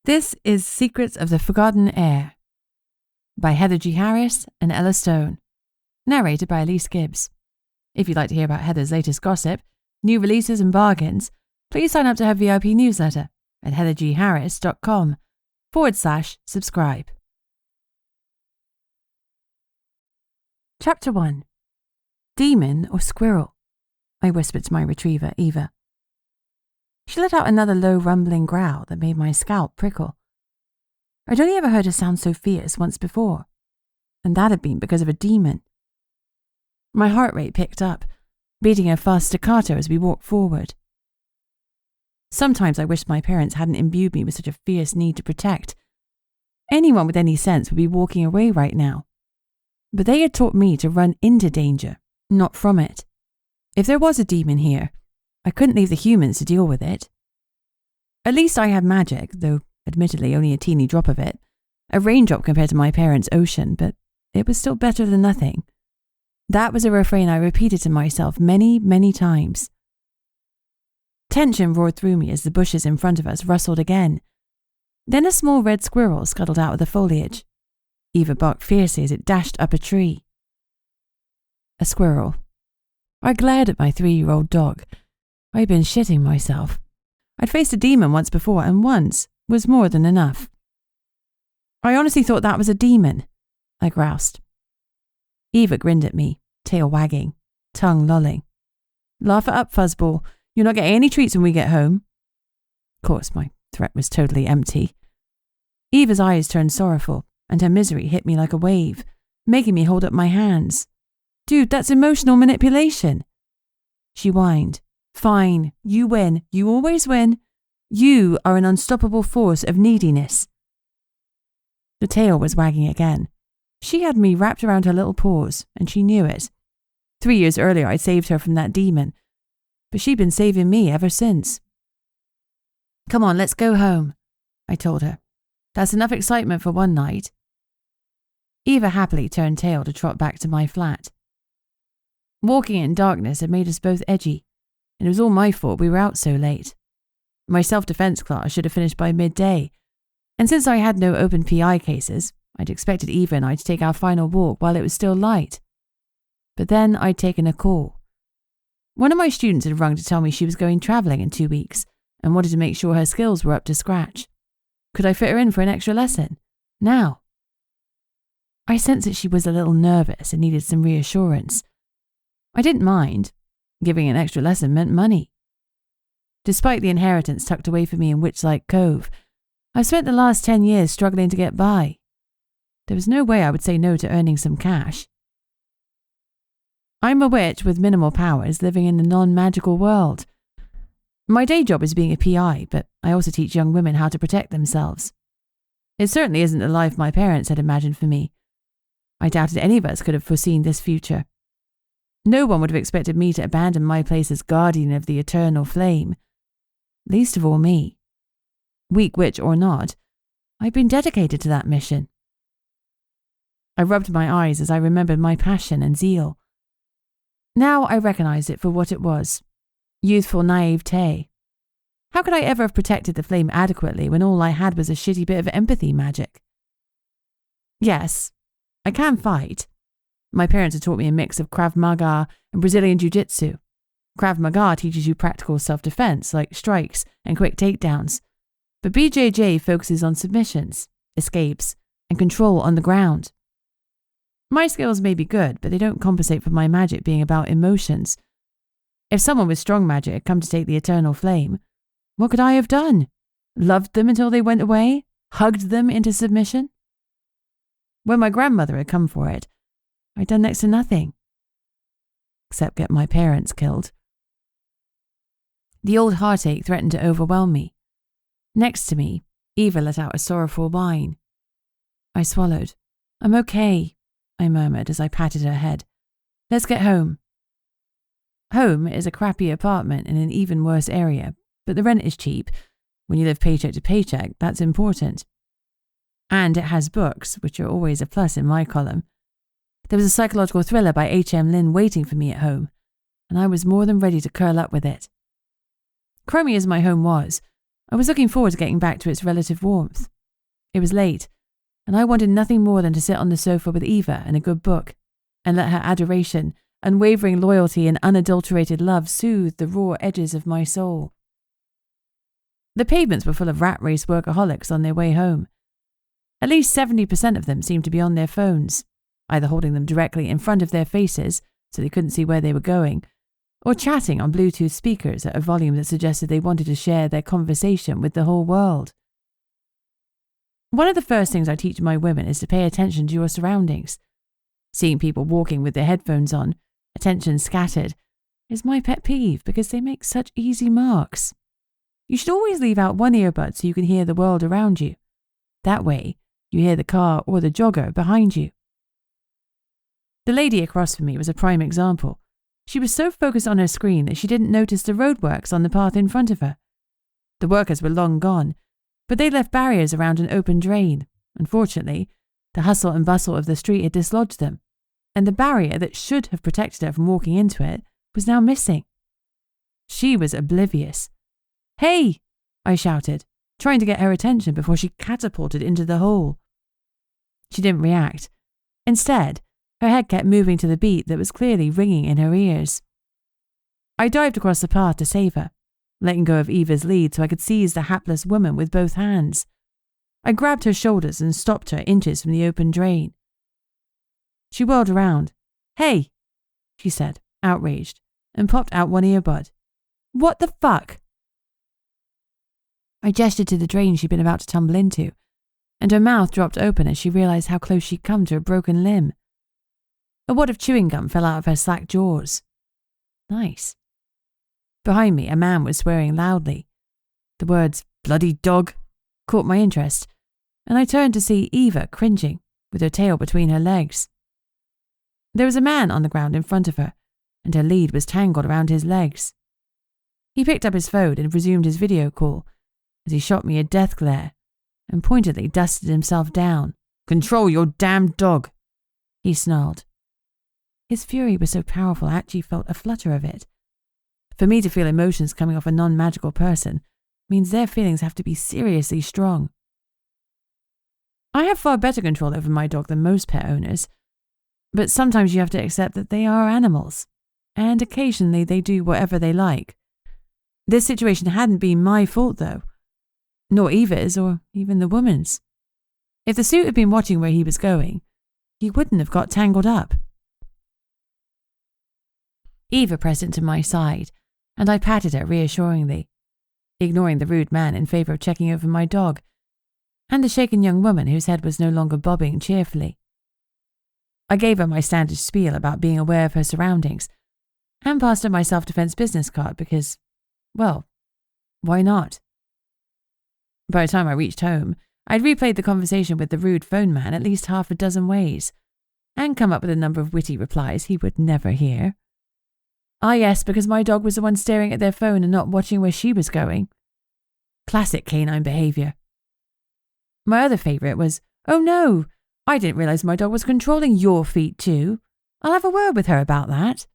This is Secrets of the Forgotten Heir by Heather G. Harris and Ella Stone, narrated by Elise Gibbs. If you'd like to hear about Heather's latest gossip, new releases and bargains, please sign up to her VIP newsletter at heathergharris.com/subscribe. Chapter 1. Demon or Squirrel? I whispered to my retriever, Eva. She let out another low rumbling growl that made my scalp prickle. I'd only ever heard her sound so fierce once before, and that had been because of a demon. My heart rate picked up, beating a fast staccato as we walked forward. Sometimes I wished my parents hadn't imbued me with such a fierce need to protect. Anyone with any sense would be walking away right now. But they had taught me to run into danger, not from it. If there was a demon here, I couldn't leave the humans to deal with it. At least I had magic, though admittedly only a teeny drop of it. A raindrop compared to my parents' ocean, but it was still better than nothing. That was a refrain I repeated to myself many, many times. Tension roared through me as the bushes in front of us rustled again. Then a small red squirrel scuttled out of the foliage. Eva barked fiercely as it dashed up a tree. A squirrel. I glared at my 3-year-old dog. I'd been shitting myself. I'd faced a demon once before, and once was more than enough. I honestly thought that was a demon, I groused. Eva grinned at me, tail wagging, tongue lolling. Laugh it up, fuzzball. You're not getting any treats when we get home. Of course, my threat was totally empty. Eva's eyes turned sorrowful, and her misery hit me like a wave, making me hold up my hands. Dude, that's emotional manipulation. She whined. Fine, you win. You always win. You are an unstoppable force of neediness. The tail was wagging again. She had me wrapped around her little paws, and she knew it. 3 years earlier I'd saved her from that demon, but she'd been saving me ever since. Come on, let's go home, I told her. That's enough excitement for one night. Eva happily turned tail to trot back to my flat. Walking in darkness had made us both edgy, and it was all my fault we were out so late. My self-defense class should have finished by midday, and since I had no open PI cases, I'd expected Eva and I to take our final walk while it was still light. But then I'd taken a call. One of my students had rung to tell me she was going travelling in 2 weeks and wanted to make sure her skills were up to scratch. Could I fit her in for an extra lesson? Now. I sensed that she was a little nervous and needed some reassurance. I didn't mind. Giving an extra lesson meant money. Despite the inheritance tucked away for me in Witchlight Cove, I've spent the last 10 years struggling to get by. There was no way I would say no to earning some cash. I'm a witch with minimal powers living in a non-magical world. My day job is being a PI, but I also teach young women how to protect themselves. It certainly isn't the life my parents had imagined for me. I doubted any of us could have foreseen this future. No one would have expected me to abandon my place as guardian of the eternal flame. Least of all me. Weak witch or not, I've been dedicated to that mission. I rubbed my eyes as I remembered my passion and zeal. Now I recognized it for what it was. Youthful naivete. How could I ever have protected the flame adequately when all I had was a shitty bit of empathy magic? Yes, I can fight. My parents had taught me a mix of Krav Maga and Brazilian Jiu-Jitsu. Krav Maga teaches you practical self-defense, like strikes and quick takedowns. But BJJ focuses on submissions, escapes, and control on the ground. My skills may be good, but they don't compensate for my magic being about emotions. If someone with strong magic had come to take the eternal flame, what could I have done? Loved them until they went away? Hugged them into submission? When my grandmother had come for it, I'd done next to nothing, except get my parents killed. The old heartache threatened to overwhelm me. Next to me, Eva let out a sorrowful whine. I swallowed. I'm okay, I murmured as I patted her head. Let's get home. Home is a crappy apartment in an even worse area, but the rent is cheap. When you live paycheck to paycheck, that's important. And it has books, which are always a plus in my column. There was a psychological thriller by H.M. Lynn waiting for me at home, and I was more than ready to curl up with it. Crummy as my home was, I was looking forward to getting back to its relative warmth. It was late, and I wanted nothing more than to sit on the sofa with Eva and a good book, and let her adoration, unwavering loyalty, and unadulterated love soothe the raw edges of my soul. The pavements were full of rat race workaholics on their way home. At least 70% of them seemed to be on their phones, either holding them directly in front of their faces so they couldn't see where they were going, or chatting on Bluetooth speakers at a volume that suggested they wanted to share their conversation with the whole world. One of the first things I teach my women is to pay attention to your surroundings. Seeing people walking with their headphones on, attention scattered, is my pet peeve because they make such easy marks. You should always leave out one earbud so you can hear the world around you. That way, you hear the car or the jogger behind you. The lady across from me was a prime example. She was so focused on her screen that she didn't notice the roadworks on the path in front of her. The workers were long gone, but they left barriers around an open drain. Unfortunately, the hustle and bustle of the street had dislodged them, and the barrier that should have protected her from walking into it was now missing. She was oblivious. "Hey!" I shouted, trying to get her attention before she catapulted into the hole. She didn't react. Instead, her head kept moving to the beat that was clearly ringing in her ears. I dived across the path to save her, letting go of Eva's lead so I could seize the hapless woman with both hands. I grabbed her shoulders and stopped her inches from the open drain. She whirled around. "Hey!" she said, outraged, and popped out one earbud. "What the fuck?" I gestured to the drain she'd been about to tumble into, and her mouth dropped open as she realized how close she'd come to a broken limb. A wad of chewing gum fell out of her slack jaws. Nice. Behind me, a man was swearing loudly. The words, "bloody dog," caught my interest, and I turned to see Eva cringing, with her tail between her legs. There was a man on the ground in front of her, and her lead was tangled around his legs. He picked up his phone and resumed his video call, as he shot me a death glare, and pointedly dusted himself down. "Control your damned dog," he snarled. His fury was so powerful I actually felt a flutter of it. For me to feel emotions coming off a non-magical person means their feelings have to be seriously strong. I have far better control over my dog than most pet owners, but sometimes you have to accept that they are animals, and occasionally they do whatever they like. This situation hadn't been my fault though, nor Eva's or even the woman's. If the suit had been watching where he was going, he wouldn't have got tangled up. Eva pressed into my side, and I patted her reassuringly, ignoring the rude man in favour of checking over my dog, and the shaken young woman whose head was no longer bobbing cheerfully. I gave her my standard spiel about being aware of her surroundings, and passed her my self-defense business card because, well, why not? By the time I reached home, I'd replayed the conversation with the rude phone man at least half a dozen ways, and come up with a number of witty replies he would never hear. Ah yes, because my dog was the one staring at their phone and not watching where she was going. Classic canine behaviour. My other favourite was, "Oh no, I didn't realise my dog was controlling your feet too. I'll have a word with her about that."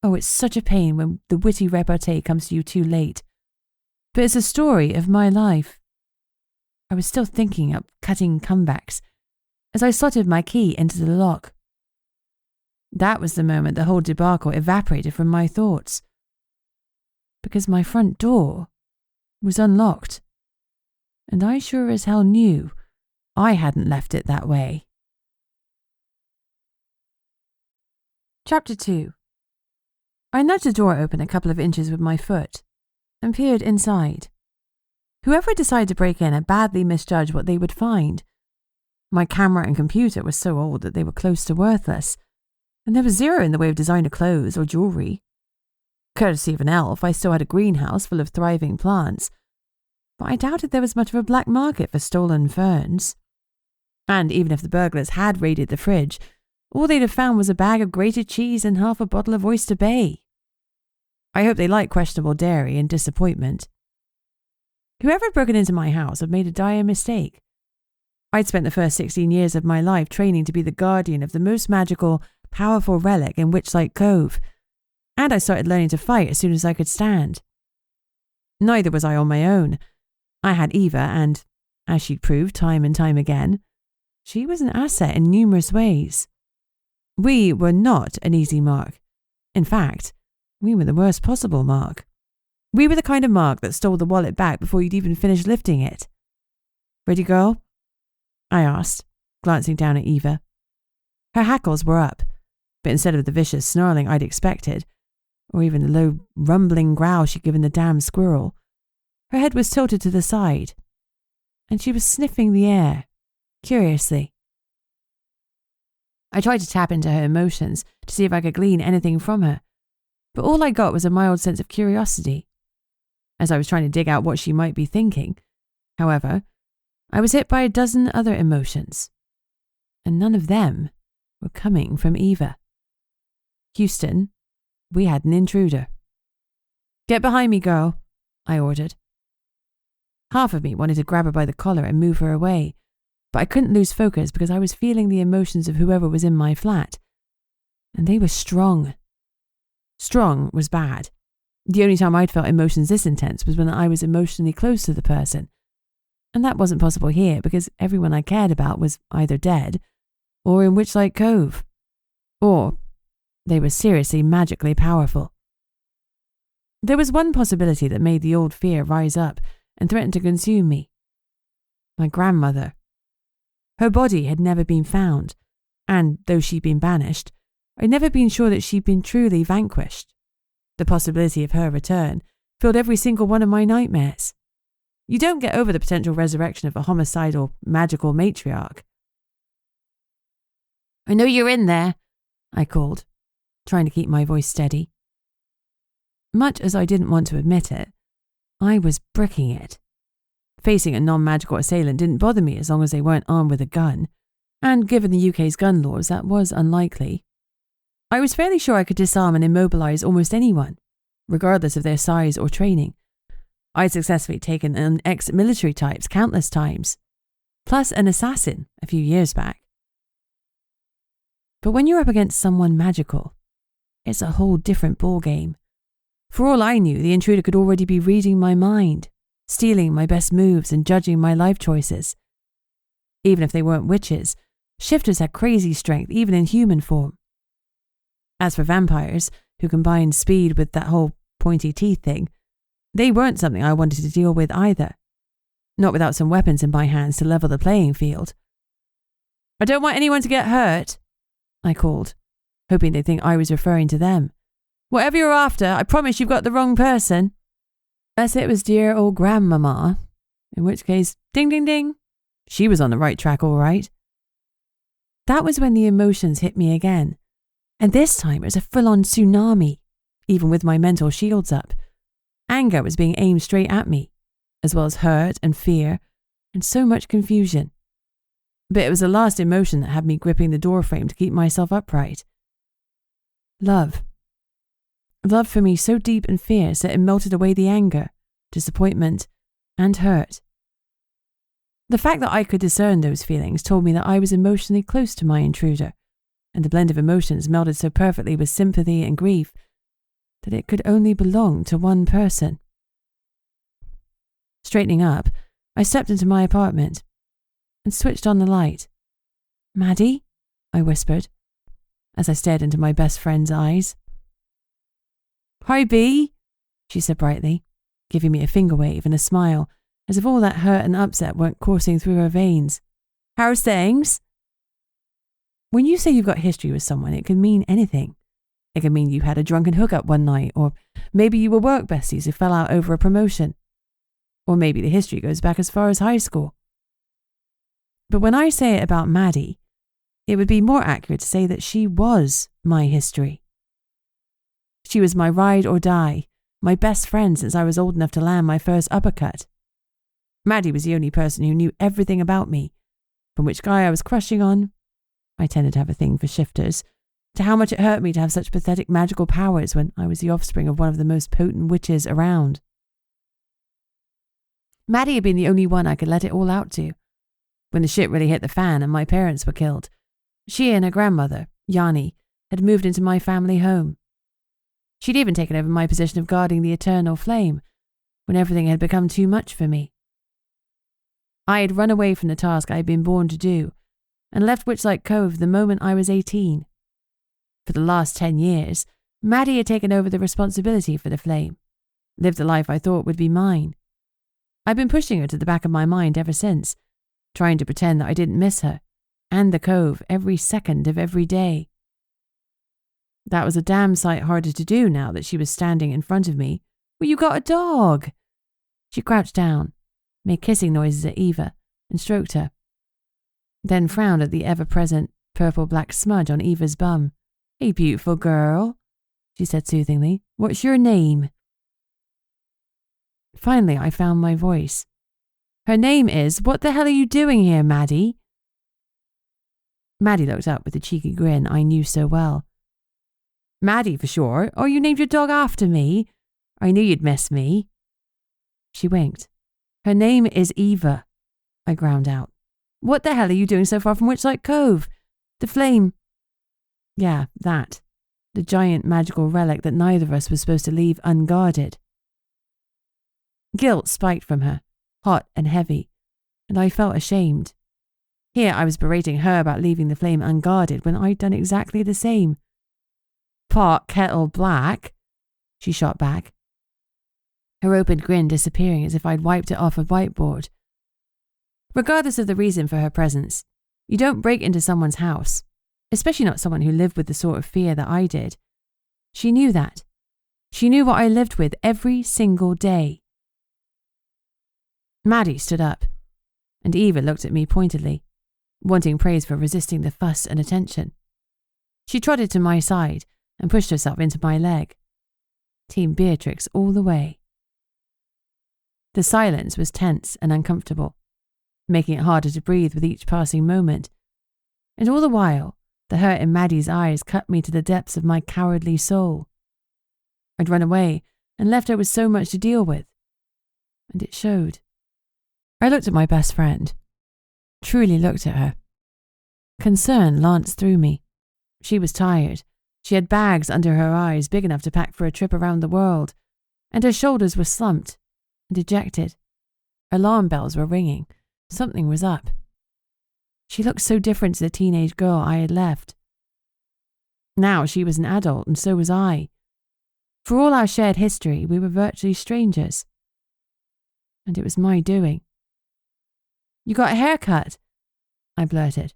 Oh, it's such a pain when the witty repartee comes to you too late. But it's a story of my life. I was still thinking up cutting comebacks as I slotted my key into the lock. That was the moment the whole debacle evaporated from my thoughts. Because my front door was unlocked, and I sure as hell knew I hadn't left it that way. Chapter 2. I nudged the door open a couple of inches with my foot and peered inside. Whoever decided to break in had badly misjudged what they would find. My camera and computer were so old that they were close to worthless, and there was zero in the way of designer clothes or jewellery. Courtesy of an elf, I still had a greenhouse full of thriving plants, but I doubted there was much of a black market for stolen ferns. And even if the burglars had raided the fridge, all they'd have found was a bag of grated cheese and half a bottle of Oyster Bay. I hope they liked questionable dairy and disappointment. Whoever had broken into my house had made a dire mistake. I'd spent the first 16 years of my life training to be the guardian of the most magical, powerful relic in Witchlight Cove, and I started learning to fight as soon as I could stand. Neither was I on my own. I had Eva and, as she'd proved time and time again, she was an asset in numerous ways. We were not an easy mark. In fact, we were the worst possible mark. We were the kind of mark that stole the wallet back before you'd even finished lifting it. "Ready, girl?" I asked, glancing down at Eva. Her hackles were up, but instead of the vicious snarling I'd expected, or even the low rumbling growl she'd given the damn squirrel, her head was tilted to the side, and she was sniffing the air, curiously. I tried to tap into her emotions to see if I could glean anything from her, but all I got was a mild sense of curiosity. As I was trying to dig out what she might be thinking, however, I was hit by a dozen other emotions, and none of them were coming from Eva. "Houston, we had an intruder." "Get behind me, girl," I ordered. Half of me wanted to grab her by the collar and move her away, but I couldn't lose focus because I was feeling the emotions of whoever was in my flat, and they were strong. Strong was bad. The only time I'd felt emotions this intense was when I was emotionally close to the person, and that wasn't possible here because everyone I cared about was either dead or in Witchlight Cove, or they were seriously magically powerful. There was one possibility that made the old fear rise up and threaten to consume me. My grandmother. Her body had never been found, and though she'd been banished, I'd never been sure that she'd been truly vanquished. The possibility of her return filled every single one of my nightmares. You don't get over the potential resurrection of a homicidal, magical matriarch. "I know you're in there," I called, trying to keep my voice steady. Much as I didn't want to admit it, I was bricking it. Facing a non-magical assailant didn't bother me as long as they weren't armed with a gun, and given the UK's gun laws, that was unlikely. I was fairly sure I could disarm and immobilize almost anyone, regardless of their size or training. I'd successfully taken on ex-military types countless times, plus an assassin a few years back. But when you're up against someone magical, it's a whole different ballgame. For all I knew, the intruder could already be reading my mind, stealing my best moves and judging my life choices. Even if they weren't witches, shifters had crazy strength even in human form. As for vampires, who combined speed with that whole pointy teeth thing, they weren't something I wanted to deal with either. Not without some weapons in my hands to level the playing field. "I don't want anyone to get hurt," I called, hoping they'd think I was referring to them. "Whatever you're after, I promise you've got the wrong person." Unless it was dear old grandmama, in which case, ding ding ding, she was on the right track all right. That was when the emotions hit me again, and this time it was a full-on tsunami, even with my mental shields up. Anger was being aimed straight at me, as well as hurt and fear, and so much confusion. But it was the last emotion that had me gripping the doorframe to keep myself upright. Love. Love for me so deep and fierce that it melted away the anger, disappointment, and hurt. The fact that I could discern those feelings told me that I was emotionally close to my intruder, and the blend of emotions melded so perfectly with sympathy and grief that it could only belong to one person. Straightening up, I stepped into my apartment and switched on the light. "Maddie?" I whispered, as I stared into my best friend's eyes. "Hi, Bea," she said brightly, giving me a finger wave and a smile, as if all that hurt and upset weren't coursing through her veins. "How's things?" When you say you've got history with someone, it can mean anything. It can mean you had a drunken hookup one night, or maybe you were work besties who fell out over a promotion. Or maybe the history goes back as far as high school. But when I say it about Maddie, it would be more accurate to say that she was my history. She was my ride or die, my best friend since I was old enough to land my first uppercut. Maddie was the only person who knew everything about me, from which guy I was crushing on, I tended to have a thing for shifters, to how much it hurt me to have such pathetic magical powers when I was the offspring of one of the most potent witches around. Maddie had been the only one I could let it all out to. When the shit really hit the fan and my parents were killed, she and her grandmother, Yanni, had moved into my family home. She'd even taken over my position of guarding the eternal flame, when everything had become too much for me. I had run away from the task I had been born to do and left Witchlight Cove the moment I was 18. For the last 10 years, Maddie had taken over the responsibility for the flame, lived the life I thought would be mine. I'd been pushing her to the back of my mind ever since, trying to pretend that I didn't miss her and the cove every second of every day. That was a damn sight harder to do now that she was standing in front of me. Well, you got a dog! She crouched down, made kissing noises at Eva, and stroked her. Then frowned at the ever-present purple-black smudge on Eva's bum. Hey, beautiful girl, she said soothingly. What's your name? Finally, I found my voice. Her name is, what the hell are you doing here, Maddie? Maddie looked up with the cheeky grin I knew so well. Maddie, for sure. Oh, you named your dog after me? I knew you'd miss me. She winked. Her name is Eva, I ground out. What the hell are you doing so far from Witchlight Cove? The flame. Yeah, that. The giant magical relic that neither of us was supposed to leave unguarded. Guilt spiked from her, hot and heavy, and I felt ashamed. Here I was berating her about leaving the flame unguarded when I'd done exactly the same. Pot, kettle, black, she shot back, her open grin disappearing as if I'd wiped it off a whiteboard. Regardless of the reason for her presence, you don't break into someone's house, especially not someone who lived with the sort of fear that I did. She knew that. She knew what I lived with every single day. Maddie stood up, and Eva looked at me pointedly, wanting praise for resisting the fuss and attention. She trotted to my side and pushed herself into my leg. Team Beatrix all the way. The silence was tense and uncomfortable, making it harder to breathe with each passing moment. And all the while, the hurt in Maddie's eyes cut me to the depths of my cowardly soul. I'd run away and left her with so much to deal with. And it showed. I looked at my best friend. Truly looked at her. Concern lanced through me. She was tired. She had bags under her eyes big enough to pack for a trip around the world, and her shoulders were slumped and dejected. Alarm bells were ringing. Something was up. She looked so different to the teenage girl I had left. Now she was an adult, and so was I. For all our shared history, we were virtually strangers. And it was my doing. You got a haircut, I blurted.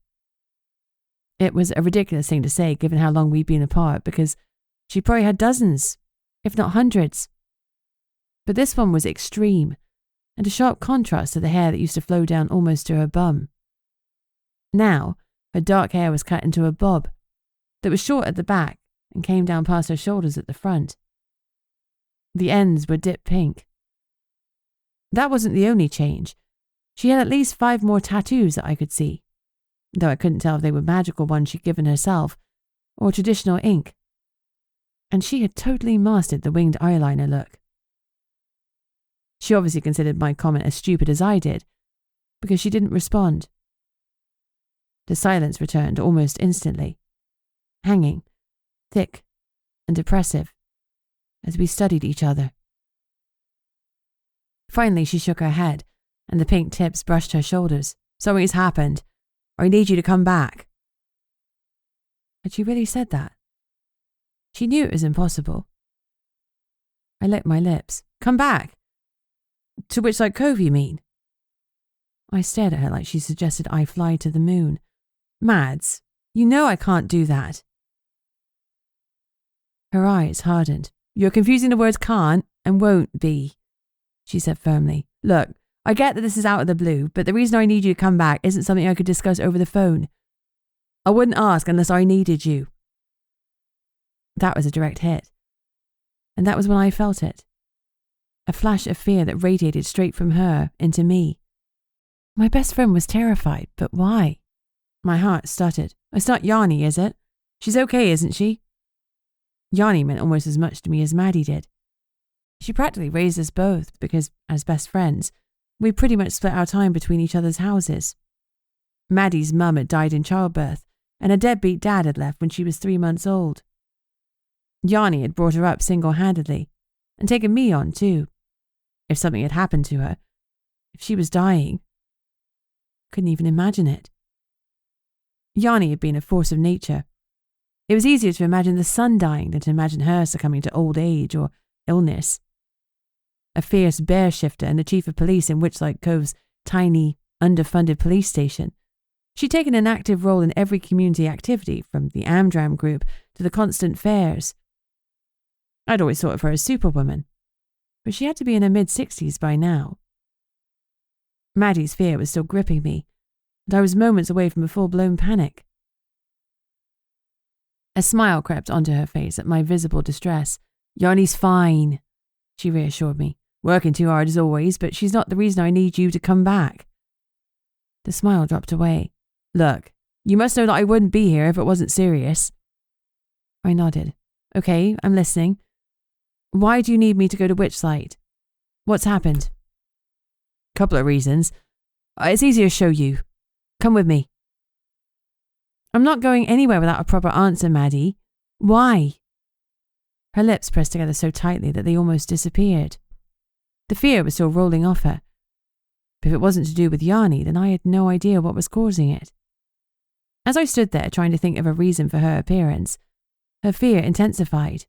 It was a ridiculous thing to say given how long we'd been apart, because she probably had dozens, if not hundreds. But this one was extreme, and a sharp contrast to the hair that used to flow down almost to her bum. Now, her dark hair was cut into a bob that was short at the back and came down past her shoulders at the front. The ends were dip pink. That wasn't the only change. She had at least 5 more tattoos that I could see, though I couldn't tell if they were magical ones she'd given herself or traditional ink. And she had totally mastered the winged eyeliner look. She obviously considered my comment as stupid as I did, because she didn't respond. The silence returned almost instantly, hanging, thick and oppressive, as we studied each other. Finally, she shook her head, and the pink tips brushed her shoulders. Something's happened. I need you to come back. Had she really said that? She knew it was impossible. I licked my lips. Come back? To Witchlight Cove, you mean? I stared at her like she suggested I fly to the moon. Mads, you know I can't do that. Her eyes hardened. You're confusing the words can't and won't be, she said firmly. Look, I get that this is out of the blue, but the reason I need you to come back isn't something I could discuss over the phone. I wouldn't ask unless I needed you. That was a direct hit. And that was when I felt it. A flash of fear that radiated straight from her into me. My best friend was terrified, but why? My heart stuttered. It's not Yanni, is it? She's okay, isn't she? Yanni meant almost as much to me as Maddie did. She practically raised us both because, as best friends, we pretty much split our time between each other's houses. Maddie's mum had died in childbirth, and a deadbeat dad had left when she was 3 months old. Yanni had brought her up single-handedly, and taken me on too. if something had happened to her, if she was dying. Couldn't even imagine it. Yanni had been a force of nature. It was easier to imagine the sun dying than to imagine her succumbing to old age or illness. A fierce bear shifter and the chief of police in Witchlight Cove's tiny, underfunded police station, she'd taken an active role in every community activity, from the Amdram group to the constant fairs. I'd always thought of her as superwoman, but she had to be in her mid-60s by now. Maddie's fear was still gripping me, and I was moments away from a full-blown panic. A smile crept onto her face at my visible distress. "Yanni's fine," she reassured me. "Working too hard as always, but she's not the reason I need you to come back." The smile dropped away. "Look, you must know that I wouldn't be here if it wasn't serious." I nodded. "Okay, I'm listening. Why do you need me to go to Witchlight? What's happened?" "Couple of reasons. It's easier to show you. Come with me." "I'm not going anywhere without a proper answer, Maddie. Why?" Her lips pressed together so tightly that they almost disappeared. The fear was still rolling off her. But if it wasn't to do with Yanni, then I had no idea what was causing it. As I stood there trying to think of a reason for her appearance, her fear intensified.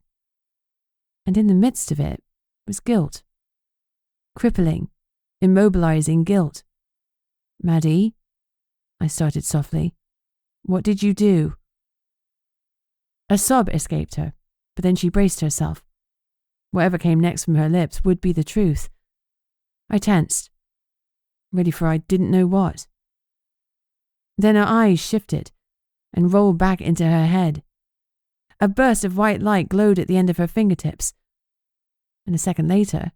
And in the midst of it was guilt. Crippling, immobilizing guilt. "Maddie," I started softly, "what did you do?" A sob escaped her, but then she braced herself. Whatever came next from her lips would be the truth. I tensed, ready for I didn't know what. Then her eyes shifted and rolled back into her head. A burst of white light glowed at the end of her fingertips, and a second later,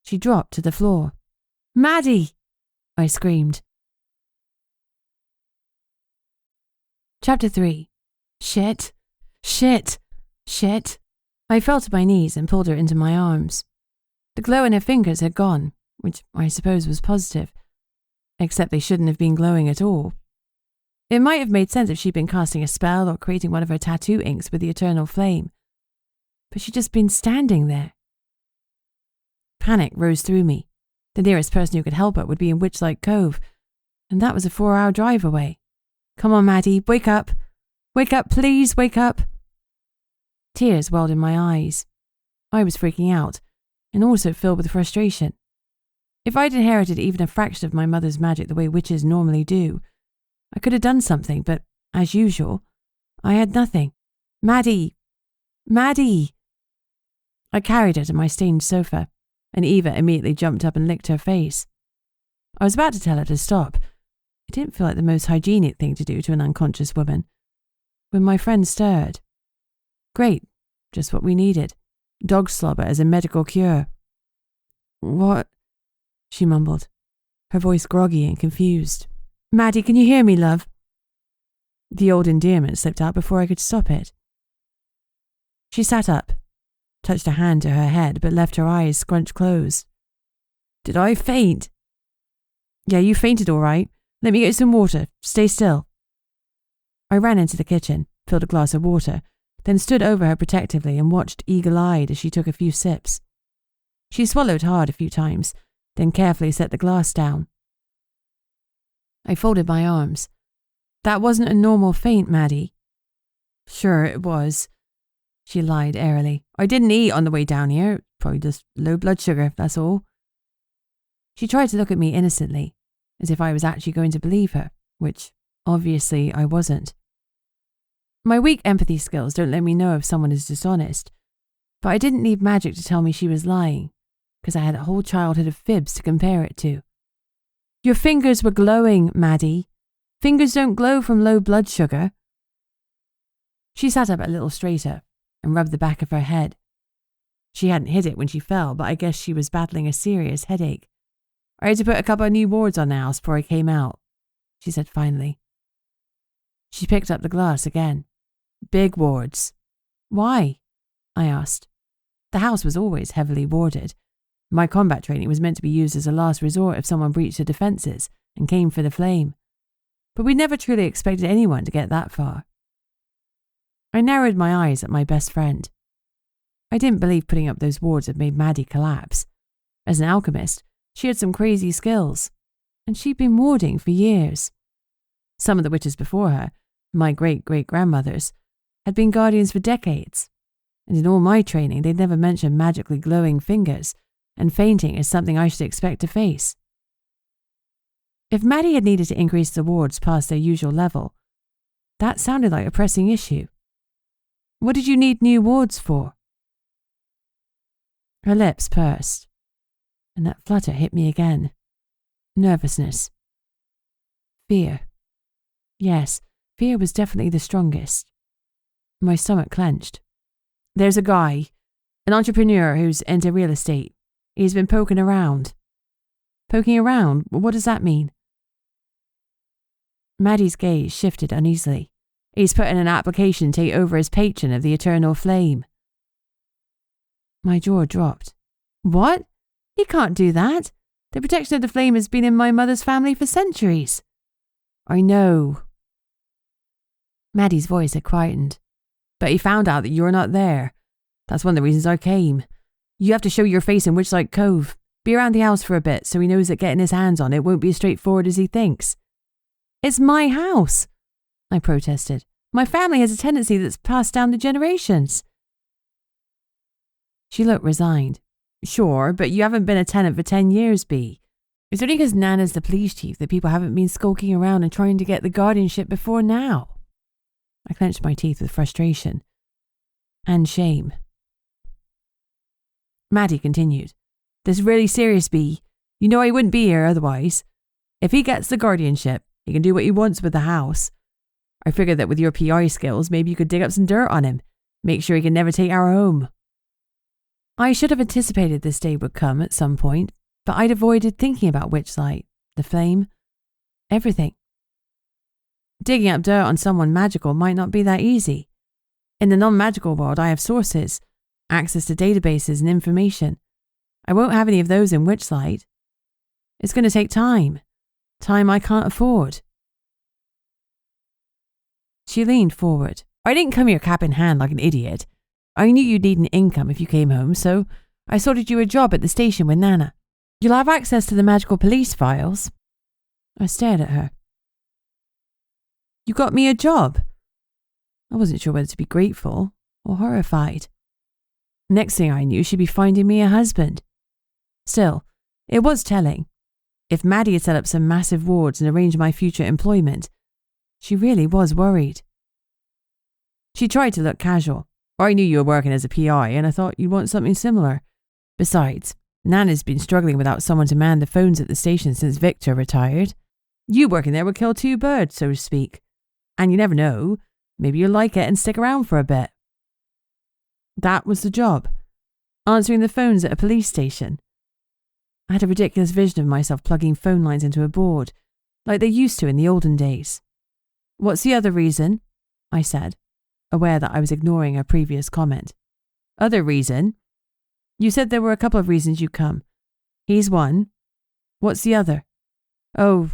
she dropped to the floor. "Maddie!" I screamed. Chapter 3. Shit. Shit. Shit. I fell to my knees and pulled her into my arms. The glow in her fingers had gone, which I suppose was positive, except they shouldn't have been glowing at all. It might have made sense if she'd been casting a spell or creating one of her tattoo inks with the eternal flame, but she'd just been standing there. Panic rose through me. The nearest person who could help her would be in Witchlight Cove, and that was a 4-hour drive away. "Come on, Maddie, wake up! Wake up, please, wake up!" Tears welled in my eyes. I was freaking out, and also filled with frustration. If I'd inherited even a fraction of my mother's magic the way witches normally do, I could have done something, but, as usual, I had nothing. "Maddie! Maddie!" I carried her to my stained sofa, and Eva immediately jumped up and licked her face. I was about to tell her to stop. It didn't feel like the most hygienic thing to do to an unconscious woman, when my friend stirred. Great, just what we needed. Dog slobber as a medical cure. "What?" she mumbled, her voice groggy and confused. "Maddie, can you hear me, love?" The old endearment slipped out before I could stop it. She sat up, touched a hand to her head, but left her eyes scrunched closed. "Did I faint?" "Yeah, you fainted all right. Let me get you some water. Stay still." I ran into the kitchen, filled a glass of water, then stood over her protectively and watched eagle-eyed as she took a few sips. She swallowed hard a few times, then carefully set the glass down. I folded my arms. "That wasn't a normal faint, Maddie." "Sure it was," she lied airily. "I didn't eat on the way down here. Probably just low blood sugar, that's all." She tried to look at me innocently, as if I was actually going to believe her, which, obviously, I wasn't. My weak empathy skills don't let me know if someone is dishonest, but I didn't need magic to tell me she was lying, because I had a whole childhood of fibs to compare it to. "Your fingers were glowing, Maddie. Fingers don't glow from low blood sugar." She sat up a little straighter and rubbed the back of her head. She hadn't hit it when she fell, but I guess she was battling a serious headache. "I had to put a couple of new wards on the house before I came out," she said finally. She picked up the glass again. "Big wards." "Why?" I asked. The house was always heavily warded. My combat training was meant to be used as a last resort if someone breached the defences and came for the flame. But we never truly expected anyone to get that far. I narrowed my eyes at my best friend. I didn't believe putting up those wards had made Maddie collapse. As an alchemist, she had some crazy skills, and she'd been warding for years. Some of the witches before her, my great-great-grandmothers, had been guardians for decades, and in all my training they'd never mentioned magically glowing fingers and fainting as something I should expect to face. If Maddie had needed to increase the wards past their usual level, that sounded like a pressing issue. What did you need new wards for? Her lips pursed, and that flutter hit me again. Nervousness. Fear. Yes, fear was definitely the strongest. My stomach clenched. There's a guy, an entrepreneur who's into real estate. He's been poking around. Poking around? What does that mean? Maddie's gaze shifted uneasily. He's put in an application to take over as patron of the Eternal Flame. My jaw dropped. What? He can't do that. The protection of the flame has been in my mother's family for centuries. I know. Maddie's voice had quietened. But he found out that you're not there. That's one of the reasons I came. You have to show your face in Witchlight Cove. Be around the house for a bit so he knows that getting his hands on it won't be as straightforward as he thinks. It's my house, I protested. My family has a tendency that's passed down to generations. She looked resigned. Sure, but you haven't been a tenant for 10 years, Bea. It's only because Nana's the police chief that people haven't been skulking around and trying to get the guardianship before now. I clenched my teeth with frustration and shame. Maddie continued. This is really serious, Bea. You know I wouldn't be here otherwise. If he gets the guardianship, he can do what he wants with the house. I figured that with your PI skills, maybe you could dig up some dirt on him, make sure he can never take our home. I should have anticipated this day would come at some point, but I'd avoided thinking about Witchlight, the flame, everything. Digging up dirt on someone magical might not be that easy. In the non-magical world, I have sources, access to databases and information. I won't have any of those in Witchlight. It's going to take time I can't afford. She leaned forward. I didn't come here cap in hand like an idiot. I knew you'd need an income if you came home, so I sorted you a job at the station with Nana. You'll have access to the magical police files. I stared at her. You got me a job? I wasn't sure whether to be grateful or horrified. Next thing I knew, she'd be finding me a husband. Still, it was telling. If Maddie had set up some massive wards and arranged my future employment, she really was worried. She tried to look casual. I knew you were working as a PI and I thought you'd want something similar. Besides, Nana's been struggling without someone to man the phones at the station since Victor retired. You working there would kill two birds, so to speak. And you never know, maybe you'll like it and stick around for a bit. That was the job. Answering the phones at a police station. I had a ridiculous vision of myself plugging phone lines into a board, like they used to in the olden days. What's the other reason? I said, aware that I was ignoring her previous comment. Other reason? You said there were a couple of reasons you come. He's one. What's the other? Oh,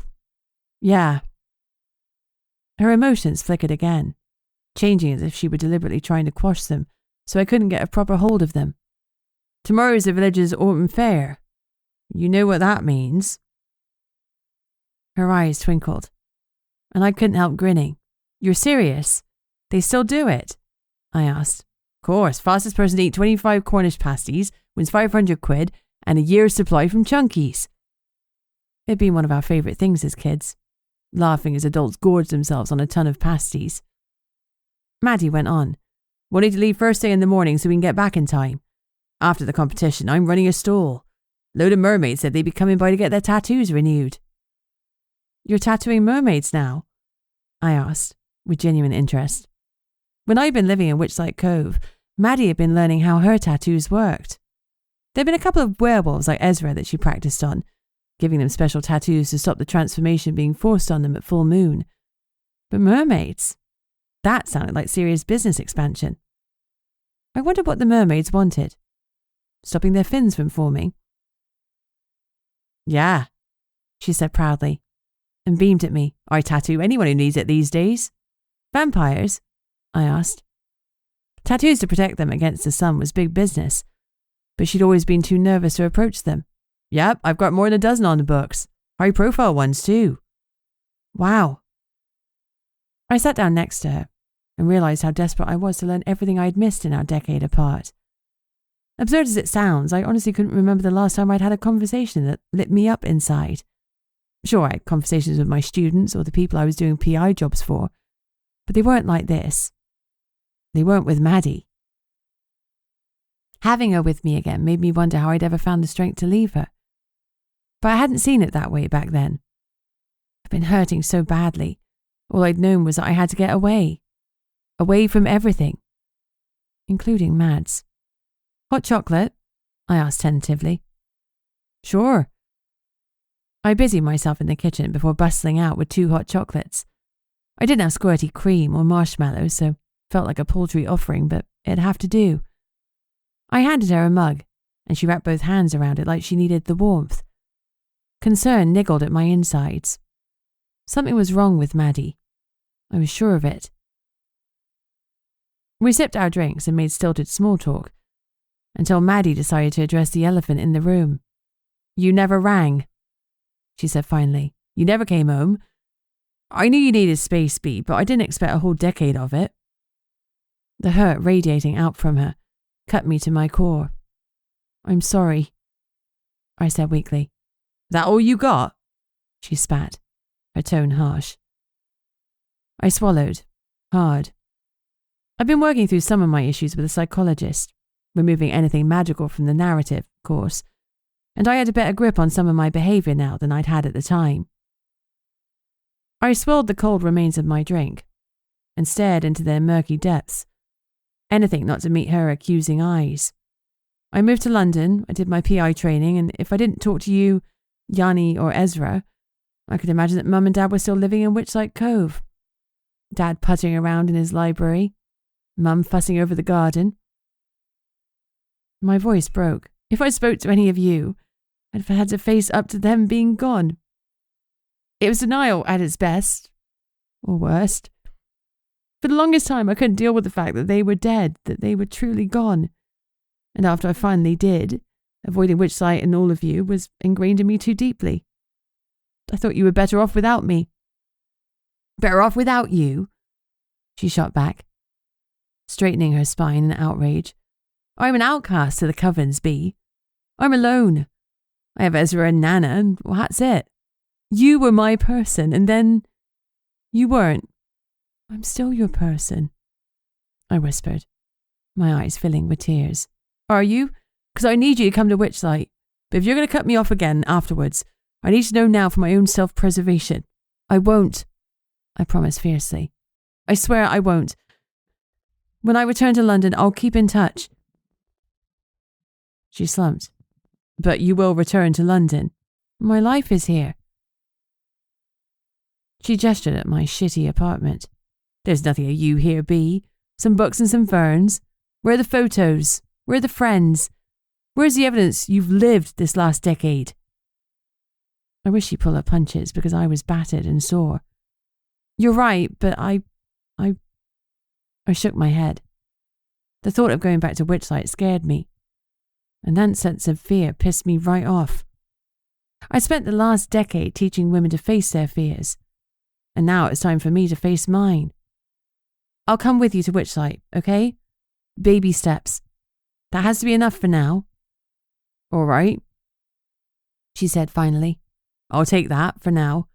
yeah. Her emotions flickered again, changing as if she were deliberately trying to quash them, so I couldn't get a proper hold of them. Tomorrow's the village's autumn fair. You know what that means. Her eyes twinkled, and I couldn't help grinning. You're serious? They still do it? I asked. Of course, fastest person to eat 25 Cornish pasties wins 500 quid and a year's supply from Chunkies. It'd been one of our favourite things as kids, laughing as adults gorged themselves on a ton of pasties. Maddie went on. We'll need to leave first thing in the morning so we can get back in time. After the competition, I'm running a stall. Load of mermaids said they'd be coming by to get their tattoos renewed. You're tattooing mermaids now? I asked, with genuine interest. When I'd been living in Witchlight Cove, Maddie had been learning how her tattoos worked. There'd been a couple of werewolves like Ezra that she practiced on, giving them special tattoos to stop the transformation being forced on them at full moon. But mermaids? That sounded like serious business expansion. I wondered what the mermaids wanted. Stopping their fins from forming? Yeah, she said proudly, and beamed at me. I tattoo anyone who needs it these days. Vampires? I asked. Tattoos to protect them against the sun was big business, but she'd always been too nervous to approach them, Yep, I've got more than a dozen on the books. High-profile ones, too. Wow. I sat down next to her and realized how desperate I was to learn everything I'd missed in our decade apart. Absurd as it sounds, I honestly couldn't remember the last time I'd had a conversation that lit me up inside. Sure, I had conversations with my students or the people I was doing PI jobs for, but they weren't like this. They weren't with Maddie. Having her with me again made me wonder how I'd ever found the strength to leave her. But I hadn't seen it that way back then. I'd been hurting so badly. All I'd known was that I had to get away. Away from everything. Including Mads. Hot chocolate? I asked tentatively. Sure. I busied myself in the kitchen before bustling out with 2 hot chocolates. I didn't have squirty cream or marshmallows, so felt like a paltry offering, but it'd have to do. I handed her a mug, and she wrapped both hands around it like she needed the warmth. Concern niggled at my insides. Something was wrong with Maddie. I was sure of it. We sipped our drinks and made stilted small talk, until Maddie decided to address the elephant in the room. You never rang, she said finally. You never came home. I knew you needed space, Bea, but I didn't expect a whole decade of it. The hurt radiating out from her cut me to my core. I'm sorry, I said weakly. That all you got? She spat, her tone harsh. I swallowed, hard. I've been working through some of my issues with a psychologist, removing anything magical from the narrative, of course, and I had a better grip on some of my behaviour now than I'd had at the time. I swallowed the cold remains of my drink and stared into their murky depths, anything not to meet her accusing eyes. I moved to London, I did my PI training, and if I didn't talk to you, Yanni or Ezra, I could imagine that Mum and Dad were still living in Witchlight Cove. Dad puttering around in his library, Mum fussing over the garden. My voice broke. If I spoke to any of you, I'd have had to face up to them being gone. It was denial at its best, or worst. For the longest time, I couldn't deal with the fact that they were dead, that they were truly gone. And after I finally did, avoiding Witchlight and all of you was ingrained in me too deeply. I thought you were better off without me. Better off without you? She shot back, straightening her spine in outrage. I'm an outcast to the covens, Bea. I'm alone. I have Ezra and Nana, and well, that's it. You were my person, and then you weren't. I'm still your person, I whispered, my eyes filling with tears. Are you? Because I need you to come to Witchlight. But if you're going to cut me off again afterwards, I need to know now for my own self-preservation. I won't, I promised fiercely. I swear I won't. When I return to London, I'll keep in touch. She slumped. But you will return to London. My life is here. She gestured at my shitty apartment. There's nothing of you here, Bea. Some books and some ferns. Where are the photos? Where are the friends? Where's the evidence you've lived this last decade? I wish she'd pull her punches because I was battered and sore. You're right, but I shook my head. The thought of going back to Witchlight scared me. And that sense of fear pissed me right off. I spent the last decade teaching women to face their fears, and now it's time for me to face mine. I'll come with you to Witchlight, okay? Baby steps. That has to be enough for now. All right, she said finally. I'll take that for now.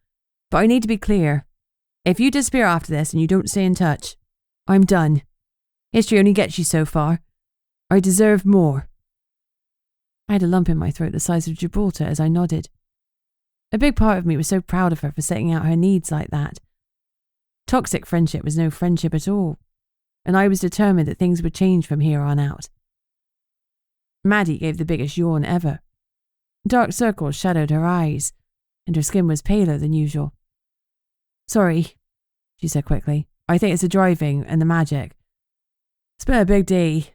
But I need to be clear. If you disappear after this and you don't stay in touch, I'm done. History only gets you so far. I deserve more. I had a lump in my throat the size of Gibraltar as I nodded. A big part of me was so proud of her for setting out her needs like that. Toxic friendship was no friendship at all, and I was determined that things would change from here on out. Maddie gave the biggest yawn ever. Dark circles shadowed her eyes, and her skin was paler than usual. Sorry, she said quickly. I think it's the driving and the magic. It's been a big day.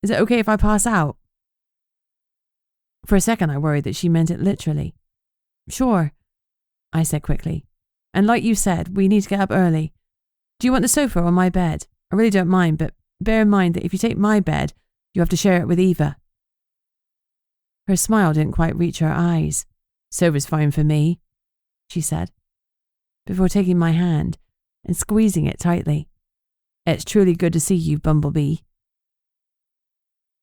Is it okay if I pass out? For a second I worried that she meant it literally. Sure, I said quickly. And like you said, we need to get up early. Do you want the sofa or my bed? I really don't mind, but bear in mind that if you take my bed, you have to share it with Eva. Her smile didn't quite reach her eyes. "Sober's fine for me," she said, before taking my hand and squeezing it tightly. "It's truly good to see you, Bumblebee."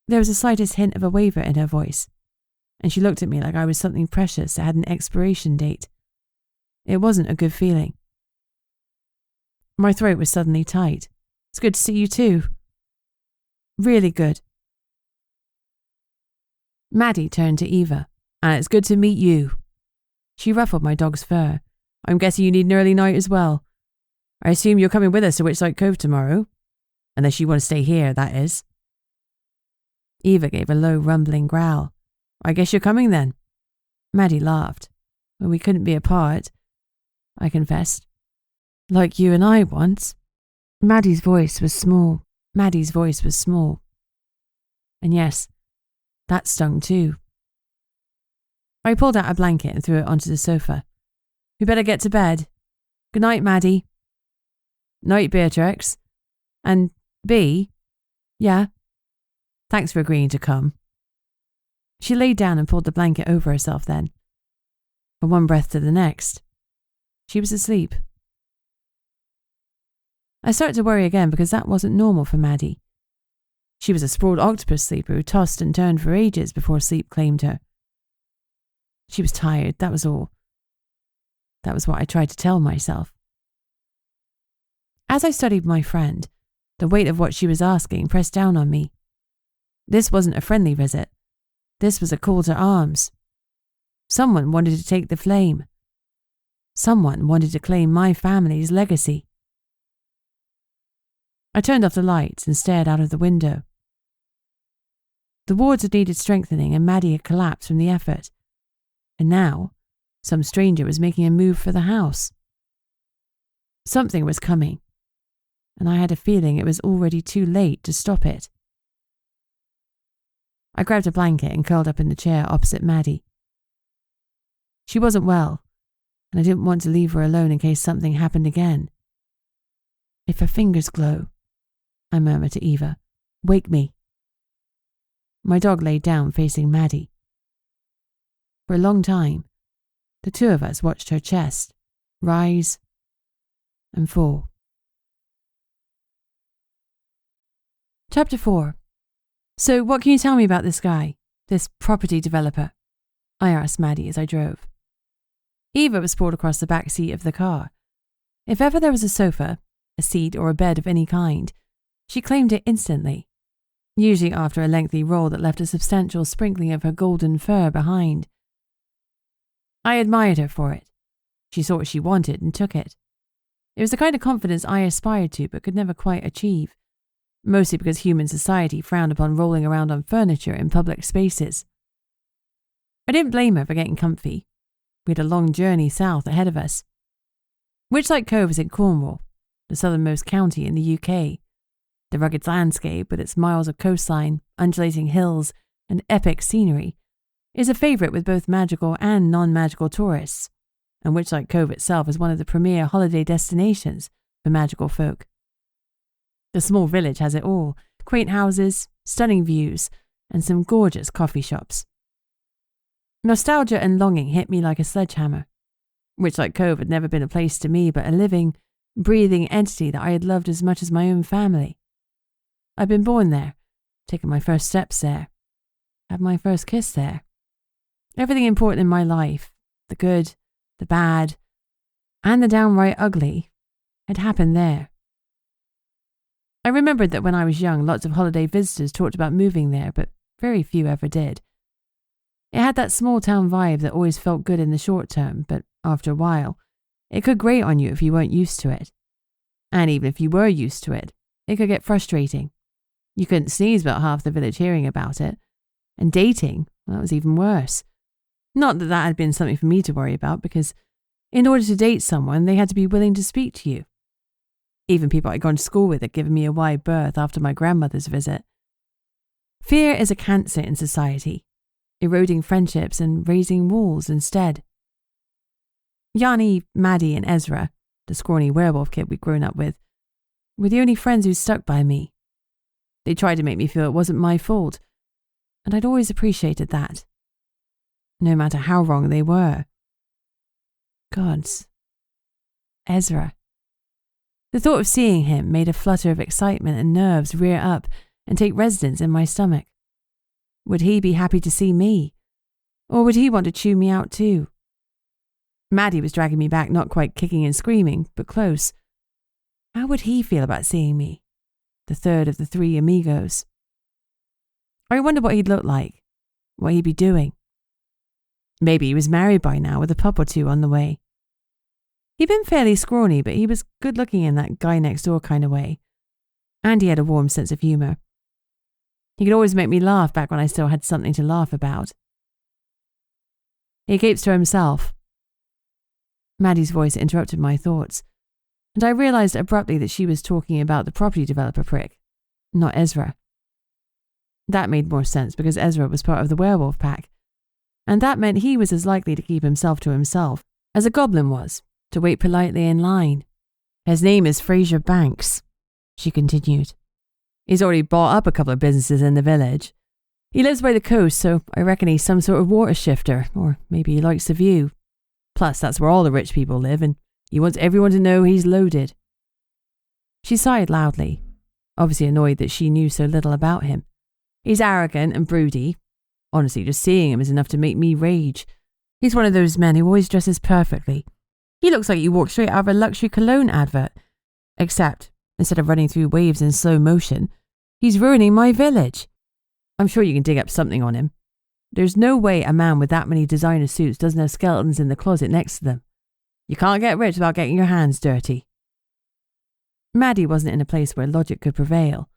There was the slightest hint of a waver in her voice, and she looked at me like I was something precious that had an expiration date. It wasn't a good feeling. My throat was suddenly tight. "It's good to see you too." "Really good." Maddie turned to Eva. "And it's good to meet you." She ruffled my dog's fur. "I'm guessing you need an early night as well. I assume you're coming with us to Witchlight Cove tomorrow? Unless you want to stay here, that is." Eva gave a low rumbling growl. "I guess you're coming then." Maddie laughed. "Well, we couldn't be apart," I confessed. "Like you and I once." Maddie's voice was small. And yes, that stung too. I pulled out a blanket and threw it onto the sofa. "We better get to bed. Good night, Maddie." "Night, Beatrix. And Bea?" "Yeah." "Thanks for agreeing to come." She laid down and pulled the blanket over herself then. From one breath to the next, she was asleep. I started to worry again because that wasn't normal for Maddie. She was a sprawled octopus sleeper who tossed and turned for ages before sleep claimed her. She was tired, that was all. That was what I tried to tell myself. As I studied my friend, the weight of what she was asking pressed down on me. This wasn't a friendly visit. This was a call to arms. Someone wanted to take the flame. Someone wanted to claim my family's legacy. I turned off the lights and stared out of the window. The wards had needed strengthening and Maddie had collapsed from the effort. And now, some stranger was making a move for the house. Something was coming, and I had a feeling it was already too late to stop it. I grabbed a blanket and curled up in the chair opposite Maddie. She wasn't well, and I didn't want to leave her alone in case something happened again. "If her fingers glow," I murmured to Eva, "wake me." My dog laid down facing Maddie. For a long time, the two of us watched her chest rise and fall. Chapter 4. "So what can you tell me about this guy, this property developer?" I asked Maddie as I drove. Eva was sprawled across the back seat of the car. If ever there was a sofa, a seat or a bed of any kind, she claimed it instantly, usually after a lengthy roll that left a substantial sprinkling of her golden fur behind. I admired her for it. She saw what she wanted and took it. It was the kind of confidence I aspired to but could never quite achieve, mostly because human society frowned upon rolling around on furniture in public spaces. I didn't blame her for getting comfy. We had a long journey south ahead of us. Witchlight Cove is in Cornwall, the southernmost county in the UK. The rugged landscape, with its miles of coastline, undulating hills, and epic scenery, is a favourite with both magical and non-magical tourists, and Witchlight Cove itself is one of the premier holiday destinations for magical folk. The small village has it all: quaint houses, stunning views, and some gorgeous coffee shops. Nostalgia and longing hit me like a sledgehammer. Witchlight Cove had never been a place to me, but a living, breathing entity that I had loved as much as my own family. I'd been born there, taken my first steps there, had my first kiss there. Everything important in my life, the good, the bad, and the downright ugly, had happened there. I remembered that when I was young, lots of holiday visitors talked about moving there, but very few ever did. It had that small-town vibe that always felt good in the short term, but after a while, it could grate on you if you weren't used to it. And even if you were used to it, it could get frustrating. You couldn't sneeze about half the village hearing about it. And dating, well, that was even worse. Not that that had been something for me to worry about, because in order to date someone, they had to be willing to speak to you. Even people I'd gone to school with had given me a wide berth after my grandmother's visit. Fear is a cancer in society, eroding friendships and raising walls instead. Yanni, Maddie, and Ezra, the scrawny werewolf kid we'd grown up with, were the only friends who stuck by me. They tried to make me feel it wasn't my fault, and I'd always appreciated that. no matter how wrong they were. Gods. Ezra. The thought of seeing him made a flutter of excitement and nerves rear up and take residence in my stomach. Would he be happy to see me? Or would he want to chew me out too? Maddie was dragging me back, not quite kicking and screaming, but close. How would he feel about seeing me? The third of the 3 amigos. I wondered what he'd look like, what he'd be doing. Maybe he was married by now with a pup or 2 on the way. He'd been fairly scrawny, but he was good-looking in that guy-next-door kind of way. And he had a warm sense of humour. He could always make me laugh back when I still had something to laugh about. He keeps to himself. Maddie's voice interrupted my thoughts, and I realised abruptly that she was talking about the property developer prick, not Ezra. That made more sense because Ezra was part of the werewolf pack, and that meant he was as likely to keep himself to himself as a goblin was, to wait politely in line. His name is Fraser Banks, she continued. He's already bought up a couple of businesses in the village. He lives by the coast, so I reckon he's some sort of water shifter, or maybe he likes the view. Plus, that's where all the rich people live, and he wants everyone to know he's loaded. She sighed loudly, obviously annoyed that she knew so little about him. He's arrogant and broody. Honestly, just seeing him is enough to make me rage. He's one of those men who always dresses perfectly. He looks like he walked straight out of a luxury cologne advert. Except, instead of running through waves in slow motion, he's ruining my village. I'm sure you can dig up something on him. There's no way a man with that many designer suits doesn't have skeletons in the closet next to them. You can't get rich without getting your hands dirty. Maddie wasn't in a place where logic could prevail,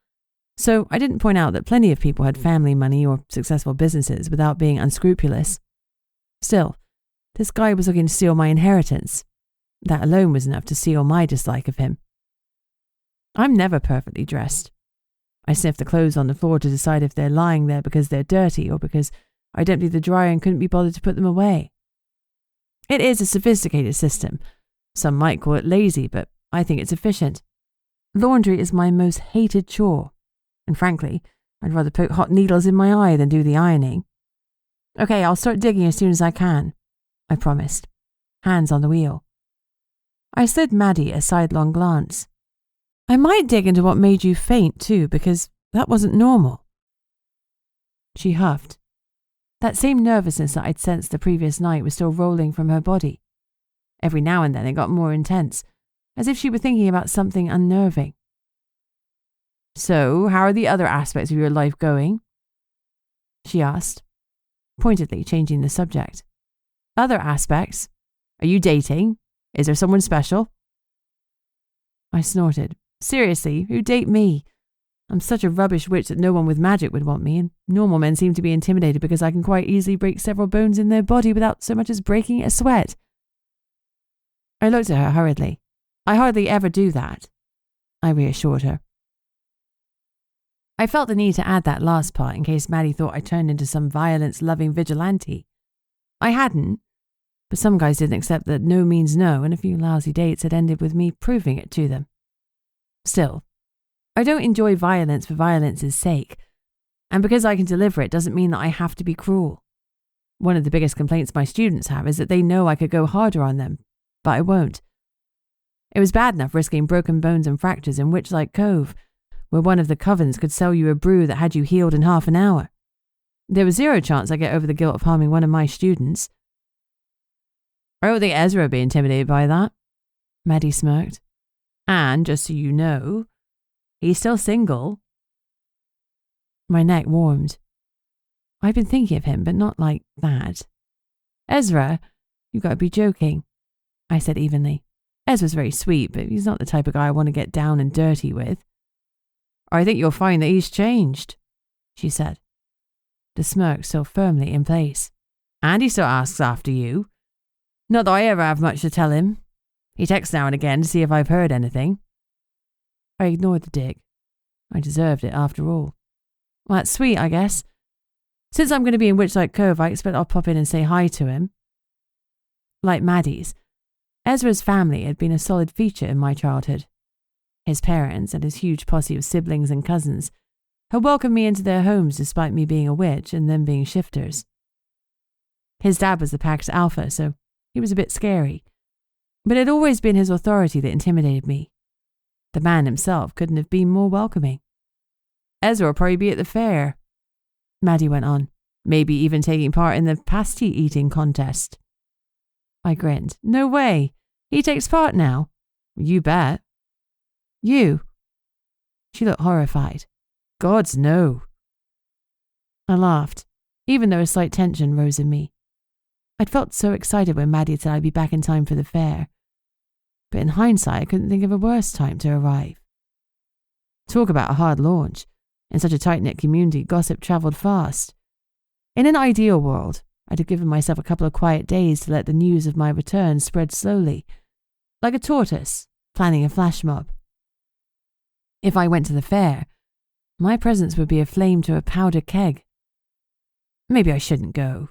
so I didn't point out that plenty of people had family money or successful businesses without being unscrupulous. Still, this guy was looking to steal my inheritance. That alone was enough to seal my dislike of him. I'm never perfectly dressed. I sniff the clothes on the floor to decide if they're lying there because they're dirty or because I'd emptied the dryer and couldn't be bothered to put them away. It is a sophisticated system. Some might call it lazy, but I think it's efficient. Laundry is my most hated chore, and frankly, I'd rather poke hot needles in my eye than do the ironing. Okay, I'll start digging as soon as I can, I promised, hands on the wheel. I slid Maddie a sidelong glance. I might dig into what made you faint too, because that wasn't normal. She huffed. That same nervousness that I'd sensed the previous night was still rolling from her body. Every now and then it got more intense, as if she were thinking about something unnerving. So, how are the other aspects of your life going? She asked, pointedly changing the subject. Other aspects? Are you dating? Is there someone special? I snorted. Seriously, who'd date me? I'm such a rubbish witch that no one with magic would want me, and normal men seem to be intimidated because I can quite easily break several bones in their body without so much as breaking a sweat. I looked at her hurriedly. I hardly ever do that, I reassured her. I felt the need to add that last part in case Maddie thought I turned into some violence-loving vigilante. I hadn't, but some guys didn't accept that no means no, and a few lousy dates had ended with me proving it to them. Still, I don't enjoy violence for violence's sake, and because I can deliver it doesn't mean that I have to be cruel. One of the biggest complaints my students have is that they know I could go harder on them, but I won't. It was bad enough risking broken bones and fractures in Witchlight Cove, where one of the covens could sell you a brew that had you healed in half an hour. There was zero chance I'd get over the guilt of harming one of my students. I don't think Ezra would be intimidated by that, Maddie smirked. And, just so you know, he's still single. My neck warmed. I'd been thinking of him, but not like that. Ezra, you gotta be joking, I said evenly. Ezra's very sweet, but he's not the type of guy I want to get down and dirty with. I think you'll find that he's changed, she said, the smirk still firmly in place. And he still asks after you. Not that I ever have much to tell him. He texts now and again to see if I've heard anything. I ignored the dig. I deserved it after all. Well, that's sweet, I guess. Since I'm going to be in Witchlight Cove, I expect I'll pop in and say hi to him. Like Maddie's, Ezra's family had been a solid feature in my childhood. His parents and his huge posse of siblings and cousins had welcomed me into their homes despite me being a witch and them being shifters. His dad was the pack's alpha, so he was a bit scary. But it had always been his authority that intimidated me. The man himself couldn't have been more welcoming. Ezra will probably be at the fair, Maddie went on, maybe even taking part in the pasty eating contest. I grinned. No way. He takes part now. You bet. You? She looked horrified. Gods, no. I laughed, even though a slight tension rose in me. I'd felt so excited when Maddie said I'd be back in time for the fair. But in hindsight, I couldn't think of a worse time to arrive. Talk about a hard launch. In such a tight-knit community, gossip travelled fast. In an ideal world, I'd have given myself a couple of quiet days to let the news of my return spread slowly, like a tortoise planning a flash mob. If I went to the fair, my presence would be a flame to a powder keg. Maybe I shouldn't go.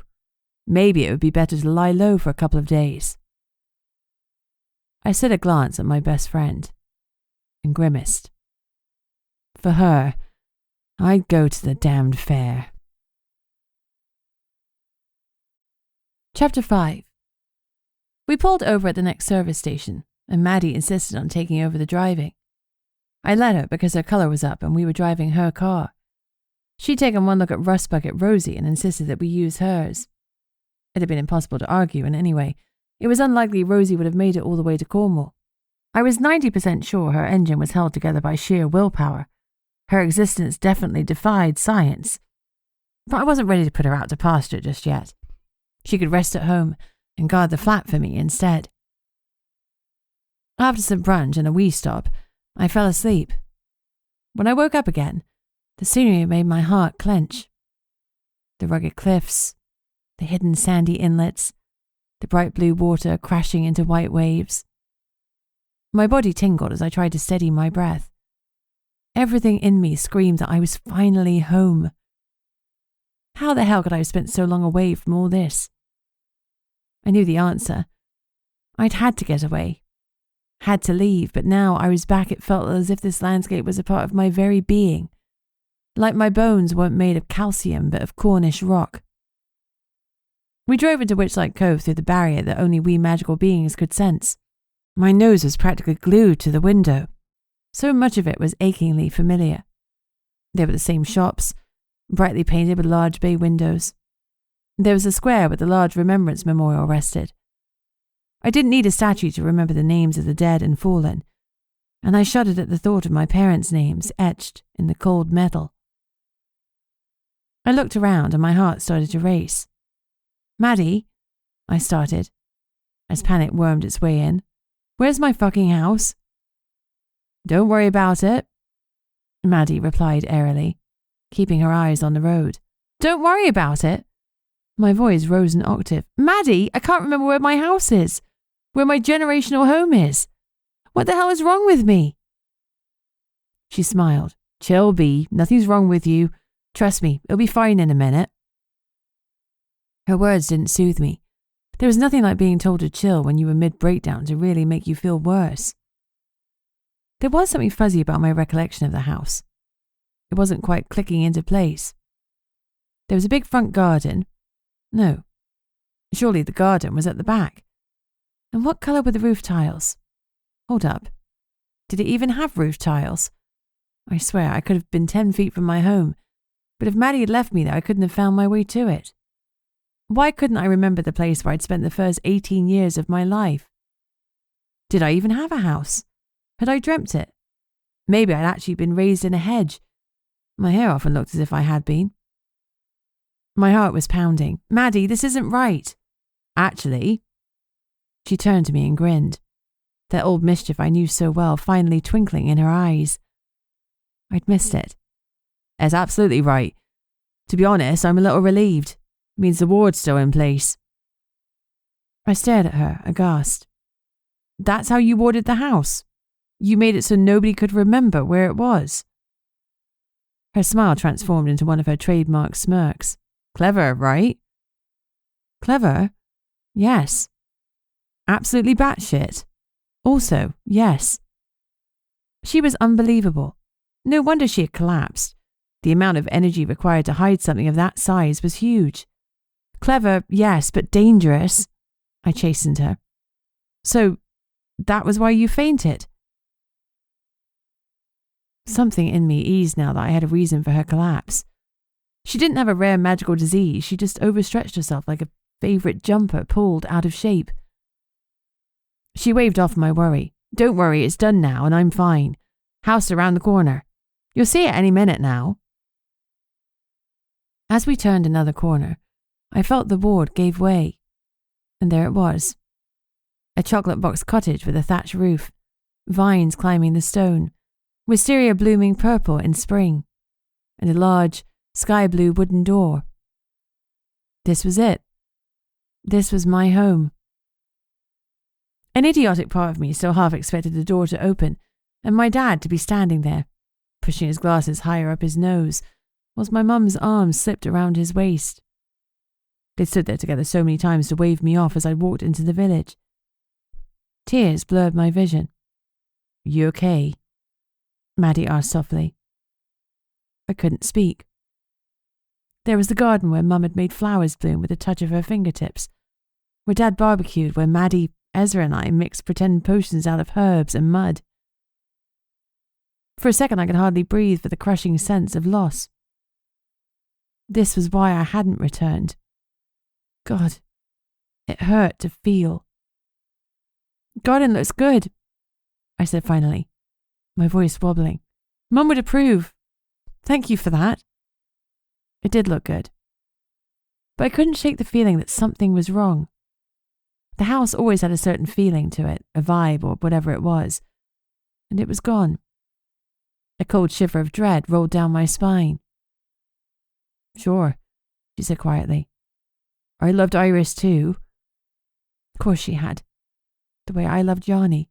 Maybe it would be better to lie low for a couple of days. I slid a glance at my best friend and grimaced. For her, I'd go to the damned fair. Chapter 5. We pulled over at the next service station, and Maddie insisted on taking over the driving. I let her because her colour was up and we were driving her car. She'd taken one look at Rust Bucket Rosie and insisted that we use hers. It had been impossible to argue, and anyway, it was unlikely Rosie would have made it all the way to Cornwall. I was 90% sure her engine was held together by sheer willpower. Her existence definitely defied science. But I wasn't ready to put her out to pasture just yet. She could rest at home and guard the flat for me instead. After some brunch and a wee stop, I fell asleep. When I woke up again, the scenery made my heart clench. The rugged cliffs, the hidden sandy inlets, the bright blue water crashing into white waves. My body tingled as I tried to steady my breath. Everything in me screamed that I was finally home. How the hell could I have spent so long away from all this? I knew the answer. I'd had to get away. Had to leave, but now I was back. It felt as if this landscape was a part of my very being. Like my bones weren't made of calcium, but of Cornish rock. We drove into Witchlight Cove through the barrier that only we magical beings could sense. My nose was practically glued to the window. So much of it was achingly familiar. There were the same shops, brightly painted with large bay windows. There was a square where the large remembrance memorial rested. I didn't need a statue to remember the names of the dead and fallen, and I shuddered at the thought of my parents' names etched in the cold metal. I looked around and my heart started to race. Maddie, I started, as panic wormed its way in. Where's my fucking house? Don't worry about it, Maddie replied airily, keeping her eyes on the road. Don't worry about it? My voice rose an octave. Maddie, I can't remember where my house is, where my generational home is. What the hell is wrong with me? She smiled. Chill, Bee. Nothing's wrong with you. Trust me, it'll be fine in a minute. Her words didn't soothe me. There was nothing like being told to chill when you were mid-breakdown to really make you feel worse. There was something fuzzy about my recollection of the house. It wasn't quite clicking into place. There was a big front garden. No. Surely the garden was at the back. And what colour were the roof tiles? Hold up. Did it even have roof tiles? I swear I could have been 10 feet from my home, but if Maddie had left me there, I couldn't have found my way to it. Why couldn't I remember the place where I'd spent the first 18 years of my life? Did I even have a house? Had I dreamt it? Maybe I'd actually been raised in a hedge. My hair often looked as if I had been. My heart was pounding. Maddie, this isn't right. Actually. She turned to me and grinned. That old mischief I knew so well finally twinkling in her eyes. I'd missed it. That's absolutely right. To be honest, I'm a little relieved. It means the ward's still in place. I stared at her, aghast. That's how you warded the house? You made it so nobody could remember where it was? Her smile transformed into one of her trademark smirks. Clever, right? Clever? Yes. Absolutely batshit? Also, yes. She was unbelievable. No wonder she had collapsed. The amount of energy required to hide something of that size was huge. Clever, yes, but dangerous, I chastened her. So, that was why you fainted? Something in me eased now that I had a reason for her collapse. She didn't have a rare magical disease, she just overstretched herself like a favourite jumper pulled out of shape. She waved off my worry. Don't worry, it's done now and I'm fine. House around the corner. You'll see it any minute now. As we turned another corner, I felt the ward gave way. And there it was. A chocolate box cottage with a thatched roof, vines climbing the stone, wisteria blooming purple in spring, and a large, sky-blue wooden door. This was it. This was my home. An idiotic part of me still half expected the door to open and my dad to be standing there, pushing his glasses higher up his nose, whilst my mum's arms slipped around his waist. They'd stood there together so many times to wave me off as I walked into the village. Tears blurred my vision. You okay? Maddie asked softly. I couldn't speak. There was the garden where Mum had made flowers bloom with a touch of her fingertips, where Dad barbecued, where Maddie, Ezra and I mixed pretend potions out of herbs and mud. For a second I could hardly breathe for the crushing sense of loss. This was why I hadn't returned. God, it hurt to feel. Garden looks good, I said finally, my voice wobbling. Mum would approve. Thank you for that. It did look good. But I couldn't shake the feeling that something was wrong. The house always had a certain feeling to it, a vibe or whatever it was, and it was gone. A cold shiver of dread rolled down my spine. Sure, she said quietly. I loved Iris too. Of course she had. The way I loved Johnny.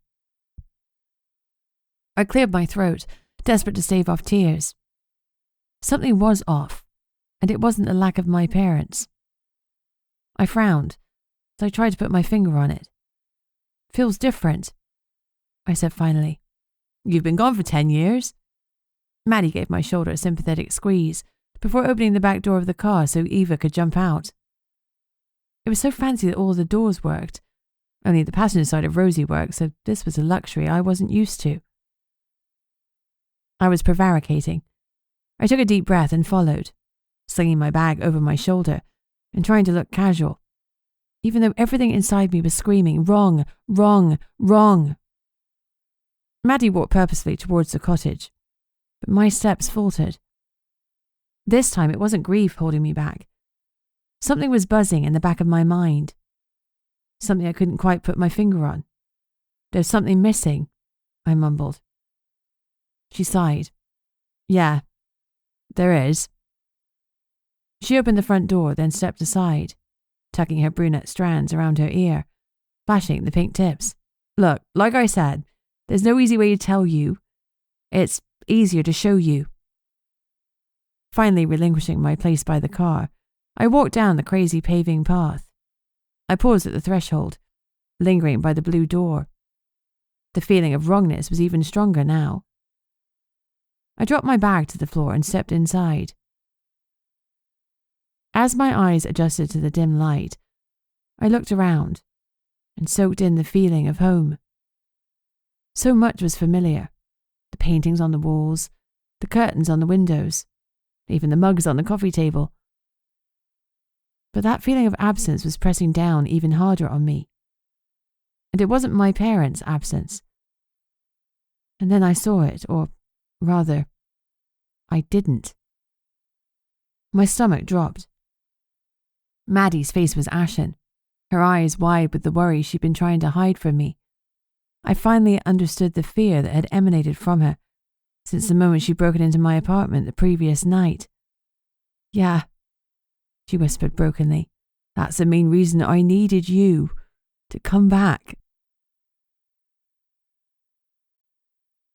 I cleared my throat, desperate to stave off tears. Something was off, and it wasn't the lack of my parents. I frowned, so I tried to put my finger on it. Feels different, I said finally. You've been gone for 10 years. Maddie gave my shoulder a sympathetic squeeze before opening the back door of the car so Eva could jump out. It was so fancy that all the doors worked. Only the passenger side of Rosie worked, so this was a luxury I wasn't used to. I was prevaricating. I took a deep breath and followed, slinging my bag over my shoulder and trying to look casual, even though everything inside me was screaming, wrong, wrong, wrong. Maddie walked purposefully towards the cottage, but my steps faltered. This time it wasn't grief holding me back. Something was buzzing in the back of my mind. Something I couldn't quite put my finger on. There's something missing, I mumbled. She sighed. Yeah, there is. She opened the front door, then stepped aside, tucking her brunette strands around her ear, flashing the pink tips. Look, like I said, there's no easy way to tell you. It's easier to show you. Finally relinquishing my place by the car, I walked down the crazy paving path. I paused at the threshold, lingering by the blue door. The feeling of wrongness was even stronger now. I dropped my bag to the floor and stepped inside. As my eyes adjusted to the dim light, I looked around and soaked in the feeling of home. So much was familiar. The paintings on the walls, the curtains on the windows, even the mugs on the coffee table. But that feeling of absence was pressing down even harder on me. And it wasn't my parents' absence. And then I saw it, or rather, I didn't. My stomach dropped. Maddie's face was ashen, her eyes wide with the worry she'd been trying to hide from me. I finally understood the fear that had emanated from her since the moment she'd broken into my apartment the previous night. Yeah, she whispered brokenly. That's the main reason I needed you to come back.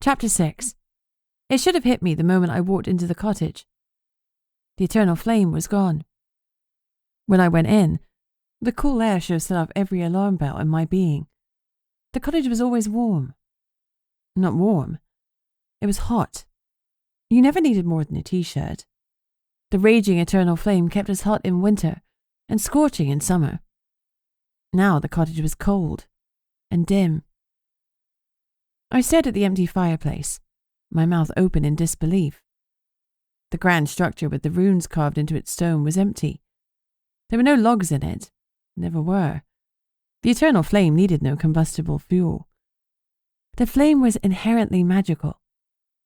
Chapter 6. It should have hit me the moment I walked into the cottage. The eternal flame was gone. When I went in, the cool air should have set off every alarm bell in my being. The cottage was always warm. Not warm. It was hot. You never needed more than a t-shirt. The raging eternal flame kept us hot in winter and scorching in summer. Now the cottage was cold and dim. I stared at the empty fireplace, my mouth open in disbelief. The grand structure with the runes carved into its stone was empty. There were no logs in it, never were. The eternal flame needed no combustible fuel. The flame was inherently magical.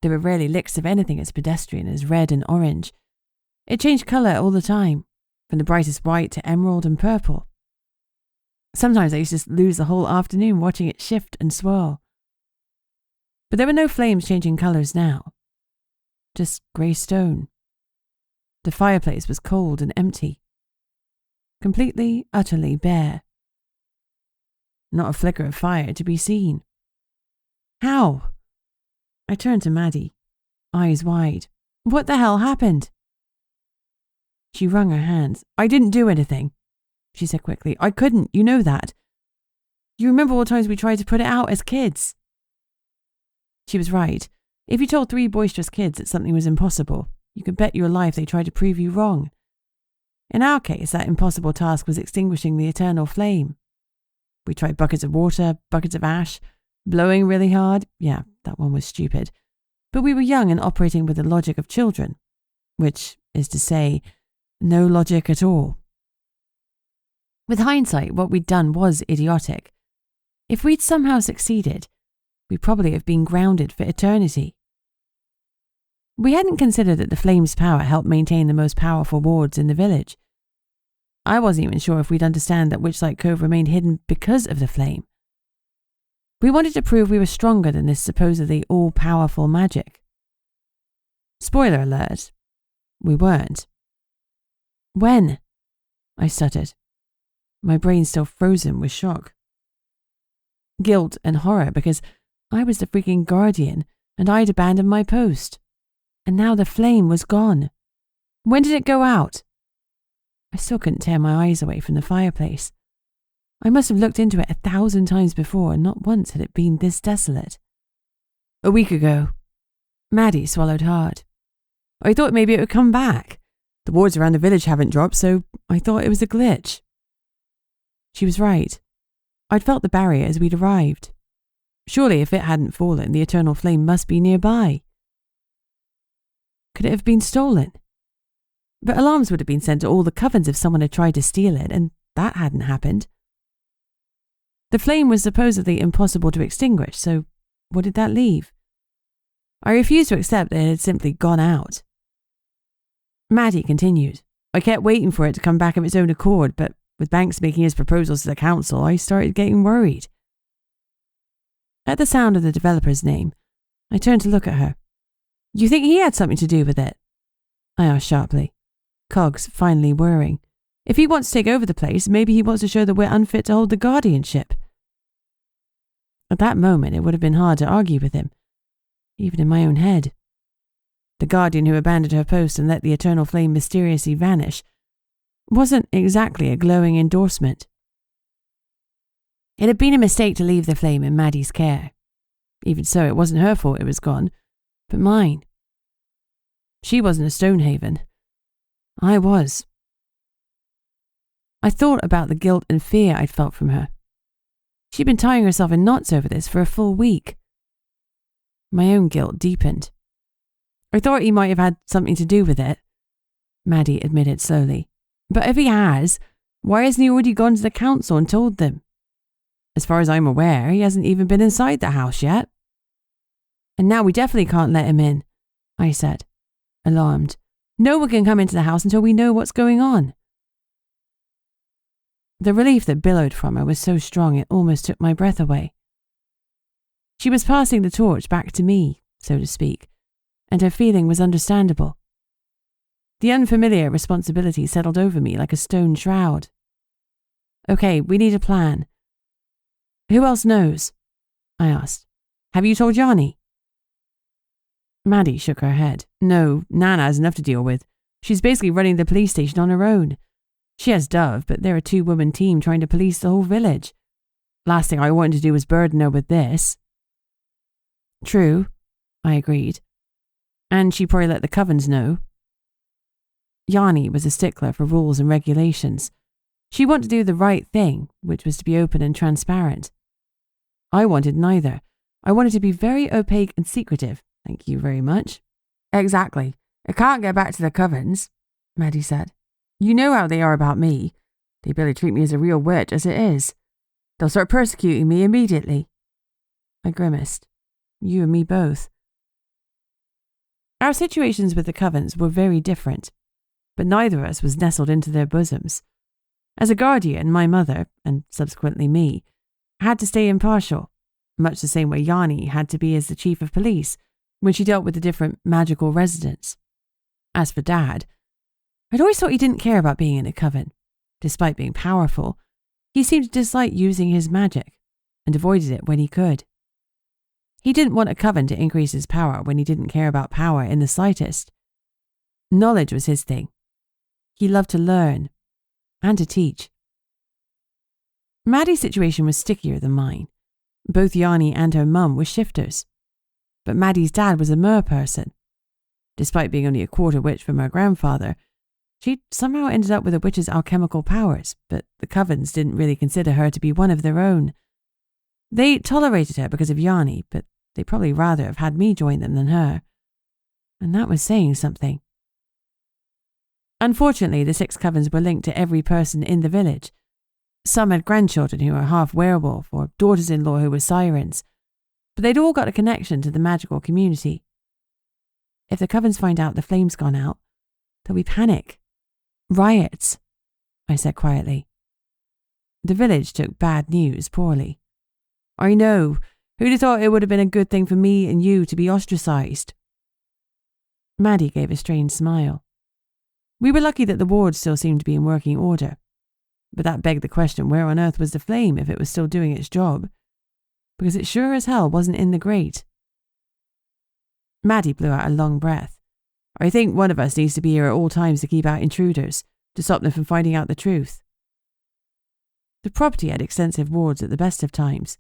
There were rarely licks of anything as pedestrian as red and orange. It changed colour all the time, from the brightest white to emerald and purple. Sometimes I used to lose the whole afternoon watching it shift and swirl. But there were no flames changing colours now. Just grey stone. The fireplace was cold and empty. Completely, utterly bare. Not a flicker of fire to be seen. How? I turned to Maddie, eyes wide. What the hell happened? She wrung her hands. I didn't do anything, she said quickly. I couldn't, you know that. You remember all the times we tried to put it out as kids? She was right. If you told 3 boisterous kids that something was impossible, you could bet your life they tried to prove you wrong. In our case, that impossible task was extinguishing the eternal flame. We tried buckets of water, buckets of ash, blowing really hard. Yeah, that one was stupid. But we were young and operating with the logic of children, which is to say, no logic at all. With hindsight, what we'd done was idiotic. If we'd somehow succeeded, we'd probably have been grounded for eternity. We hadn't considered that the flame's power helped maintain the most powerful wards in the village. I wasn't even sure if we'd understand that Witchlight Cove remained hidden because of the flame. We wanted to prove we were stronger than this supposedly all-powerful magic. Spoiler alert, we weren't. When? I stuttered, my brain still frozen with shock. Guilt and horror because I was the freaking guardian and I'd abandoned my post. And now the flame was gone. When did it go out? I still couldn't tear my eyes away from the fireplace. I must have looked into it 1,000 times before and not once had it been this desolate. A week ago. Maddie swallowed hard. I thought maybe it would come back. The wards around the village haven't dropped, so I thought it was a glitch. She was right. I'd felt the barrier as we'd arrived. Surely if it hadn't fallen, the eternal flame must be nearby. Could it have been stolen? But alarms would have been sent to all the covens if someone had tried to steal it, and that hadn't happened. The flame was supposedly impossible to extinguish, so what did that leave? I refused to accept that it had simply gone out. Maddie continued. I kept waiting for it to come back of its own accord, but with Banks making his proposals to the council, I started getting worried. At the sound of the developer's name, I turned to look at her. You think he had something to do with it? I asked sharply, cogs finally whirring. If he wants to take over the place, maybe he wants to show that we're unfit to hold the guardianship. At that moment, it would have been hard to argue with him, even in my own head. The guardian who abandoned her post and let the eternal flame mysteriously vanish wasn't exactly a glowing endorsement. It had been a mistake to leave the flame in Maddie's care. Even so, it wasn't her fault it was gone, but mine. She wasn't a Stonehaven. I was. I thought about the guilt and fear I'd felt from her. She'd been tying herself in knots over this for a full week. My own guilt deepened. I thought he might have had something to do with it, Maddie admitted slowly. But if he has, why hasn't he already gone to the council and told them? As far as I'm aware, he hasn't even been inside the house yet. And now we definitely can't let him in, I said, alarmed. No one can come into the house until we know what's going on. The relief that billowed from her was so strong it almost took my breath away. She was passing the torch back to me, so to speak, and her feeling was understandable. The unfamiliar responsibility settled over me like a stone shroud. Okay, we need a plan. Who else knows? I asked. Have you told Yanni? Maddie shook her head. No, Nana has enough to deal with. She's basically running the police station on her own. She has Dove, but they're a 2-woman team trying to police the whole village. Last thing I wanted to do was burden her with this. True, I agreed. And she probably let the covens know. Yanni was a stickler for rules and regulations. She wanted to do the right thing, which was to be open and transparent. I wanted neither. I wanted to be very opaque and secretive, thank you very much. Exactly. I can't get back to the covens, Maddie said. You know how they are about me. They barely treat me as a real witch as it is. They'll start persecuting me immediately. I grimaced. You and me both. Our situations with the covens were very different, but neither of us was nestled into their bosoms. As a guardian, my mother, and subsequently me, had to stay impartial, much the same way Yanni had to be as the chief of police when she dealt with the different magical residents. As for Dad, I'd always thought he didn't care about being in a coven. Despite being powerful, he seemed to dislike using his magic and avoided it when he could. He didn't want a coven to increase his power when he didn't care about power in the slightest. Knowledge was his thing. He loved to learn and to teach. Maddie's situation was stickier than mine. Both Yanni and her mum were shifters, but Maddie's dad was a mer person. Despite being only a quarter witch from her grandfather, she somehow ended up with a witch's alchemical powers, but the covens didn't really consider her to be one of their own. They tolerated her because of Yanni, but they'd probably rather have had me join them than her. And that was saying something. Unfortunately, the 6 covens were linked to every person in the village. Some had grandchildren who were half werewolf or daughters-in-law who were sirens, but they'd all got a connection to the magical community. If the covens find out the flame's gone out, there'll be panic. Riots, I said quietly. The village took bad news poorly. I know. Who'd have thought it would have been a good thing for me and you to be ostracised? Maddie gave a strange smile. We were lucky that the ward still seemed to be in working order. But that begged the question, where on earth was the flame if it was still doing its job? Because it sure as hell wasn't in the grate. Maddie blew out a long breath. I think one of us needs to be here at all times to keep out intruders, to stop them from finding out the truth. The property had extensive wards at the best of times,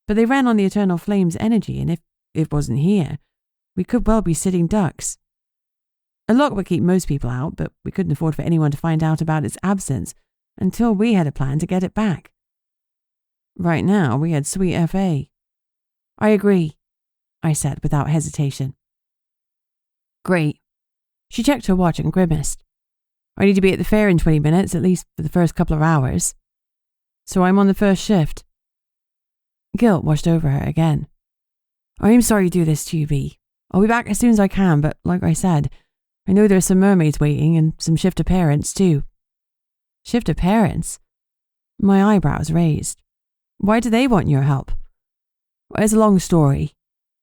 but they ran on the eternal flame's energy, and if it wasn't here, we could well be sitting ducks. A lock would keep most people out, but we couldn't afford for anyone to find out about its absence until we had a plan to get it back. Right now, we had sweet FA. I agree, I said without hesitation. Great. She checked her watch and grimaced. I need to be at the fair in 20 minutes, at least for the first couple of hours. So I'm on the first shift. Guilt washed over her again. I am sorry to do this to you, Bea. I'll be back as soon as I can, but like I said, I know there's some mermaids waiting and some shifter parents too. Shifter parents? My eyebrows raised. Why do they want your help? Well, it's a long story,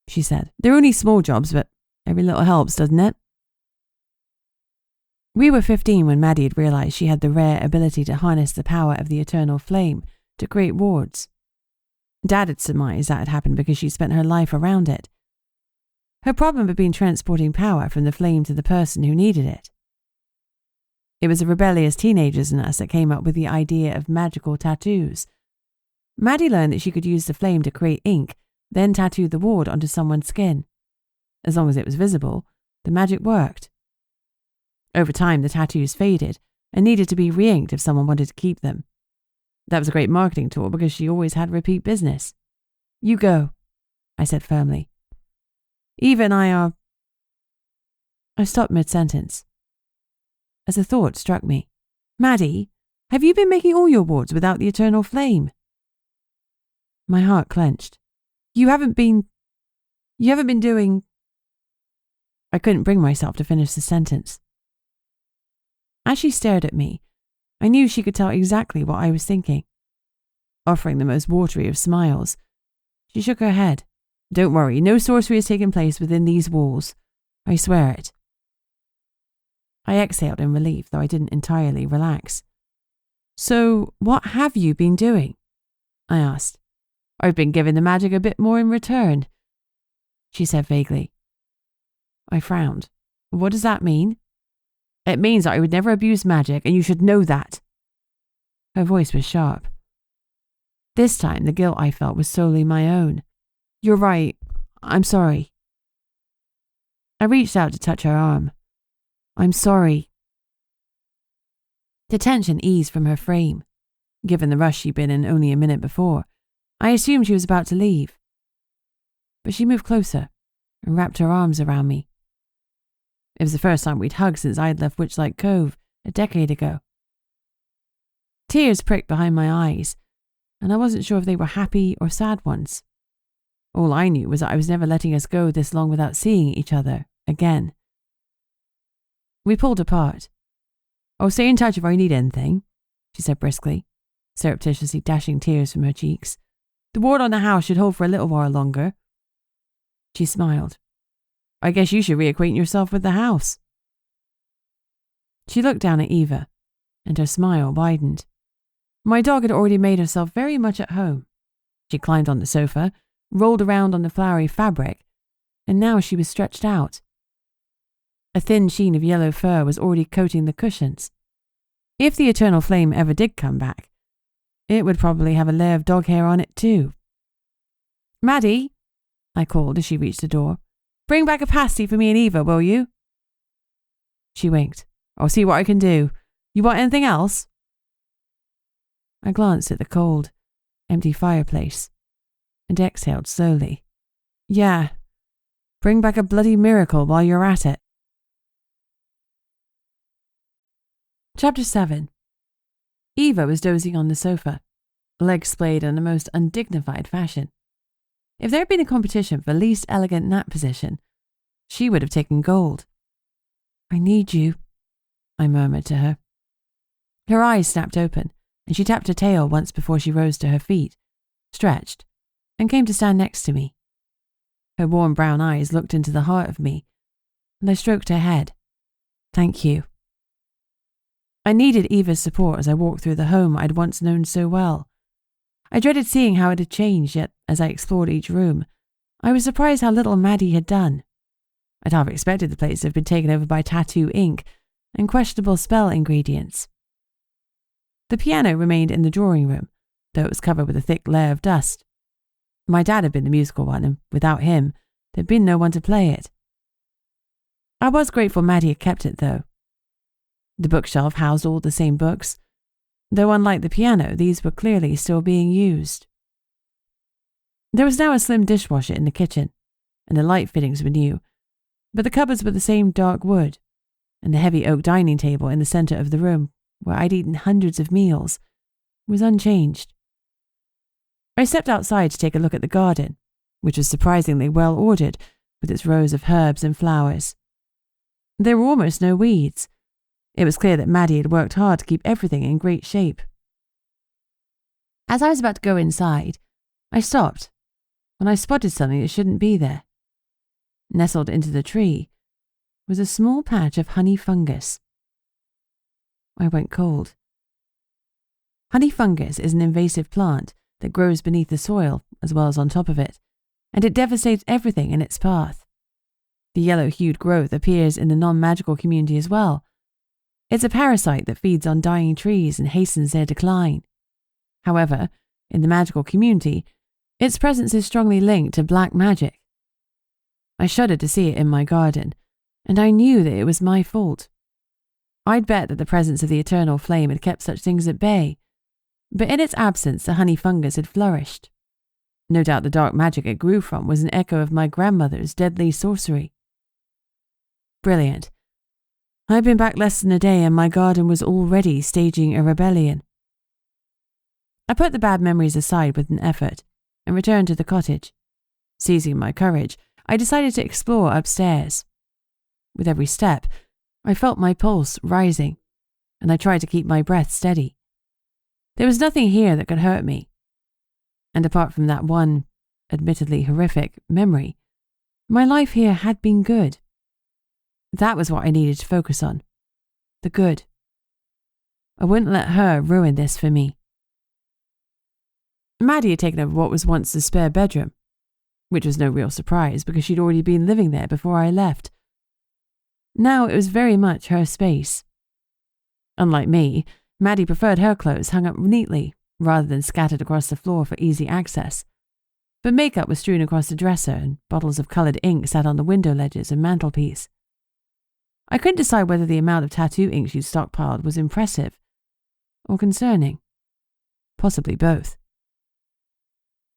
she said. They're only small jobs, but every little helps, doesn't it? We were 15 when Maddie had realised she had the rare ability to harness the power of the eternal flame to create wards. Dad had surmised that had happened because she spent her life around it. Her problem had been transporting power from the flame to the person who needed it. It was the rebellious teenagers in us that came up with the idea of magical tattoos. Maddie learned that she could use the flame to create ink, then tattoo the ward onto someone's skin. As long as it was visible, the magic worked. Over time, the tattoos faded and needed to be re-inked if someone wanted to keep them. That was a great marketing tool because she always had repeat business. You go, I said firmly. Eva and I are... I stopped mid-sentence, as a thought struck me. Maddie, have you been making all your wards without the eternal flame? My heart clenched. You haven't been doing... I couldn't bring myself to finish the sentence. As she stared at me, I knew she could tell exactly what I was thinking. Offering the most watery of smiles, she shook her head. Don't worry, no sorcery has taken place within these walls. I swear it. I exhaled in relief, though I didn't entirely relax. So, what have you been doing? I asked. I've been giving the magic a bit more in return, she said vaguely. I frowned. What does that mean? It means that I would never abuse magic, and you should know that. Her voice was sharp. This time, the guilt I felt was solely my own. You're right. I'm sorry. I reached out to touch her arm. I'm sorry. The tension eased from her frame. Given the rush she'd been in only a minute before, I assumed she was about to leave. But she moved closer and wrapped her arms around me. It was the first time we'd hugged since I'd left Witchlight Cove a decade ago. Tears pricked behind my eyes, and I wasn't sure if they were happy or sad ones. All I knew was that I was never letting us go this long without seeing each other again. We pulled apart. "Oh, stay in touch if I need anything," she said briskly, surreptitiously dashing tears from her cheeks. "The ward on the house should hold for a little while longer." She smiled. "I guess you should reacquaint yourself with the house." She looked down at Eva, and her smile widened. My dog had already made herself very much at home. She climbed on the sofa, rolled around on the flowery fabric, and now she was stretched out. A thin sheen of yellow fur was already coating the cushions. If the eternal flame ever did come back, it would probably have a layer of dog hair on it too. "Maddie," I called as she reached the door. "Bring back a pasty for me and Eva, will you?" She winked. "I'll see what I can do. You want anything else?" I glanced at the cold, empty fireplace and exhaled slowly. "Yeah, bring back a bloody miracle while you're at it." Chapter 7. Eva was dozing on the sofa, legs splayed in a most undignified fashion. If there had been a competition for least elegant nap position, she would have taken gold. "I need you," I murmured to her. Her eyes snapped open, and she tapped her tail once before she rose to her feet, stretched, and came to stand next to me. Her warm brown eyes looked into the heart of me, and I stroked her head. "Thank you." I needed Eva's support as I walked through the home I'd once known so well. I dreaded seeing how it had changed, yet as I explored each room, I was surprised how little Maddie had done. I'd half expected the place to have been taken over by tattoo ink and questionable spell ingredients. The piano remained in the drawing room, though it was covered with a thick layer of dust. My dad had been the musical one, and without him, there'd been no one to play it. I was grateful Maddie had kept it, though. The bookshelf housed all the same books, though unlike the piano, these were clearly still being used. There was now a slim dishwasher in the kitchen, and the light fittings were new, but the cupboards were the same dark wood, and the heavy oak dining table in the centre of the room, where I'd eaten hundreds of meals, was unchanged. I stepped outside to take a look at the garden, which was surprisingly well ordered, with its rows of herbs and flowers. There were almost no weeds. It was clear that Maddie had worked hard to keep everything in great shape. As I was about to go inside, I stopped when I spotted something that shouldn't be there. Nestled into the tree was a small patch of honey fungus. I went cold. Honey fungus is an invasive plant that grows beneath the soil as well as on top of it, and it devastates everything in its path. The yellow-hued growth appears in the non-magical community as well. It's a parasite that feeds on dying trees and hastens their decline. However, in the magical community, its presence is strongly linked to black magic. I shuddered to see it in my garden, and I knew that it was my fault. I'd bet that the presence of the eternal flame had kept such things at bay, but in its absence the honey fungus had flourished. No doubt the dark magic it grew from was an echo of my grandmother's deadly sorcery. Brilliant. I'd been back less than a day and my garden was already staging a rebellion. I put the bad memories aside with an effort and returned to the cottage. Seizing my courage, I decided to explore upstairs. With every step, I felt my pulse rising, and I tried to keep my breath steady. There was nothing here that could hurt me. And apart from that one, admittedly horrific, memory, my life here had been good. That was what I needed to focus on. The good. I wouldn't let her ruin this for me. Maddie had taken over what was once the spare bedroom, which was no real surprise because she'd already been living there before I left. Now it was very much her space. Unlike me, Maddie preferred her clothes hung up neatly rather than scattered across the floor for easy access. But makeup was strewn across the dresser and bottles of coloured ink sat on the window ledges and mantelpiece. I couldn't decide whether the amount of tattoo ink she'd stockpiled was impressive or concerning? Possibly both.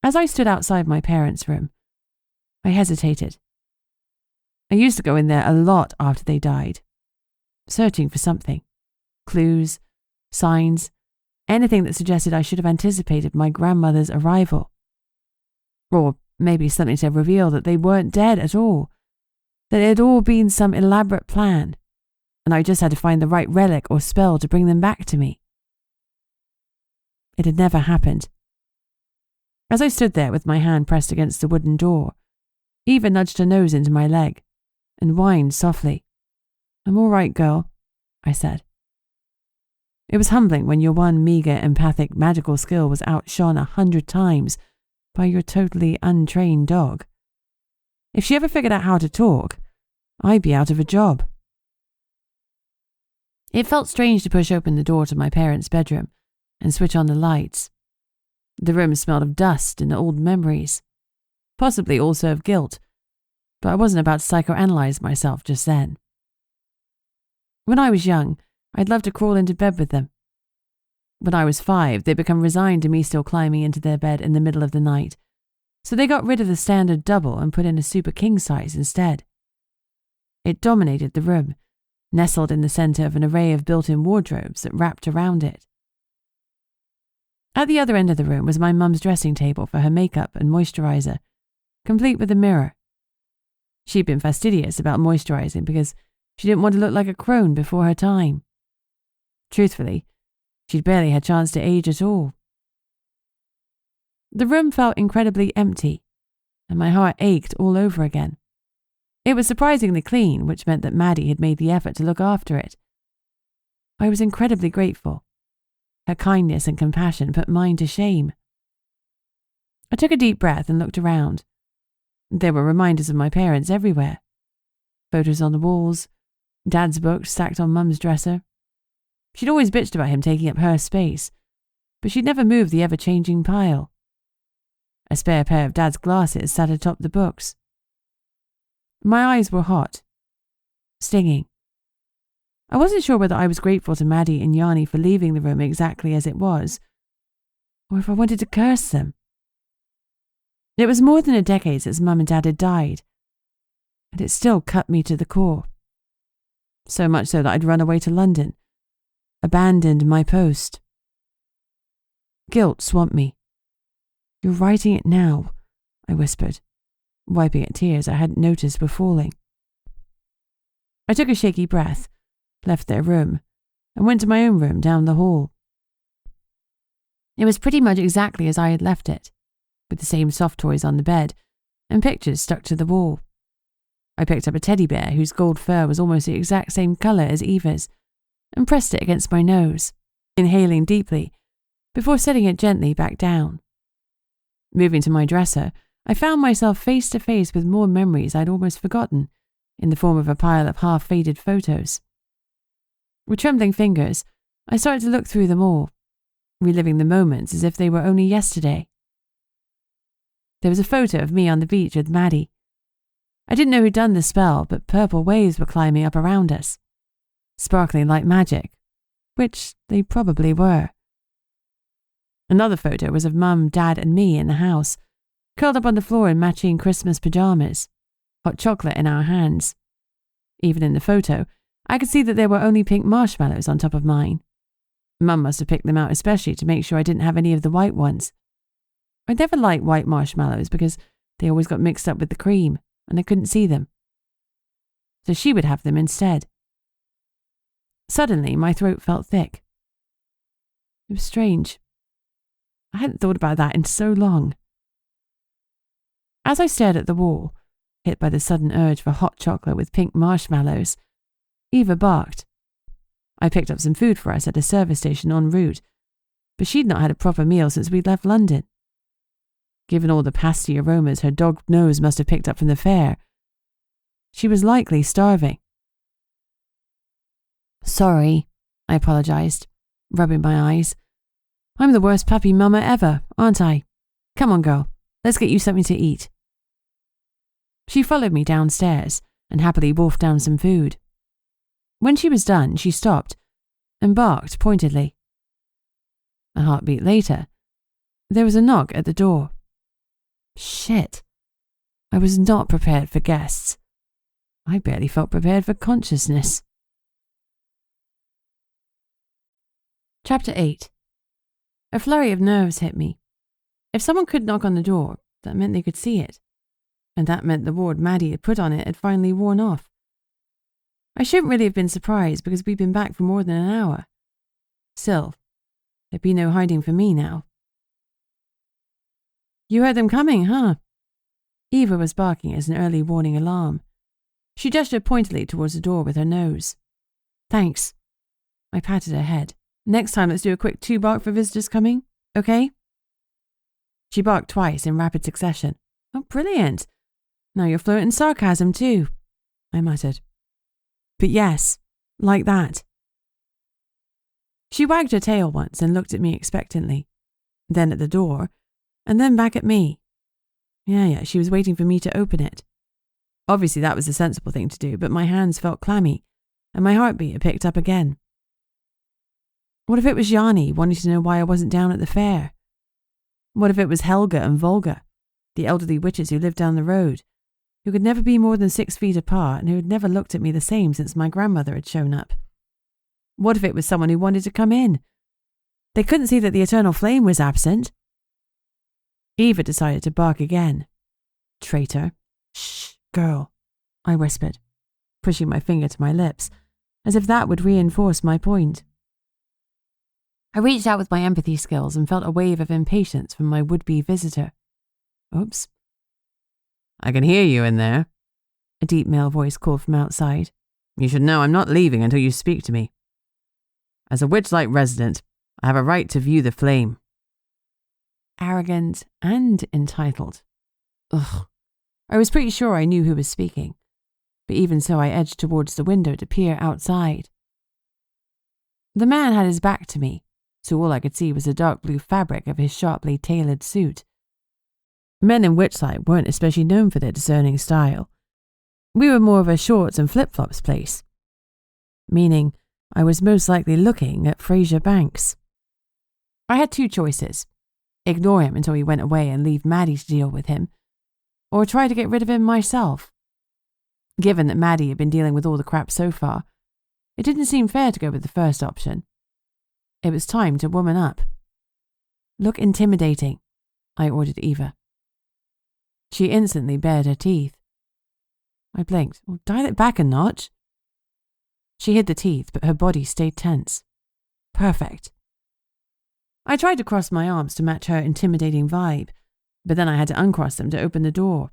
As I stood outside my parents' room, I hesitated. I used to go in there a lot after they died, searching for something. Clues, signs, anything that suggested I should have anticipated my grandmother's arrival. Or maybe something to reveal that they weren't dead at all, that it had all been some elaborate plan, and I just had to find the right relic or spell to bring them back to me. It had never happened. As I stood there with my hand pressed against the wooden door, Eva nudged her nose into my leg and whined softly. "I'm all right, girl," I said. It was humbling when your one meager empathic magical skill was outshone 100 times by your totally untrained dog. If she ever figured out how to talk, I'd be out of a job. It felt strange to push open the door to my parents' bedroom and switch on the lights. The room smelled of dust and old memories, possibly also of guilt, but I wasn't about to psychoanalyze myself just then. When I was young, I'd love to crawl into bed with them. When I was 5, they'd become resigned to me still climbing into their bed in the middle of the night, so they got rid of the standard double and put in a super king size instead. It dominated the room, nestled in the center of an array of built-in wardrobes that wrapped around it. At the other end of the room was my mum's dressing table for her makeup and moisturizer, complete with a mirror. She'd been fastidious about moisturizing because she didn't want to look like a crone before her time. Truthfully, she'd barely had a chance to age at all. The room felt incredibly empty, and my heart ached all over again. It was surprisingly clean, which meant that Maddie had made the effort to look after it. I was incredibly grateful. Her kindness and compassion put mine to shame. I took a deep breath and looked around. There were reminders of my parents everywhere. Photos on the walls, Dad's books stacked on Mum's dresser. She'd always bitched about him taking up her space, but she'd never moved the ever-changing pile. A spare pair of Dad's glasses sat atop the books. My eyes were hot, stinging. I wasn't sure whether I was grateful to Maddie and Yanni for leaving the room exactly as it was, or if I wanted to curse them. It was more than a decade since Mum and Dad had died, and it still cut me to the core. So much so that I'd run away to London, abandoned my post. Guilt swamped me. "You're writing it now," I whispered, wiping at tears I hadn't noticed were falling. I took a shaky breath, left their room, and went to my own room down the hall. It was pretty much exactly as I had left it, with the same soft toys on the bed and pictures stuck to the wall. I picked up a teddy bear whose gold fur was almost the exact same colour as Eva's and pressed it against my nose, inhaling deeply before setting it gently back down. Moving to my dresser, I found myself face to face with more memories I'd almost forgotten, in the form of a pile of half-faded photos. With trembling fingers, I started to look through them all, reliving the moments as if they were only yesterday. There was a photo of me on the beach with Maddie. I didn't know who'd done the spell, but purple waves were climbing up around us, sparkling like magic, which they probably were. Another photo was of Mum, Dad and me in the house, curled up on the floor in matching Christmas pajamas, hot chocolate in our hands. Even in the photo, I could see that there were only pink marshmallows on top of mine. Mum must have picked them out especially to make sure I didn't have any of the white ones. I never liked white marshmallows because they always got mixed up with the cream and I couldn't see them. So she would have them instead. Suddenly, my throat felt thick. It was strange. I hadn't thought about that in so long. As I stared at the wall, hit by the sudden urge for hot chocolate with pink marshmallows, Eva barked. I picked up some food for us at a service station en route, but she'd not had a proper meal since we'd left London. Given all the pasty aromas her dog nose must have picked up from the fair, she was likely starving. "Sorry," I apologized, rubbing my eyes. "I'm the worst puppy mama ever, aren't I? Come on, girl, let's get you something to eat." She followed me downstairs and happily wolfed down some food. When she was done, she stopped and barked pointedly. A heartbeat later, there was a knock at the door. Shit. I was not prepared for guests. I barely felt prepared for consciousness. Chapter 8. A flurry of nerves hit me. If someone could knock on the door, that meant they could see it. And that meant the ward Maddie had put on it had finally worn off. I shouldn't really have been surprised because we'd been back for more than an hour. Still, there'd be no hiding for me now. You heard them coming, huh? Eva was barking as an early warning alarm. She gestured pointedly towards the door with her nose. Thanks. I patted her head. Next time, let's do a quick 2 bark for visitors coming, okay? She barked twice in rapid succession. Oh, brilliant. Now you're fluent in sarcasm too, I muttered. But yes, like that. She wagged her tail once and looked at me expectantly, then at the door, and then back at me. Yeah, she was waiting for me to open it. Obviously that was the sensible thing to do, but my hands felt clammy, and my heartbeat had picked up again. What if it was Yanni wanting to know why I wasn't down at the fair? What if it was Helga and Volga, the elderly witches who lived down the road, who could never be more than 6 feet apart and who had never looked at me the same since my grandmother had shown up? What if it was someone who wanted to come in? They couldn't see that the eternal flame was absent. Eva decided to bark again. Traitor. Shh, girl, I whispered, pushing my finger to my lips, as if that would reinforce my point. I reached out with my empathy skills and felt a wave of impatience from my would-be visitor. Oops. I can hear you in there, a deep male voice called from outside. You should know I'm not leaving until you speak to me. As a Witchlight resident, I have a right to view the flame. Arrogant and entitled. Ugh. I was pretty sure I knew who was speaking, but even so I edged towards the window to peer outside. The man had his back to me, so all I could see was the dark blue fabric of his sharply tailored suit. Men in Witchlight weren't especially known for their discerning style. We were more of a shorts and flip-flops place, meaning I was most likely looking at Fraser Banks. I had 2 choices. Ignore him until he went away and leave Maddie to deal with him, or try to get rid of him myself. Given that Maddie had been dealing with all the crap so far, it didn't seem fair to go with the first option. It was time to woman up. Look intimidating, I ordered Eva. She instantly bared her teeth. I blinked. Well, dial it back a notch. She hid the teeth, but her body stayed tense. Perfect. I tried to cross my arms to match her intimidating vibe, but then I had to uncross them to open the door.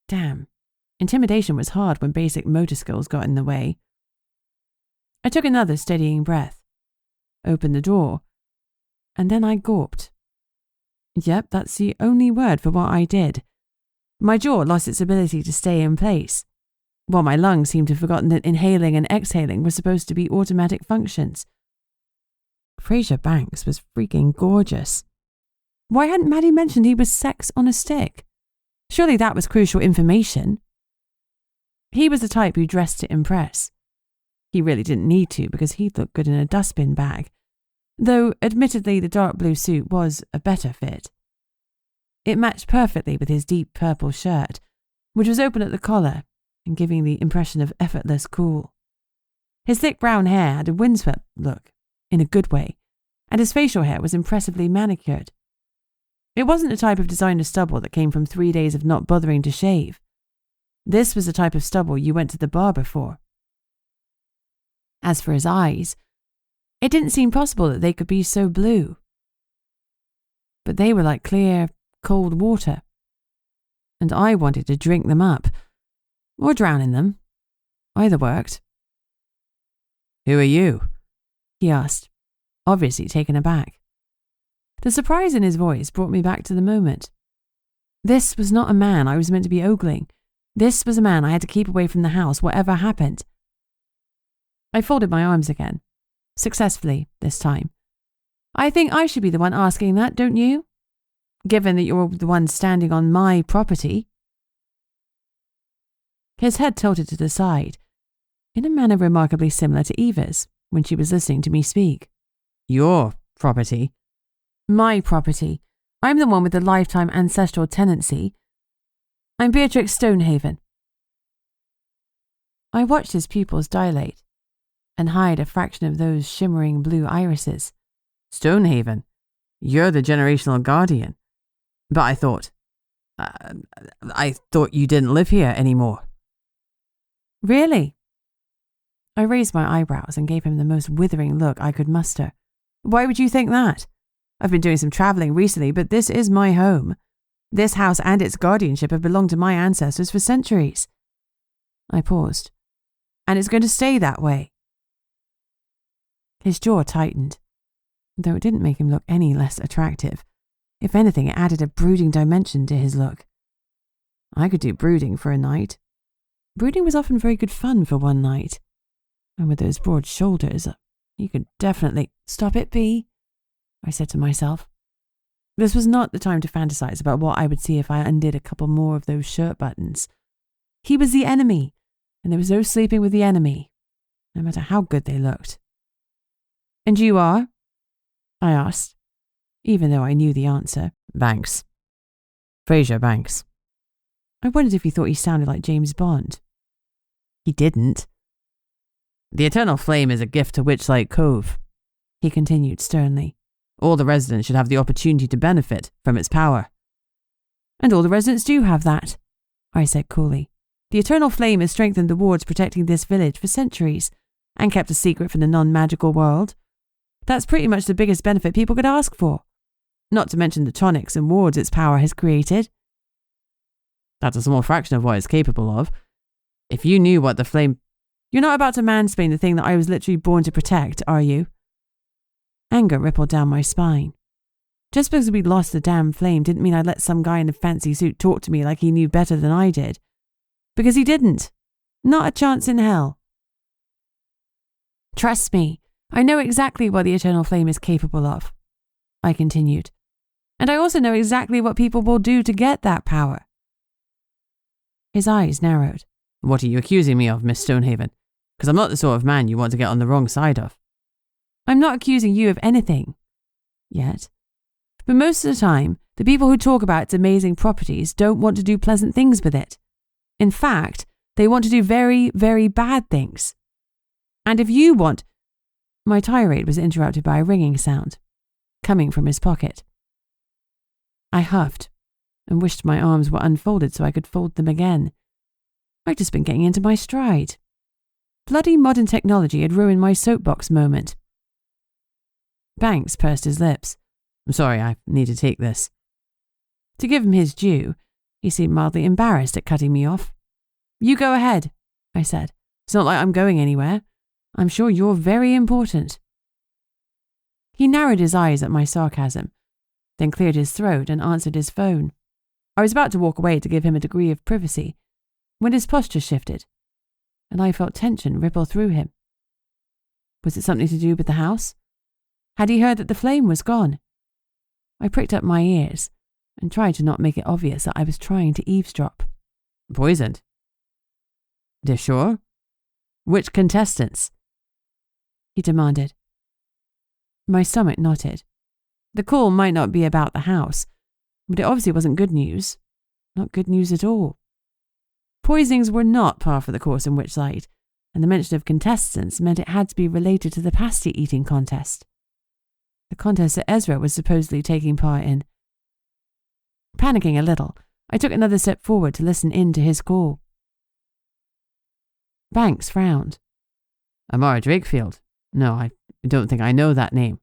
Damn. Intimidation was hard when basic motor skills got in the way. I took another steadying breath, opened the door, and then I gawped. Yep, that's the only word for what I did. My jaw lost its ability to stay in place, while my lungs seemed to have forgotten that inhaling and exhaling were supposed to be automatic functions. Fraser Banks was freaking gorgeous. Why hadn't Maddie mentioned he was sex on a stick? Surely that was crucial information. He was the type who dressed to impress. He really didn't need to because he'd look good in a dustbin bag, though admittedly the dark blue suit was a better fit. It matched perfectly with his deep purple shirt, which was open at the collar and giving the impression of effortless cool. His thick brown hair had a windswept look, in a good way, and his facial hair was impressively manicured. It wasn't the type of designer stubble that came from 3 days of not bothering to shave. This was the type of stubble you went to the barber for. As for his eyes, it didn't seem possible that they could be so blue. But they were like clear, cold water, and I wanted to drink them up, or drown in them. Either worked. "Who are you?" he asked, obviously taken aback. The surprise in his voice brought me back to the moment. This was not a man I was meant to be ogling. This was a man I had to keep away from the house, whatever happened. I folded my arms again, successfully this time. I think I should be the one asking that, don't you? Given that you're the one standing on my property. His head tilted to the side, in a manner remarkably similar to Eva's when she was listening to me speak. Your property? My property. I'm the one with the lifetime ancestral tenancy. I'm Beatrix Stonehaven. I watched his pupils dilate and hide a fraction of those shimmering blue irises. Stonehaven? You're the generational guardian. But I thought you didn't live here anymore. Really? I raised my eyebrows and gave him the most withering look I could muster. Why would you think that? I've been doing some travelling recently, but this is my home. This house and its guardianship have belonged to my ancestors for centuries. I paused. And it's going to stay that way. His jaw tightened, though it didn't make him look any less attractive. If anything, it added a brooding dimension to his look. I could do brooding for a night. Brooding was often very good fun for one night. And with those broad shoulders, you could definitely... Stop it, Bea, I said to myself. This was not the time to fantasize about what I would see if I undid a couple more of those shirt buttons. He was the enemy, and there was no sleeping with the enemy, no matter how good they looked. And you are? I asked, even though I knew the answer. Banks. Fraser Banks. I wondered if he thought he sounded like James Bond. He didn't. The eternal flame is a gift to Witchlight Cove, he continued sternly. All the residents should have the opportunity to benefit from its power. And all the residents do have that, I said coolly. The eternal flame has strengthened the wards protecting this village for centuries, and kept a secret from the non-magical world. That's pretty much the biggest benefit people could ask for. Not to mention the tonics and wards its power has created. That's a small fraction of what it's capable of. If you knew what the flame... You're not about to mansplain the thing that I was literally born to protect, are you? Anger rippled down my spine. Just because we'd lost the damn flame didn't mean I'd let some guy in a fancy suit talk to me like he knew better than I did. Because he didn't. Not a chance in hell. Trust me, I know exactly what the eternal flame is capable of, I continued. And I also know exactly what people will do to get that power. His eyes narrowed. What are you accusing me of, Miss Stonehaven? Because I'm not the sort of man you want to get on the wrong side of. I'm not accusing you of anything. Yet. But most of the time, the people who talk about its amazing properties don't want to do pleasant things with it. In fact, they want to do very, very bad things. And if you want... My tirade was interrupted by a ringing sound, coming from his pocket. I huffed and wished my arms were unfolded so I could fold them again. I'd just been getting into my stride. Bloody modern technology had ruined my soapbox moment. Banks pursed his lips. I'm sorry, I need to take this. To give him his due, he seemed mildly embarrassed at cutting me off. You go ahead, I said. It's not like I'm going anywhere. I'm sure you're very important. He narrowed his eyes at my sarcasm, then cleared his throat and answered his phone. I was about to walk away to give him a degree of privacy, when his posture shifted, and I felt tension ripple through him. Was it something to do with the house? Had he heard that the flame was gone? I pricked up my ears and tried to not make it obvious that I was trying to eavesdrop. Poisoned? They're sure? Which contestants? He demanded. My stomach knotted. The call might not be about the house, but it obviously wasn't good news. Not good news at all. Poisonings were not par for the course in Witchlight, and the mention of contestants meant it had to be related to the pasty eating contest. The contest that Ezra was supposedly taking part in. Panicking a little, I took another step forward to listen in to his call. Banks frowned. Amara Drakefield? No, I don't think I know that name.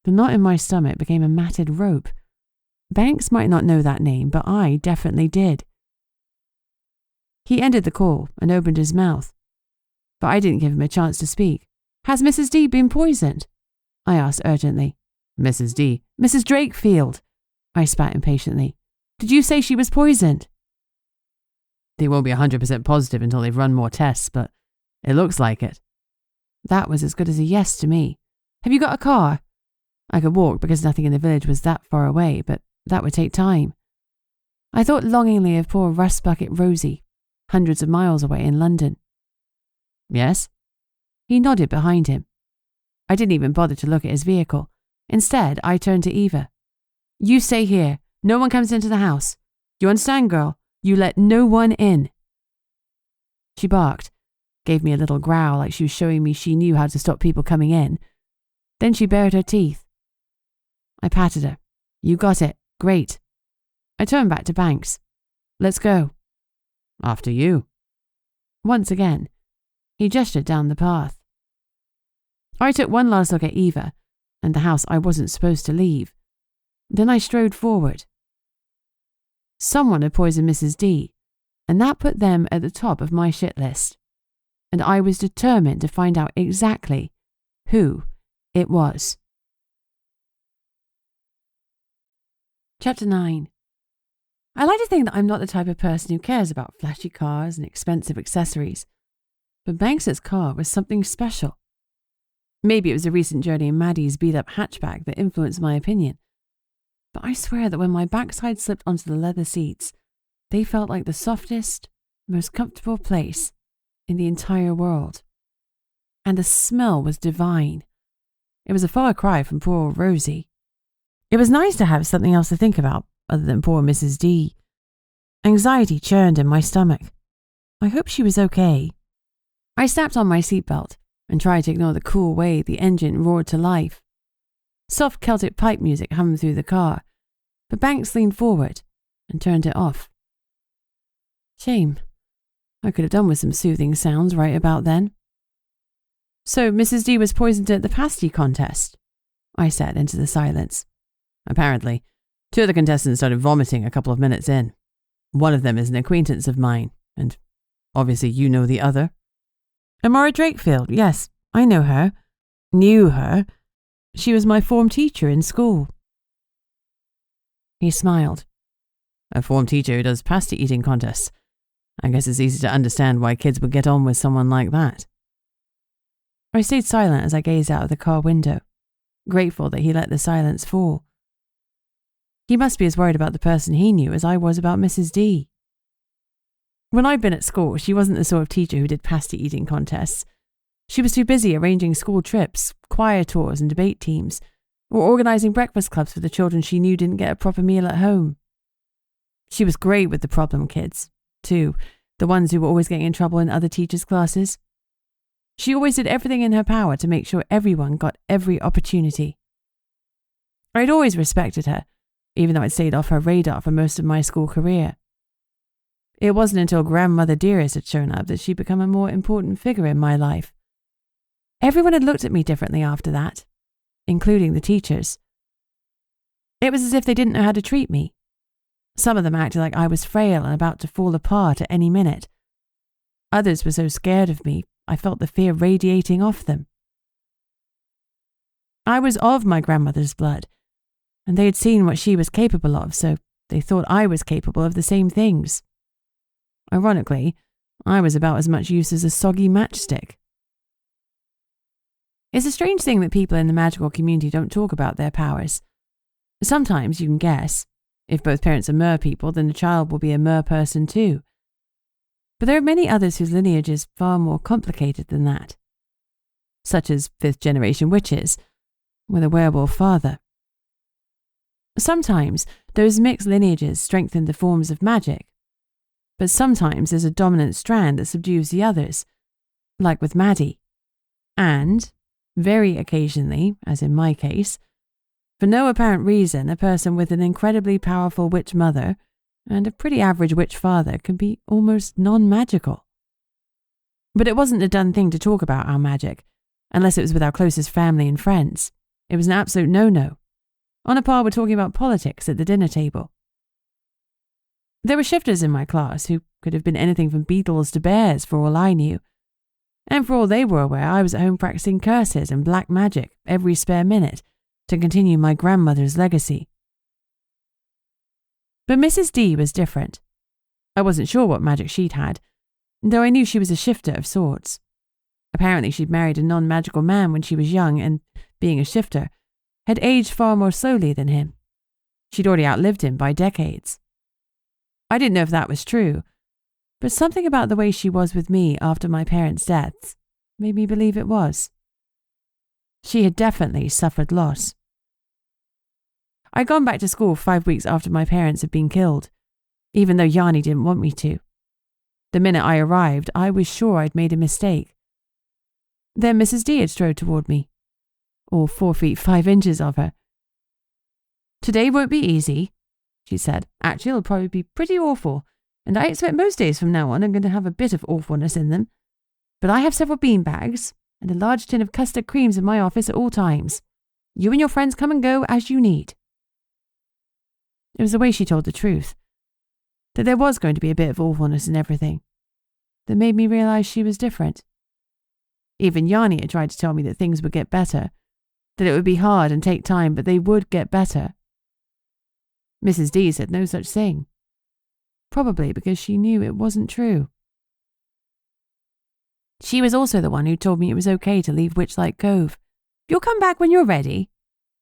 The knot in my stomach became a matted rope. Banks might not know that name, but I definitely did. He ended the call and opened his mouth, but I didn't give him a chance to speak. Has Mrs. D been poisoned? I asked urgently. Mrs. D? Mrs. Drakefield, I spat impatiently. Did you say she was poisoned? They won't be 100% positive until they've run more tests, but it looks like it. That was as good as a yes to me. Have you got a car? I could walk because nothing in the village was that far away, but that would take time. I thought longingly of poor Rust Bucket Rosie, hundreds of miles away in London. Yes? He nodded behind him. I didn't even bother to look at his vehicle. Instead, I turned to Eva. You stay here. No one comes into the house. You understand, girl? You let no one in. She barked, gave me a little growl like she was showing me she knew how to stop people coming in. Then she bared her teeth. I patted her. You got it. Great. I turned back to Banks. Let's go. After you. Once again, he gestured down the path. I took one last look at Eva and the house I wasn't supposed to leave. Then I strode forward. Someone had poisoned Mrs. D, and that put them at the top of my shit list. And I was determined to find out exactly who it was. Chapter 9. I like to think that I'm not the type of person who cares about flashy cars and expensive accessories, but Banks's car was something special. Maybe it was a recent journey in Maddie's beat-up hatchback that influenced my opinion, but I swear that when my backside slipped onto the leather seats, they felt like the softest, most comfortable place in the entire world. And the smell was divine. It was a far cry from poor Rosie. It was nice to have something else to think about other than poor Mrs. D. Anxiety churned in my stomach. I hope she was okay. I snapped on my seatbelt and tried to ignore the cool way the engine roared to life. Soft Celtic pipe music hummed through the car, but Banks leaned forward and turned it off. Shame. I could have done with some soothing sounds right about then. So Mrs. D was poisoned at the pasty contest, I said into the silence. Apparently, 2 of the contestants started vomiting a couple of minutes in. One of them is an acquaintance of mine, and obviously you know the other. Amara Drakefield, yes, I know her. Knew her. She was my form teacher in school. He smiled. A form teacher who does pasty eating contests. I guess it's easy to understand why kids would get on with someone like that. I stayed silent as I gazed out of the car window, grateful that he let the silence fall. He must be as worried about the person he knew as I was about Mrs. D. When I'd been at school, she wasn't the sort of teacher who did pasty eating contests. She was too busy arranging school trips, choir tours and debate teams, or organising breakfast clubs for the children she knew didn't get a proper meal at home. She was great with the problem kids, too, the ones who were always getting in trouble in other teachers' classes. She always did everything in her power to make sure everyone got every opportunity. I'd always respected her, even though I'd stayed off her radar for most of my school career. It wasn't until Grandmother Dearest had shown up that she'd become a more important figure in my life. Everyone had looked at me differently after that, including the teachers. It was as if they didn't know how to treat me. Some of them acted like I was frail and about to fall apart at any minute. Others were so scared of me, I felt the fear radiating off them. I was of my grandmother's blood, and they had seen what she was capable of, so they thought I was capable of the same things. Ironically, I was about as much use as a soggy matchstick. It's a strange thing that people in the magical community don't talk about their powers. Sometimes you can guess. If both parents are mer people, then the child will be a mer person too. But there are many others whose lineage is far more complicated than that, such as 5th-generation witches with a werewolf father. Sometimes those mixed lineages strengthen the forms of magic, but sometimes there's a dominant strand that subdues the others, like with Maddie. And, very occasionally, as in my case, for no apparent reason, a person with an incredibly powerful witch mother and a pretty average witch father can be almost non-magical. But it wasn't a done thing to talk about our magic, unless it was with our closest family and friends. It was an absolute no-no, on a par with talking about politics at the dinner table. There were shifters in my class who could have been anything from beetles to bears for all I knew, and for all they were aware, I was at home practicing curses and black magic every spare minute to continue my grandmother's legacy. But Mrs. D was different. I wasn't sure what magic she'd had, though I knew she was a shifter of sorts. Apparently she'd married a non-magical man when she was young and, being a shifter, had aged far more slowly than him. She'd already outlived him by decades. I didn't know if that was true, but something about the way she was with me after my parents' deaths made me believe it was. She had definitely suffered loss. I'd gone back to school 5 weeks after my parents had been killed, even though Yanni didn't want me to. The minute I arrived, I was sure I'd made a mistake. Then Mrs. D had strode toward me, all 4 feet 5 inches of her. "Today won't be easy," she said. "Actually, it'll probably be pretty awful, and I expect most days from now on are going to have a bit of awfulness in them. But I have several bean bags and a large tin of custard creams in my office at all times. You and your friends come and go as you need." It was the way she told the truth, that there was going to be a bit of awfulness in everything, that made me realize she was different. Even Yanni had tried to tell me that things would get better, that it would be hard and take time, but they would get better. Mrs. D said no such thing, probably because she knew it wasn't true. She was also the one who told me it was okay to leave Witchlight Cove. "You'll come back when you're ready,"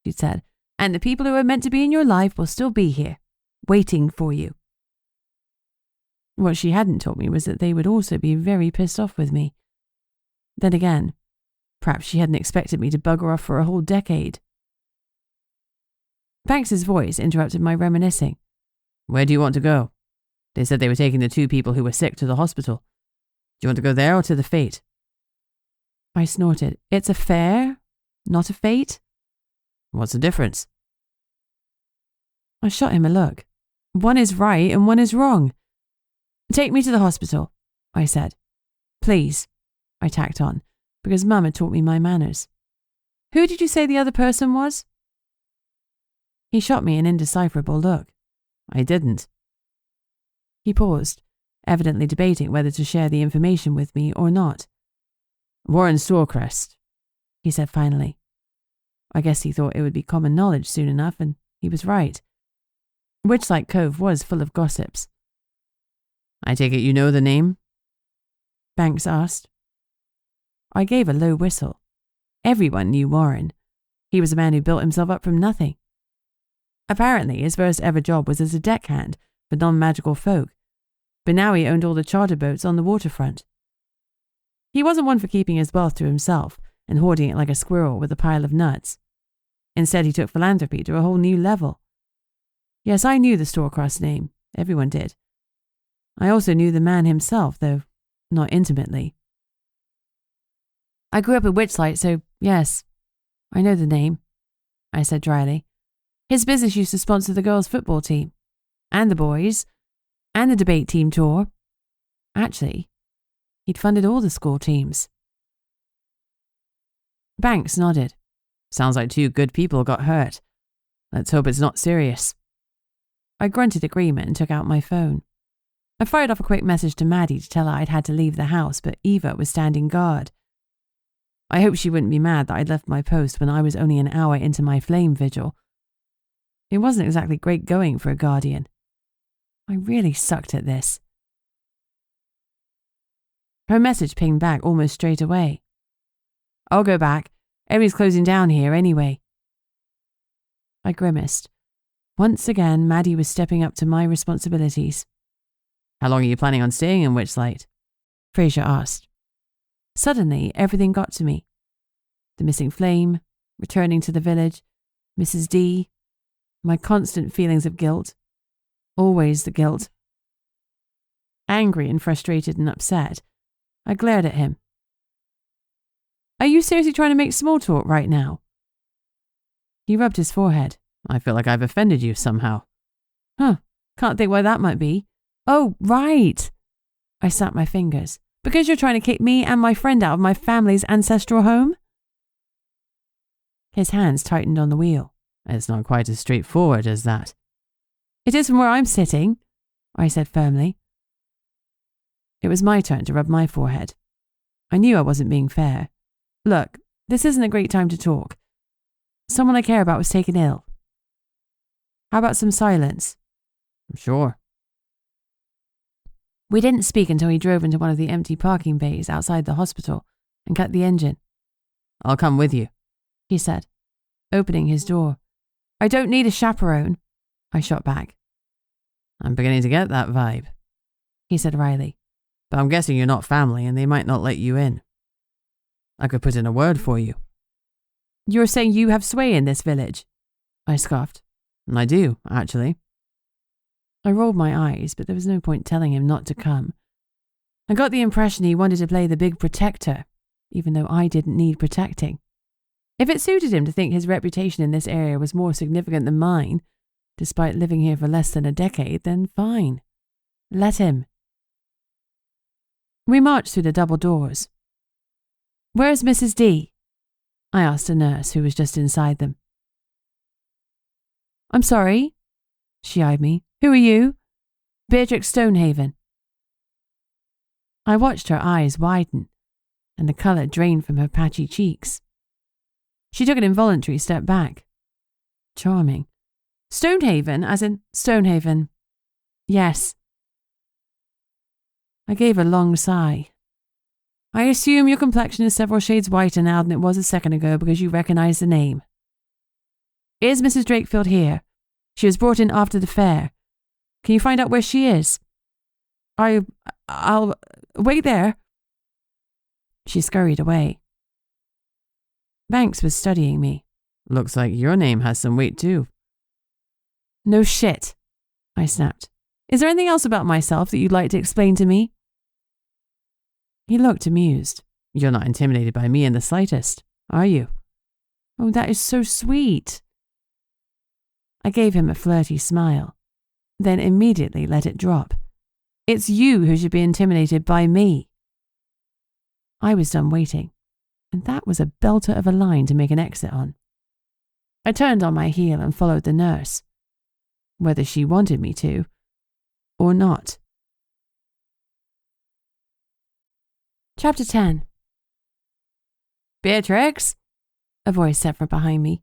she said, "and the people who are meant to be in your life will still be here, waiting for you." What she hadn't told me was that they would also be very pissed off with me. Then again, perhaps she hadn't expected me to bugger off for a whole decade. Banks's voice interrupted my reminiscing. "Where do you want to go? They said they were taking the 2 people who were sick to the hospital. Do you want to go there or to the fête?" I snorted. "It's a fair, not a fête." "What's the difference?" I shot him a look. "One is right and one is wrong." "Take me to the hospital," I said. "Please," I tacked on, because Mum had taught me my manners. "Who did you say the other person was?" He shot me an indecipherable look. "I didn't." He paused, evidently debating whether to share the information with me or not. "Warren Storecrest," he said finally. I guess he thought it would be common knowledge soon enough, and he was right. Witchlight Cove was full of gossips. "I take it you know the name?" Banks asked. I gave a low whistle. Everyone knew Warren. He was a man who built himself up from nothing. Apparently, his first ever job was as a deckhand for non-magical folk, but now he owned all the charter boats on the waterfront. He wasn't one for keeping his wealth to himself and hoarding it like a squirrel with a pile of nuts. Instead, he took philanthropy to a whole new level. Yes, I knew the Storecrest name. Everyone did. I also knew the man himself, though not intimately. "I grew up at Witchlight, so yes, I know the name," I said dryly. "His business used to sponsor the girls' football team, and the boys, and the debate team tour. Actually, he'd funded all the school teams." Banks nodded. "Sounds like 2 good people got hurt. Let's hope it's not serious." I grunted agreement and took out my phone. I fired off a quick message to Maddie to tell her I'd had to leave the house, but Eva was standing guard. I hoped she wouldn't be mad that I'd left my post when I was only an hour into my flame vigil. It wasn't exactly great going for a guardian. I really sucked at this. Her message pinged back almost straight away. "I'll go back. Everything's closing down here anyway." I grimaced. Once again, Maddie was stepping up to my responsibilities. "How long are you planning on staying in Witchlight?" Fraser asked. Suddenly, everything got to me. The missing flame, returning to the village, Mrs. D, my constant feelings of guilt. Always the guilt. Angry and frustrated and upset, I glared at him. "Are you seriously trying to make small talk right now?" He rubbed his forehead. "I feel like I've offended you somehow." "Huh, can't think why that might be." "Oh, right." I snapped my fingers. "Because you're trying to kick me and my friend out of my family's ancestral home?" His hands tightened on the wheel. "It's not quite as straightforward as that." "It is from where I'm sitting," I said firmly. It was my turn to rub my forehead. I knew I wasn't being fair. "Look, this isn't a great time to talk. Someone I care about was taken ill. How about some silence?" "Sure." We didn't speak until he drove into one of the empty parking bays outside the hospital and cut the engine. "I'll come with you," he said, opening his door. "I don't need a chaperone," I shot back. "I'm beginning to get that vibe," he said wryly. "But I'm guessing you're not family and they might not let you in. I could put in a word for you." "You're saying you have sway in this village?" I scoffed. I do, actually. I rolled my eyes, but there was no point telling him not to come. I got the impression he wanted to play the big protector, even though I didn't need protecting. If it suited him to think his reputation in this area was more significant than mine, despite living here for less than a decade, then fine. Let him. We marched through the double doors. "Where's Mrs. D?" I asked a nurse who was just inside them. "I'm sorry." She eyed me. "Who are you?" "Beatrix Stonehaven." I watched her eyes widen, and the colour drain from her patchy cheeks. She took an involuntary step back. Charming. "Stonehaven, as in Stonehaven?" "Yes." I gave a long sigh. "I assume your complexion is several shades whiter now than it was a second ago because you recognise the name. Is Mrs. Drakefield here? She was brought in after the fair. Can you find out where she is?" I'll wait there." She scurried away. Banks was studying me. "Looks like your name has some weight too." "No shit," I snapped. "Is there anything else about myself that you'd like to explain to me?" He looked amused. "You're not intimidated by me in the slightest, are you?" "Oh, that is so sweet." I gave him a flirty smile, then immediately let it drop. "It's you who should be intimidated by me." I was done waiting, and that was a belter of a line to make an exit on. I turned on my heel and followed the nurse, whether she wanted me to or not. Chapter 10. "Beatrix," a voice said from behind me,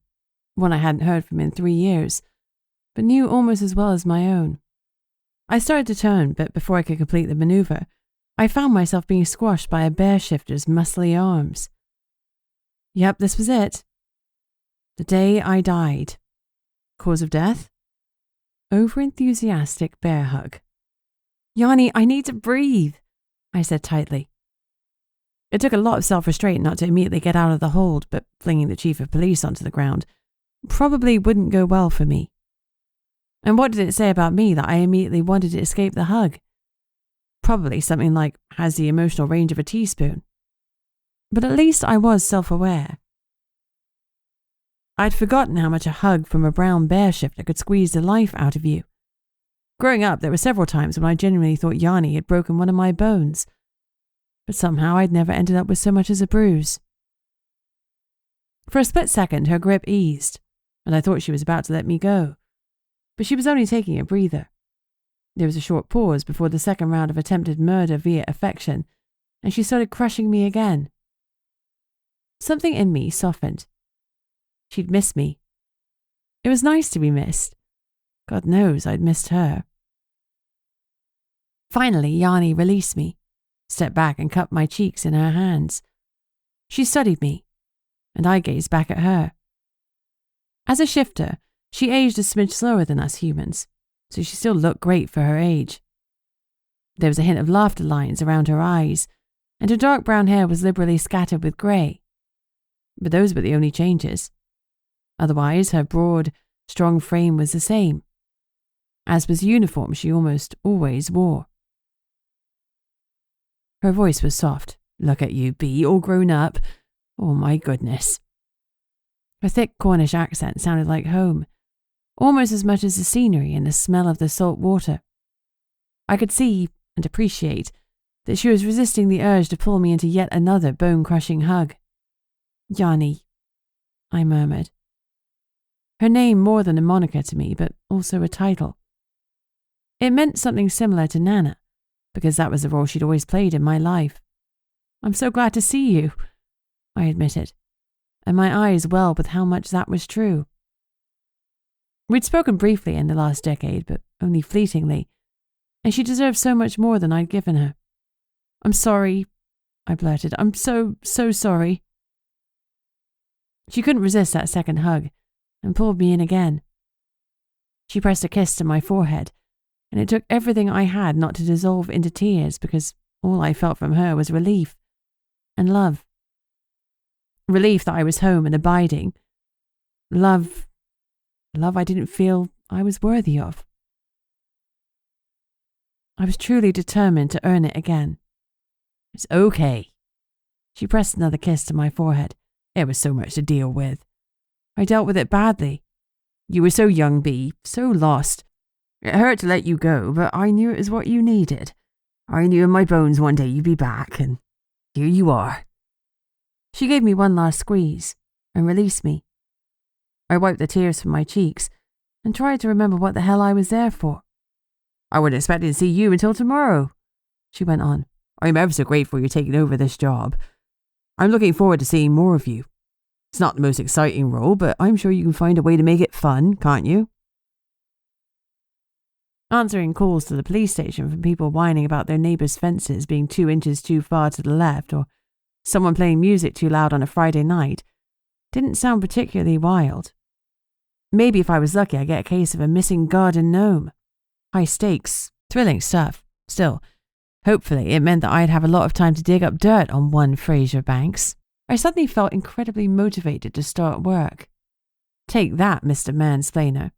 one I hadn't heard from in 3 years, but knew almost as well as my own. I started to turn, but before I could complete the maneuver, I found myself being squashed by a bear shifter's muscly arms. Yep, this was it. The day I died. Cause of death? Overenthusiastic bear hug. "Yanni, I need to breathe," I said tightly. It took a lot of self-restraint not to immediately get out of the hold, but flinging the chief of police onto the ground probably wouldn't go well for me. And what did it say about me that I immediately wanted to escape the hug? Probably something like, has the emotional range of a teaspoon. But at least I was self-aware. I'd forgotten how much a hug from a brown bear shifter could squeeze the life out of you. Growing up, there were several times when I genuinely thought Yanni had broken one of my bones. But somehow I'd never ended up with so much as a bruise. For a split second, her grip eased, and I thought she was about to let me go. But she was only taking a breather. There was a short pause before the second round of attempted murder via affection, and she started crushing me again. Something in me softened. She'd missed me. It was nice to be missed. God knows I'd missed her. Finally, Yanni released me, stepped back and cupped my cheeks in her hands. She studied me, and I gazed back at her. As a shifter, she aged a smidge slower than us humans, so she still looked great for her age. There was a hint of laughter lines around her eyes, and her dark brown hair was liberally scattered with grey. But those were the only changes. Otherwise, her broad, strong frame was the same, as was the uniform she almost always wore. Her voice was soft. "Look at you, Bea, all grown up. Oh my goodness." Her thick Cornish accent sounded like home, almost as much as the scenery and the smell of the salt water. I could see and appreciate that she was resisting the urge to pull me into yet another bone-crushing hug. "Yanni," I murmured. Her name more than a moniker to me, but also a title. It meant something similar to Nana, because that was the role she'd always played in my life. "I'm so glad to see you," I admitted, and my eyes welled with how much that was true. We'd spoken briefly in the last decade, but only fleetingly, and she deserved so much more than I'd given her. "I'm sorry," I blurted. "I'm so sorry." She couldn't resist that second hug, and pulled me in again. She pressed a kiss to my forehead, and it took everything I had not to dissolve into tears, because all I felt from her was relief and love. Relief that I was home and abiding. Love I didn't feel I was worthy of. I was truly determined to earn it again. It's okay. She pressed another kiss to my forehead. It was so much to deal with. I dealt with it badly. You were so young, Bea, so lost. It hurt to let you go, but I knew it was what you needed. I knew in my bones one day you'd be back, and here you are. She gave me one last squeeze and released me. I wiped the tears from my cheeks and tried to remember what the hell I was there for. I wasn't expecting to see you until tomorrow, she went on. I'm ever so grateful you're taking over this job. I'm looking forward to seeing more of you. It's not the most exciting role, but I'm sure you can find a way to make it fun, can't you? Answering calls to the police station from people whining about their neighbours' fences being 2 inches too far to the left, or someone playing music too loud on a Friday night, didn't sound particularly wild. Maybe if I was lucky I'd get a case of a missing garden gnome. High stakes, thrilling stuff. Still, hopefully it meant that I'd have a lot of time to dig up dirt on one Fraser Banks. I suddenly felt incredibly motivated to start work. Take that, Mr. Mansplainer.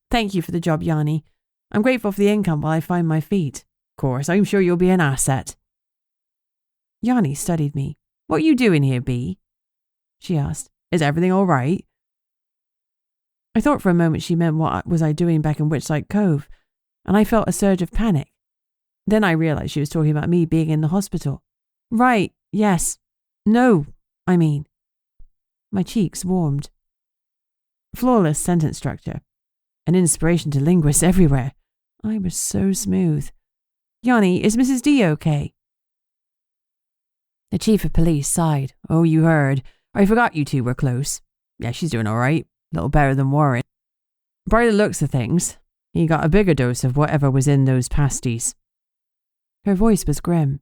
Thank you for the job, Yanni. I'm grateful for the income while I find my feet. Of course, I'm sure you'll be an asset. Yanni studied me. What are you doing here, Bea? She asked. Is everything all right? I thought for a moment she meant what was I doing back in Witchlight Cove, and I felt a surge of panic. Then I realised she was talking about me being in the hospital. Right, yes. No, I mean. My cheeks warmed. Flawless sentence structure. An inspiration to linguists everywhere. I was so smooth. Yanni, is Mrs. D okay? The chief of police sighed. Oh, you heard. I forgot you two were close. Yeah, she's doing all right. A little better than Warren. By the looks of things, he got a bigger dose of whatever was in those pasties. Her voice was grim.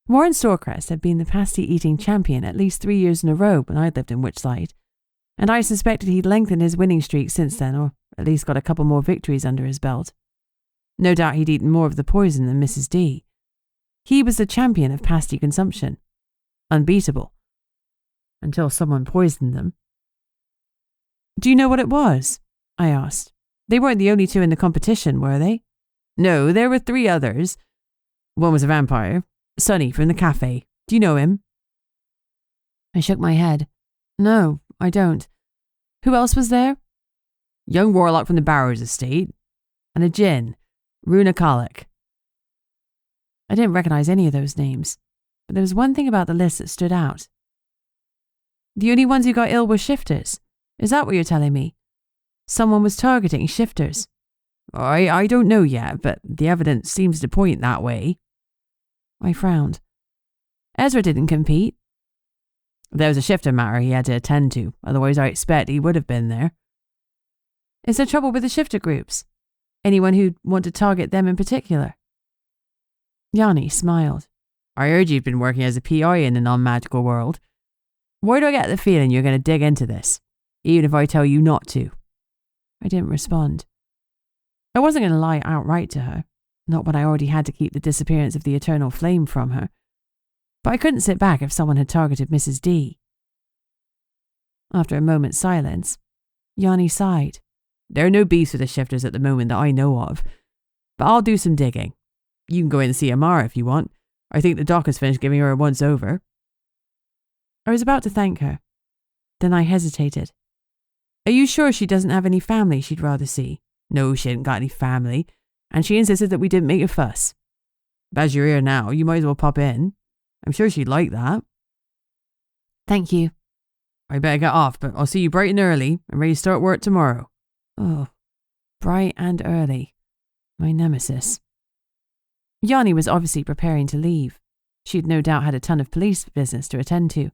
Warren Storecrest had been the pasty-eating champion at least 3 years in a row when I'd lived in Witchlight, and I suspected he'd lengthened his winning streak since then, or at least got a couple more victories under his belt. No doubt he'd eaten more of the poison than Mrs. D. He was the champion of pasty consumption. Unbeatable. Until someone poisoned them. Do you know what it was? I asked. They weren't the only two in the competition, were they? No, there were 3 others. One was a vampire. Sonny from the cafe. Do you know him? I shook my head. No, I don't. Who else was there? Young warlock from the Barrows estate. And a djinn, Runa Kalik. I didn't recognise any of those names, but there was one thing about the list that stood out. The only ones who got ill were shifters. Is that what you're telling me? Someone was targeting shifters. I don't know yet, but the evidence seems to point that way. I frowned. Ezra didn't compete. There was a shifter matter he had to attend to, otherwise I expect he would have been there. Is there trouble with the shifter groups? Anyone who'd want to target them in particular? Yanni smiled. I heard you've been working as a PI in the non-magical world. Why do I get the feeling you're going to dig into this, even if I tell you not to? I didn't respond. I wasn't going to lie outright to her, not when I already had to keep the disappearance of the eternal flame from her. But I couldn't sit back if someone had targeted Mrs. D. After a moment's silence, Yanni sighed. There are no beefs with the shifters at the moment that I know of, but I'll do some digging. You can go in and see Amara if you want. I think the doc has finished giving her a once-over. I was about to thank her. Then I hesitated. Are you sure she doesn't have any family she'd rather see? No, she hadn't got any family, and she insisted that we didn't make a fuss. But as you're here now, you might as well pop in. I'm sure she'd like that. Thank you. I better get off, but I'll see you bright and early and ready to start work tomorrow. Oh, bright and early. My nemesis. Yanni was obviously preparing to leave. She'd no doubt had a ton of police business to attend to.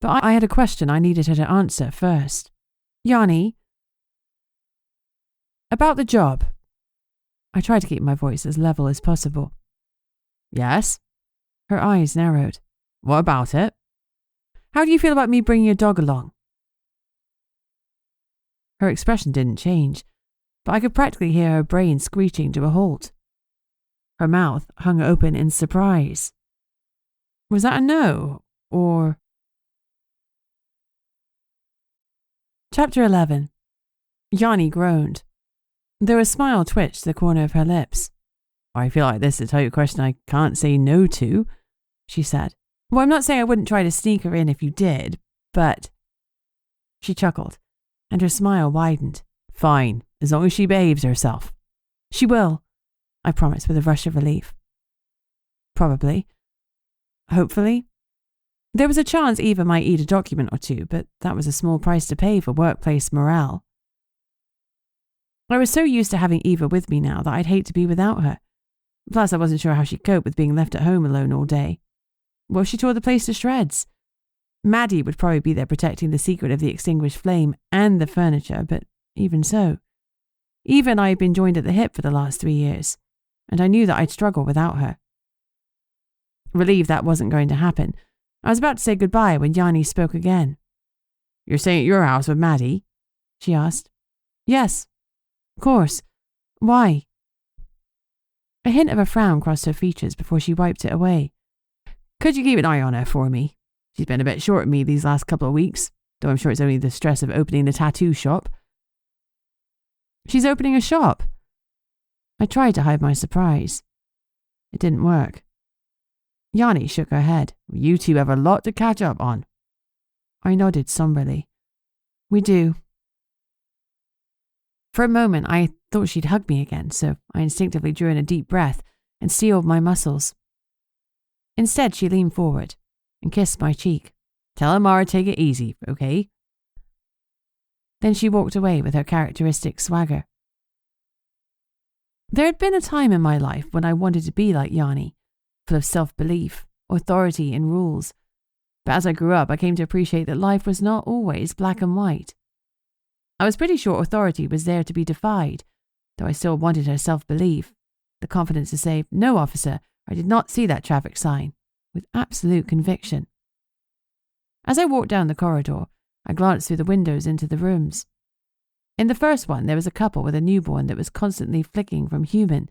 But I had a question I needed her to answer first. Yanni? About the job. I tried to keep my voice as level as possible. Yes? Her eyes narrowed. What about it? How do you feel about me bringing your dog along? Her expression didn't change, but I could practically hear her brain screeching to a halt. Her mouth hung open in surprise. Was that a no, or... Chapter 11. Yanni groaned. Though a smile twitched the corner of her lips. I feel like this is the type of question I can't say no to, she said. Well, I'm not saying I wouldn't try to sneak her in if you did, but... She chuckled, and her smile widened. Fine, as long as she behaves herself. She will, I promised with a rush of relief. Probably. Hopefully. There was a chance Eva might eat a document or two, but that was a small price to pay for workplace morale. I was so used to having Eva with me now that I'd hate to be without her. Plus, I wasn't sure how she'd cope with being left at home alone all day. What if she tore the place to shreds? Maddie would probably be there protecting the secret of the extinguished flame and the furniture, but even so. Eva and I had been joined at the hip for the last 3 years, and I knew that I'd struggle without her. Relieved that wasn't going to happen, I was about to say goodbye when Yanni spoke again. You're staying at your house with Maddie? She asked. Yes, of course. Why? A hint of a frown crossed her features before she wiped it away. Could you keep an eye on her for me? She's been a bit short of me these last couple of weeks, though I'm sure it's only the stress of opening the tattoo shop. She's opening a shop. I tried to hide my surprise. It didn't work. Yanni shook her head. You two have a lot to catch up on. I nodded somberly. We do. For a moment, I thought she'd hug me again, so I instinctively drew in a deep breath and steeled my muscles. Instead, she leaned forward and kissed my cheek. Tell Amara to take it easy, okay? Then she walked away with her characteristic swagger. There had been a time in my life when I wanted to be like Yanni, full of self-belief, authority, and rules. But as I grew up, I came to appreciate that life was not always black and white. I was pretty sure authority was there to be defied, though I still wanted her self-belief, the confidence to say, no, officer, I did not see that traffic sign, with absolute conviction. As I walked down the corridor, I glanced through the windows into the rooms. In the first one, there was a couple with a newborn that was constantly flicking from human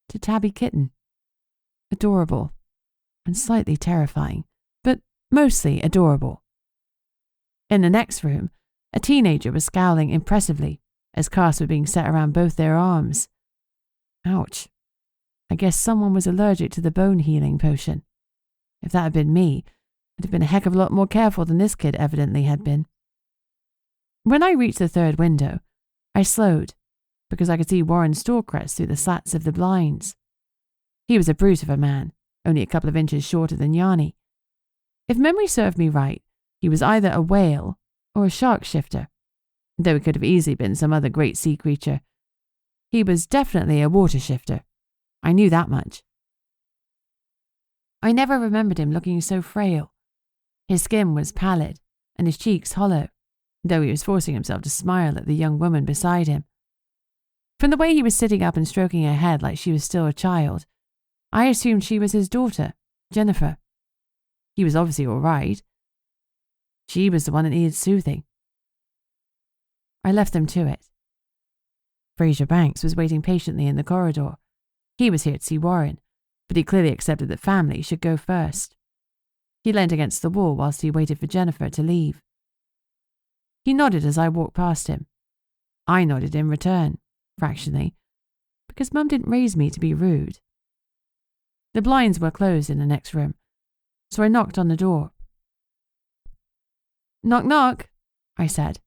to tabby kitten. Adorable, and slightly terrifying, but mostly adorable. In the next room, a teenager was scowling impressively as casts were being set around both their arms. Ouch. I guess someone was allergic to the bone healing potion. If that had been me, I'd have been a heck of a lot more careful than this kid evidently had been. When I reached the third window, I slowed, because I could see Warren Storecrest through the slats of the blinds. He was a brute of a man, only a couple of inches shorter than Yanni. If memory served me right, he was either a whale or a shark shifter, though he could have easily been some other great sea creature. He was definitely a water shifter. I knew that much. I never remembered him looking so frail. His skin was pallid, and his cheeks hollow, though he was forcing himself to smile at the young woman beside him. From the way he was sitting up and stroking her head like she was still a child, I assumed she was his daughter, Jennifer. He was obviously all right. She was the one that needed soothing. I left them to it. Fraser Banks was waiting patiently in the corridor. He was here to see Warren, but he clearly accepted that family should go first. He leant against the wall whilst he waited for Jennifer to leave. He nodded as I walked past him. I nodded in return, fractionally, because Mum didn't raise me to be rude. The blinds were closed in the next room, so I knocked on the door. Knock, knock, I said,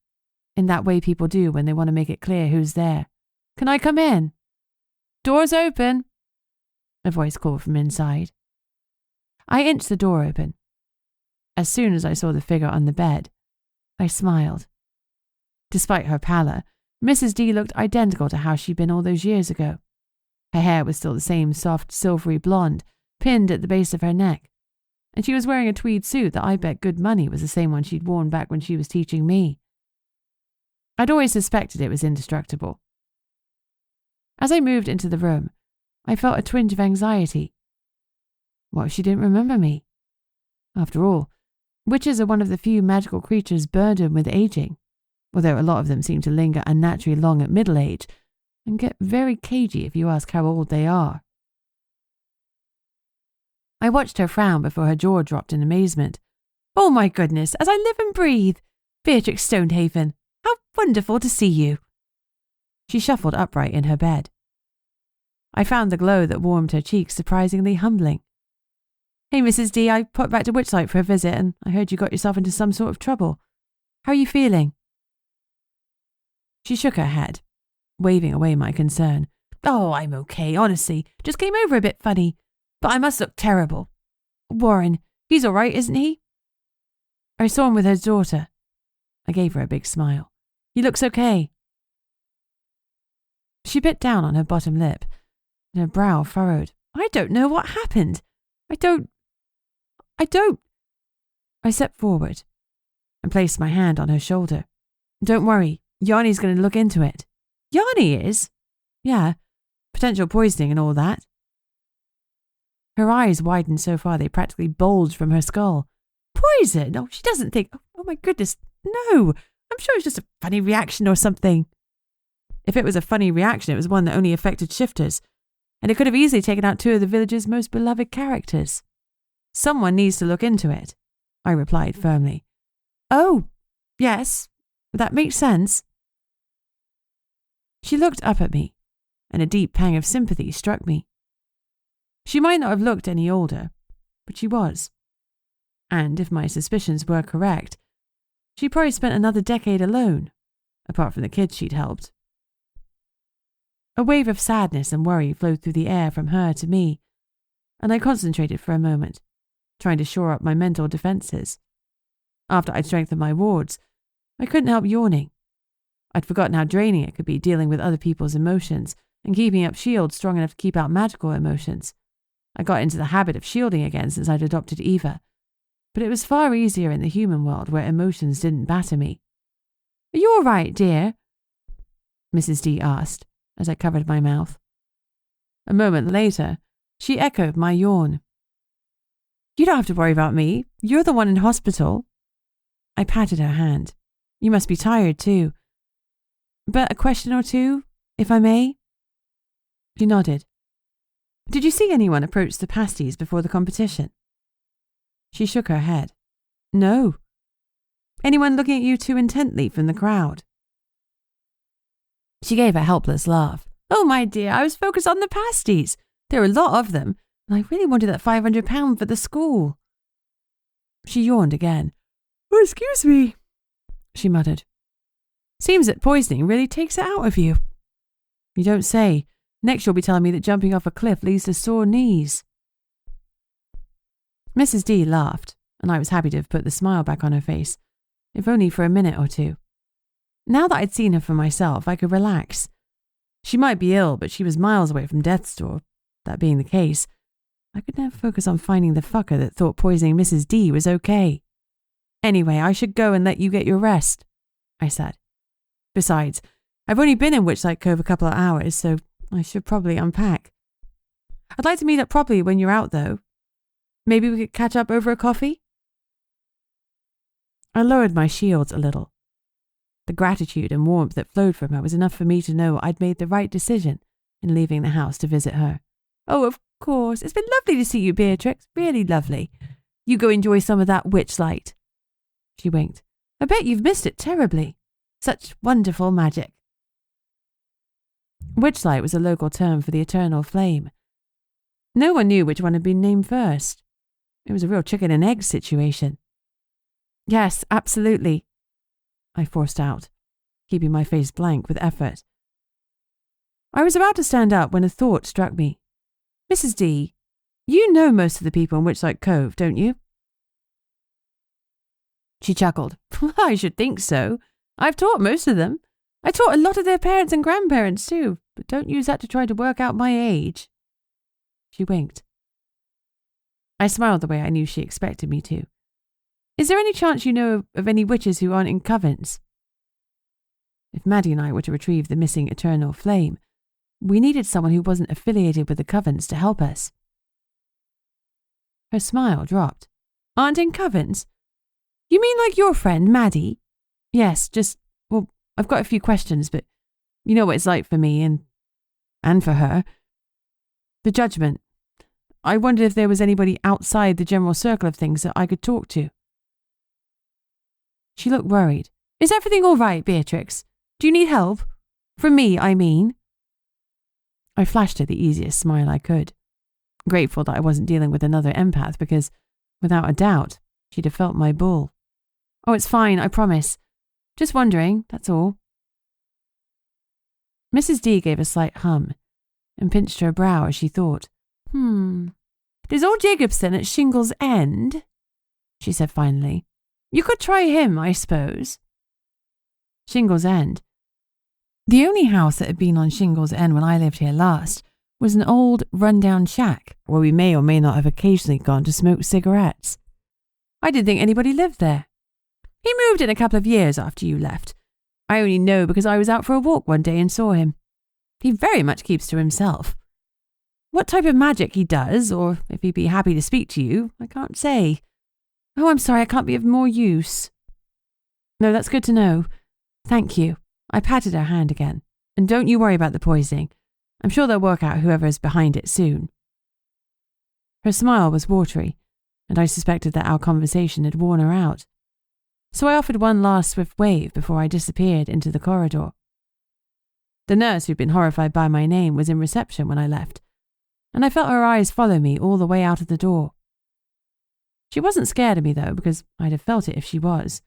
in that way people do when they want to make it clear who's there. Can I come in? Door's open, a voice called from inside. I inched the door open. As soon as I saw the figure on the bed, I smiled. Despite her pallor, Mrs. D looked identical to how she'd been all those years ago. Her hair was still the same soft, silvery blonde, pinned at the base of her neck, and she was wearing a tweed suit that I bet good money was the same one she'd worn back when she was teaching me. I'd always suspected it was indestructible. As I moved into the room, I felt a twinge of anxiety. What if she didn't remember me? After all, witches are one of the few magical creatures burdened with aging, although a lot of them seem to linger unnaturally long at middle age and get very cagey if you ask how old they are. I watched her frown before her jaw dropped in amazement. Oh my goodness, as I live and breathe! Beatrix Stonehaven, how wonderful to see you! She shuffled upright in her bed. I found the glow that warmed her cheeks surprisingly humbling. Hey, Mrs. D, I popped back to Witchlight for a visit and I heard you got yourself into some sort of trouble. How are you feeling? She shook her head, waving away my concern. Oh, I'm okay, honestly. Just came over a bit funny. But I must look terrible. Warren, he's all right, isn't he? I saw him with his daughter. I gave her a big smile. He looks okay. She bit down on her bottom lip, and her brow furrowed. I don't know what happened. I don't. I stepped forward and placed my hand on her shoulder. Don't worry, Yanni's going to look into it. Yanni is? Yeah, potential poisoning and all that. Her eyes widened so far they practically bulged from her skull. Poison? Oh, she doesn't think. Oh my goodness, no. I'm sure it's just a funny reaction or something. If it was a funny reaction, it was one that only affected shifters, and it could have easily taken out two of the village's most beloved characters. Someone needs to look into it, I replied firmly. Oh, yes, that makes sense. She looked up at me, and a deep pang of sympathy struck me. She might not have looked any older, but she was. And if my suspicions were correct, she probably spent another decade alone, apart from the kids she'd helped. A wave of sadness and worry flowed through the air from her to me, and I concentrated for a moment, trying to shore up my mental defenses. After I'd strengthened my wards, I couldn't help yawning. I'd forgotten how draining it could be dealing with other people's emotions and keeping up shields strong enough to keep out magical emotions. I got into the habit of shielding again since I'd adopted Eva, but it was far easier in the human world where emotions didn't batter me. Are you all right, dear? Mrs. D asked as I covered my mouth. A moment later, she echoed my yawn. You don't have to worry about me. You're the one in hospital. I patted her hand. You must be tired too. But a question or two, if I may? She nodded. Did you see anyone approach the pasties before the competition? She shook her head. No. Anyone looking at you too intently from the crowd? She gave a helpless laugh. Oh, my dear, I was focused on the pasties. There were a lot of them, and I really wanted that £500 for the school. She yawned again. Oh, excuse me, she muttered. Seems that poisoning really takes it out of you. You don't say. Next you'll be telling me that jumping off a cliff leads to sore knees. Mrs. D laughed, and I was happy to have put the smile back on her face, if only for a minute or two. Now that I'd seen her for myself, I could relax. She might be ill, but she was miles away from death's door. That being the case, I could now focus on finding the fucker that thought poisoning Mrs. D was okay. Anyway, I should go and let you get your rest, I said. Besides, I've only been in Witchlight Cove a couple of hours, so I should probably unpack. I'd like to meet up properly when you're out, though. Maybe we could catch up over a coffee? I lowered my shields a little. The gratitude and warmth that flowed from her was enough for me to know I'd made the right decision in leaving the house to visit her. Oh, of course. It's been lovely to see you, Beatrix. Really lovely. You go enjoy some of that witchlight. She winked. I bet you've missed it terribly. Such wonderful magic. Witchlight was a local term for the eternal flame. No one knew which one had been named first. It was a real chicken and egg situation. Yes, absolutely, I forced out, keeping my face blank with effort. I was about to stand up when a thought struck me. Mrs. D, you know most of the people in Witchlight Cove, don't you? She chuckled. I should think so. I've taught most of them. I taught a lot of their parents and grandparents too, but don't use that to try to work out my age. She winked. I smiled the way I knew she expected me to. Is there any chance you know of any witches who aren't in covens? If Maddie and I were to retrieve the missing eternal flame, we needed someone who wasn't affiliated with the covens to help us. Her smile dropped. Aren't in covens? You mean like your friend, Maddie? Yes, well, I've got a few questions, but you know what it's like for me and for her. The judgment. I wondered if there was anybody outside the general circle of things that I could talk to. She looked worried. Is everything all right, Beatrix? Do you need help? From me, I mean. I flashed her the easiest smile I could, grateful that I wasn't dealing with another empath because, without a doubt, she'd have felt my bull. Oh, it's fine, I promise. Just wondering, that's all. Mrs. D gave a slight hum and pinched her brow as she thought. There's old Jacobson at Shingles End, she said finally. You could try him, I suppose. Shingles End. The only house that had been on Shingles End when I lived here last was an old, run-down shack where we may or may not have occasionally gone to smoke cigarettes. I didn't think anybody lived there. He moved in a couple of years after you left. I only know because I was out for a walk one day and saw him. He very much keeps to himself. What type of magic he does, or if he'd be happy to speak to you, I can't say. Oh, I'm sorry, I can't be of more use. No, that's good to know. Thank you. I patted her hand again. And don't you worry about the poisoning. I'm sure they'll work out whoever is behind it soon. Her smile was watery, and I suspected that our conversation had worn her out. So I offered one last swift wave before I disappeared into the corridor. The nurse who'd been horrified by my name was in reception when I left, and I felt her eyes follow me all the way out of the door. She wasn't scared of me, though, because I'd have felt it if she was.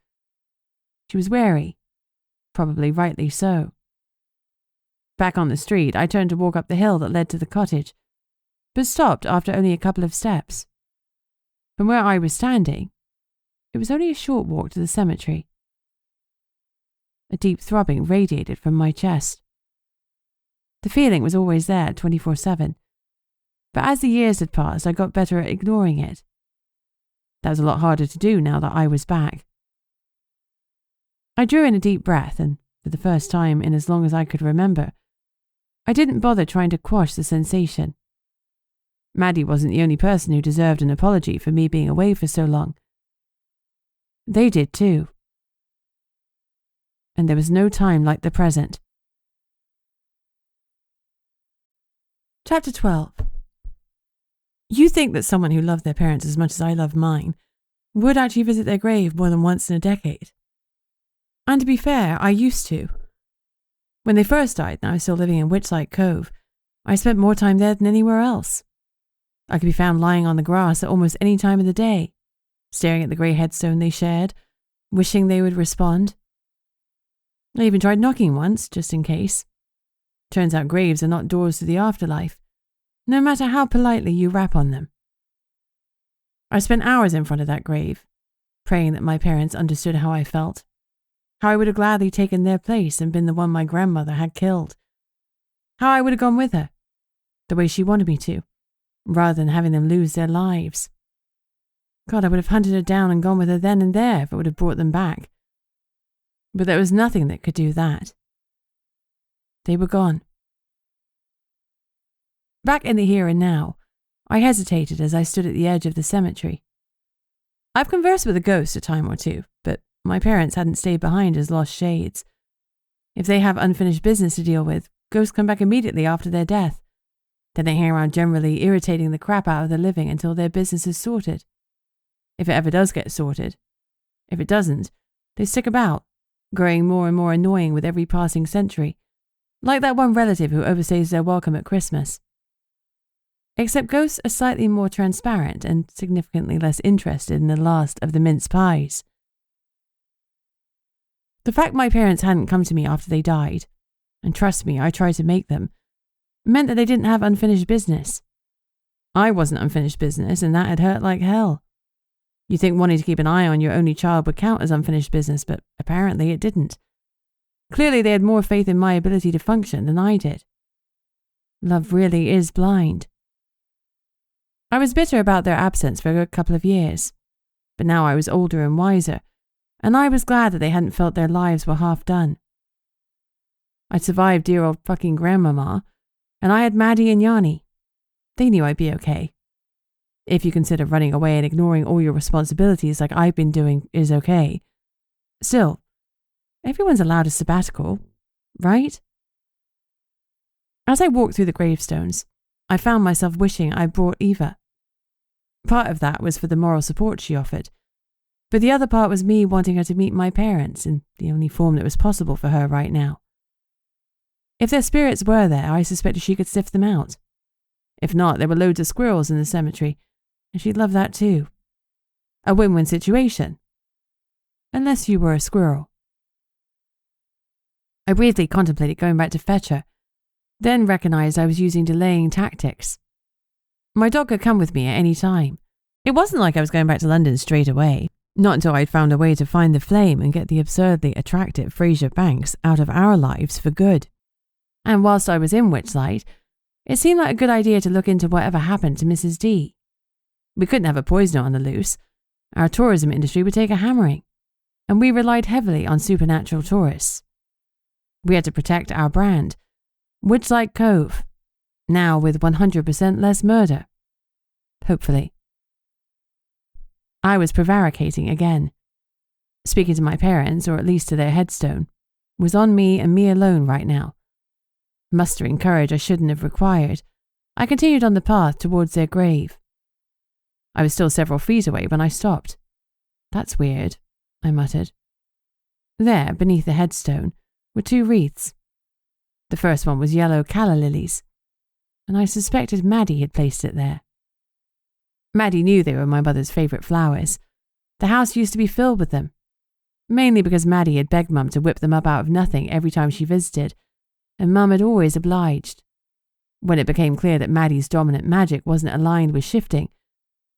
She was wary, probably rightly so. Back on the street, I turned to walk up the hill that led to the cottage, but stopped after only a couple of steps. From where I was standing, it was only a short walk to the cemetery. A deep throbbing radiated from my chest. The feeling was always there 24/7, but as the years had passed, I got better at ignoring it. That was a lot harder to do now that I was back. I drew in a deep breath, and for the first time in as long as I could remember, I didn't bother trying to quash the sensation. Maddie wasn't the only person who deserved an apology for me being away for so long. They did too. And there was no time like the present. Chapter 12. You think that someone who loved their parents as much as I love mine would actually visit their grave more than once in a decade. And to be fair, I used to. When they first died and I was still living in Witchlight Cove, I spent more time there than anywhere else. I could be found lying on the grass at almost any time of the day, staring at the grey headstone they shared, wishing they would respond. I even tried knocking once, just in case. Turns out graves are not doors to the afterlife, no matter how politely you rap on them. I spent hours in front of that grave, praying that my parents understood how I felt, how I would have gladly taken their place and been the one my grandmother had killed, how I would have gone with her, the way she wanted me to, rather than having them lose their lives. God, I would have hunted her down and gone with her then and there if it would have brought them back. But there was nothing that could do that. They were gone. Back in the here and now, I hesitated as I stood at the edge of the cemetery. I've conversed with a ghost a time or two, but my parents hadn't stayed behind as lost shades. If they have unfinished business to deal with, ghosts come back immediately after their death. Then they hang around generally irritating the crap out of the living until their business is sorted. If it ever does get sorted. If it doesn't, they stick about, growing more and more annoying with every passing century, like that one relative who overstays their welcome at Christmas. Except ghosts are slightly more transparent and significantly less interested in the last of the mince pies. The fact my parents hadn't come to me after they died, and trust me, I tried to make them, meant that they didn't have unfinished business. I wasn't unfinished business, and that had hurt like hell. You'd think wanting to keep an eye on your only child would count as unfinished business, but apparently it didn't. Clearly they had more faith in my ability to function than I did. Love really is blind. I was bitter about their absence for a good couple of years, but now I was older and wiser, and I was glad that they hadn't felt their lives were half done. I'd survived dear old fucking grandmama, and I had Maddie and Yanni. They knew I'd be okay. If you consider running away and ignoring all your responsibilities like I've been doing is okay. Still, everyone's allowed a sabbatical, right? As I walked through the gravestones, I found myself wishing I'd brought Eva. Part of that was for the moral support she offered, but the other part was me wanting her to meet my parents in the only form that was possible for her right now. If their spirits were there, I suspected she could sift them out. If not, there were loads of squirrels in the cemetery, and she'd love that too. A win-win situation. Unless you were a squirrel. I briefly contemplated going back to fetch her, then recognized I was using delaying tactics. My dog could come with me at any time. It wasn't like I was going back to London straight away, not until I'd found a way to find the flame and get the absurdly attractive Fraser Banks out of our lives for good. And whilst I was in Witchlight, it seemed like a good idea to look into whatever happened to Mrs. D. We couldn't have a poisoner on the loose. Our tourism industry would take a hammering, and we relied heavily on supernatural tourists. We had to protect our brand, Witchlight Cove, now with 100% less murder. Hopefully. I was prevaricating again. Speaking to my parents, or at least to their headstone, was on me and me alone right now. Mustering courage I shouldn't have required, I continued on the path towards their grave. I was still several feet away when I stopped. That's weird, I muttered. There, beneath the headstone, were 2 wreaths. The first one was yellow calla lilies, and I suspected Maddie had placed it there. Maddie knew they were my mother's favourite flowers. The house used to be filled with them, mainly because Maddie had begged Mum to whip them up out of nothing every time she visited, and Mum had always obliged. When it became clear that Maddie's dominant magic wasn't aligned with shifting,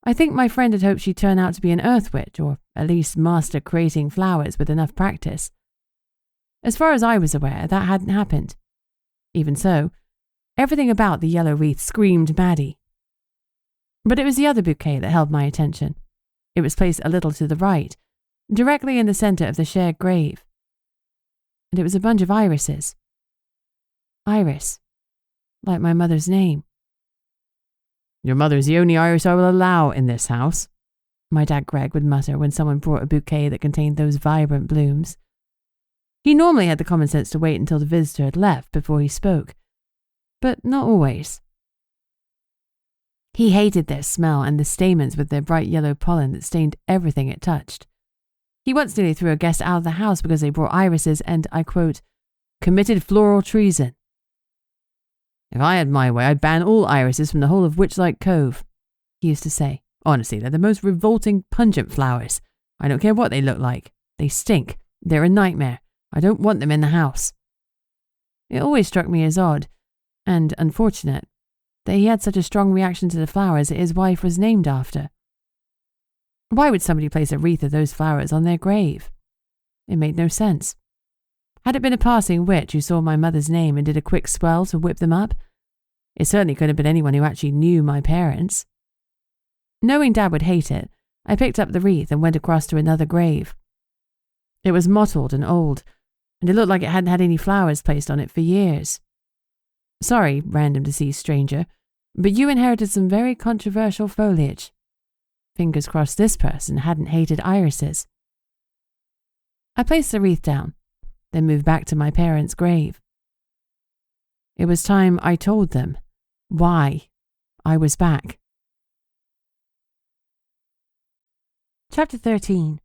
I think my friend had hoped she'd turn out to be an earth witch, or at least master creating flowers with enough practice. As far as I was aware, that hadn't happened. Even so, everything about the yellow wreath screamed Maddie. But it was the other bouquet that held my attention. It was placed a little to the right, directly in the centre of the shared grave. And it was a bunch of irises. Iris, like my mother's name. Your mother's the only iris I will allow in this house, my dad Greg would mutter when someone brought a bouquet that contained those vibrant blooms. He normally had the common sense to wait until the visitor had left before he spoke, but not always. He hated their smell and the stamens with their bright yellow pollen that stained everything it touched. He once nearly threw a guest out of the house because they brought irises and, I quote, committed floral treason. If I had my way, I'd ban all irises from the whole of Witchlight Cove, he used to say. Honestly, they're the most revolting, pungent flowers. I don't care what they look like. They stink. They're a nightmare. I don't want them in the house. It always struck me as odd, and unfortunate, that he had such a strong reaction to the flowers that his wife was named after. Why would somebody place a wreath of those flowers on their grave? It made no sense. Had it been a passing witch who saw my mother's name and did a quick swell to whip them up? It certainly couldn't have been anyone who actually knew my parents. Knowing Dad would hate it, I picked up the wreath and went across to another grave. It was mottled and old, and it looked like it hadn't had any flowers placed on it for years. Sorry, random deceased stranger, but you inherited some very controversial foliage. Fingers crossed this person hadn't hated irises. I placed the wreath down, then moved back to my parents' grave. It was time I told them why I was back. Chapter 13.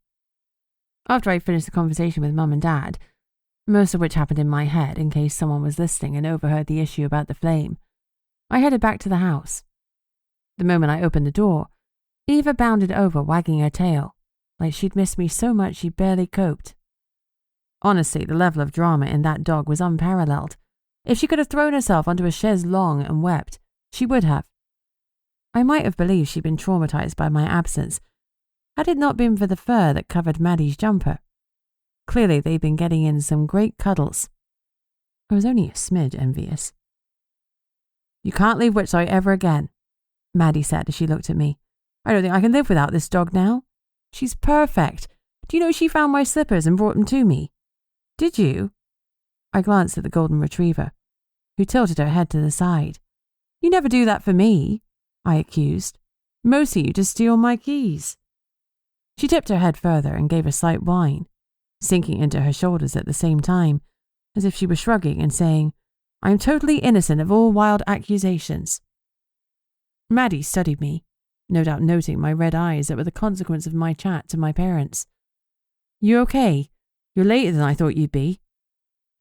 After I finished the conversation with Mum and Dad, most of which happened in my head in case someone was listening and overheard the issue about the flame, I headed back to the house. The moment I opened the door, Eva bounded over, wagging her tail, like she'd missed me so much she barely coped. Honestly, the level of drama in that dog was unparalleled. If she could have thrown herself onto a chaise longue and wept, she would have. I might have believed she'd been traumatized by my absence, had it not been for the fur that covered Maddie's jumper. Clearly, they'd been getting in some great cuddles. I was only a smidge envious. You can't leave Witchlight ever again, Maddie said as she looked at me. I don't think I can live without this dog now. She's perfect. Do you know she found my slippers and brought them to me? Did you? I glanced at the golden retriever, who tilted her head to the side. You never do that for me, I accused. Most of you just steal my keys. She tipped her head further and gave a slight whine, sinking into her shoulders at the same time, as if she were shrugging and saying, I am totally innocent of all wild accusations. Maddie studied me, no doubt noting my red eyes that were the consequence of my chat to my parents. You okay? You're later than I thought you'd be.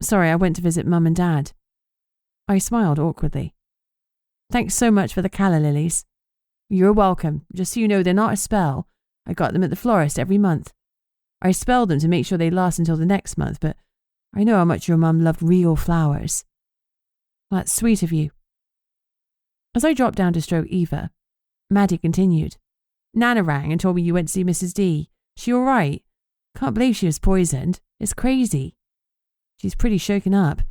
Sorry, I went to visit Mum and Dad. I smiled awkwardly. Thanks so much for the calla lilies. You're welcome. Just so you know, they're not a spell. I got them at the florist every month. I spelled them to make sure they last until the next month, but I know how much your mum loved real flowers. That's sweet of you. As I dropped down to stroke Eva, Maddie continued. Nana rang and told me you went to see Mrs. D. She all right? Can't believe she was poisoned. It's crazy. She's pretty shaken up.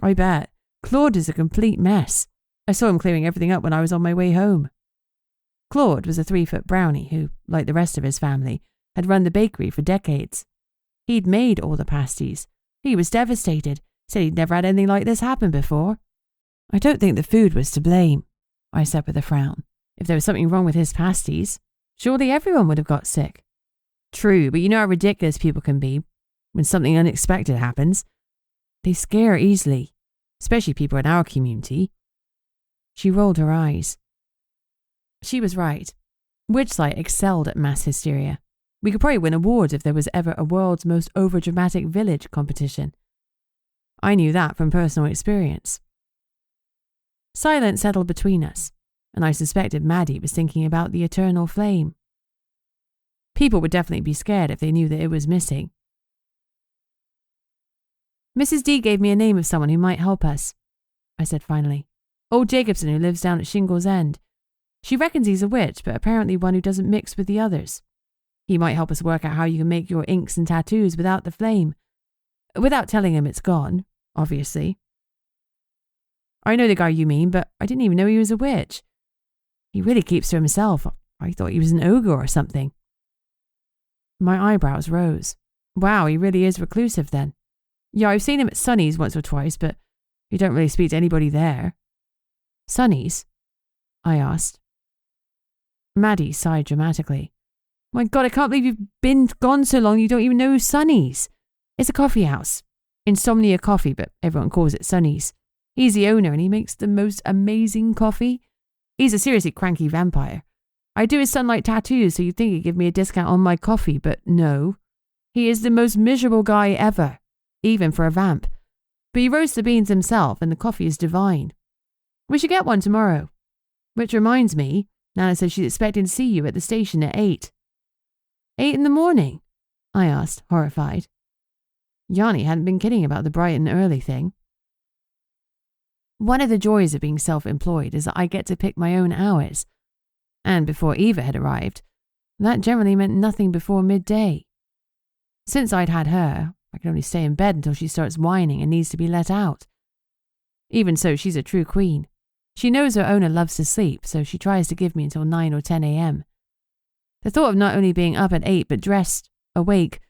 I bet. Claude is a complete mess. I saw him clearing everything up when I was on my way home. Claude was a 3-foot brownie who, like the rest of his family, had run the bakery for decades. He'd made all the pasties. He was devastated, said he'd never had anything like this happen before. I don't think the food was to blame, I said with a frown. If there was something wrong with his pasties, surely everyone would have got sick. True, but you know how ridiculous people can be when something unexpected happens. They scare easily, especially people in our community. She rolled her eyes. She was right. Witchlight excelled at mass hysteria. We could probably win awards if there was ever a world's most overdramatic village competition. I knew that from personal experience. Silence settled between us, and I suspected Maddie was thinking about the eternal flame. People would definitely be scared if they knew that it was missing. Mrs. D gave me a name of someone who might help us, I said finally. Old Jacobson, who lives down at Shingle's End. She reckons he's a witch, but apparently one who doesn't mix with the others. He might help us work out how you can make your inks and tattoos without the flame. Without telling him it's gone, obviously. I know the guy you mean, but I didn't even know he was a witch. He really keeps to himself. I thought he was an ogre or something. My eyebrows rose. Wow, he really is reclusive then. Yeah, I've seen him at Sonny's once or twice, but he don't really speak to anybody there. Sonny's? I asked. Maddie sighed dramatically. My God, I can't believe you've been gone so long you don't even know Sonny's. It's a coffee house. Insomnia Coffee, but everyone calls it Sonny's. He's the owner and he makes the most amazing coffee. He's a seriously cranky vampire. I do his sunlight tattoos so you'd think he'd give me a discount on my coffee, but no. He is the most miserable guy ever, even for a vamp. But he roasts the beans himself and the coffee is divine. We should get one tomorrow. Which reminds me, Nana says she's expecting to see you at the station at 8. 8 in the morning? I asked, horrified. Yanni hadn't been kidding about the bright and early thing. One of the joys of being self-employed is that I get to pick my own hours. And before Eva had arrived, that generally meant nothing before midday. Since I'd had her, I can only stay in bed until she starts whining and needs to be let out. Even so, she's a true queen. She knows her owner loves to sleep, so she tries to give me until 9 or 10 a.m. The thought of not only being up at 8 but dressed, awake,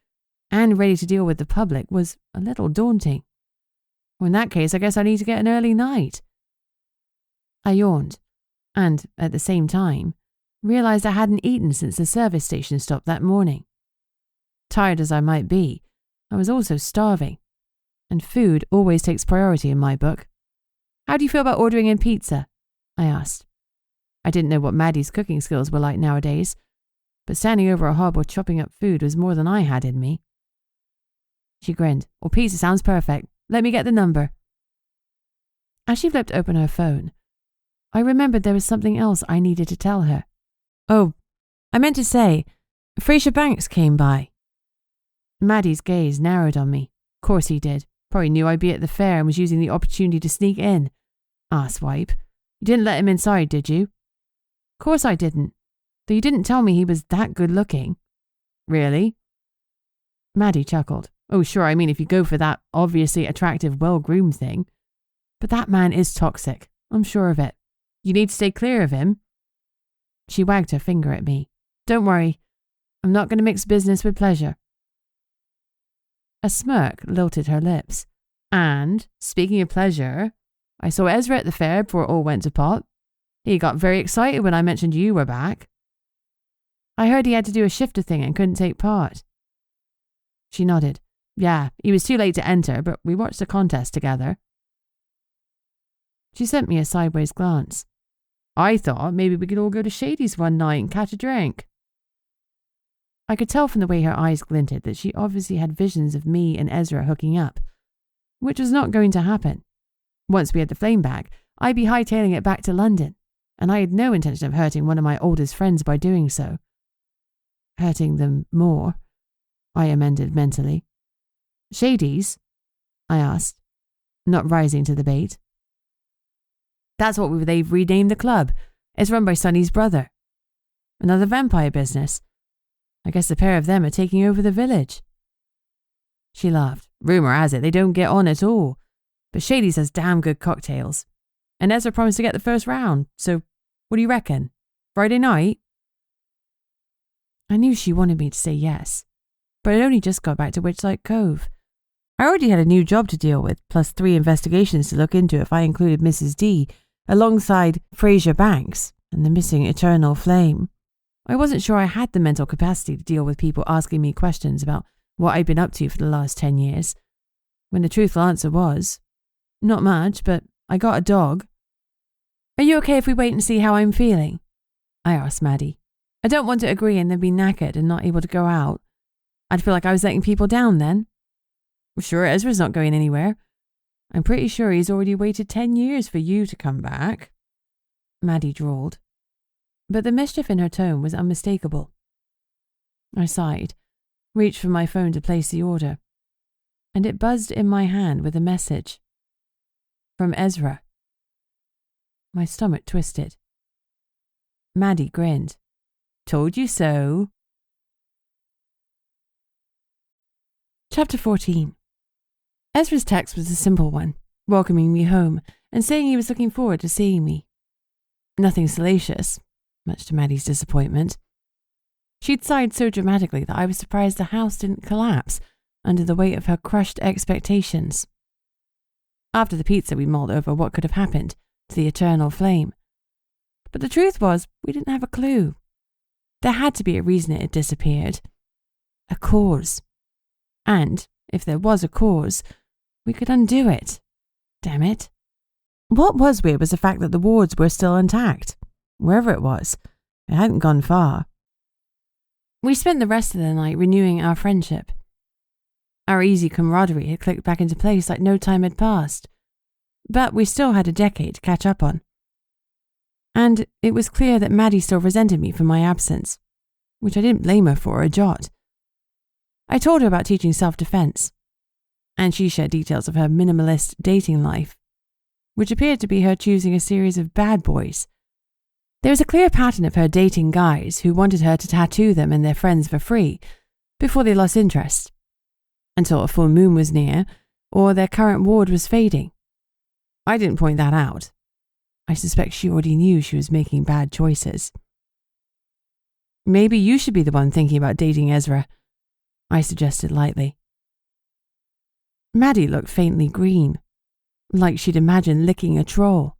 and ready to deal with the public was a little daunting. Well, in that case, I guess I need to get an early night. I yawned, and, at the same time, realized I hadn't eaten since the service station stopped that morning. Tired as I might be, I was also starving, and food always takes priority in my book. How do you feel about ordering in pizza? I asked. I didn't know what Maddie's cooking skills were like nowadays, but standing over a hob or chopping up food was more than I had in me. She grinned. Well, pizza sounds perfect. Let me get the number. As she flipped open her phone, I remembered there was something else I needed to tell her. Oh, I meant to say, Frasier Banks came by. Maddie's gaze narrowed on me. Of course he did. Probably knew I'd be at the fair and was using the opportunity to sneak in. Asswipe. You didn't let him inside, did you? Of course I didn't. Though you didn't tell me he was that good looking. Really? Maddie chuckled. Oh, sure, I mean if you go for that obviously attractive, well-groomed thing. But that man is toxic. I'm sure of it. You need to stay clear of him. She wagged her finger at me. Don't worry. I'm not going to mix business with pleasure. A smirk lilted her lips. And, speaking of pleasure, I saw Ezra at the fair before it all went to pot. He got very excited when I mentioned you were back. I heard he had to do a shifter thing and couldn't take part. She nodded. Yeah, he was too late to enter, but we watched the contest together. She sent me a sideways glance. I thought maybe we could all go to Shady's one night and catch a drink. I could tell from the way her eyes glinted that she obviously had visions of me and Ezra hooking up, which was not going to happen. Once we had the flame back, I'd be hightailing it back to London, and I had no intention of hurting one of my oldest friends by doing so. Hurting them more, I amended mentally. Shadies? I asked, not rising to the bait. That's what they've renamed the club. It's run by Sonny's brother. Another vampire business. I guess the pair of them are taking over the village. She laughed. Rumour has it they don't get on at all. But Shady's has damn good cocktails. And Ezra promised to get the first round, so what do you reckon? Friday night? I knew she wanted me to say yes, but I'd only just got back to Witchlight Cove. I already had a new job to deal with, plus 3 investigations to look into if I included Mrs. D, alongside Fraser Banks and the missing eternal flame. I wasn't sure I had the mental capacity to deal with people asking me questions about what I'd been up to for the last 10 years, when the truthful answer was, not much, but I got a dog. Are you okay if we wait and see how I'm feeling? I asked Maddie. I don't want to agree and then be knackered and not able to go out. I'd feel like I was letting people down then. Sure, Ezra's not going anywhere. I'm pretty sure he's already waited 10 years for you to come back, Maddie drawled. But the mischief in her tone was unmistakable. I sighed, reached for my phone to place the order, and it buzzed in my hand with a message. From Ezra. My stomach twisted. Maddie grinned. Told you so. Chapter 14. Ezra's text was a simple one, welcoming me home and saying he was looking forward to seeing me. Nothing salacious, much to Maddie's disappointment. She'd sighed so dramatically that I was surprised the house didn't collapse under the weight of her crushed expectations. After the pizza, we mulled over what could have happened to the eternal flame. But the truth was, we didn't have a clue. There had to be a reason it had disappeared. A cause. And, if there was a cause, we could undo it. Damn it. What was weird was the fact that the wards were still intact. Wherever it was, it hadn't gone far. We spent the rest of the night renewing our friendship. Our easy camaraderie had clicked back into place like no time had passed. But we still had a decade to catch up on. And it was clear that Maddie still resented me for my absence, which I didn't blame her for a jot. I told her about teaching self-defense, and she shared details of her minimalist dating life, which appeared to be her choosing a series of bad boys. There was a clear pattern of her dating guys who wanted her to tattoo them and their friends for free before they lost interest, until a full moon was near or their current ward was fading. I didn't point that out. I suspect she already knew she was making bad choices. Maybe you should be the one thinking about dating Ezra, I suggested lightly. Maddie looked faintly green, like she'd imagined licking a troll.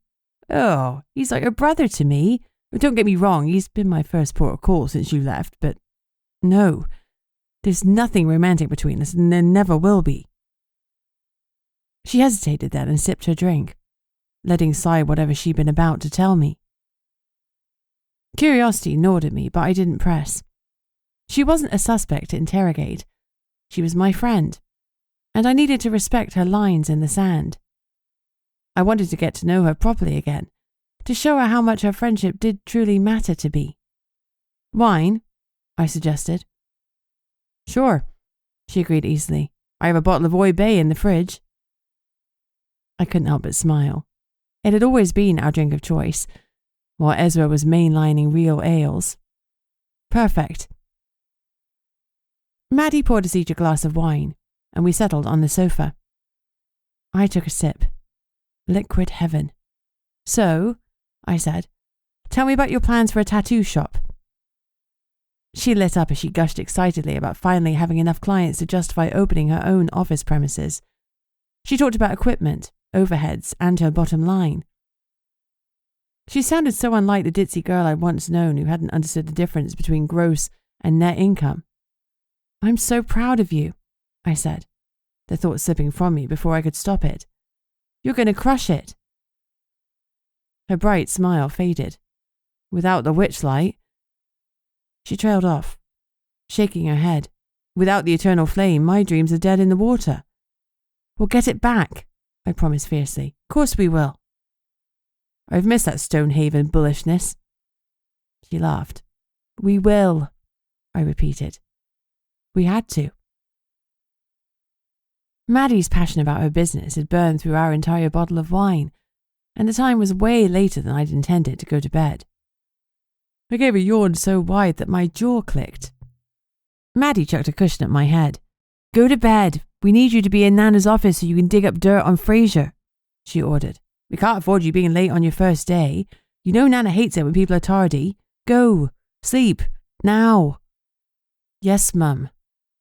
Oh, he's like a brother to me. Don't get me wrong, he's been my first port of call since you left, but no, there's nothing romantic between us and there never will be. She hesitated then and sipped her drink, letting slide whatever she'd been about to tell me. Curiosity gnawed at me, but I didn't press. She wasn't a suspect to interrogate. She was my friend, and I needed to respect her lines in the sand. I wanted to get to know her properly again, to show her how much her friendship did truly matter to me. Wine? I suggested. Sure, she agreed easily. I have a bottle of Oy Bay in the fridge. I couldn't help but smile. It had always been our drink of choice, while Ezra was mainlining real ales. Perfect. Maddie poured us each a glass of wine, and we settled on the sofa. I took a sip. Liquid heaven. So, I said, tell me about your plans for a tattoo shop. She lit up as she gushed excitedly about finally having enough clients to justify opening her own office premises. She talked about equipment, overheads, and her bottom line. She sounded so unlike the ditzy girl I'd once known who hadn't understood the difference between gross and net income. I'm so proud of you, I said, the thought slipping from me before I could stop it. You're going to crush it. Her bright smile faded. Without the witchlight. She trailed off, shaking her head. Without the eternal flame, my dreams are dead in the water. We'll get it back, I promised fiercely. Of course we will. I've missed that Stonehaven bullishness. She laughed. We will, I repeated. We had to. Maddie's passion about her business had burned through our entire bottle of wine, and the time was way later than I'd intended to go to bed. I gave a yawn so wide that my jaw clicked. Maddie chucked a cushion at my head. Go to bed. We need you to be in Nana's office so you can dig up dirt on Fraser, she ordered. We can't afford you being late on your first day. You know Nana hates it when people are tardy. Go. Sleep. Now. Yes, Mum,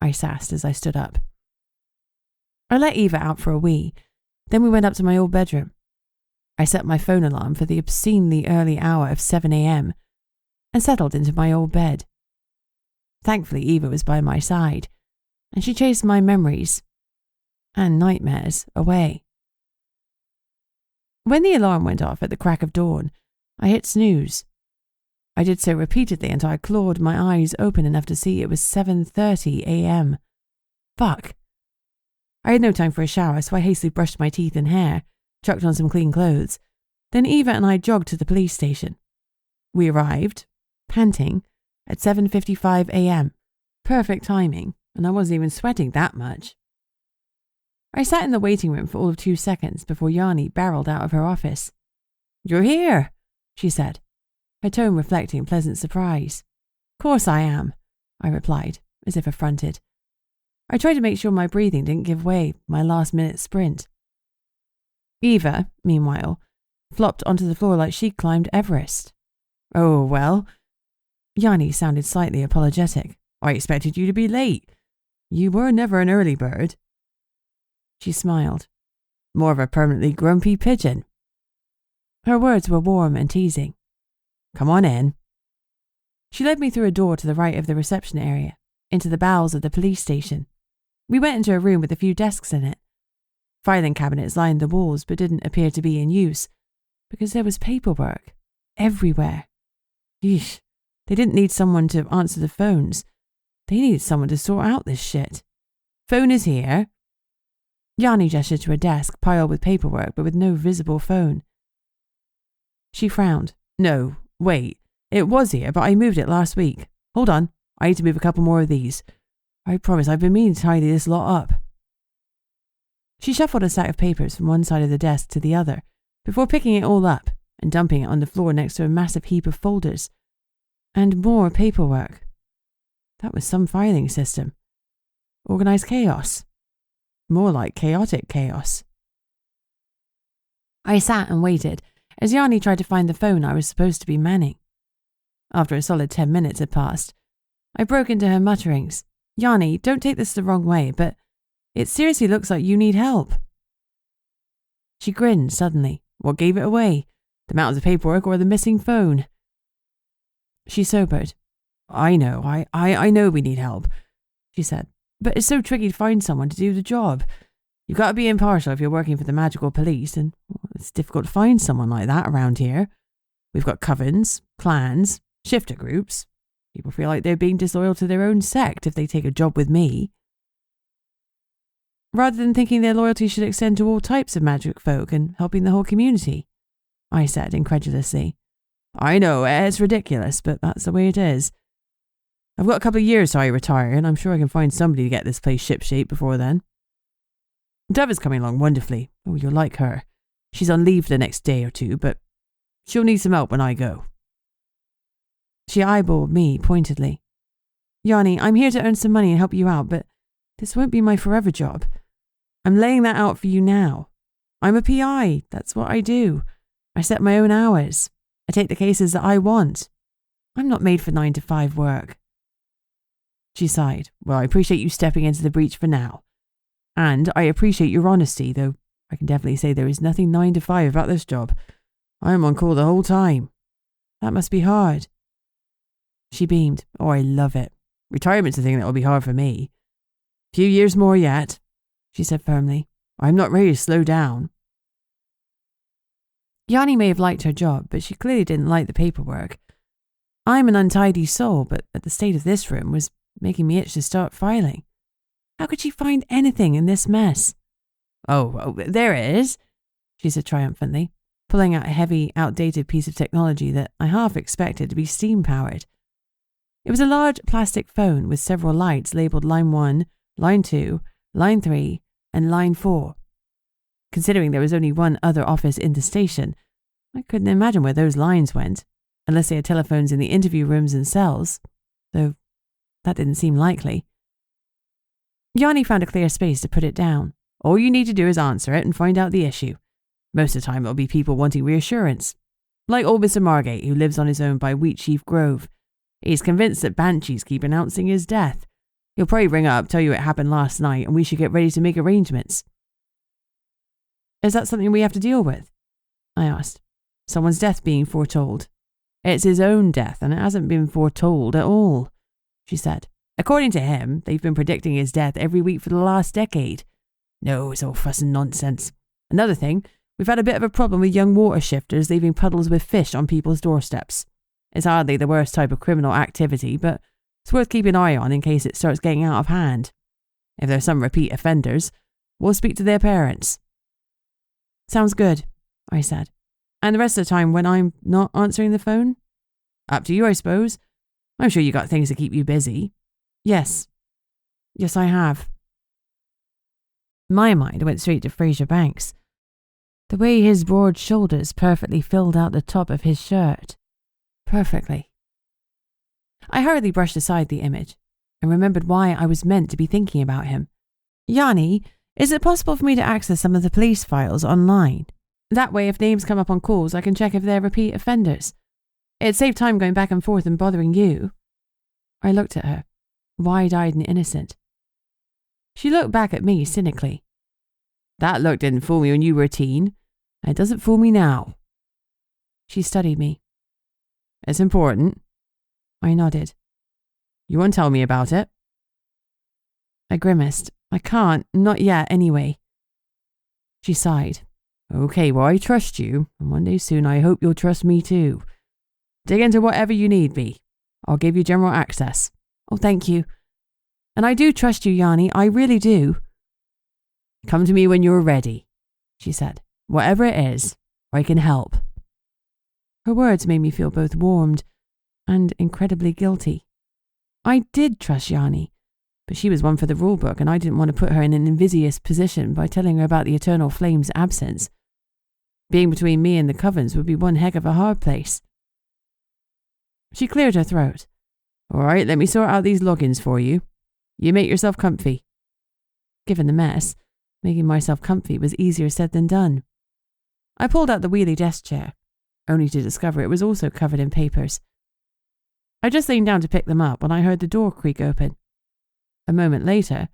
I sassed as I stood up. I let Eva out for a wee. Then we went up to my old bedroom. I set my phone alarm for the obscenely early hour of 7 a.m. and settled into my old bed. Thankfully, Eva was by my side, and she chased my memories and nightmares away. When the alarm went off at the crack of dawn, I hit snooze. I did so repeatedly until I clawed my eyes open enough to see it was 7:30 a.m. Fuck. I had no time for a shower, so I hastily brushed my teeth and hair, chucked on some clean clothes. Then Eva and I jogged to the police station. We arrived, panting, at 7:55 a.m. Perfect timing, and I wasn't even sweating that much. I sat in the waiting room for all of 2 seconds before Yanni barreled out of her office. You're here, she said, her tone reflecting pleasant surprise. Course I am, I replied, as if affronted. I tried to make sure my breathing didn't give way my last-minute sprint. Eva, meanwhile, flopped onto the floor like she'd climbed Everest. Oh, well. Yanni sounded slightly apologetic. I expected you to be late. You were never an early bird. She smiled. More of a permanently grumpy pigeon. Her words were warm and teasing. Come on in. She led me through a door to the right of the reception area, into the bowels of the police station. We went into a room with a few desks in it. Filing cabinets lined the walls but didn't appear to be in use, because there was paperwork everywhere. Yeesh, they didn't need someone to answer the phones. They needed someone to sort out this shit. Phone is here. Yanni gestured to a desk piled with paperwork but with no visible phone. She frowned. No, wait. It was here, but I moved it last week. Hold on. I need to move a couple more of these. I promise I've been meaning to tidy this lot up. She shuffled a stack of papers from one side of the desk to the other before picking it all up and dumping it on the floor next to a massive heap of folders. And more paperwork. That was some filing system. Organised chaos. More like chaotic chaos. I sat and waited as Yanni tried to find the phone I was supposed to be manning. After a solid 10 minutes had passed, I broke into her mutterings. Yanni, don't take this the wrong way, but it seriously looks like you need help. She grinned suddenly. What gave it away? The mountains of paperwork or the missing phone? She sobered. I know we need help, she said, but it's so tricky to find someone to do the job. You've got to be impartial if you're working for the magical police, and it's difficult to find someone like that around here. We've got covens, clans, shifter groups. People feel like they're being disloyal to their own sect if they take a job with me. Rather than thinking their loyalty should extend to all types of magic folk and helping the whole community, I said incredulously. I know, it's ridiculous, but that's the way it is. I've got a couple of years till I retire, and I'm sure I can find somebody to get this place shipshape before then. Dove is coming along wonderfully. Oh, you'll like her. She's on leave the next day or two, but she'll need some help when I go. She eyeballed me pointedly. Yanni, I'm here to earn some money and help you out, but this won't be my forever job. I'm laying that out for you now. I'm a PI. That's what I do. I set my own hours. I take the cases that I want. I'm not made for 9-to-5 work. She sighed. Well, I appreciate you stepping into the breach for now. And I appreciate your honesty, though I can definitely say there is nothing 9-to-5 about this job. I am on call the whole time. That must be hard. She beamed. Oh, I love it. Retirement's a thing that will be hard for me. Few years more yet, she said firmly. I'm not ready to slow down. Yanni may have liked her job, but she clearly didn't like the paperwork. I'm an untidy soul, but at the state of this room was making me itch to start filing. How could she find anything in this mess? Oh, there it is, she said triumphantly, pulling out a heavy, outdated piece of technology that I half expected to be steam-powered. It was a large plastic phone with several lights labelled Line 1, Line 2, Line 3, and Line 4. Considering there was only one other office in the station, I couldn't imagine where those lines went, unless they had telephones in the interview rooms and cells, though that didn't seem likely. Yanni found a clear space to put it down. All you need to do is answer it and find out the issue. Most of the time it'll be people wanting reassurance. Like old Mr. Margate, who lives on his own by Wheatsheaf Grove. He's convinced that banshees keep announcing his death. He'll probably ring up, tell you it happened last night, and we should get ready to make arrangements. Is that something we have to deal with? I asked. Someone's death being foretold. It's his own death, and it hasn't been foretold at all, she said. According to him, they've been predicting his death every week for the last decade. No, it's all fuss and nonsense. Another thing, we've had a bit of a problem with young water shifters leaving puddles with fish on people's doorsteps. It's hardly the worst type of criminal activity, but it's worth keeping an eye on in case it starts getting out of hand. If there's some repeat offenders, we'll speak to their parents. Sounds good, I said. And the rest of the time when I'm not answering the phone? Up to you, I suppose. I'm sure you got things to keep you busy. Yes, I have. My mind went straight to Fraser Banks. The way his broad shoulders perfectly filled out the top of his shirt. Perfectly. I hurriedly brushed aside the image and remembered why I was meant to be thinking about him. Yanni, is it possible for me to access some of the police files online? That way, if names come up on calls, I can check if they're repeat offenders. It'd save time going back and forth and bothering you. I looked at her, wide-eyed and innocent. She looked back at me cynically. That look didn't fool me when you were a teen. It doesn't fool me now. She studied me. It's important. I nodded. You won't tell me about it? I grimaced. I can't, not yet anyway. She sighed. Okay, well, I trust you, and one day soon I hope you'll trust me too. Dig into whatever you need be. I'll give you general access. Oh, thank you. And I do trust you, Yanni, I really do. Come to me when you're ready, she said. Whatever it is, I can help. Her words made me feel both warmed and incredibly guilty. I did trust Yanni, but she was one for the rulebook, and I didn't want to put her in an invidious position by telling her about the Eternal Flame's absence. Being between me and the Covens would be one heck of a hard place. She cleared her throat. All right, let me sort out these logins for you. You make yourself comfy. Given the mess, making myself comfy was easier said than done. I pulled out the wheelie desk chair, only to discover it was also covered in papers. I just leaned down to pick them up when I heard the door creak open. A moment later,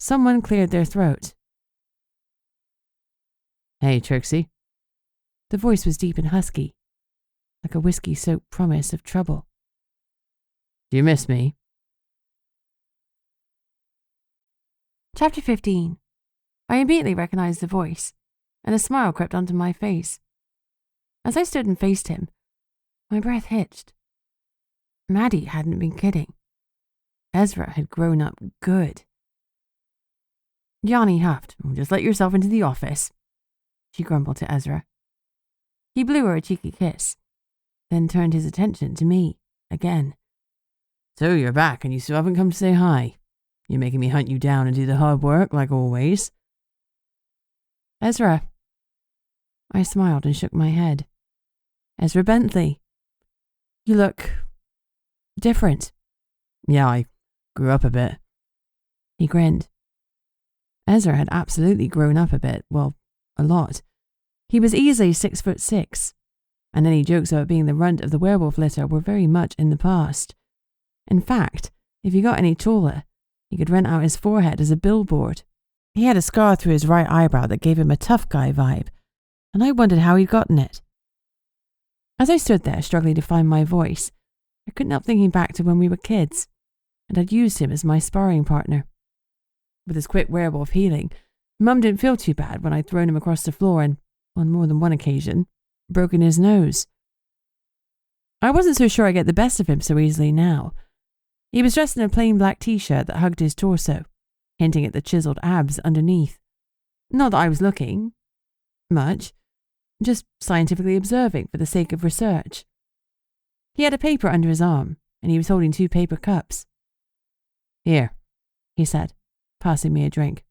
someone cleared their throat. Hey, Trixie. The voice was deep and husky, like a whiskey-soaked promise of trouble. Do you miss me? Chapter 15. I immediately recognized the voice, and a smile crept onto my face. As I stood and faced him, my breath hitched. Maddie hadn't been kidding. Ezra had grown up good. Yanni huffed. Just let yourself into the office, she grumbled to Ezra. He blew her a cheeky kiss, then turned his attention to me again. So you're back and you still haven't come to say hi. You're making me hunt you down and do the hard work like always. Ezra. I smiled and shook my head. Ezra Bentley. You look different. Yeah, I grew up a bit. He grinned. Ezra had absolutely grown up a bit, well, a lot. He was easily 6'6", and any jokes about being the runt of the werewolf litter were very much in the past. In fact, if he got any taller, he could rent out his forehead as a billboard. He had a scar through his right eyebrow that gave him a tough guy vibe, and I wondered how he'd gotten it. As I stood there struggling to find my voice, I couldn't help thinking back to when we were kids, and I'd used him as my sparring partner. With his quick werewolf healing, Mum didn't feel too bad when I'd thrown him across the floor and, on more than one occasion, broken his nose. I wasn't so sure I'd get the best of him so easily now. He was dressed in a plain black t-shirt that hugged his torso, hinting at the chiseled abs underneath. Not that I was looking. Much. Just scientifically observing for the sake of research. He had a paper under his arm, and he was holding 2 paper cups. Here, he said, passing me a drink.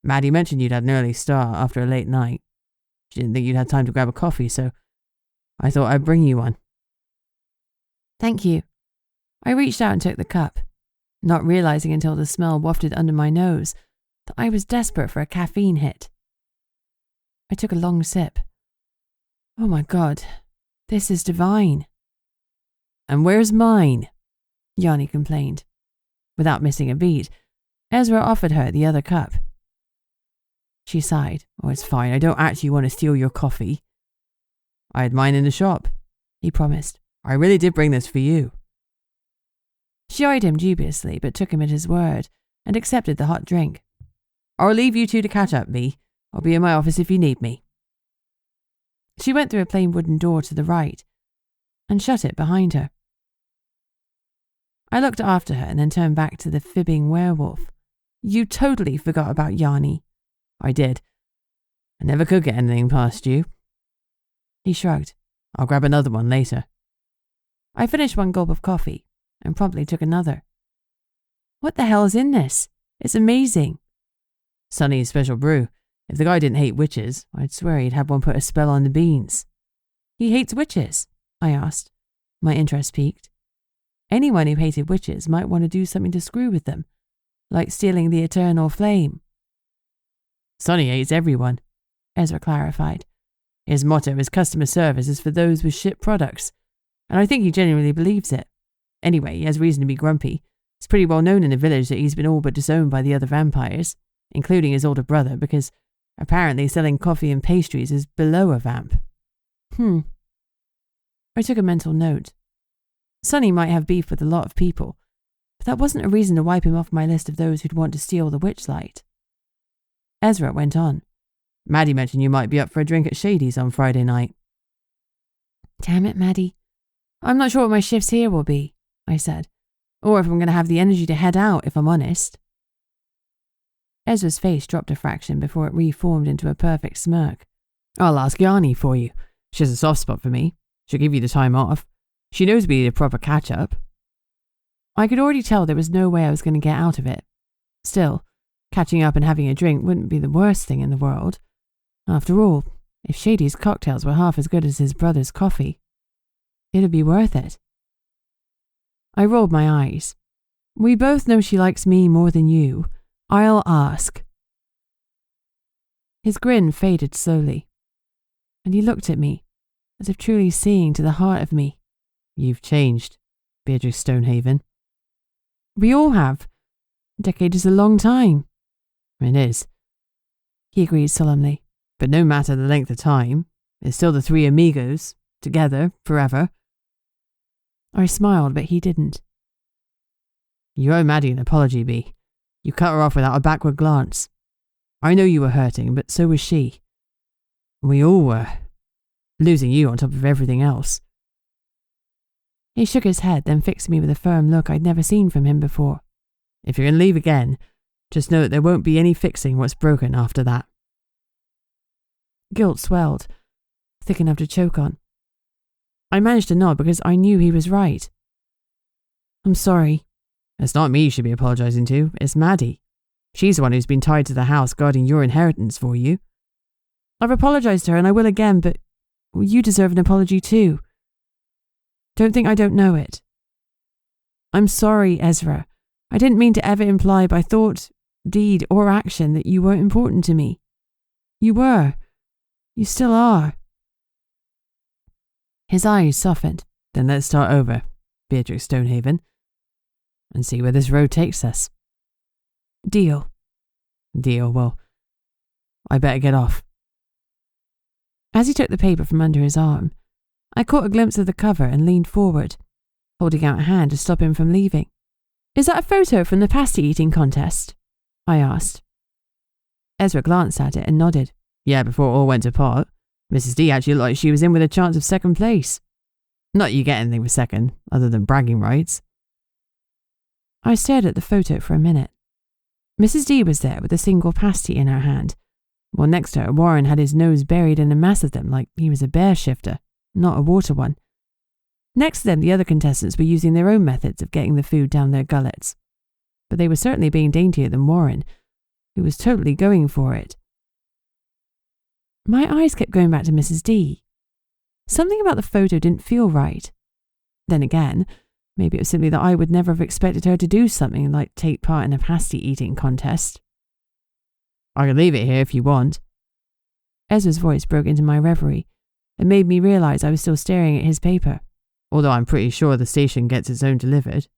Maddie mentioned you'd had an early start after a late night. She didn't think you'd had time to grab a coffee, so I thought I'd bring you one. Thank you. I reached out and took the cup, not realizing until the smell wafted under my nose that I was desperate for a caffeine hit. I took a long sip. Oh my God, this is divine. And where's mine? Yanni complained. Without missing a beat, Ezra offered her the other cup. She sighed. Oh, it's fine. I don't actually want to steal your coffee. I had mine in the shop, he promised. I really did bring this for you. She eyed him dubiously, but took him at his word and accepted the hot drink. I'll leave you two to catch up, Bea. I'll be in my office if you need me. She went through a plain wooden door to the right and shut it behind her. I looked after her and then turned back to the fibbing werewolf. You totally forgot about Yanni. I did. I never could get anything past you. He shrugged. I'll grab another one later. I finished 1 gulp of coffee and promptly took another. What the hell is in this? It's amazing. Sonny's special brew. If the guy didn't hate witches, I'd swear he'd have one put a spell on the beans. He hates witches? I asked. My interest piqued. Anyone who hated witches might want to do something to screw with them, like stealing the eternal flame. Sonny hates everyone, Ezra clarified. His motto is customer service is for those with shit products, and I think he genuinely believes it. Anyway, he has reason to be grumpy. It's pretty well known in the village that he's been all but disowned by the other vampires, including his older brother, because apparently selling coffee and pastries is below a vamp. I took a mental note. Sonny might have beef with a lot of people, but that wasn't a reason to wipe him off my list of those who'd want to steal the Witchlight. Ezra went on. Maddie mentioned you might be up for a drink at Shady's on Friday night. Damn it, Maddie. I'm not sure what my shifts here will be, I said, or if I'm going to have the energy to head out, if I'm honest. Ezra's face dropped a fraction before it reformed into a perfect smirk. I'll ask Yanni for you. She has a soft spot for me. She'll give you the time off. She knows we need a proper catch-up. I could already tell there was no way I was going to get out of it. Still, catching up and having a drink wouldn't be the worst thing in the world. After all, if Shady's cocktails were half as good as his brother's coffee, it'd be worth it. I rolled my eyes. We both know she likes me more than you. I'll ask. His grin faded slowly, and he looked at me, as if truly seeing to the heart of me. You've changed, Beatrix Stonehaven. We all have. A decade is a long time. It is, he agreed solemnly. But no matter the length of time, it's still the 3 amigos, together, forever. I smiled, but he didn't. You owe Maddie an apology, Bea. You cut her off without a backward glance. I know you were hurting, but so was she. We all were. Losing you on top of everything else. He shook his head, then fixed me with a firm look I'd never seen from him before. If you're going to leave again, just know that there won't be any fixing what's broken after that. Guilt swelled, thick enough to choke on. I managed to nod because I knew he was right. I'm sorry. It's not me you should be apologising to, it's Maddie. She's the one who's been tied to the house guarding your inheritance for you. I've apologised to her and I will again, but you deserve an apology too. Don't think I don't know it. I'm sorry, Ezra. I didn't mean to ever imply by thought, deed, or action that you weren't important to me. You were. You still are. His eyes softened. Then let's start over, Beatrix Stonehaven, and see where this road takes us. Deal. Deal, well, I better get off. As he took the paper from under his arm, I caught a glimpse of the cover and leaned forward, holding out a hand to stop him from leaving. Is that a photo from the pasty eating contest? I asked. Ezra glanced at it and nodded. Yeah, before it all went to pot. Mrs. D actually looked like she was in with a chance of second place. Not you get anything for second, other than bragging rights. I stared at the photo for a minute. Mrs. D was there with a single pasty in her hand, While next to her, Warren had his nose buried in a mass of them like he was a bear shifter, not a water one. Next to them, the other contestants were using their own methods of getting the food down their gullets. But they were certainly being daintier than Warren, who was totally going for it. My eyes kept going back to Mrs. D. Something about the photo didn't feel right. Then again, maybe it was simply that I would never have expected her to do something like take part in a pasty eating contest. I can leave it here if you want. Ezra's voice broke into my reverie and made me realise I was still staring at his paper, although I'm pretty sure the station gets its own delivered.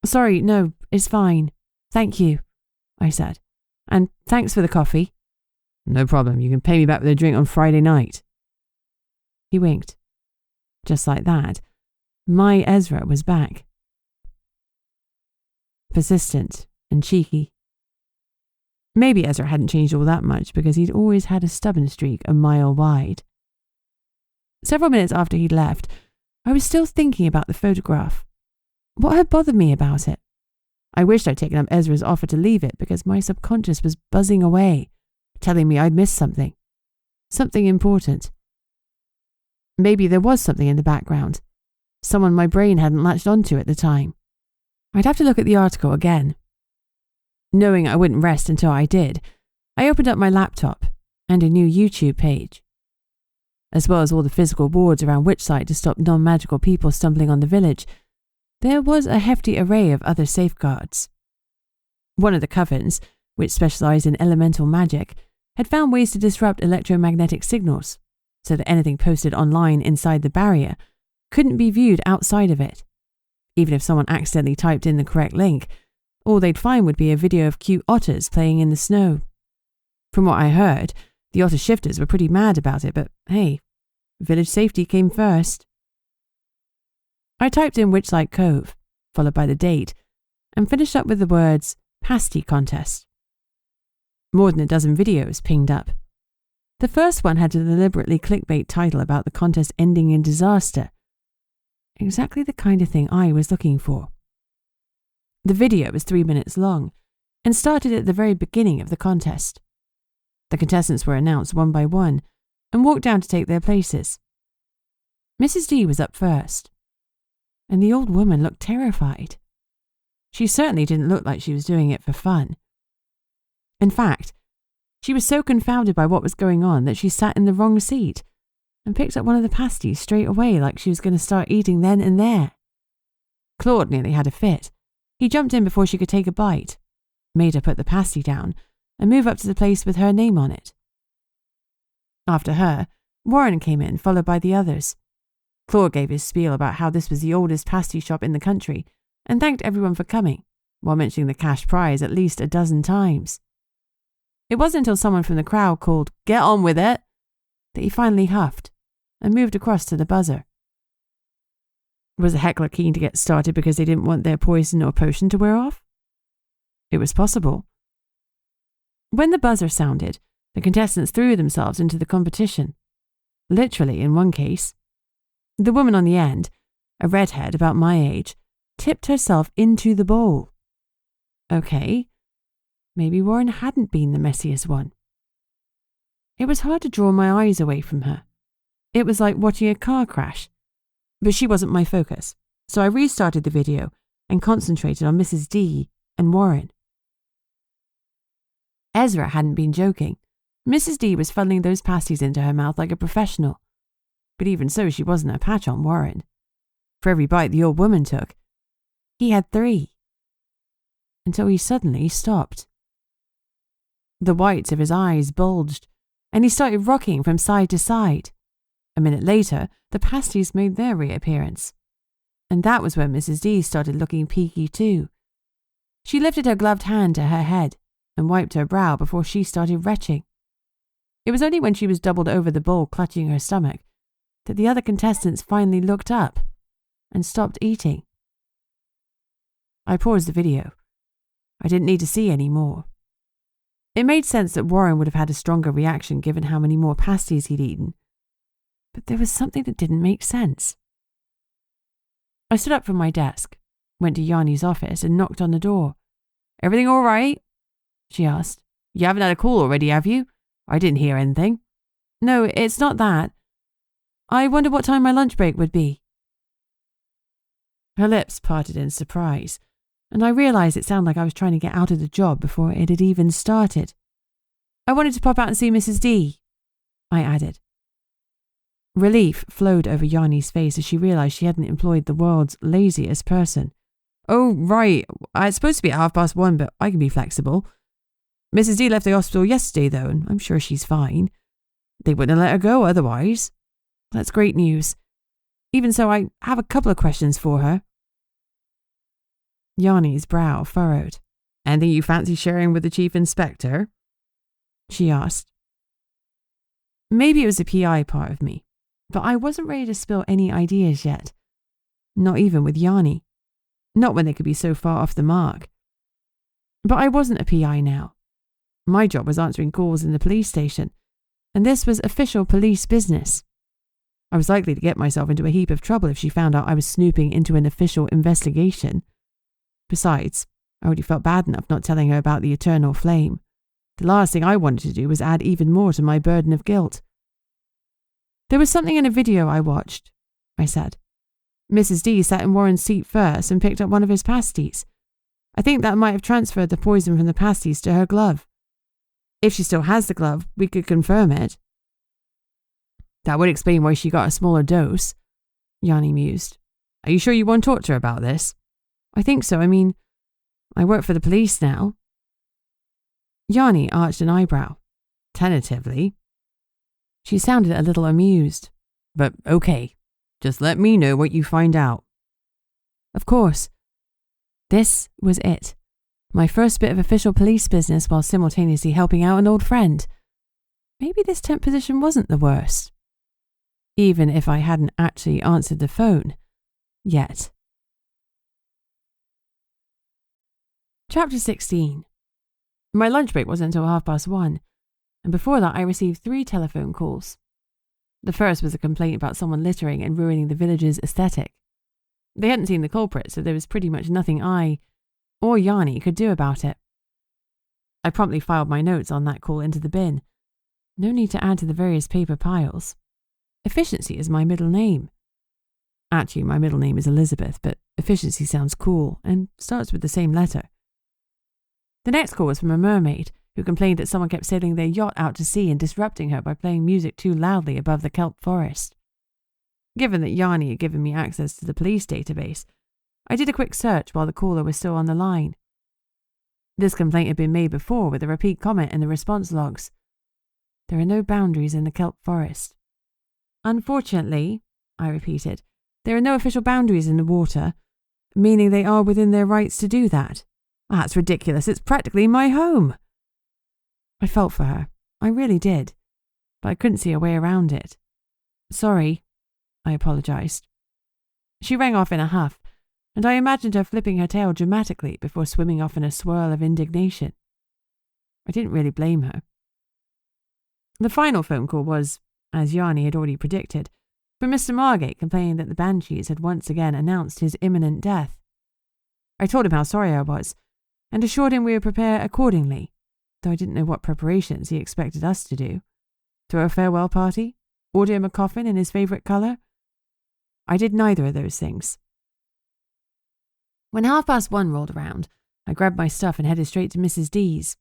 Sorry, no, it's fine. Thank you, I said. And thanks for the coffee. No problem, you can pay me back with a drink on Friday night. He winked. Just like that, my Ezra was back. Persistent and cheeky. Maybe Ezra hadn't changed all that much because he'd always had a stubborn streak a mile wide. Several minutes after he'd left, I was still thinking about the photograph. What had bothered me about it? I wished I'd taken up Ezra's offer to leave it because my subconscious was buzzing away, telling me I'd missed something. Something important. Maybe there was something in the background. Someone my brain hadn't latched onto at the time. I'd have to look at the article again. Knowing I wouldn't rest until I did, I opened up my laptop and a new YouTube page. As well as all the physical boards around Witchlight to stop non-magical people stumbling on the village, there was a hefty array of other safeguards. One of the covens, which specialised in elemental magic, had found ways to disrupt electromagnetic signals, so that anything posted online inside the barrier couldn't be viewed outside of it. Even if someone accidentally typed in the correct link, all they'd find would be a video of cute otters playing in the snow. From what I heard, the otter shifters were pretty mad about it, but hey, village safety came first. I typed in Witchlight Cove, followed by the date, and finished up with the words pasty contest. More than a dozen videos pinged up. The first one had a deliberately clickbait title about the contest ending in disaster. Exactly the kind of thing I was looking for. The video was 3 minutes long and started at the very beginning of the contest. The contestants were announced one by one and walked down to take their places. Mrs. D was up first, and the old woman looked terrified. She certainly didn't look like she was doing it for fun. In fact, she was so confounded by what was going on that she sat in the wrong seat and picked up one of the pasties straight away like she was going to start eating then and there. Claude nearly had a fit. He jumped in before she could take a bite, made her put the pasty down, and move up to the place with her name on it. After her, Warren came in, followed by the others. Claude gave his spiel about how this was the oldest pasty shop in the country, and thanked everyone for coming, while mentioning the cash prize at least a dozen times. It wasn't until someone from the crowd called, "Get on with it," that he finally huffed, and moved across to the buzzer. Was the heckler keen to get started because they didn't want their poison or potion to wear off? It was possible. When the buzzer sounded, the contestants threw themselves into the competition. Literally, in one case. The woman on the end, a redhead about my age, tipped herself into the bowl. Okay, maybe Warren hadn't been the messiest one. It was hard to draw my eyes away from her. It was like watching a car crash. But she wasn't my focus, so I restarted the video and concentrated on Mrs. D and Warren. Ezra hadn't been joking. Mrs. D was funneling those pasties into her mouth like a professional. But even so, she wasn't a patch on Warren. For every bite the old woman took, he had 3. Until he suddenly stopped. The whites of his eyes bulged, and he started rocking from side to side. A minute later, the pasties made their reappearance. And that was when Mrs. D started looking peaky too. She lifted her gloved hand to her head and wiped her brow before she started retching. It was only when she was doubled over the bowl clutching her stomach that the other contestants finally looked up and stopped eating. I paused the video. I didn't need to see any more. It made sense that Warren would have had a stronger reaction given how many more pasties he'd eaten. But there was something that didn't make sense. I stood up from my desk, went to Yanni's office and knocked on the door. "Everything all right?" she asked. "You haven't had a call already, have you? I didn't hear anything. No, it's not that. I wonder what time my lunch break would be. Her lips parted in surprise, and I realised it sounded like I was trying to get out of the job before it had even started. I wanted to pop out and see Mrs. D, I added. Relief flowed over Yanni's face as she realised she hadn't employed the world's laziest person. Oh, right. It's supposed to be at 1:30, but I can be flexible. Mrs. D left the hospital yesterday, though, and I'm sure she's fine. They wouldn't let her go otherwise. That's great news. Even so, I have a couple of questions for her. Yanni's brow furrowed. Anything you fancy sharing with the chief inspector? She asked. Maybe it was the PI part of me, but I wasn't ready to spill any ideas yet. Not even with Yanni. Not when they could be so far off the mark. But I wasn't a PI now. My job was answering calls in the police station, and this was official police business. I was likely to get myself into a heap of trouble if she found out I was snooping into an official investigation. Besides, I already felt bad enough not telling her about the eternal flame. The last thing I wanted to do was add even more to my burden of guilt. There was something in a video I watched, I said. Mrs. D sat in Warren's seat first and picked up one of his pasties. I think that might have transferred the poison from the pasties to her glove. If she still has the glove, we could confirm it. That would explain why she got a smaller dose, Yanni mused. Are you sure you want to talk to her about this? I think so. I mean, I work for the police now. Yanni arched an eyebrow. Tentatively. She sounded a little amused. But okay, just let me know what you find out. Of course. This was it. My first bit of official police business while simultaneously helping out an old friend. Maybe this temp position wasn't the worst. Even if I hadn't actually answered the phone. Yet. Chapter 16. My lunch break wasn't until 1:30, and before that I received 3 telephone calls. The first was a complaint about someone littering and ruining the village's aesthetic. They hadn't seen the culprit, so there was pretty much nothing I, or Yanni, could do about it. I promptly filed my notes on that call into the bin. No need to add to the various paper piles. Efficiency is my middle name. Actually, my middle name is Elizabeth, but efficiency sounds cool and starts with the same letter. The next call was from a mermaid who complained that someone kept sailing their yacht out to sea and disrupting her by playing music too loudly above the kelp forest. Given that Yanni had given me access to the police database, I did a quick search while the caller was still on the line. This complaint had been made before with a repeat comment in the response logs. There are no boundaries in the kelp forest. Unfortunately, I repeated, there are no official boundaries in the water, meaning they are within their rights to do that. That's ridiculous. It's practically my home. I felt for her. I really did. But I couldn't see a way around it. Sorry, I apologised. She rang off in a huff, and I imagined her flipping her tail dramatically before swimming off in a swirl of indignation. I didn't really blame her. The final phone call was, as Yanni had already predicted, from Mr. Margate complaining that the Banshees had once again announced his imminent death. I told him how sorry I was, and assured him we would prepare accordingly, though I didn't know what preparations he expected us to do. Throw a farewell party? Order him a coffin in his favourite colour? I did neither of those things. When 1:30 rolled around, I grabbed my stuff and headed straight to Mrs. D's.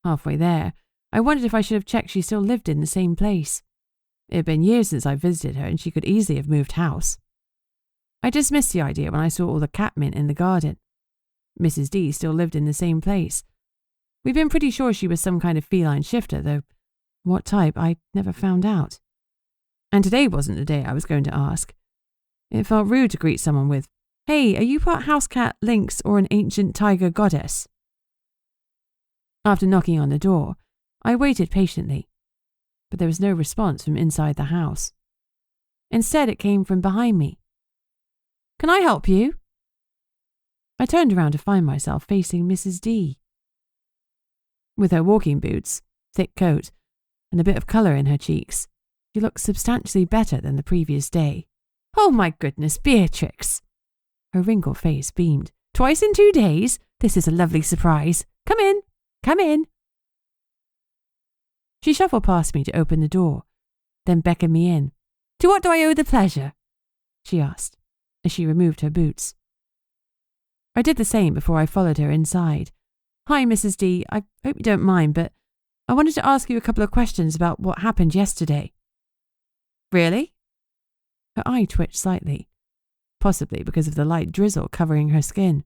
Halfway there, I wondered if I should have checked she still lived in the same place. It had been years since I visited her, and she could easily have moved house. I dismissed the idea when I saw all the catmint in the garden. Mrs. D still lived in the same place. We'd been pretty sure she was some kind of feline shifter, though what type I never found out. And today wasn't the day I was going to ask. It felt rude to greet someone with, "Hey, are you part house cat, lynx, or an ancient tiger goddess?" After knocking on the door, I waited patiently, but there was no response from inside the house. Instead, it came from behind me. "Can I help you?" I turned around to find myself facing Mrs. D. With her walking boots, thick coat, and a bit of colour in her cheeks, she looked substantially better than the previous day. "Oh my goodness, Beatrix!" Her wrinkled face beamed. "Twice in 2 days? This is a lovely surprise. Come in, come in." She shuffled past me to open the door, then beckoned me in. To what do I owe the pleasure? She asked, as she removed her boots. I did the same before I followed her inside. Hi, Mrs. D. I hope you don't mind, but I wanted to ask you a couple of questions about what happened yesterday. Really? Her eye twitched slightly, possibly because of the light drizzle covering her skin.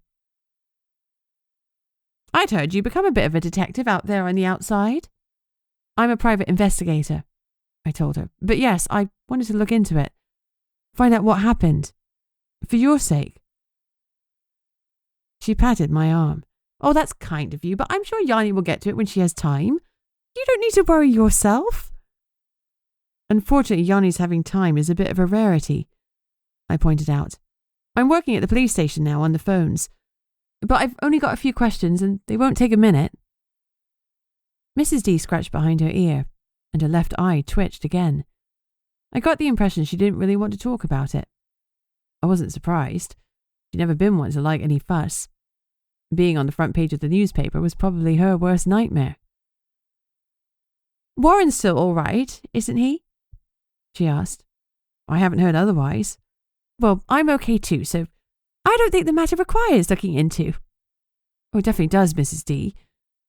I'd heard you become a bit of a detective out there on the outside. I'm a private investigator, I told her. But yes, I wanted to look into it. Find out what happened. For your sake. She patted my arm. Oh, that's kind of you, but I'm sure Yanni will get to it when she has time. You don't need to worry yourself. Unfortunately, Yanni's having time is a bit of a rarity, I pointed out. I'm working at the police station now on the phones, but I've only got a few questions and they won't take a minute. Mrs. D scratched behind her ear, and her left eye twitched again. I got the impression she didn't really want to talk about it. I wasn't surprised. She'd never been one to like any fuss. Being on the front page of the newspaper was probably her worst nightmare. Warren's still all right, isn't he? She asked. I haven't heard otherwise. Well, I'm okay too, so I don't think the matter requires looking into. Oh, it definitely does, Mrs. D.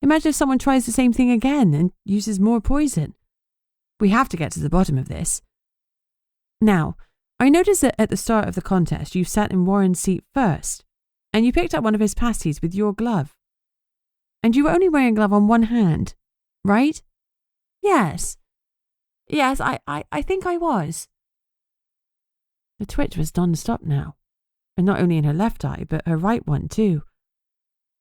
Imagine if someone tries the same thing again and uses more poison. We have to get to the bottom of this. Now, I noticed that at the start of the contest you sat in Warren's seat first, and you picked up one of his pasties with your glove. And you were only wearing a glove on one hand, right? Yes. Yes, I think I was. The twitch was non-stop now, and not only in her left eye, but her right one too.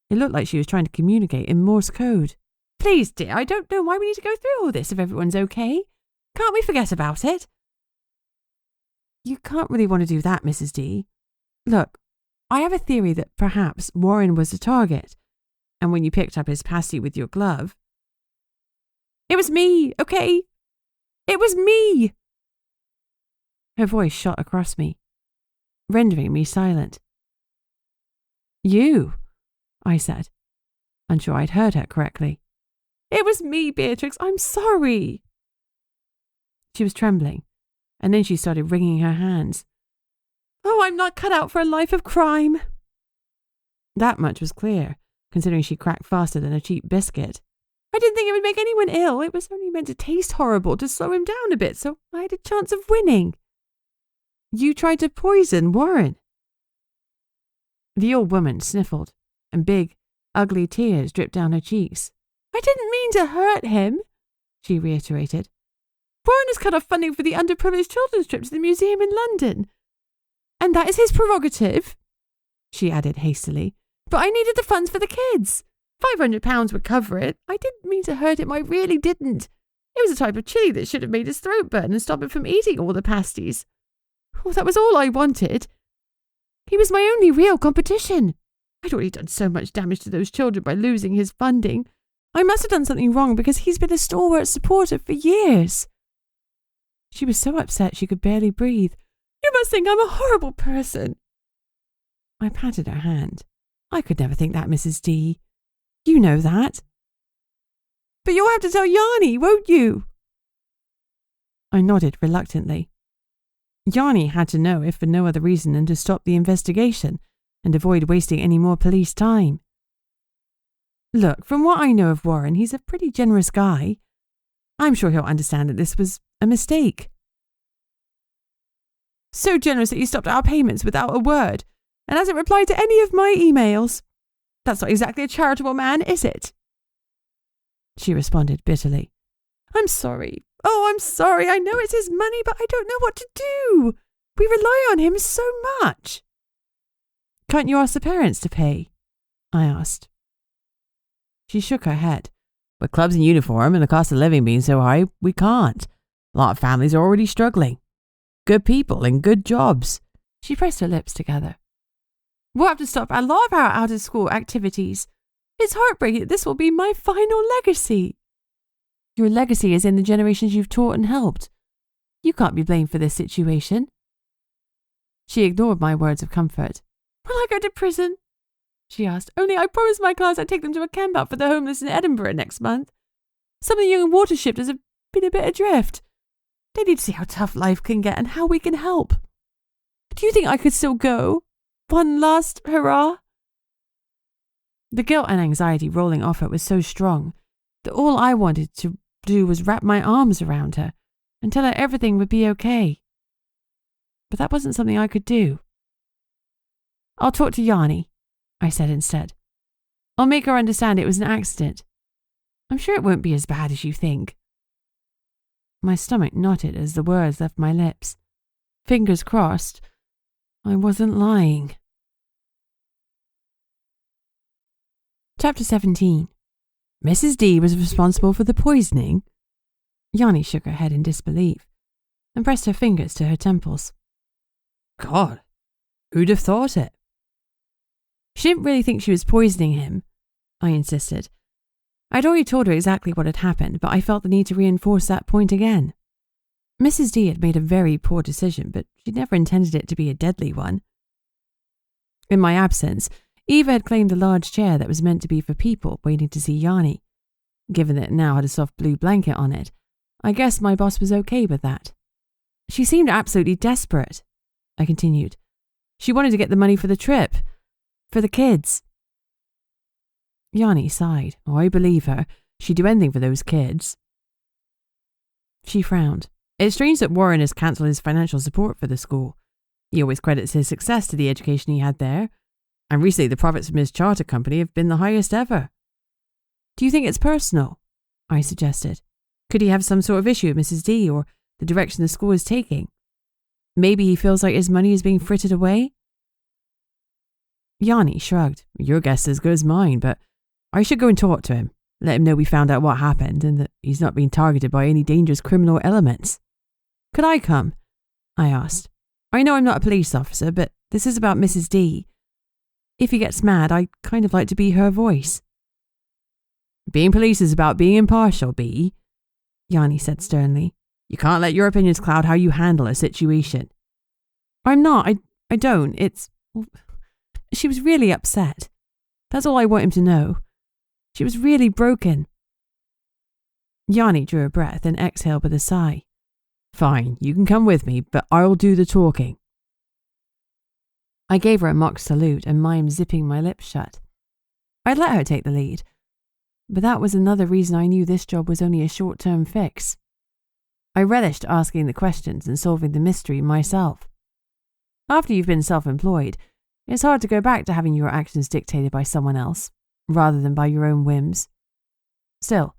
It looked like she was trying to communicate in Morse code. Please, dear, I don't know why we need to go through all this if everyone's okay. Can't we forget about it? You can't really want to do that, Mrs. D. Look, I have a theory that perhaps Warren was the target, and when you picked up his pasty with your glove... It was me, okay? It was me! Her voice shot across me, rendering me silent. You, I said, unsure I'd heard her correctly. It was me, Beatrix. I'm sorry. She was trembling, and then she started wringing her hands. Oh, I'm not cut out for a life of crime. That much was clear, considering she cracked faster than a cheap biscuit. I didn't think it would make anyone ill. It was only meant to taste horrible to slow him down a bit, so I had a chance of winning. You tried to poison Warren. The old woman sniffled, and big, ugly tears dripped down her cheeks. I didn't mean to hurt him, she reiterated. Warren has cut off funding for the underprivileged children's trip to the museum in London. And that is his prerogative, she added hastily. But I needed the funds for the kids. £500 would cover it. I didn't mean to hurt him, I really didn't. It was a type of chili that should have made his throat burn and stop him from eating all the pasties. Oh, that was all I wanted. He was my only real competition. I'd already done so much damage to those children by losing his funding. I must have done something wrong because he's been a stalwart supporter for years. She was so upset she could barely breathe. You must think I'm a horrible person. I patted her hand. I could never think that, Mrs. D. You know that. But you'll have to tell Yanni, won't you? I nodded reluctantly. Yanni had to know if for no other reason than to stop the investigation and avoid wasting any more police time. Look, from what I know of Warren, he's a pretty generous guy. I'm sure he'll understand that this was a mistake. So generous that he stopped our payments without a word, and hasn't replied to any of my emails. That's not exactly a charitable man, is it? She responded bitterly. I'm sorry. Oh, I'm sorry. I know it's his money, but I don't know what to do. We rely on him so much. Can't you ask the parents to pay? I asked. She shook her head. With clubs in uniform and the cost of living being so high, we can't. A lot of families are already struggling. Good people and good jobs. She pressed her lips together. We'll have to stop a lot of our out-of-school activities. It's heartbreaking that this will be my final legacy. Your legacy is in the generations you've taught and helped. You can't be blamed for this situation. She ignored my words of comfort. Will I go to prison? She asked. Only I promised my class I'd take them to a camp out for the homeless in Edinburgh next month. Some of the young water shifters have been a bit adrift. They need to see how tough life can get and how we can help. Do you think I could still go? One last hurrah?" The guilt and anxiety rolling off her was so strong that all I wanted to do was wrap my arms around her and tell her everything would be okay. But that wasn't something I could do. "I'll talk to Yanni," I said instead. "I'll make her understand it was an accident. I'm sure it won't be as bad as you think." My stomach knotted as the words left my lips. Fingers crossed, I wasn't lying. Chapter 17. Mrs. D was responsible for the poisoning? Yanni shook her head in disbelief and pressed her fingers to her temples. God, who'd have thought it? She didn't really think she was poisoning him, I insisted. I'd already told her exactly what had happened, but I felt the need to reinforce that point again. Mrs. D had made a very poor decision, but she'd never intended it to be a deadly one. In my absence, Eva had claimed the large chair that was meant to be for people waiting to see Yanni. Given that it now had a soft blue blanket on it, I guess my boss was okay with that. She seemed absolutely desperate, I continued. She wanted to get the money for the trip, for the kids. Yanni sighed. Oh, I believe her. She'd do anything for those kids. She frowned. It's strange that Warren has cancelled his financial support for the school. He always credits his success to the education he had there, and recently the profits from his charter company have been the highest ever. Do you think it's personal? I suggested. Could he have some sort of issue with Mrs. D or the direction the school is taking? Maybe he feels like his money is being frittered away? Yanni shrugged. Your guess is as good as mine, but I should go and talk to him. Let him know we found out what happened and that he's not being targeted by any dangerous criminal elements. Could I come? I asked. I know I'm not a police officer, but this is about Mrs. D. If he gets mad, I'd kind of like to be her voice. Being police is about being impartial, B. Yanni said sternly. You can't let your opinions cloud how you handle a situation. I'm not. I don't. She was really upset. That's all I want him to know. She was really broken. Yanni drew a breath and exhaled with a sigh. Fine, you can come with me, but I'll do the talking. I gave her a mock salute and mimed zipping my lips shut. I'd let her take the lead, but that was another reason I knew this job was only a short-term fix. I relished asking the questions and solving the mystery myself. After you've been self-employed, it's hard to go back to having your actions dictated by someone else, rather than by your own whims. Still,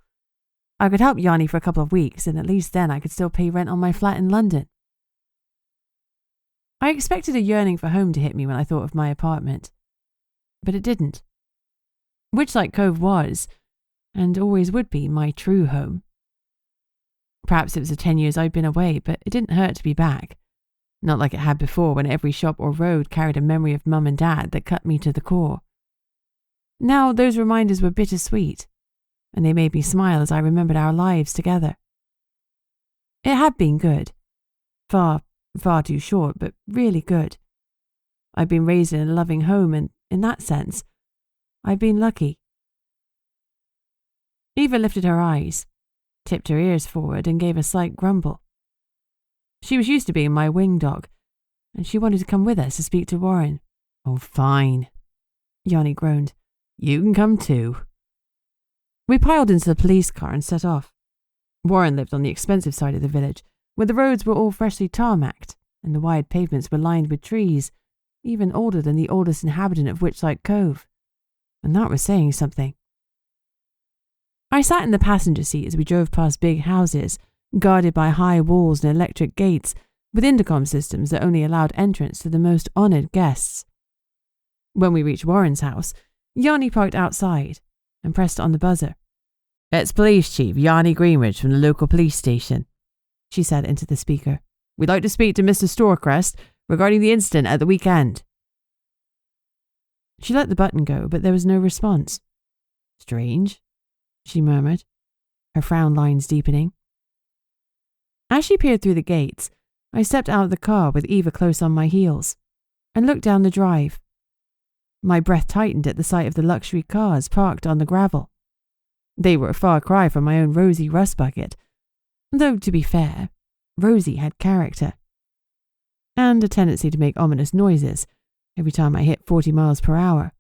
I could help Yanni for a couple of weeks, and at least then I could still pay rent on my flat in London. I expected a yearning for home to hit me when I thought of my apartment, but it didn't. Witchlight Cove was, and always would be, my true home. Perhaps it was the 10 years I'd been away, but it didn't hurt to be back. Not like it had before, when every shop or road carried a memory of Mum and Dad that cut me to the core. Now those reminders were bittersweet, and they made me smile as I remembered our lives together. It had been good. Far too short, but really good. I'd been raised in a loving home, and in that sense, I'd been lucky. Eva lifted her eyes, tipped her ears forward, and gave a slight grumble. She was used to being my wing dog, and she wanted to come with us to speak to Warren. Oh, fine, Yanni groaned. You can come too. We piled into the police car and set off. Warren lived on the expensive side of the village, where the roads were all freshly tarmacked, and the wide pavements were lined with trees, even older than the oldest inhabitant of Witchlight Cove. And that was saying something. I sat in the passenger seat as we drove past big houses, guarded by high walls and electric gates, with intercom systems that only allowed entrance to the most honoured guests. When we reached Warren's house, Yanni parked outside and pressed on the buzzer. It's Police Chief Yanni Greenwich from the local police station, she said into the speaker. We'd like to speak to Mr. Storecrest regarding the incident at the weekend. She let the button go, but there was no response. Strange, she murmured, her frown lines deepening. As she peered through the gates, I stepped out of the car with Eva close on my heels and looked down the drive. My breath tightened at the sight of the luxury cars parked on the gravel. They were a far cry from my own rosy rust bucket, though, to be fair, Rosie had character, and a tendency to make ominous noises every time I hit 40 miles per hour.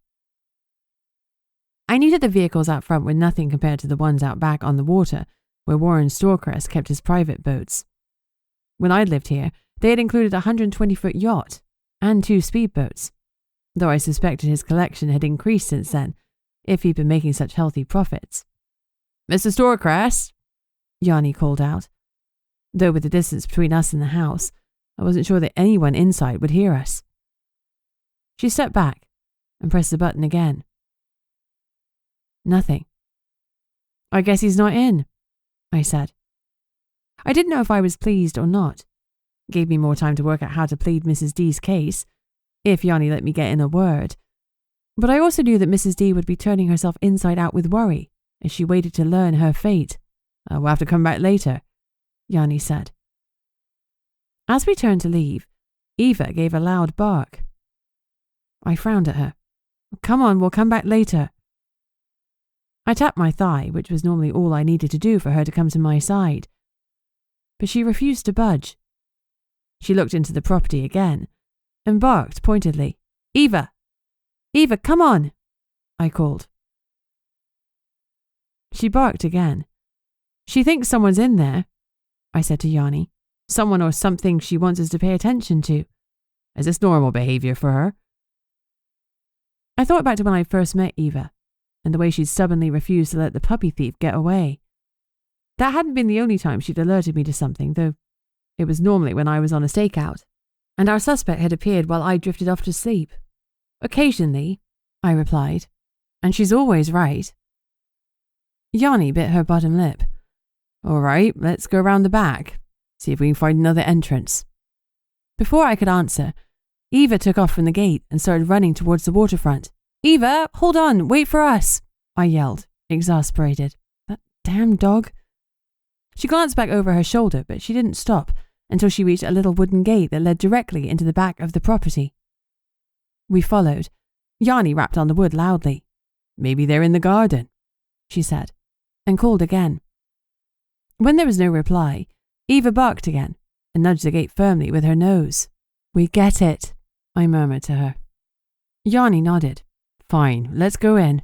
I knew that the vehicles out front were nothing compared to the ones out back on the water, where Warren Storecrest kept his private boats. When I'd lived here, they had included a 120-foot yacht and 2 speedboats, though I suspected his collection had increased since then, if he'd been making such healthy profits. "Mr. Storecrest," Yanni called out, though with the distance between us and the house, I wasn't sure that anyone inside would hear us. She stepped back and pressed the button again. Nothing. "I guess he's not in," I said. I didn't know if I was pleased or not. It gave me more time to work out how to plead Mrs. D's case, if Yanni let me get in a word. But I also knew that Mrs. D would be turning herself inside out with worry as she waited to learn her fate. "We'll have to come back later," Yanni said. As we turned to leave, Eva gave a loud bark. I frowned at her. "Come on, we'll come back later." I tapped my thigh, which was normally all I needed to do for her to come to my side. But she refused to budge. She looked into the property again and barked pointedly. "Eva! Eva, come on!" I called. She barked again. "She thinks someone's in there," I said to Yanni. "Someone or something she wants us to pay attention to. Is this normal behaviour for her?" I thought back to when I first met Eva, and the way she'd stubbornly refused to let the puppy thief get away. That hadn't been the only time she'd alerted me to something, though it was normally when I was on a stakeout, and our suspect had appeared while I drifted off to sleep. "Occasionally," I replied, "and she's always right." Yanni bit her bottom lip. "All right, let's go round the back, see if we can find another entrance." Before I could answer, Eva took off from the gate and started running towards the waterfront. "Eva, hold on, wait for us," I yelled, exasperated. That damn dog. She glanced back over her shoulder, but she didn't stop until she reached a little wooden gate that led directly into the back of the property. We followed. Yanni rapped on the wood loudly. "Maybe they're in the garden," she said, and called again. When there was no reply, Eva barked again and nudged the gate firmly with her nose. "We get it," I murmured to her. Yanni nodded. "Fine, let's go in."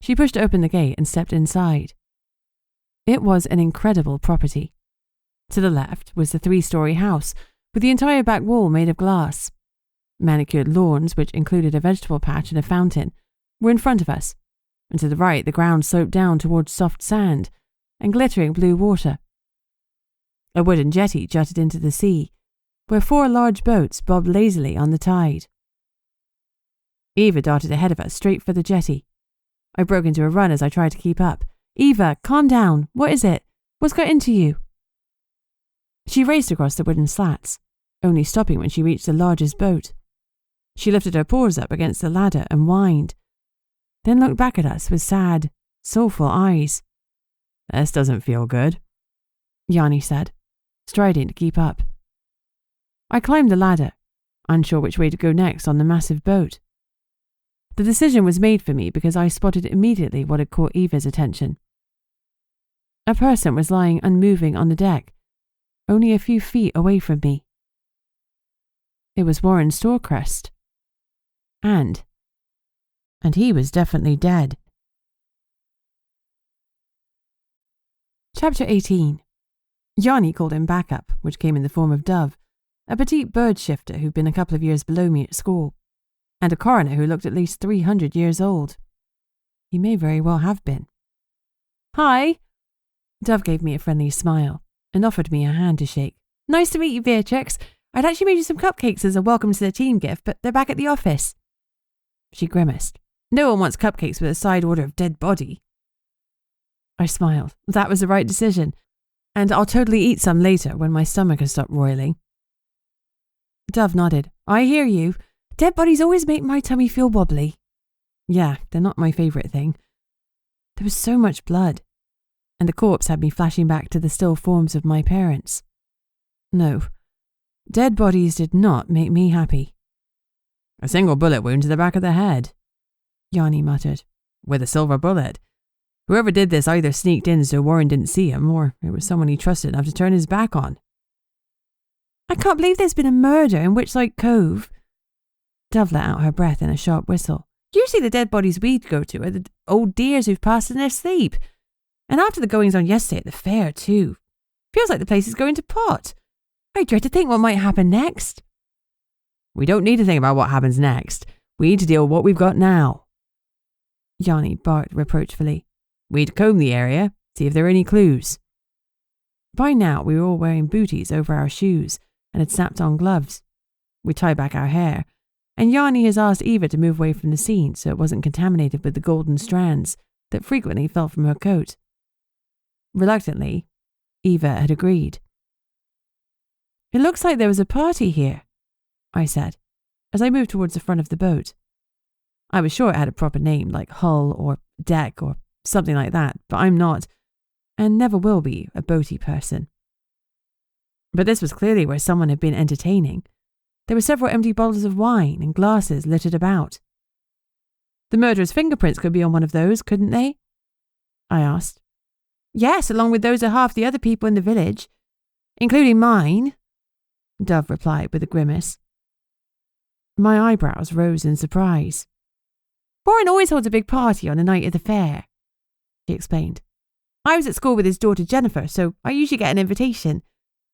She pushed open the gate and stepped inside. It was an incredible property. To the left was the 3-story house, with the entire back wall made of glass. Manicured lawns, which included a vegetable patch and a fountain, were in front of us, and to the right the ground sloped down towards soft sand and glittering blue water. A wooden jetty jutted into the sea, where 4 large boats bobbed lazily on the tide. Eva darted ahead of us straight for the jetty. I broke into a run as I tried to keep up. "Eva, calm down. What is it? What's got into you?" She raced across the wooden slats, only stopping when she reached the largest boat. She lifted her paws up against the ladder and whined, then looked back at us with sad, soulful eyes. "This doesn't feel good," Yanni said, striding to keep up. I climbed the ladder, unsure which way to go next on the massive boat. The decision was made for me because I spotted immediately what had caught Eva's attention. A person was lying unmoving on the deck, only a few feet away from me. It was Warren Storecrest. And he was definitely dead. Chapter 18. Yanni called him backup, which came in the form of Dove, a petite bird shifter who'd been a couple of years below me at school, and a coroner who looked at least 300 years old. He may very well have been. "Hi!" Dove gave me a friendly smile and offered me a hand to shake. "Nice to meet you, Beatrix. I'd actually made you some cupcakes as a welcome to the team gift, but they're back at the office." She grimaced. "No one wants cupcakes with a side order of dead body." I smiled. That was the right decision, and I'll totally eat some later when my stomach has stopped roiling. Dove nodded. "I hear you. Dead bodies always make my tummy feel wobbly." Yeah, they're not my favourite thing. There was so much blood, and the corpse had me flashing back to the still forms of my parents. No, dead bodies did not make me happy. "A single bullet wound to the back of the head," Yanni muttered. "With a silver bullet. Whoever did this either sneaked in so Warren didn't see him, or it was someone he trusted enough to turn his back on. I can't believe there's been a murder in Witchlight Cove. Dove let out her breath in a sharp whistle. Usually the dead bodies we'd go to are the old dears who've passed in their sleep. And after the goings-on yesterday at the fair, too. Feels like the place is going to pot. I dread to think what might happen next. We don't need to think about what happens next. We need to deal with what we've got now. Yanni barked reproachfully. We need to comb the area, see if there are any clues. By now we were all wearing booties over our shoes and had snapped on gloves. We tied back our hair, and Yanni has asked Eva to move away from the scene so it wasn't contaminated with the golden strands that frequently fell from her coat. Reluctantly, Eva had agreed. It looks like there was a party here, I said, as I moved towards the front of the boat. I was sure it had a proper name like hull or deck or something like that, but I'm not, and never will be, a boaty person. But this was clearly where someone had been entertaining. There were several empty bottles of wine and glasses littered about. The murderer's fingerprints could be on one of those, couldn't they? I asked. Yes, along with those of half the other people in the village, including mine, Dove replied with a grimace. My eyebrows rose in surprise. Warren always holds a big party on the night of the fair, she explained. I was at school with his daughter Jennifer, so I usually get an invitation.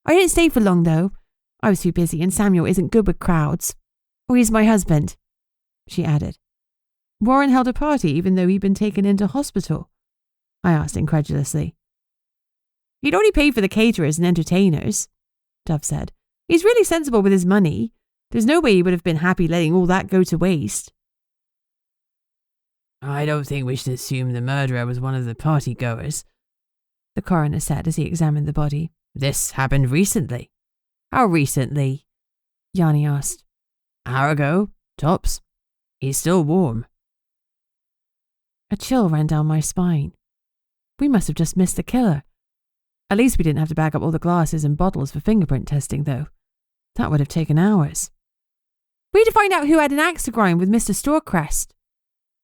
I didn't stay for long, though. I was too busy, and Samuel isn't good with crowds. Or he's my husband, she added. Warren held a party even though he'd been taken into hospital, I asked incredulously. He'd already paid for the caterers and entertainers, Dove said. He's really sensible with his money. There's no way he would have been happy letting all that go to waste. I don't think we should assume the murderer was one of the party-goers, the coroner said as he examined the body. This happened recently. How recently? Yanni asked. An hour ago, tops. He's still warm. A chill ran down my spine. We must have just missed the killer. At least we didn't have to bag up all the glasses and bottles for fingerprint testing, though. That would have taken hours. We had to find out who had an axe to grind with Mr. Storecrest,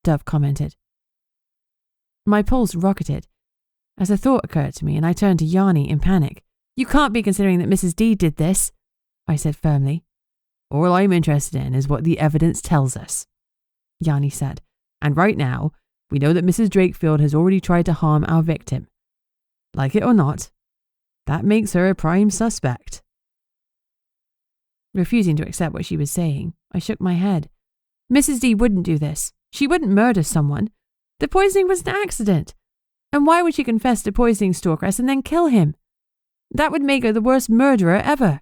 Dove commented. My pulse rocketed as a thought occurred to me, and I turned to Yanni in panic. You can't be considering that Mrs. D did this, I said firmly. All I'm interested in is what the evidence tells us, Yanni said. And right now, we know that Mrs. Drakefield has already tried to harm our victim. Like it or not, that makes her a prime suspect. Refusing to accept what she was saying, I shook my head. Mrs. D wouldn't do this. She wouldn't murder someone. The poisoning was an accident. And why would she confess to poisoning Storecrest and then kill him? That would make her the worst murderer ever.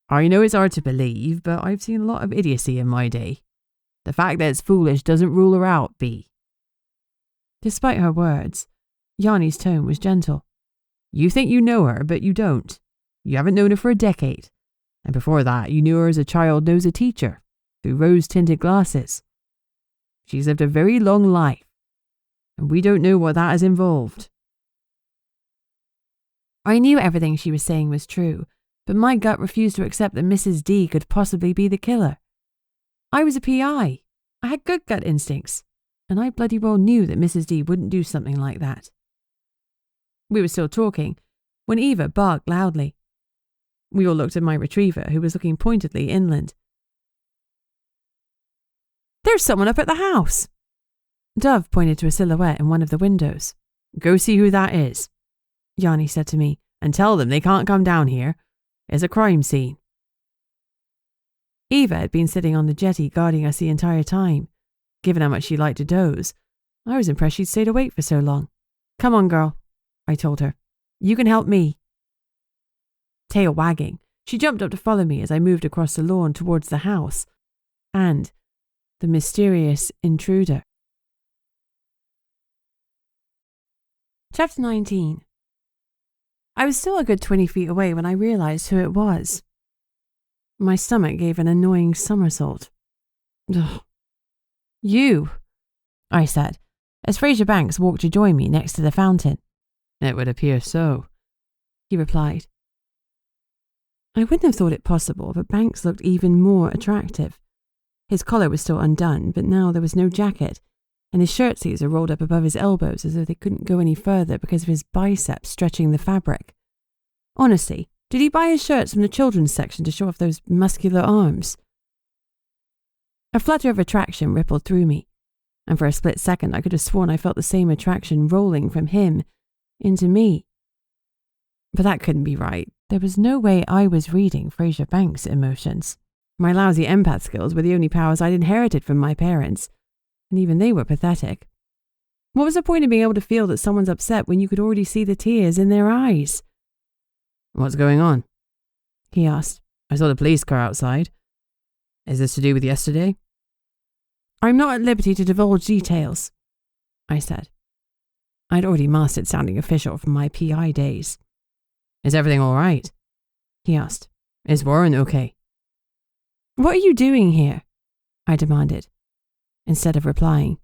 I know it's hard to believe, but I've seen a lot of idiocy in my day. The fact that it's foolish doesn't rule her out, B. Despite her words, Yanni's tone was gentle. You think you know her, but you don't. You haven't known her for a decade. And before that, you knew her as a child knows a teacher, through rose-tinted glasses. She's lived a very long life, and we don't know what that has involved. I knew everything she was saying was true, but my gut refused to accept that Mrs. D could possibly be the killer. I was a PI. I had good gut instincts, and I bloody well knew that Mrs. D wouldn't do something like that. We were still talking when Eva barked loudly. We all looked at my retriever, who was looking pointedly inland. There's someone up at the house. Dove pointed to a silhouette in one of the windows. Go see who that is, Yanni said to me, and tell them they can't come down here. It's a crime scene. Eva had been sitting on the jetty guarding us the entire time. Given how much she liked to doze, I was impressed she'd stayed awake for so long. Come on, girl, I told her. You can help me. Tail wagging, she jumped up to follow me as I moved across the lawn towards the house and the mysterious intruder. Chapter 19. I was still a good 20 feet away when I realised who it was. My stomach gave an annoying somersault. Ugh. You, I said, as Fraser Banks walked to join me next to the fountain. It would appear so, he replied. I wouldn't have thought it possible, but Banks looked even more attractive. His collar was still undone, but now there was no jacket, and his shirt sleeves are rolled up above his elbows as though they couldn't go any further because of his biceps stretching the fabric. Honestly, did he buy his shirts from the children's section to show off those muscular arms? A flutter of attraction rippled through me, and for a split second I could have sworn I felt the same attraction rolling from him into me. But that couldn't be right. There was no way I was reading Fraser Banks' emotions. My lousy empath skills were the only powers I'd inherited from my parents, and even they were pathetic. What was the point of being able to feel that someone's upset when you could already see the tears in their eyes? "What's going on?" he asked. "I saw the police car outside. Is this to do with yesterday?" "I'm not at liberty to divulge details," I said. I'd already mastered sounding official from my PI days. "Is everything all right?" he asked. "Is Warren okay?" "What are you doing here?" I demanded. Instead of replying,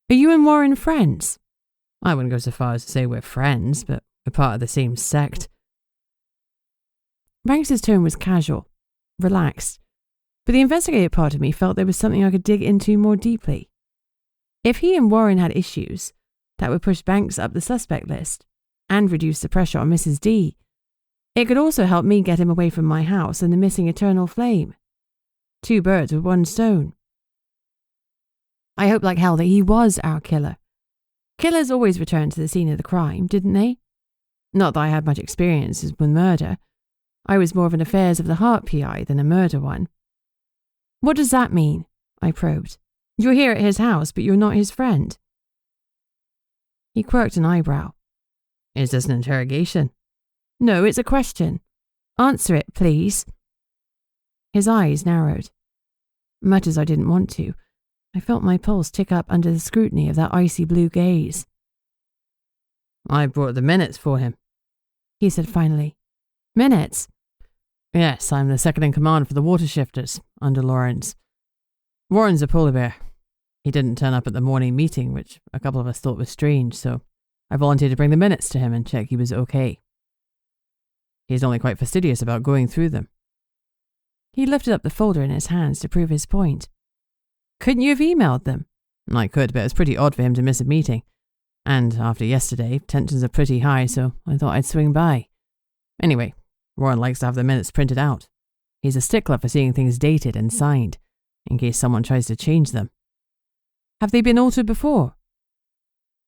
"Are you and Warren friends?" I wouldn't go so far as to say we're friends, but we're part of the same sect. Banks's tone was casual, relaxed, but the investigative part of me felt there was something I could dig into more deeply. If he and Warren had issues, that would push Banks up the suspect list and reduce the pressure on Mrs. D. It could also help me get him away from my house and the missing eternal flame. 2 birds with 1 stone. I hoped like hell that he was our killer. Killers always returned to the scene of the crime, didn't they? Not that I had much experience with murder. I was more of an affairs of the heart PI than a murder one. "What does that mean?" I probed. "You're here at his house, but you're not his friend." He quirked an eyebrow. "Is this an interrogation?" "No, it's a question. Answer it, please." His eyes narrowed. Much as I didn't want to, I felt my pulse tick up under the scrutiny of that icy blue gaze. "I brought the minutes for him," he said finally. "Minutes?" "Yes, I'm the second in command for the water shifters, under Lawrence. Warren's a polar bear. He didn't turn up at the morning meeting, which a couple of us thought was strange, so I volunteered to bring the minutes to him and check he was okay. He's only quite fastidious about going through them." He lifted up the folder in his hands to prove his point. "Couldn't you have emailed them?" "I could, but it was pretty odd for him to miss a meeting. And after yesterday, tensions are pretty high, so I thought I'd swing by. Anyway, Warren likes to have the minutes printed out. He's a stickler for seeing things dated and signed, in case someone tries to change them." "Have they been altered before?"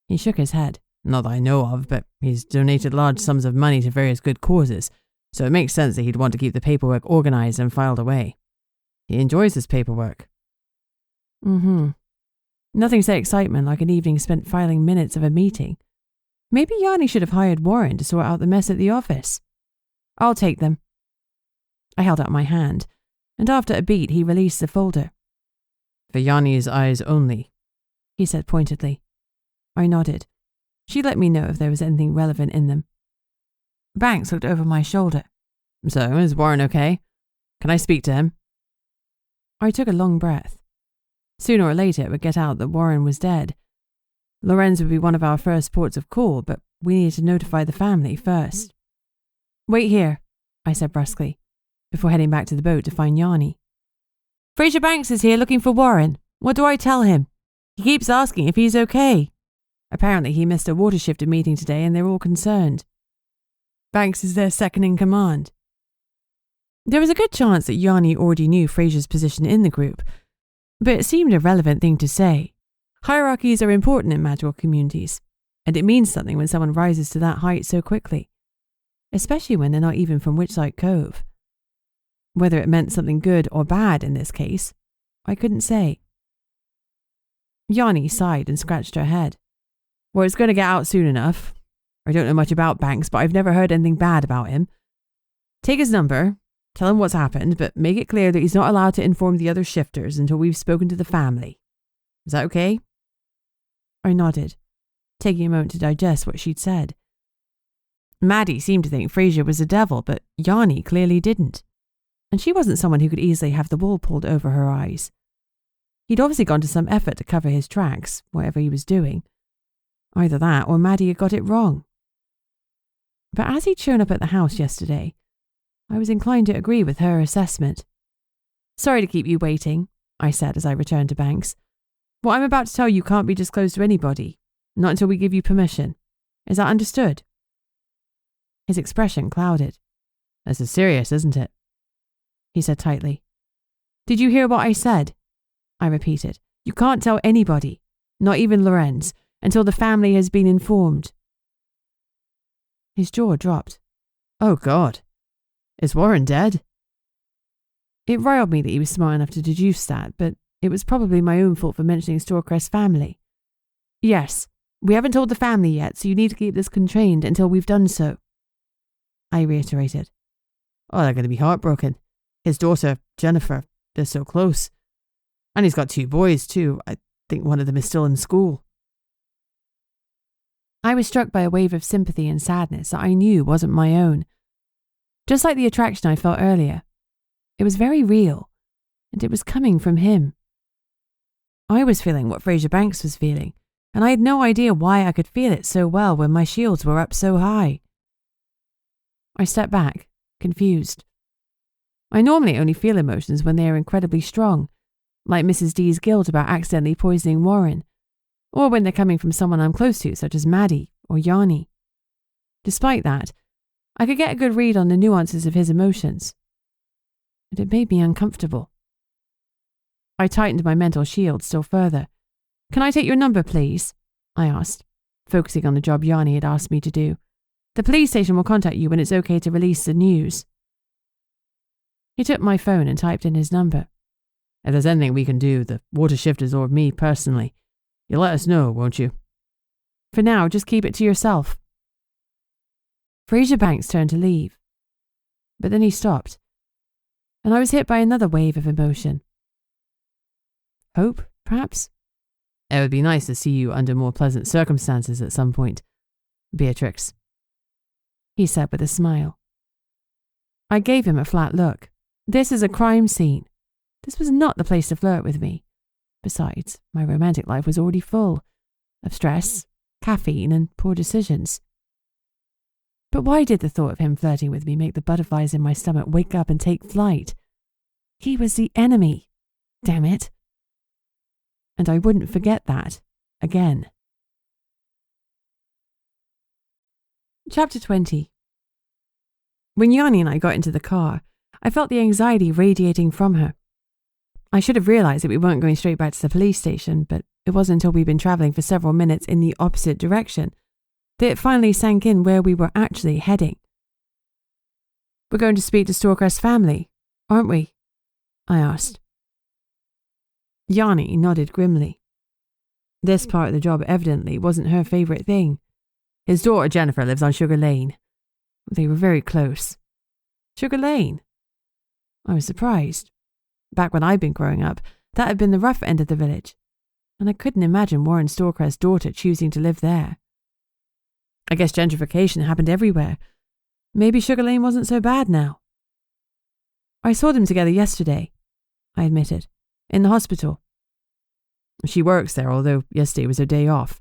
He shook his head. "Not that I know of, but he's donated large sums of money to various good causes, so it makes sense that he'd want to keep the paperwork organized and filed away. He enjoys his paperwork." Nothing said excitement like an evening spent filing minutes of a meeting. Maybe Yanni should have hired Warren to sort out the mess at the office. "I'll take them." I held out my hand, and after a beat he released the folder. "For Yanni's eyes only," he said pointedly. I nodded. She let me know if there was anything relevant in them. Banks looked over my shoulder. "So, is Warren okay? Can I speak to him?" I took a long breath. Sooner or later it would get out that Warren was dead. Lorenz would be one of our first ports of call, but we needed to notify the family first. "Wait here," I said brusquely, before heading back to the boat to find Yanni. "Fraser Banks is here looking for Warren. What do I tell him? He keeps asking if he's okay. Apparently he missed a water shifter meeting today and they're all concerned. Banks is their second in command." There was a good chance that Yanni already knew Fraser's position in the group, but it seemed a relevant thing to say. Hierarchies are important in magical communities, and it means something when someone rises to that height so quickly, especially when they're not even from Witchlight Cove. Whether it meant something good or bad in this case, I couldn't say. Yanni sighed and scratched her head. "Well, it's going to get out soon enough. I don't know much about Banks, but I've never heard anything bad about him. Take his number, tell him what's happened, but make it clear that he's not allowed to inform the other shifters until we've spoken to the family. Is that okay?" I nodded, taking a moment to digest what she'd said. Maddie seemed to think Fraser was the devil, but Yanni clearly didn't. And she wasn't someone who could easily have the wool pulled over her eyes. He'd obviously gone to some effort to cover his tracks, whatever he was doing. Either that or Maddie had got it wrong. But as he'd shown up at the house yesterday, I was inclined to agree with her assessment. "Sorry to keep you waiting," I said as I returned to Banks. What I'm about to tell you can't be disclosed to anybody, not until we give you permission. Is that understood? His expression clouded. This is serious, isn't it? He said tightly. Did you hear what I said? I repeated. You can't tell anybody, not even Lorenz, until the family has been informed. His jaw dropped. Oh, God. Is Warren dead? It riled me that he was smart enough to deduce that, but it was probably my own fault for mentioning Storecrest's family. Yes, we haven't told the family yet, so you need to keep this contained until we've done so. I reiterated. Oh, they're going to be heartbroken. His daughter, Jennifer, they're so close. And he's got 2 boys, too. I think one of them is still in school. I was struck by a wave of sympathy and sadness that I knew wasn't my own. Just like the attraction I felt earlier. It was very real, and it was coming from him. I was feeling what Fraser Banks was feeling, and I had no idea why I could feel it so well when my shields were up so high. I stepped back, confused. I normally only feel emotions when they are incredibly strong, like Mrs. D's guilt about accidentally poisoning Warren, or when they're coming from someone I'm close to, such as Maddie or Yanni. Despite that, I could get a good read on the nuances of his emotions. But it made me uncomfortable. I tightened my mental shield still further. Can I take your number, please? I asked, focusing on the job Yanni had asked me to do. The police station will contact you when it's okay to release the news. He took my phone and typed in his number. If there's anything we can do, the water shifters or me personally, you'll let us know, won't you? For now, just keep it to yourself. Fraser Banks turned to leave. But then he stopped, and I was hit by another wave of emotion. Hope, perhaps? It would be nice to see you under more pleasant circumstances at some point, Beatrix, he said with a smile. I gave him a flat look. This is a crime scene. This was not the place to flirt with me. Besides, my romantic life was already full of stress, caffeine, and poor decisions. But why did the thought of him flirting with me make the butterflies in my stomach wake up and take flight? He was the enemy. Damn it. And I wouldn't forget that again. Chapter 20. When Yanni and I got into the car, I felt the anxiety radiating from her. I should have realised that we weren't going straight back to the police station, but it wasn't until we'd been travelling for several minutes in the opposite direction that it finally sank in where we were actually heading. We're going to speak to Storecrest's family, aren't we? I asked. Yanni nodded grimly. This part of the job evidently wasn't her favourite thing. His daughter Jennifer lives on Sugar Lane. They were very close. Sugar Lane? I was surprised. Back when I'd been growing up, that had been the rough end of the village, and I couldn't imagine Warren Storecrest's daughter choosing to live there. I guess gentrification happened everywhere. Maybe Sugar Lane wasn't so bad now. I saw them together yesterday, I admitted, in the hospital. She works there, although yesterday was her day off.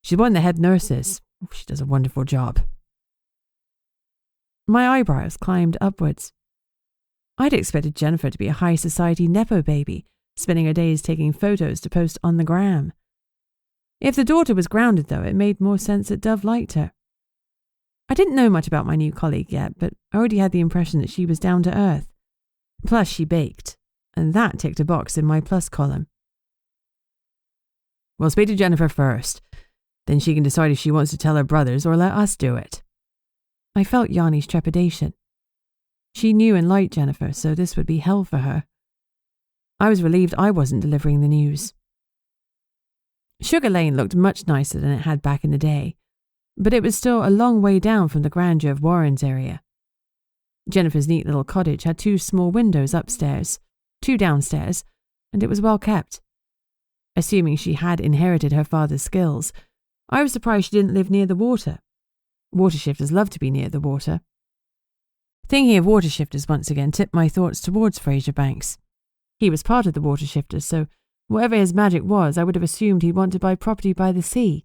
She's one of the head nurses. She does a wonderful job. My eyebrows climbed upwards. I'd expected Jennifer to be a high society nepo baby, spending her days taking photos to post on the gram. If the daughter was grounded, though, it made more sense that Dove liked her. I didn't know much about my new colleague yet, but I already had the impression that she was down to earth. Plus, she baked, and that ticked a box in my plus column. We'll speak to Jennifer first. Then she can decide if she wants to tell her brothers or let us do it. I felt Yanni's trepidation. She knew and liked Jennifer, so this would be hell for her. I was relieved I wasn't delivering the news. Sugar Lane looked much nicer than it had back in the day, but it was still a long way down from the grandeur of Warren's area. Jennifer's neat little cottage had 2 small windows upstairs, 2 downstairs, and it was well kept. Assuming she had inherited her father's skills, I was surprised she didn't live near the water. Water shifters love to be near the water. Thinking of water shifters once again tipped my thoughts towards Fraser Banks. He was part of the water shifters, so whatever his magic was, I would have assumed he'd want to buy property by the sea,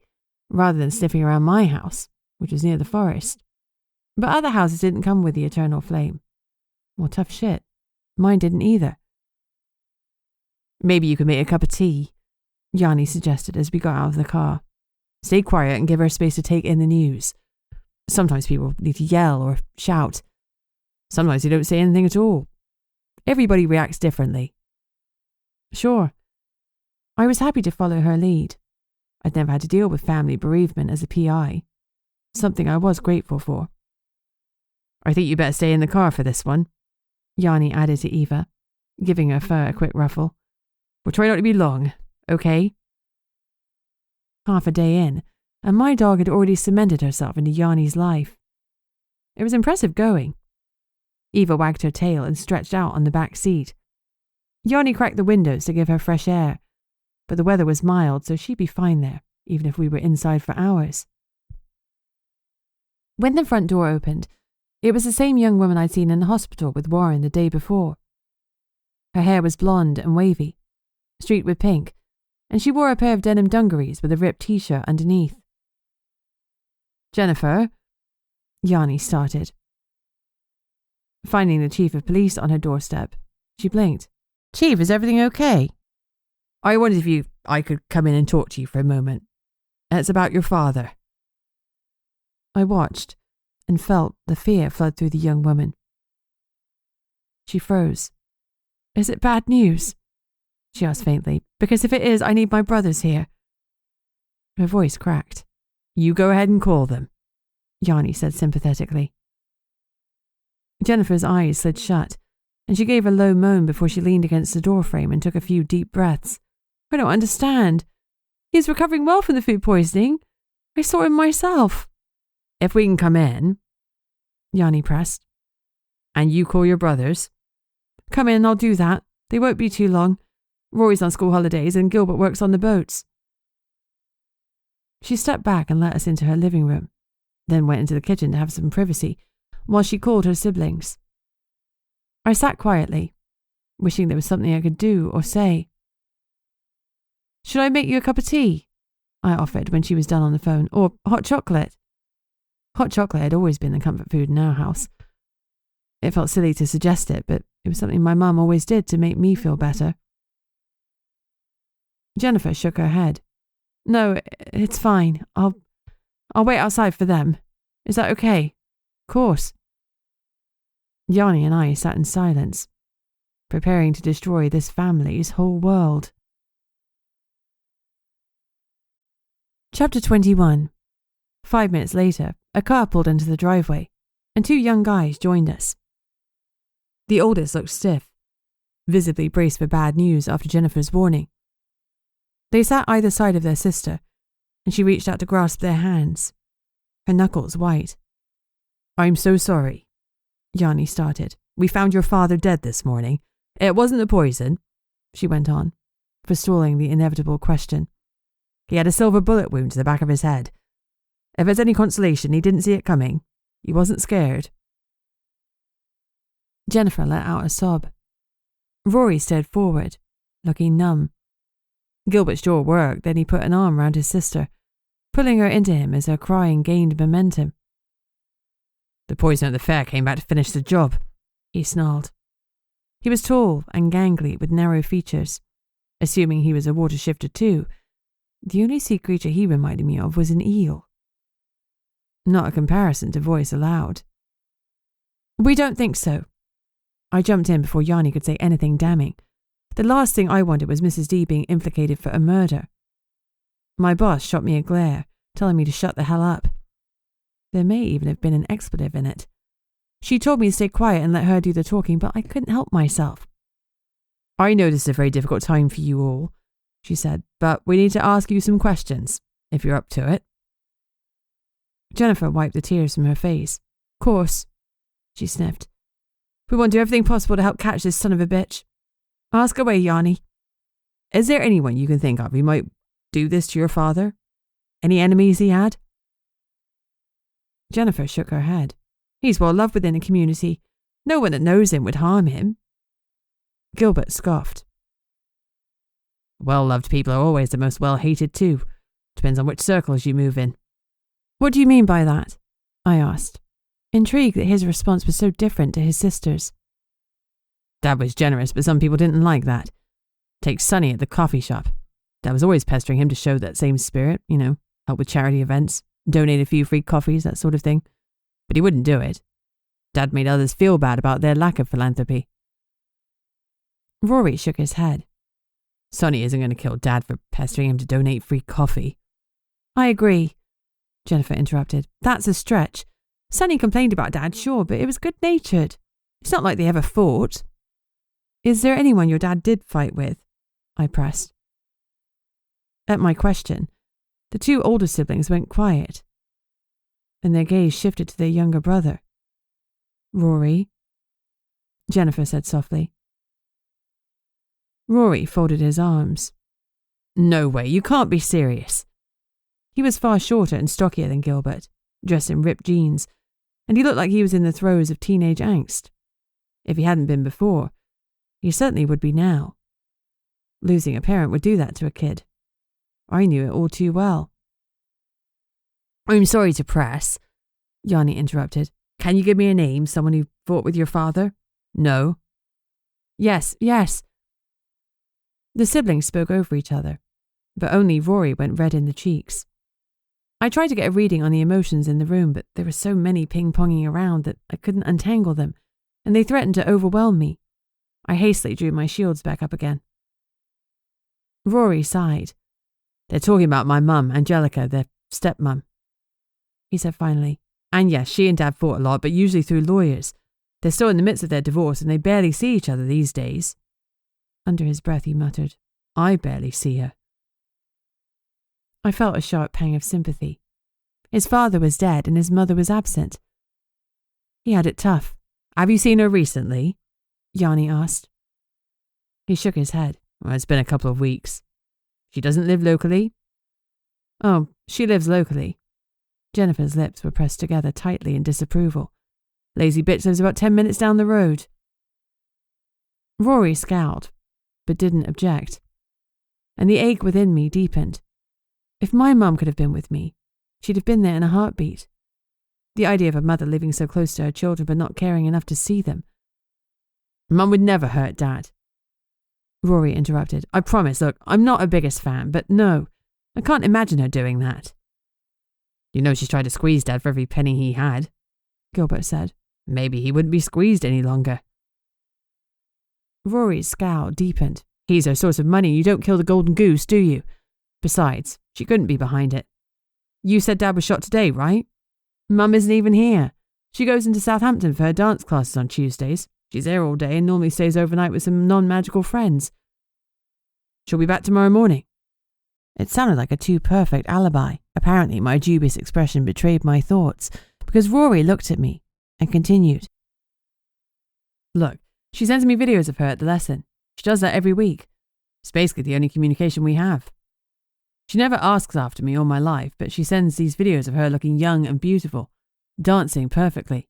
rather than sniffing around my house, which was near the forest. But other houses didn't come with the eternal flame. Well, tough shit. Mine didn't either. Maybe you could make a cup of tea. Yanni suggested as we got out of the car. Stay quiet and give her space to take in the news. Sometimes people need to yell or shout. Sometimes they don't say anything at all. Everybody reacts differently. Sure. I was happy to follow her lead. I'd never had to deal with family bereavement as a PI, something I was grateful for. I think you better stay in the car for this one, Yanni added to Eva, giving her fur a quick ruffle. We'll try not to be long, okay? Half a day in, and my dog had already cemented herself into Yanni's life. It was impressive going. Eva wagged her tail and stretched out on the back seat. Yanni cracked the windows to give her fresh air, but the weather was mild, so she'd be fine there, even if we were inside for hours. When the front door opened, it was the same young woman I'd seen in the hospital with Warren the day before. Her hair was blonde and wavy, streaked with pink, and she wore a pair of denim dungarees with a ripped t-shirt underneath. Jennifer, Yanni started. Finding the chief of police on her doorstep, she blinked. Chief, is everything okay? I wondered if I could come in and talk to you for a moment. It's about your father. I watched and felt the fear flood through the young woman. She froze. Is it bad news? She asked faintly, because if it is, I need my brothers here. Her voice cracked. You go ahead and call them, Yanni said sympathetically. Jennifer's eyes slid shut, and she gave a low moan before she leaned against the doorframe and took a few deep breaths. I don't understand. He's recovering well from the food poisoning. I saw him myself. If we can come in, Yanni pressed. And you call your brothers. Come in, I'll do that. They won't be too long. Rory's on school holidays and Gilbert works on the boats. She stepped back and let us into her living room, then went into the kitchen to have some privacy, while she called her siblings. I sat quietly, wishing there was something I could do or say. Should I make you a cup of tea? I offered when she was done on the phone, or hot chocolate. Hot chocolate had always been the comfort food in our house. It felt silly to suggest it, but it was something my mum always did to make me feel better. Jennifer shook her head. No, it's fine. I'll wait outside for them. Is that okay? Of course. Yanni and I sat in silence, preparing to destroy this family's whole world. Chapter 21. 5 minutes later, a car pulled into the driveway, and 2 young guys joined us. The oldest looked stiff, visibly braced for bad news after Jennifer's warning. They sat either side of their sister, and she reached out to grasp their hands, her knuckles white. I'm so sorry, Yanni started. We found your father dead this morning. It wasn't the poison, she went on, forestalling the inevitable question. He had a silver bullet wound to the back of his head. If it's any consolation, he didn't see it coming. He wasn't scared. Jennifer let out a sob. Rory stared forward, looking numb. Gilbert's jaw worked, then he put an arm round his sister, pulling her into him as her crying gained momentum. The poison at the fair came back to finish the job, he snarled. He was tall and gangly with narrow features. Assuming he was a water shifter too, the only sea creature he reminded me of was an eel. Not a comparison to voice aloud. We don't think so. I jumped in before Yanni could say anything damning. The last thing I wanted was Mrs. D being implicated for a murder. My boss shot me a glare, telling me to shut the hell up. There may even have been an expletive in it. She told me to stay quiet and let her do the talking, but I couldn't help myself. I know this is a very difficult time for you all, she said, but we need to ask you some questions, if you're up to it. Jennifer wiped the tears from her face. Of course, she sniffed. We want to do everything possible to help catch this son of a bitch. Ask away, Yanni. Is there anyone you can think of who might do this to your father? Any enemies he had? Jennifer shook her head. He's well loved within the community. No one that knows him would harm him. Gilbert scoffed. Well-loved people are always the most well-hated too. Depends on which circles you move in. What do you mean by that? I asked, intrigued that his response was so different to his sister's. Dad was generous, but some people didn't like that. Take Sonny at the coffee shop. Dad was always pestering him to show that same spirit, help with charity events, donate a few free coffees, that sort of thing. But he wouldn't do it. Dad made others feel bad about their lack of philanthropy. Rory shook his head. Sonny isn't going to kill Dad for pestering him to donate free coffee. I agree, Jennifer interrupted. That's a stretch. Sonny complained about Dad, sure, but it was good-natured. It's not like they ever fought. Is there anyone your dad did fight with? I pressed. At my question, the two older siblings went quiet, and their gaze shifted to their younger brother. Rory, Jennifer said softly. Rory folded his arms. No way, you can't be serious. He was far shorter and stockier than Gilbert, dressed in ripped jeans, and he looked like he was in the throes of teenage angst. If he hadn't been before, he certainly would be now. Losing a parent would do that to a kid. I knew it all too well. I'm sorry to press, Yanni interrupted. Can you give me a name, someone who fought with your father? No. Yes. The siblings spoke over each other, but only Rory went red in the cheeks. I tried to get a reading on the emotions in the room, but there were so many ping-ponging around that I couldn't untangle them, and they threatened to overwhelm me. I hastily drew my shields back up again. Rory sighed. They're talking about my mum, Angelica, their stepmum, he said finally. And yes, she and Dad fought a lot, but usually through lawyers. They're still in the midst of their divorce and they barely see each other these days. Under his breath he muttered, I barely see her. I felt a sharp pang of sympathy. His father was dead and his mother was absent. He had it tough. Have you seen her recently? Yanni asked. He shook his head. Well, it's been a couple of weeks. She doesn't live locally? Oh, she lives locally. Jennifer's lips were pressed together tightly in disapproval. Lazy bitch lives about 10 minutes down the road. Rory scowled, but didn't object. And the ache within me deepened. If my mum could have been with me, she'd have been there in a heartbeat. The idea of a mother living so close to her children but not caring enough to see them. Mum would never hurt Dad. Rory interrupted. I promise, look, I'm not her biggest fan, but no, I can't imagine her doing that. You know she's tried to squeeze Dad for every penny he had, Gilbert said. Maybe he wouldn't be squeezed any longer. Rory's scowl deepened. He's her source of money. You don't kill the golden goose, do you? Besides, she couldn't be behind it. You said Dad was shot today, right? Mum isn't even here. She goes into Southampton for her dance classes on Tuesdays. She's there all day and normally stays overnight with some non-magical friends. She'll be back tomorrow morning. It sounded like a too perfect alibi. Apparently my dubious expression betrayed my thoughts, because Rory looked at me and continued. Look, she sends me videos of her at the lesson. She does that every week. It's basically the only communication we have. She never asks after me all my life, but she sends these videos of her looking young and beautiful, dancing perfectly.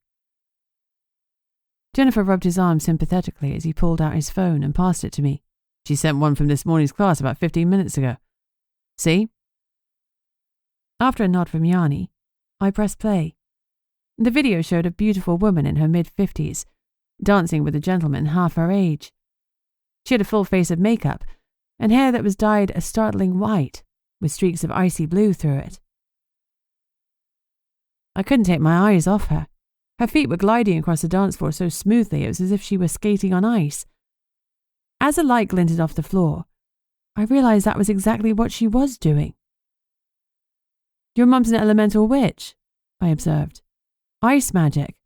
Jennifer rubbed his arm sympathetically as he pulled out his phone and passed it to me. She sent one from this morning's class about 15 minutes ago. See? After a nod from Yanni, I pressed play. The video showed a beautiful woman in her mid-50s, dancing with a gentleman half her age. She had a full face of makeup and hair that was dyed a startling white, with streaks of icy blue through it. I couldn't take my eyes off her. Her feet were gliding across the dance floor so smoothly it was as if she were skating on ice. As a light glinted off the floor, I realized that was exactly what she was doing. Your mum's an elemental witch, I observed. Ice magic.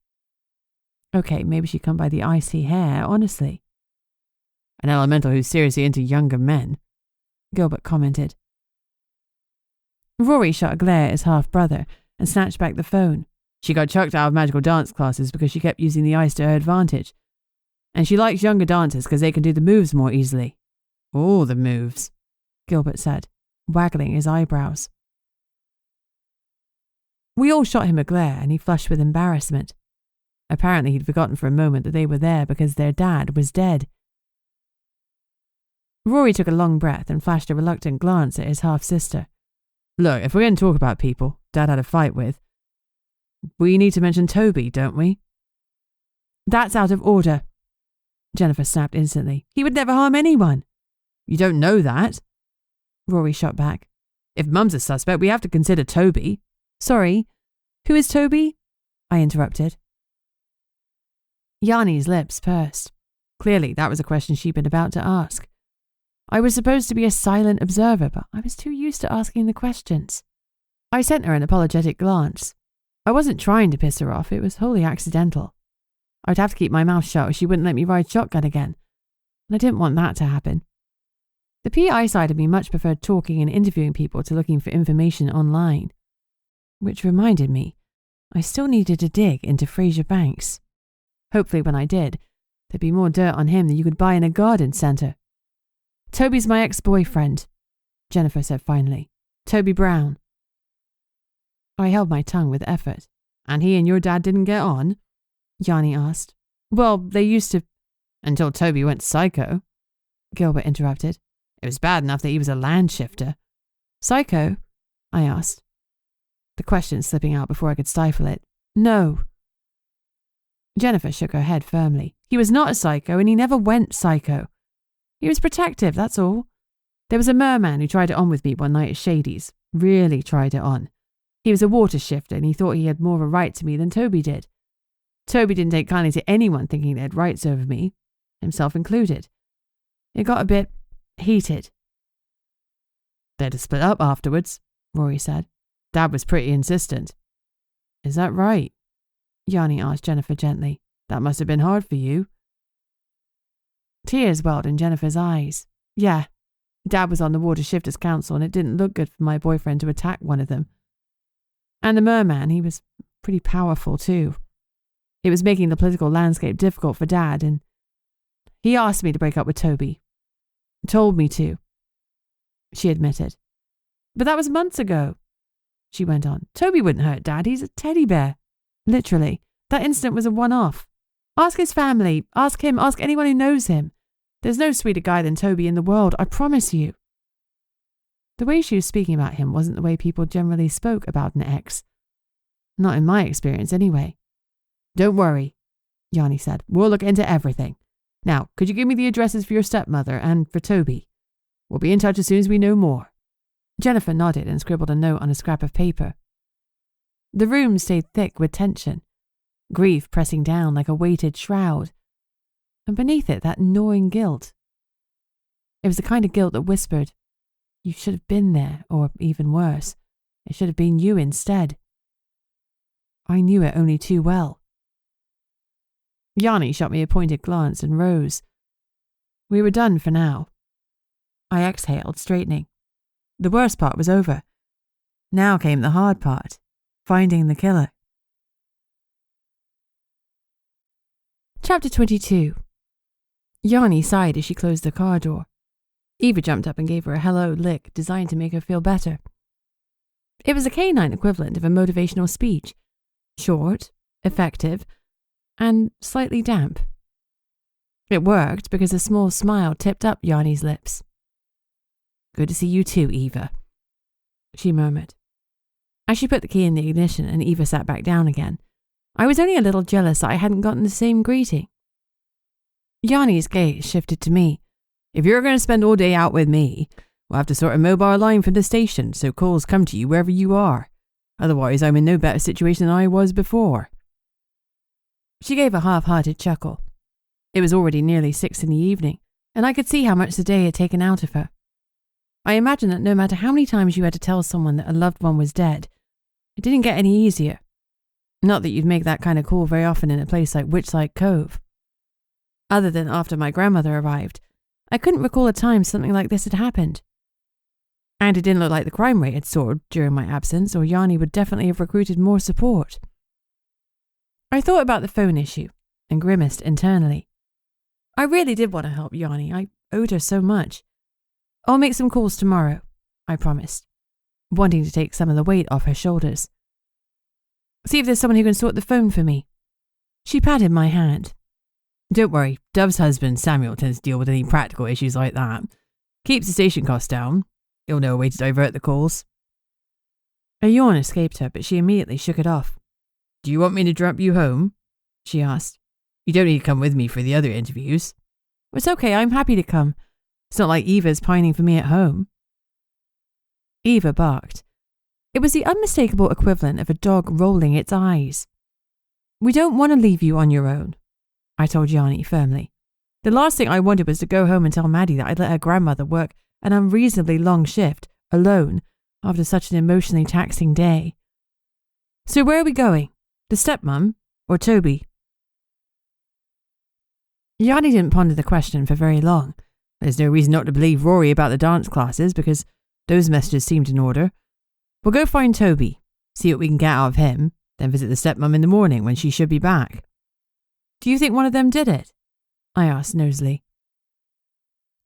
Okay, maybe she'd come by the icy hair, honestly. An elemental who's seriously into younger men, Gilbert commented. Rory shot a glare at his half-brother and snatched back the phone. She got chucked out of magical dance classes because she kept using the ice to her advantage. And she likes younger dancers because they can do the moves more easily. All the moves, Gilbert said, waggling his eyebrows. We all shot him a glare and he flushed with embarrassment. Apparently he'd forgotten for a moment that they were there because their dad was dead. Rory took a long breath and flashed a reluctant glance at his half-sister. Look, if we're going to talk about people Dad had a fight with, we need to mention Toby, don't we? That's out of order, Jennifer snapped instantly. He would never harm anyone. You don't know that. Rory shot back. If Mum's a suspect, we have to consider Toby. Sorry, who is Toby? I interrupted. Yanni's lips pursed. Clearly, that was a question she'd been about to ask. I was supposed to be a silent observer, but I was too used to asking the questions. I sent her an apologetic glance. I wasn't trying to piss her off, it was wholly accidental. I'd have to keep my mouth shut or she wouldn't let me ride shotgun again, and I didn't want that to happen. The PI side of me much preferred talking and interviewing people to looking for information online. Which reminded me, I still needed to dig into Fraser Banks. Hopefully when I did, there'd be more dirt on him than you could buy in a garden centre. Toby's my ex-boyfriend, Jennifer said finally. Toby Brown. I held my tongue with effort. And he and your dad didn't get on? Yanni asked. Well, they used to... Until Toby went psycho, Gilbert interrupted. It was bad enough that he was a land shifter. Psycho? I asked. The question slipping out before I could stifle it. No. Jennifer shook her head firmly. He was not a psycho and he never went psycho. He was protective, that's all. There was a merman who tried it on with me one night at Shady's. Really tried it on. He was a water shifter and he thought he had more of a right to me than Toby did. Toby didn't take kindly to anyone thinking they had rights over me, himself included. It got a bit heated. They'd have split up afterwards, Rory said. Dad was pretty insistent. Is that right? Yanni asked Jennifer gently. That must have been hard for you. Tears welled in Jennifer's eyes. Yeah, Dad was on the Water Shifters Council and it didn't look good for my boyfriend to attack one of them. And the merman, he was pretty powerful too. It was making the political landscape difficult for Dad, and he asked me to break up with Toby. Told me to, she admitted. But that was months ago, she went on. Toby wouldn't hurt Dad, he's a teddy bear. Literally, that incident was a one-off. Ask his family, ask him, ask anyone who knows him. There's no sweeter guy than Toby in the world, I promise you. The way she was speaking about him wasn't the way people generally spoke about an ex. Not in my experience, anyway. Don't worry, Yanni said. We'll look into everything. Now, could you give me the addresses for your stepmother and for Toby? We'll be in touch as soon as we know more. Jennifer nodded and scribbled a note on a scrap of paper. The room stayed thick with tension, grief pressing down like a weighted shroud, and beneath it that gnawing guilt. It was the kind of guilt that whispered, you should have been there, or even worse, it should have been you instead. I knew it only too well. Yanni shot me a pointed glance and rose. We were done for now. I exhaled, straightening. The worst part was over. Now came the hard part, finding the killer. Chapter 22. Yanni sighed as she closed the car door. Eva jumped up and gave her a hello lick designed to make her feel better. It was a canine equivalent of a motivational speech. Short, effective, and slightly damp. It worked because a small smile tipped up Yanni's lips. Good to see you too, Eva, she murmured. As she put the key in the ignition and Eva sat back down again, I was only a little jealous that I hadn't gotten the same greeting. Yanni's gaze shifted to me. If you're going to spend all day out with me, we'll have to sort a mobile line from the station so calls come to you wherever you are. Otherwise, I'm in no better situation than I was before. She gave a half-hearted chuckle. It was already nearly 6 in the evening, and I could see how much the day had taken out of her. I imagined that no matter how many times you had to tell someone that a loved one was dead, it didn't get any easier. Not that you'd make that kind of call very often in a place like Witchlight Cove. Other than after my grandmother arrived, I couldn't recall a time something like this had happened. And it didn't look like the crime rate had soared during my absence, or Yanni would definitely have recruited more support. I thought about the phone issue and grimaced internally. I really did want to help Yanni. I owed her so much. I'll make some calls tomorrow, I promised, wanting to take some of the weight off her shoulders. See if there's someone who can sort the phone for me. She patted my hand. Don't worry, Dove's husband Samuel tends to deal with any practical issues like that. Keeps the station costs down. He'll know a way to divert the calls. A yawn escaped her, but she immediately shook it off. Do you want me to drop you home? She asked. You don't need to come with me for the other interviews. It's okay, I'm happy to come. It's not like Eva's pining for me at home. Eva barked. It was the unmistakable equivalent of a dog rolling its eyes. We don't want to leave you on your own, I told Yanni firmly. The last thing I wanted was to go home and tell Maddie that I'd let her grandmother work an unreasonably long shift, alone, after such an emotionally taxing day. So where are we going? The stepmom or Toby? Yanni didn't ponder the question for very long. There's no reason not to believe Rory about the dance classes because those messages seemed in order. We'll go find Toby, see what we can get out of him, then visit the stepmom in the morning when she should be back. Do you think one of them did it? I asked nosily.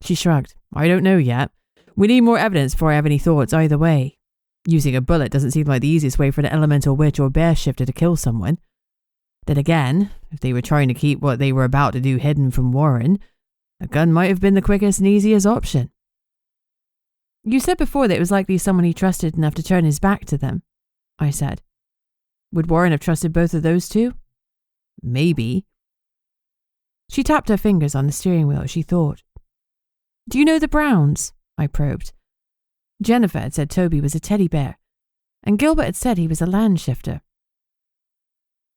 She shrugged. I don't know yet. We need more evidence before I have any thoughts either way. Using a bullet doesn't seem like the easiest way for an elemental witch or bear shifter to kill someone. Then again, if they were trying to keep what they were about to do hidden from Warren, a gun might have been the quickest and easiest option. You said before that it was likely someone he trusted enough to turn his back to them, I said. Would Warren have trusted both of those two? Maybe. She tapped her fingers on the steering wheel as she thought. Do you know the Browns? I probed. Jennifer had said Toby was a teddy bear, and Gilbert had said he was a land shifter.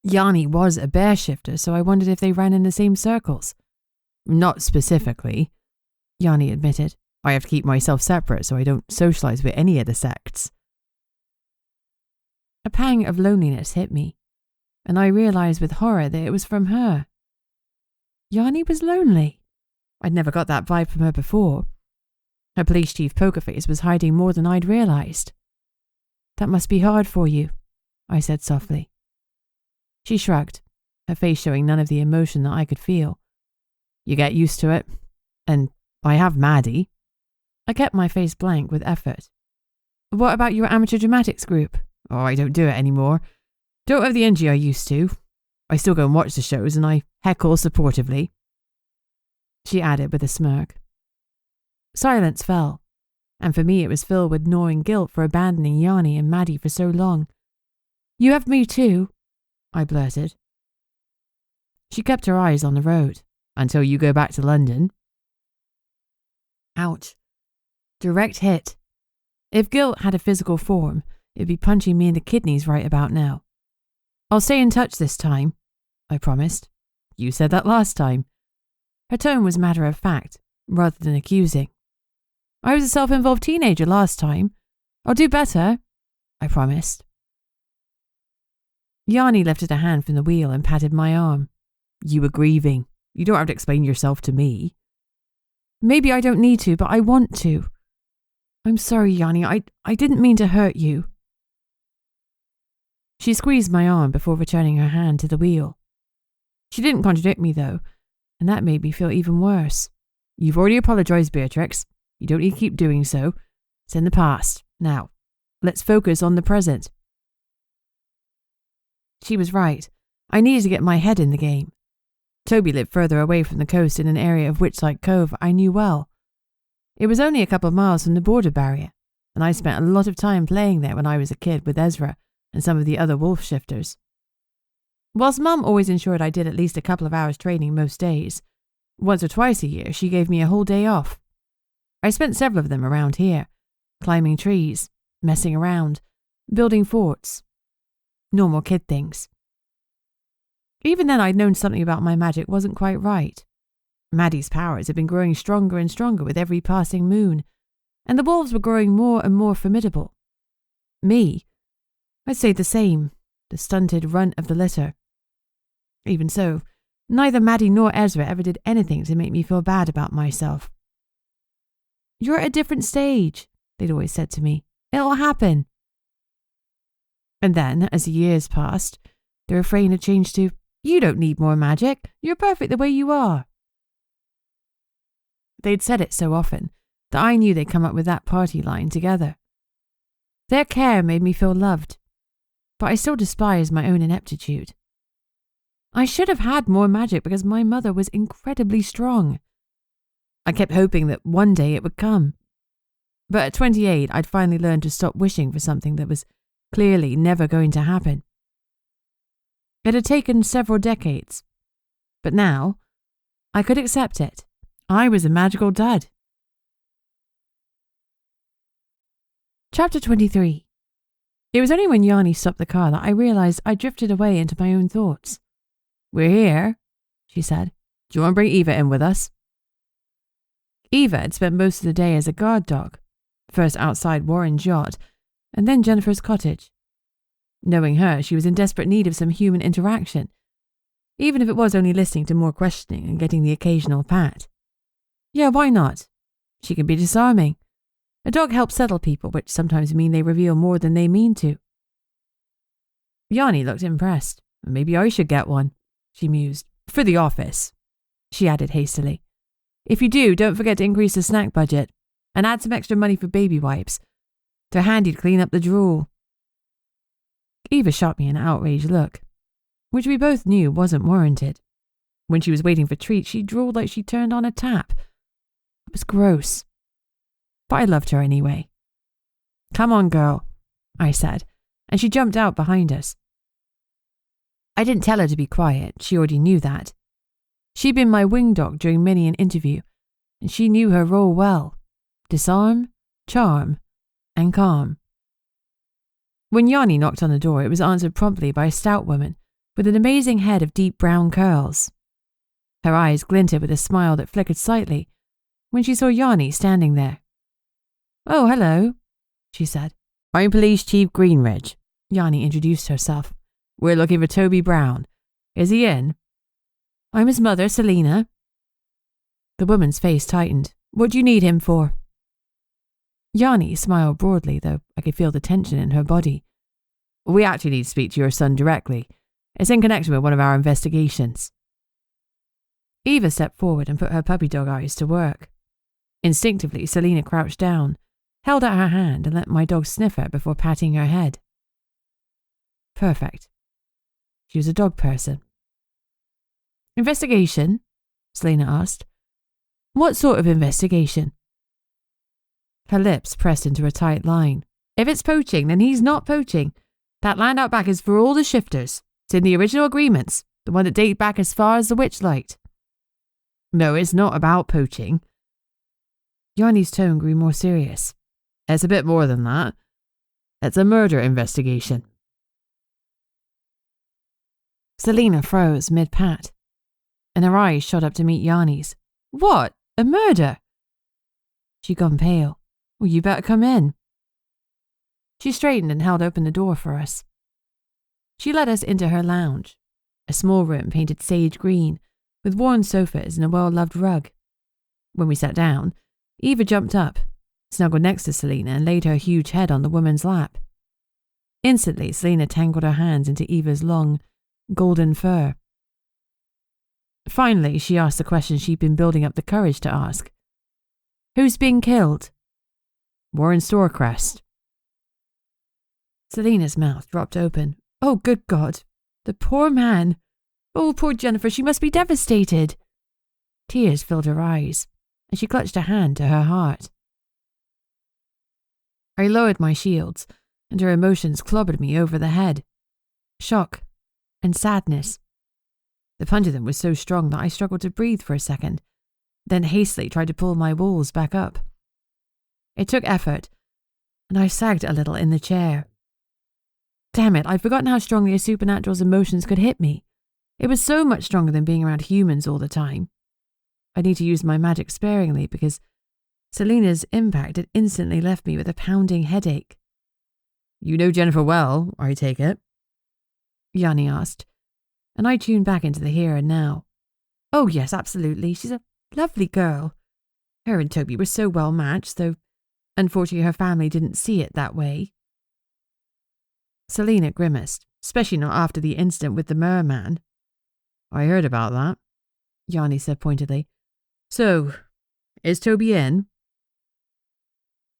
Yanni was a bear shifter, so I wondered if they ran in the same circles. Not specifically, Yanni admitted. I have to keep myself separate so I don't socialize with any of the sects. A pang of loneliness hit me, and I realized with horror that it was from her. Yanni was lonely. I'd never got that vibe from her before. Her police chief poker face was hiding more than I'd realized. That must be hard for you, I said softly. She shrugged, her face showing none of the emotion that I could feel. You get used to it. And I have Maddie. I kept my face blank with effort. What about your amateur dramatics group? Oh, I don't do it anymore. Don't have the energy I used to. I still go and watch the shows and I heckle supportively. She added with a smirk. Silence fell, and for me it was filled with gnawing guilt for abandoning Yanni and Maddie for so long. You have me too, I blurted. She kept her eyes on the road. Until you go back to London. Ouch. Direct hit. If guilt had a physical form, it'd be punching me in the kidneys right about now. I'll stay in touch this time, I promised. You said that last time. Her tone was matter of fact, rather than accusing. I was a self-involved teenager last time. I'll do better, I promised. Yanni lifted a hand from the wheel and patted my arm. You were grieving. You don't have to explain yourself to me. Maybe I don't need to, but I want to. I'm sorry, Yanni. I didn't mean to hurt you. She squeezed my arm before returning her hand to the wheel. She didn't contradict me, though, and that made me feel even worse. You've already apologized, Beatrix. You don't need to keep doing so. It's in the past. Now, let's focus on the present. She was right. I needed to get my head in the game. Toby lived further away from the coast in an area of Witchlight Cove I knew well. It was only a couple of miles from the border barrier, and I spent a lot of time playing there when I was a kid with Ezra and some of the other wolf shifters. Whilst Mum always ensured I did at least a couple of hours training most days, once or twice a year she gave me a whole day off. I spent several of them around here, climbing trees, messing around, building forts. Normal kid things. Even then I'd known something about my magic wasn't quite right. Maddie's powers had been growing stronger and stronger with every passing moon, and the wolves were growing more and more formidable. Me, I'd say the same, the stunted runt of the litter. Even so, neither Maddie nor Ezra ever did anything to make me feel bad about myself. You're at a different stage, they'd always said to me. It'll happen. And then, as the years passed, the refrain had changed to, you don't need more magic. You're perfect the way you are. They'd said it so often that I knew they'd come up with that party line together. Their care made me feel loved, but I still despised my own ineptitude. I should have had more magic because my mother was incredibly strong. I kept hoping that one day it would come. But at 28, I'd finally learned to stop wishing for something that was clearly never going to happen. It had taken several decades, but now I could accept it. I was a magical dud. Chapter 23. It was only when Yanni stopped the car that I realised I drifted away into my own thoughts. "We're here," she said. "Do you want to bring Eva in with us?" Eva had spent most of the day as a guard dog, first outside Warren's yacht, and then Jennifer's cottage. Knowing her, she was in desperate need of some human interaction, even if it was only listening to more questioning and getting the occasional pat. Yeah, why not? She can be disarming. A dog helps settle people, which sometimes mean they reveal more than they mean to. Yanni looked impressed. "Maybe I should get one," she mused. "For the office," she added hastily. "If you do, don't forget to increase the snack budget and add some extra money for baby wipes. They're handy to clean up the drool." Eva shot me an outraged look, which we both knew wasn't warranted. When she was waiting for treats, she drooled like she turned on a tap. It was gross. But I loved her anyway. "Come on, girl," I said, and she jumped out behind us. I didn't tell her to be quiet, she already knew that. She'd been my wing dog during many an interview, and she knew her role well. Disarm, charm, and calm. When Yanni knocked on the door, it was answered promptly by a stout woman with an amazing head of deep brown curls. Her eyes glinted with a smile that flickered slightly when she saw Yanni standing there. "Oh, hello," she said. "I'm Police Chief Greenridge," Yanni introduced herself. "We're looking for Toby Brown. Is he in?" "I'm his mother, Selina." The woman's face tightened. "What do you need him for?" Yanni smiled broadly, though I could feel the tension in her body. "We actually need to speak to your son directly. It's in connection with one of our investigations." Eva stepped forward and put her puppy dog eyes to work. Instinctively, Selina crouched down, held out her hand, and let my dog sniff her before patting her head. Perfect. She was a dog person. "Investigation?" Selina asked. "What sort of investigation?" Her lips pressed into a tight line. "If it's poaching, then he's not poaching. That land out back is for all the shifters. It's in the original agreements, the one that date back as far as the Witchlight." "No, it's not about poaching." Yanni's tone grew more serious. "It's a bit more than that. It's a murder investigation." Selina froze mid-pat, and her eyes shot up to meet Yanni's. "What? A murder?" She'd gone pale. "Well, you better come in." She straightened and held open the door for us. She led us into her lounge, a small room painted sage green, with worn sofas and a well-loved rug. When we sat down, Eva jumped up, snuggled next to Selina, and laid her huge head on the woman's lap. Instantly, Selina tangled her hands into Eva's long, golden fur. Finally, she asked the question she'd been building up the courage to ask. "Who's being killed?" "Warren Storecrest." Selina's mouth dropped open. "Oh, good God. The poor man. Oh, poor Jennifer. She must be devastated." Tears filled her eyes, and she clutched a hand to her heart. I lowered my shields, and her emotions clobbered me over the head. Shock and sadness. The punch of them was so strong that I struggled to breathe for a second, then hastily tried to pull my walls back up. It took effort, and I sagged a little in the chair. Damn it, I'd forgotten how strongly a supernatural's emotions could hit me. It was so much stronger than being around humans all the time. I need to use my magic sparingly because Selina's impact had instantly left me with a pounding headache. "You know Jennifer well, I take it?" Yanni asked, and I tuned back into the here and now. "Oh yes, absolutely. She's a lovely girl. Her and Toby were so well matched, though unfortunately her family didn't see it that way." Selina grimaced, especially not after the incident with the merman. "I heard about that," Yanni said pointedly. "So, is Toby in?"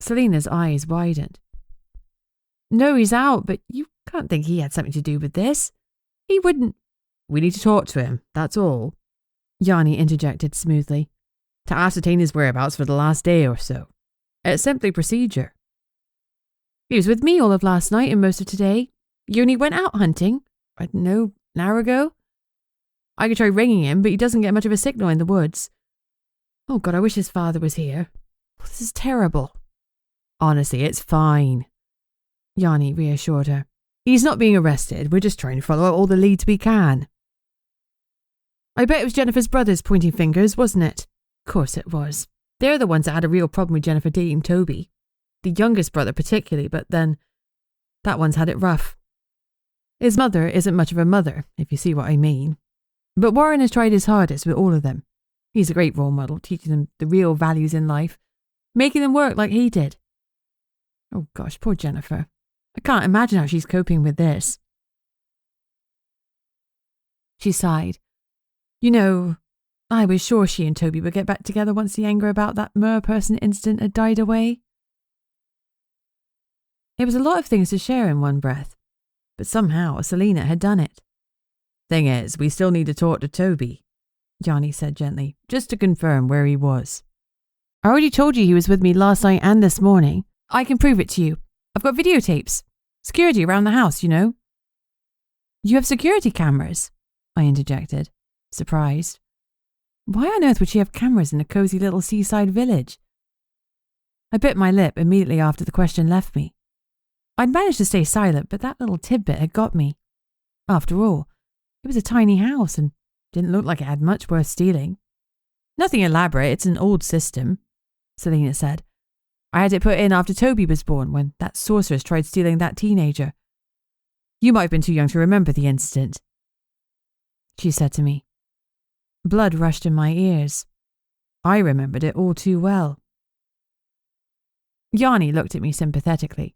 Selina's eyes widened. "No, he's out, but you can't think he had something to do with this. He wouldn't." "We need to talk to him, that's all," Yanni interjected smoothly. "To ascertain his whereabouts for the last day or so. It's simply procedure." "He was with me all of last night and most of today. You only went out hunting, I don't know, an hour ago. I could try ringing him, but he doesn't get much of a signal in the woods. Oh God, I wish his father was here. This is terrible." Honestly, it's fine, Yanni reassured her. He's not being arrested. We're just trying to follow all the leads we can. I bet it was Jennifer's brothers pointing fingers, wasn't it? Of course it was. They're the ones that had a real problem with Jennifer dating Toby. The youngest brother particularly, but then that one's had it rough. His mother isn't much of a mother, if you see what I mean. But Warren has tried his hardest with all of them. He's a great role model, teaching them the real values in life, making them work like he did. Oh gosh, poor Jennifer. I can't imagine how she's coping with this. She sighed. You know, I was sure she and Toby would get back together once the anger about that Mer person incident had died away. It was a lot of things to share in one breath, but somehow Selena had done it. Thing is, we still need to talk to Toby, Yanni said gently, just to confirm where he was. I already told you he was with me last night and this morning. I can prove it to you. I've got videotapes. Security around the house, you know. You have security cameras? I interjected, surprised. Why on earth would she have cameras in a cosy little seaside village? I bit my lip immediately after the question left me. I'd managed to stay silent, but that little tidbit had got me. After all, it was a tiny house and didn't look like it had much worth stealing. Nothing elaborate, it's an old system, Selena said. I had it put in after Toby was born when that sorceress tried stealing that teenager. You might have been too young to remember the incident, she said to me. Blood rushed in my ears. I remembered it all too well. Yanni looked at me sympathetically,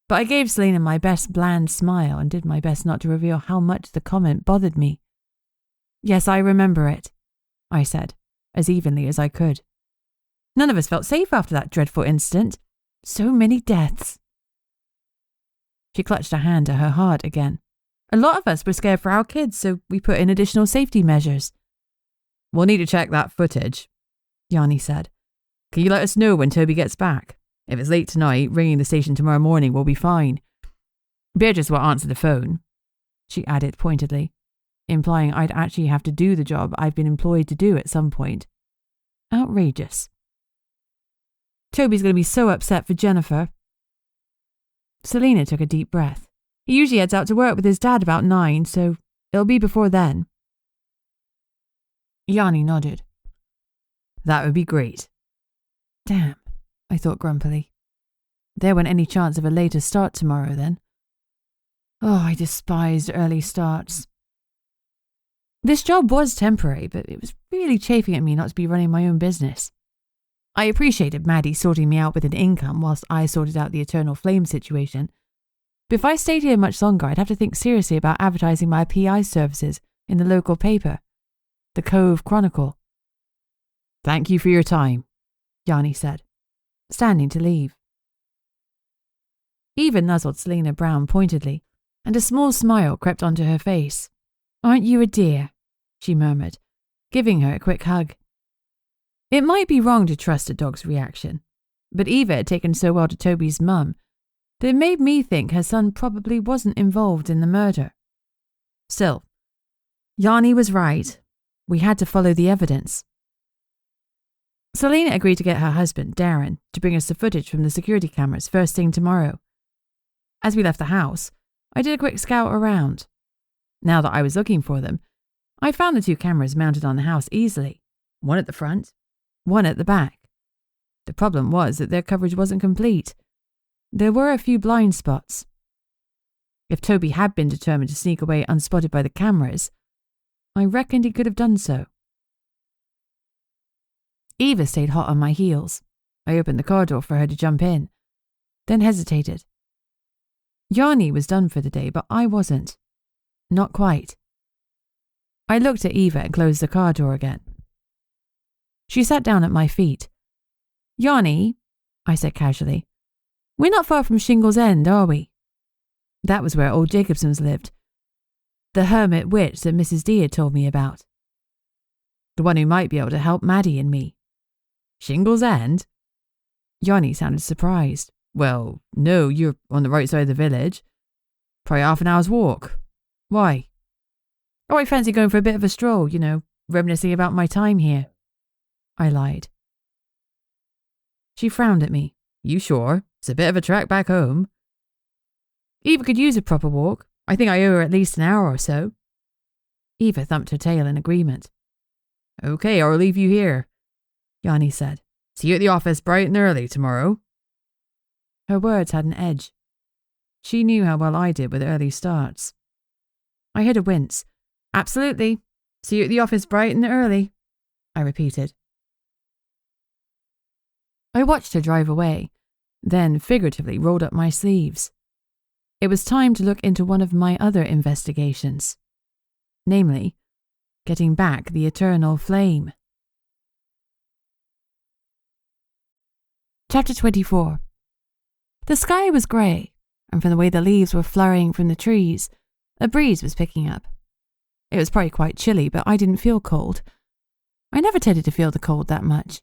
but I gave Selena my best bland smile and did my best not to reveal how much the comment bothered me. Yes, I remember it, I said, as evenly as I could. None of us felt safe after that dreadful incident. So many deaths. She clutched her hand to her heart again. A lot of us were scared for our kids, so we put in additional safety measures. We'll need to check that footage, Yanni said. Can you let us know when Toby gets back? If it's late tonight, ringing the station tomorrow morning will be fine. Beatrix will answer the phone, she added pointedly, implying I'd actually have to do the job I've been employed to do at some point. Outrageous. Toby's going to be so upset for Jennifer. Selena took a deep breath. He usually heads out to work with his dad about 9, so it'll be before then. Yanni nodded. That would be great. Damn, I thought grumpily. There wasn't any chance of a later start tomorrow then. Oh, I despised early starts. This job was temporary, but it was really chafing at me not to be running my own business. I appreciated Maddie sorting me out with an income whilst I sorted out the eternal flame situation. But if I stayed here much longer, I'd have to think seriously about advertising my PI services in the local paper, the Cove Chronicle. Thank you for your time, Yanni said, standing to leave. Eva nuzzled Selena Brown pointedly, and a small smile crept onto her face. Aren't you a dear? She murmured, giving her a quick hug. It might be wrong to trust a dog's reaction, but Eva had taken so well to Toby's mum that it made me think her son probably wasn't involved in the murder. Still, Yanni was right. We had to follow the evidence. Selena agreed to get her husband, Darren, to bring us the footage from the security cameras first thing tomorrow. As we left the house, I did a quick scout around. Now that I was looking for them, I found the 2 cameras mounted on the house easily, one at the front, one at the back. The problem was that their coverage wasn't complete. There were a few blind spots. If Toby had been determined to sneak away unspotted by the cameras, I reckoned he could have done so. Eva stayed hot on my heels. I opened the car door for her to jump in, then hesitated. Yanni was done for the day, but I wasn't. Not quite. I looked at Eva and closed the car door again. She sat down at my feet. Yanni, I said casually, we're not far from Shingle's End, are we? That was where old Jacobsons lived. The hermit witch that Mrs. D had told me about. The one who might be able to help Maddie and me. Shingle's End? Yanni sounded surprised. Well, no, you're on the right side of the village. Probably half an hour's walk. Why? Oh, I fancy going for a bit of a stroll, reminiscing about my time here. I lied. She frowned at me. You sure? It's a bit of a trek back home. Eva could use a proper walk. I think I owe her at least an hour or so. Eva thumped her tail in agreement. Okay, I'll leave you here, Yanni said. See you at the office bright and early tomorrow. Her words had an edge. She knew how well I did with early starts. I hid a wince. Absolutely. See you at the office bright and early, I repeated. I watched her drive away, then figuratively rolled up my sleeves. It was time to look into one of my other investigations, namely, getting back the eternal flame. Chapter 24. The sky was grey, and from the way the leaves were flurrying from the trees, a breeze was picking up. It was probably quite chilly, but I didn't feel cold. I never tended to feel the cold that much.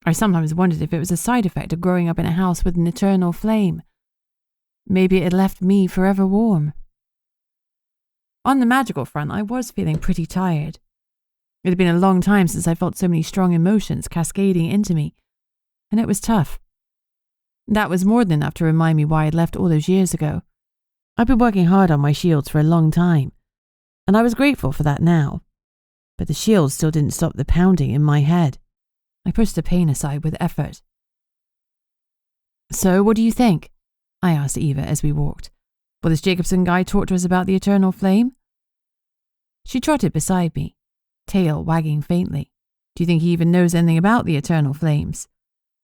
I sometimes wondered if it was a side effect of growing up in a house with an eternal flame. Maybe it had left me forever warm. On the magical front, I was feeling pretty tired. It had been a long time since I felt so many strong emotions cascading into me, and it was tough. That was more than enough to remind me why I'd left all those years ago. I'd been working hard on my shields for a long time, and I was grateful for that now. But the shields still didn't stop the pounding in my head. I pushed the pain aside with effort. So, what do you think? I asked Eva as we walked. Will this Jacobson guy talk to us about the eternal flame? She trotted beside me, tail wagging faintly. Do you think he even knows anything about the eternal flames?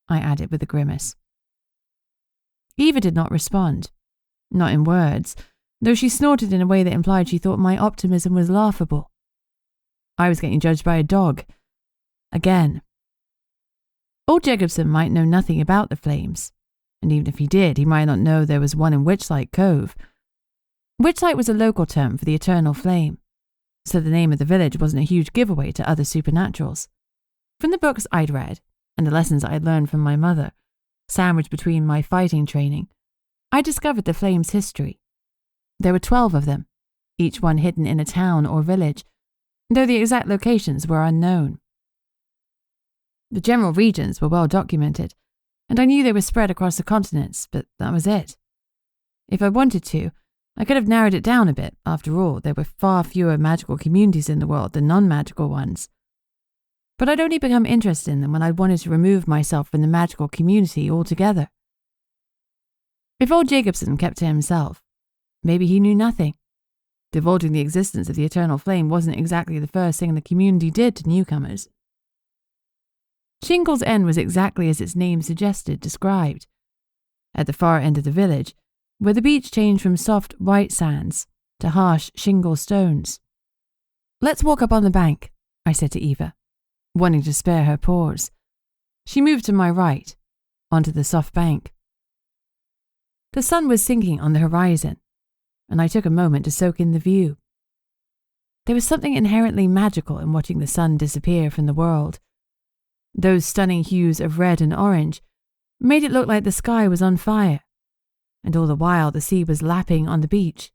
I added with a grimace. Eva did not respond. Not in words, though she snorted in a way that implied she thought my optimism was laughable. I was getting judged by a dog. Again. Old Jacobson might know nothing about the flames, and even if he did, he might not know there was one in Witchlight Cove. Witchlight was a local term for the eternal flame, so the name of the village wasn't a huge giveaway to other supernaturals. From the books I'd read, and the lessons I'd learned from my mother, sandwiched between my fighting training, I discovered the flames' history. There were 12 of them, each one hidden in a town or village, though the exact locations were unknown. The general regions were well documented, and I knew they were spread across the continents, but that was it. If I wanted to, I could have narrowed it down a bit. After all, there were far fewer magical communities in the world than non-magical ones. But I'd only become interested in them when I wanted to remove myself from the magical community altogether. If old Jacobson kept to himself, maybe he knew nothing. Divulging the existence of the eternal flame wasn't exactly the first thing the community did to newcomers. Shingles End was exactly as its name described. At the far end of the village, where the beach changed from soft white sands to harsh shingle stones. Let's walk up on the bank, I said to Eva, wanting to spare her pause. She moved to my right, onto the soft bank. The sun was sinking on the horizon, and I took a moment to soak in the view. There was something inherently magical in watching the sun disappear from the world. Those stunning hues of red and orange made it look like the sky was on fire, and all the while the sea was lapping on the beach,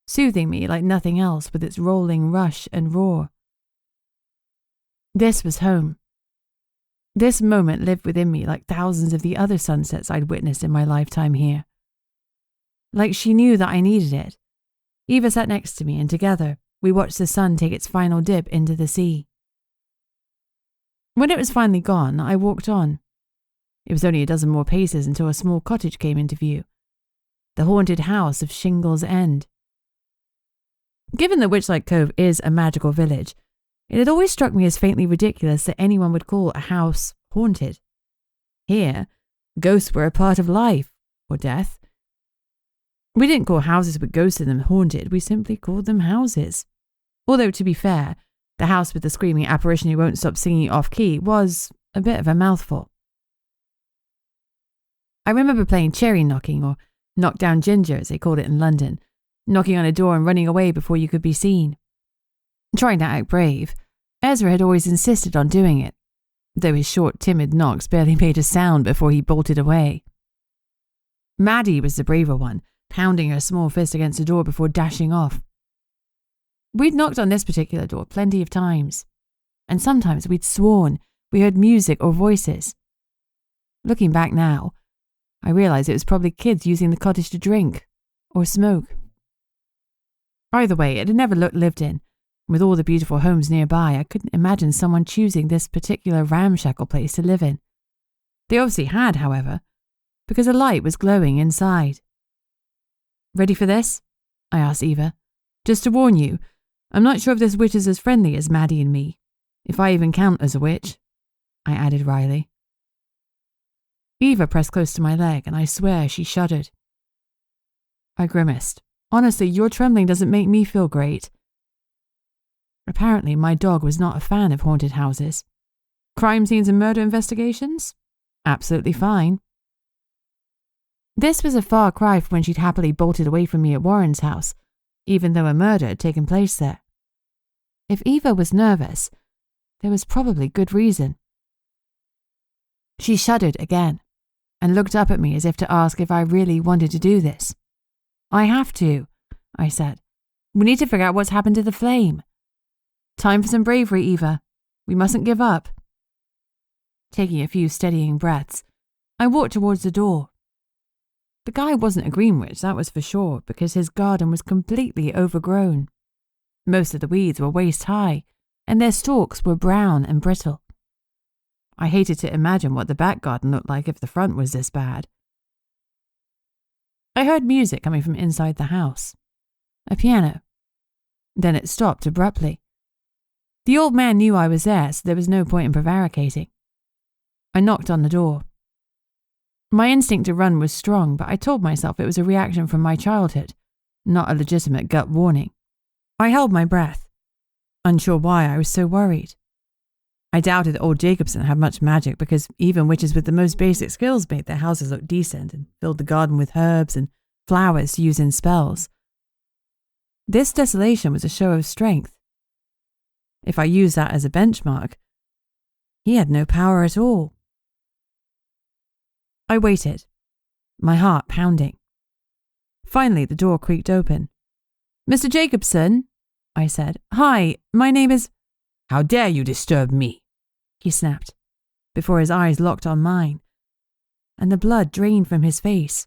soothing me like nothing else with its rolling rush and roar. This was home. This moment lived within me like thousands of the other sunsets I'd witnessed in my lifetime here. Like she knew that I needed it. Eva sat next to me, and together we watched the sun take its final dip into the sea. When it was finally gone, I walked on. It was only a dozen more paces until a small cottage came into view. The haunted house of Shingles End. Given that Witchlight Cove is a magical village, it had always struck me as faintly ridiculous that anyone would call a house haunted. Here, ghosts were a part of life, or death. We didn't call houses with ghosts in them haunted, we simply called them houses. Although, to be fair, the house with the screaming apparition who won't stop singing off-key was a bit of a mouthful. I remember playing cherry knocking, or knock down ginger as they called it in London, knocking on a door and running away before you could be seen. Trying to act brave, Ezra had always insisted on doing it, though his short, timid knocks barely made a sound before he bolted away. Maddie was the braver one, pounding her small fist against the door before dashing off. We'd knocked on this particular door plenty of times, and sometimes we'd sworn we heard music or voices. Looking back now, I realised it was probably kids using the cottage to drink or smoke. Either way, it had never looked lived in. With all the beautiful homes nearby, I couldn't imagine someone choosing this particular ramshackle place to live in. They obviously had, however, because a light was glowing inside. "Ready for this?" I asked Eva. "Just to warn you, I'm not sure if this witch is as friendly as Maddie and me, if I even count as a witch," I added wryly. Eva pressed close to my leg, and I swear she shuddered. I grimaced. "Honestly, your trembling doesn't make me feel great." Apparently, my dog was not a fan of haunted houses. Crime scenes and murder investigations? Absolutely fine. This was a far cry from when she'd happily bolted away from me at Warren's house, even though a murder had taken place there. If Eva was nervous, there was probably good reason. She shuddered again and looked up at me as if to ask if I really wanted to do this. "I have to," I said. "We need to figure out what's happened to the flame. Time for some bravery, Eva. We mustn't give up." Taking a few steadying breaths, I walked towards the door. The guy wasn't a green witch, that was for sure, because his garden was completely overgrown. Most of the weeds were waist high, and their stalks were brown and brittle. I hated to imagine what the back garden looked like if the front was this bad. I heard music coming from inside the house. A piano. Then it stopped abruptly. The old man knew I was there, so there was no point in prevaricating. I knocked on the door. My instinct to run was strong, but I told myself it was a reaction from my childhood, not a legitimate gut warning. I held my breath, unsure why I was so worried. I doubted that old Jacobson had much magic because even witches with the most basic skills made their houses look decent and filled the garden with herbs and flowers to use in spells. This desolation was a show of strength. If I used that as a benchmark, he had no power at all. I waited, my heart pounding. Finally, the door creaked open. "Mr. Jacobson," I said. "Hi, my name is—" "How dare you disturb me?" he snapped, before his eyes locked on mine, and the blood drained from his face.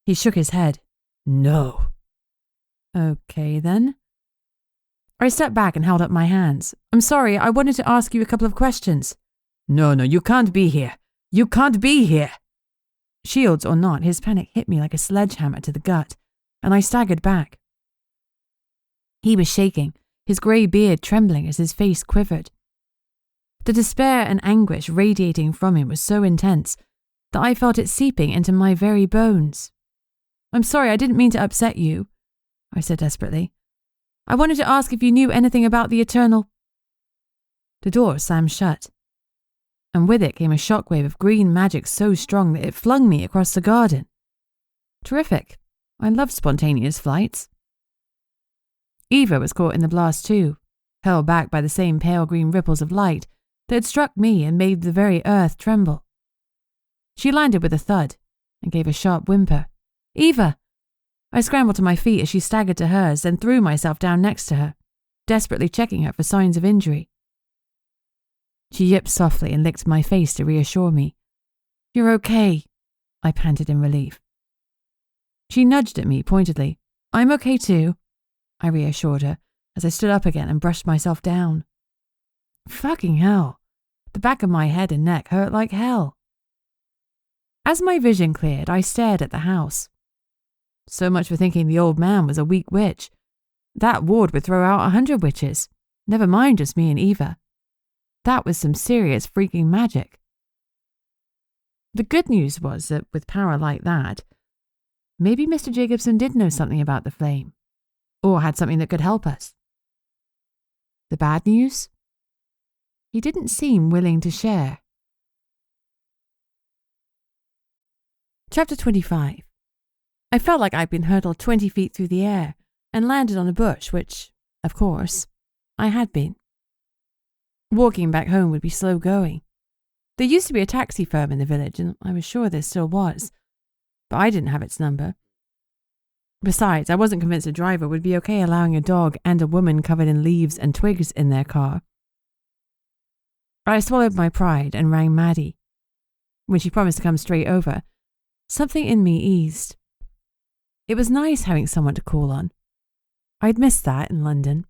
He shook his head. "No." "Okay, then." I stepped back and held up my hands. "I'm sorry, I wanted to ask you a couple of questions." No, you can't be here. You can't be here." Shields or not, his panic hit me like a sledgehammer to the gut, and I staggered back. He was shaking, his grey beard trembling as his face quivered. The despair and anguish radiating from him was so intense that I felt it seeping into my very bones. "I'm sorry, I didn't mean to upset you," I said desperately. "I wanted to ask if you knew anything about the eternal—" The door slammed shut, and with it came a shockwave of green magic so strong that it flung me across the garden. Terrific. I loved spontaneous flights. Eva was caught in the blast too, held back by the same pale green ripples of light that had struck me and made the very earth tremble. She landed with a thud and gave a sharp whimper. "Eva!" I scrambled to my feet as she staggered to hers, then threw myself down next to her, desperately checking her for signs of injury. She yipped softly and licked my face to reassure me. "You're okay," I panted in relief. She nudged at me pointedly. "I'm okay too," I reassured her as I stood up again and brushed myself down. Fucking hell. The back of my head and neck hurt like hell. As my vision cleared, I stared at the house. So much for thinking the old man was a weak witch. That ward would throw out 100 witches, never mind just me and Eva. That was some serious freaking magic. The good news was that with power like that, maybe Mr. Jacobson did know something about the flame, or had something that could help us. The bad news? He didn't seem willing to share. Chapter 25. I felt like I'd been hurtled 20 feet through the air and landed on a bush, which, of course, I had been. Walking back home would be slow going. There used to be a taxi firm in the village, and I was sure there still was, but I didn't have its number. Besides, I wasn't convinced a driver would be okay allowing a dog and a woman covered in leaves and twigs in their car. I swallowed my pride and rang Maddie. When she promised to come straight over, something in me eased. It was nice having someone to call on. I'd missed that in London.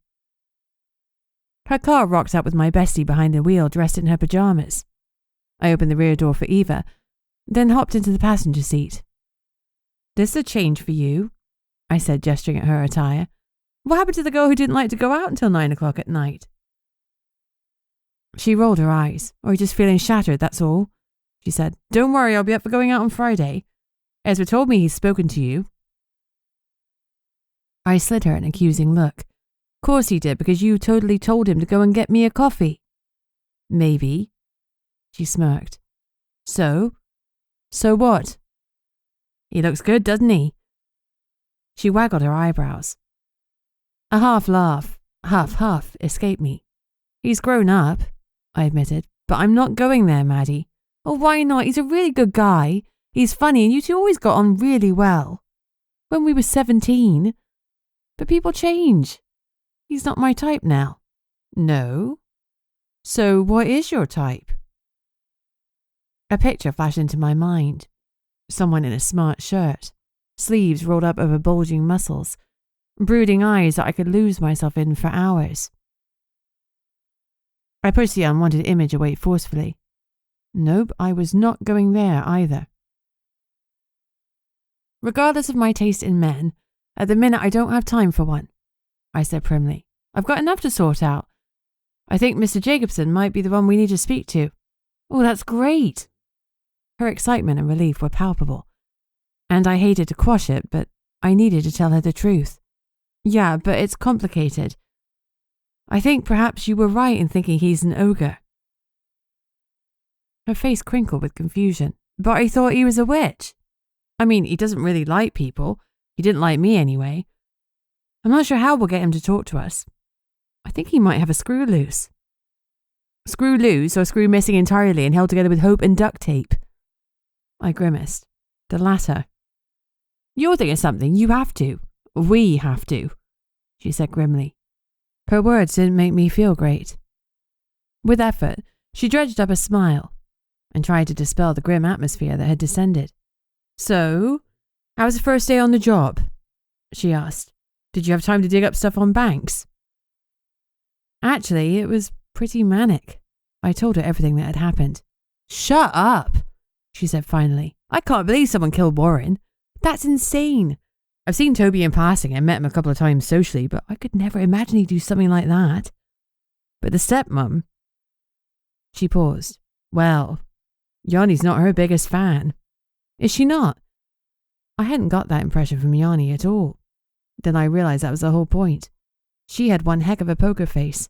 Her car rocked up with my bestie behind the wheel, dressed in her pajamas. I opened the rear door for Eva, then hopped into the passenger seat. "This is a change for you," I said, gesturing at her attire. "What happened to the girl who didn't like to go out until 9 o'clock at night?" She rolled her eyes. "Or just feeling shattered, that's all," she said. "Don't worry, I'll be up for going out on Friday. Ezra told me he's spoken to you." I slid her an accusing look. "Of course he did, because you totally told him to go and get me a coffee." "Maybe." She smirked. So? So what?" "He looks good, doesn't he?" She waggled her eyebrows. A half laugh, half huff, escaped me. "He's grown up," I admitted, "but I'm not going there, Maddie." "Oh, why not? He's a really good guy. He's funny, and you two always got on really well. When we were 17. But people change. He's not my type now." "No? So what is your type?" A picture flashed into my mind. Someone in a smart shirt, sleeves rolled up over bulging muscles, brooding eyes that I could lose myself in for hours. I pushed the unwanted image away forcefully. Nope, I was not going there either. "Regardless of my taste in men, at the minute I don't have time for one," I said primly. "I've got enough to sort out. I think Mr. Jacobson might be the one we need to speak to." "Oh, that's great." Her excitement and relief were palpable, and I hated to quash it, but I needed to tell her the truth. "Yeah, but it's complicated. I think perhaps you were right in thinking he's an ogre." Her face crinkled with confusion. "But I thought he was a witch. I mean, he doesn't really like people. He didn't like me anyway. I'm not sure how we'll get him to talk to us. I think he might have a screw loose." "Screw loose or screw missing entirely and held together with hope and duct tape?" I grimaced. "The latter." "You're thinking of something. You have to. We have to," she said grimly. Her words didn't make me feel great. With effort, she dredged up a smile and tried to dispel the grim atmosphere that had descended. "So, how was the first day on the job?" she asked. "Did you have time to dig up stuff on banks?" Actually, it was pretty manic. I told her everything that had happened. "Shut up," she said finally. "I can't believe someone killed Warren. That's insane. I've seen Toby in passing and met him a couple of times socially, but I could never imagine he'd do something like that. But the stepmom..." She paused. "Well, Yanni's not her biggest fan." "Is she not?" I hadn't got that impression from Yanni at all. Then I realized that was the whole point. She had one heck of a poker face.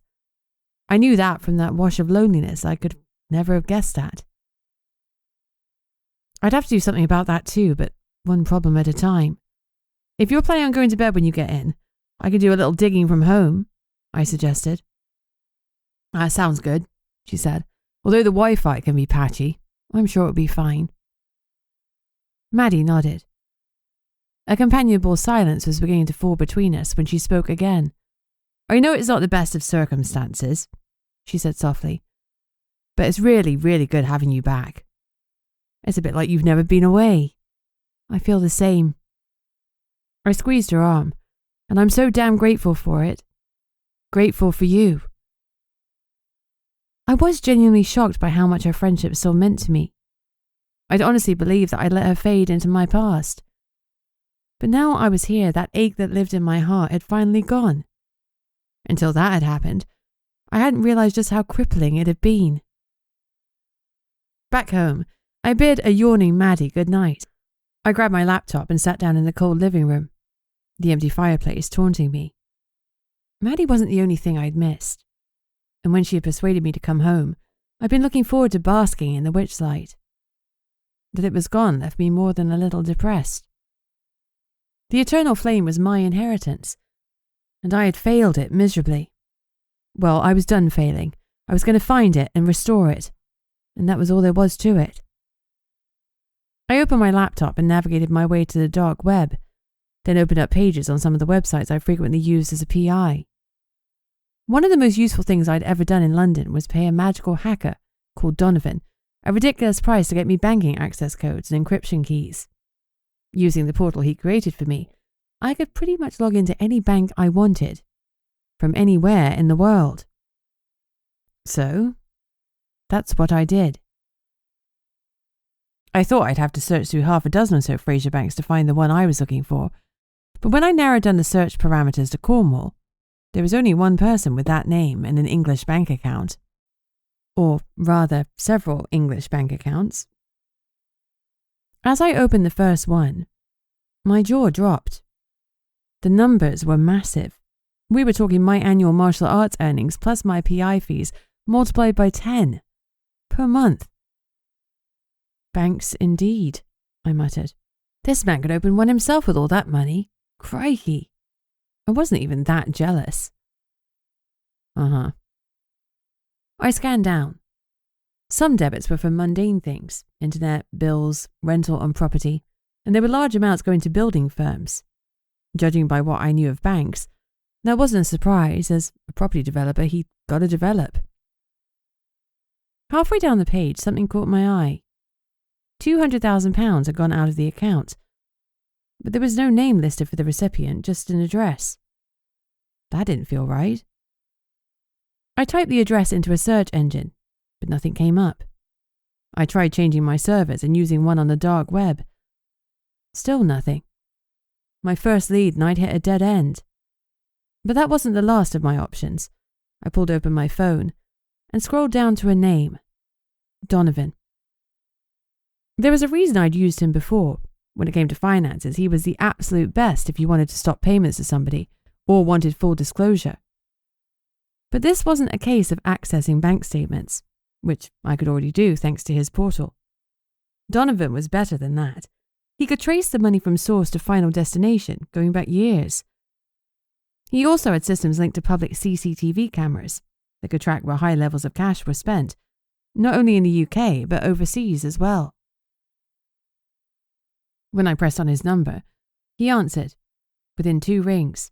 I knew that from that wash of loneliness I could never have guessed at. I'd have to do something about that too, but one problem at a time. "If you're planning on going to bed when you get in, I could do a little digging from home," I suggested. "That sounds good," she said. "Although the Wi-Fi can be patchy, I'm sure it'll be fine." Maddie nodded. A companionable silence was beginning to fall between us when she spoke again. "I know it's not the best of circumstances," she said softly, "but it's really, really good having you back. It's a bit like you've never been away. I feel the same." I squeezed her arm, and I'm so damn grateful for it. Grateful for you. I was genuinely shocked by how much her friendship still meant to me. I'd honestly believed that I'd let her fade into my past. But now I was here, that ache that lived in my heart had finally gone. Until that had happened, I hadn't realized just how crippling it had been. Back home, I bid a yawning Maddie good night. I grabbed my laptop and sat down in the cold living room, the empty fireplace taunting me. Maddie wasn't the only thing I'd missed, and when she had persuaded me to come home, I'd been looking forward to basking in the witchlight. That it was gone left me more than a little depressed. The eternal flame was my inheritance, and I had failed it miserably. Well, I was done failing. I was going to find it and restore it, and that was all there was to it. I opened my laptop and navigated my way to the dark web, then opened up pages on some of the websites I frequently used as a PI. One of the most useful things I'd ever done in London was pay a magical hacker called Donovan a ridiculous price to get me banking access codes and encryption keys. Using the portal he created for me, I could pretty much log into any bank I wanted, from anywhere in the world. So, that's what I did. I thought I'd have to search through half a dozen or so Fraser banks to find the one I was looking for, but when I narrowed down the search parameters to Cornwall, there was only one person with that name and an English bank account. Or rather, several English bank accounts. As I opened the first one, my jaw dropped. The numbers were massive. We were talking my annual martial arts earnings plus my PI fees multiplied by 10 per month. Banks indeed, I muttered. This man could open one himself with all that money. Crikey. I wasn't even that jealous. I scanned down. Some debits were for mundane things, internet, bills, rental on property, and there were large amounts going to building firms. Judging by what I knew of banks, that wasn't a surprise. As a property developer, he'd got to develop. Halfway down the page, something caught my eye. £200,000 had gone out of the account, but there was no name listed for the recipient, just an address. That didn't feel right. I typed the address into a search engine, but nothing came up. I tried changing my servers and using one on the dark web. Still nothing. My first lead and I'd hit a dead end. But that wasn't the last of my options. I pulled open my phone and scrolled down to a name. Donovan. There was a reason I'd used him before. When it came to finances, he was the absolute best if you wanted to stop payments to somebody or wanted full disclosure. But this wasn't a case of accessing bank statements, which I could already do thanks to his portal. Donovan was better than that. He could trace the money from source to final destination, going back years. He also had systems linked to public CCTV cameras that could track where high levels of cash were spent, not only in the UK, but overseas as well. When I pressed on his number, he answered, within 2 rings.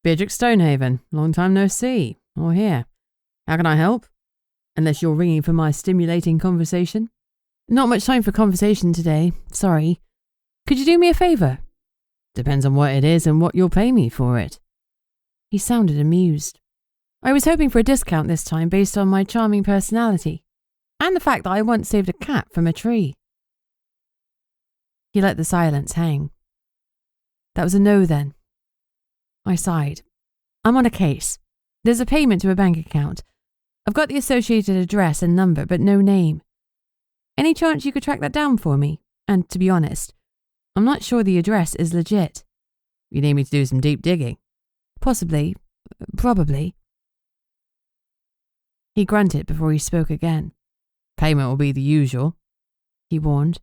Beatrix Stonehaven, long time no see, or hear. How can I help? Unless you're ringing for my stimulating conversation? Not much time for conversation today, sorry. Could you do me a favour? Depends on what it is and what you'll pay me for it. He sounded amused. I was hoping for a discount this time based on my charming personality, and the fact that I once saved a cat from a tree. He let the silence hang. That was a no then. I sighed. I'm on a case. There's a payment to a bank account. I've got the associated address and number, but no name. Any chance you could track that down for me? And to be honest, I'm not sure the address is legit. You need me to do some deep digging? Possibly. Probably. He grunted before he spoke again. Payment will be the usual, he warned.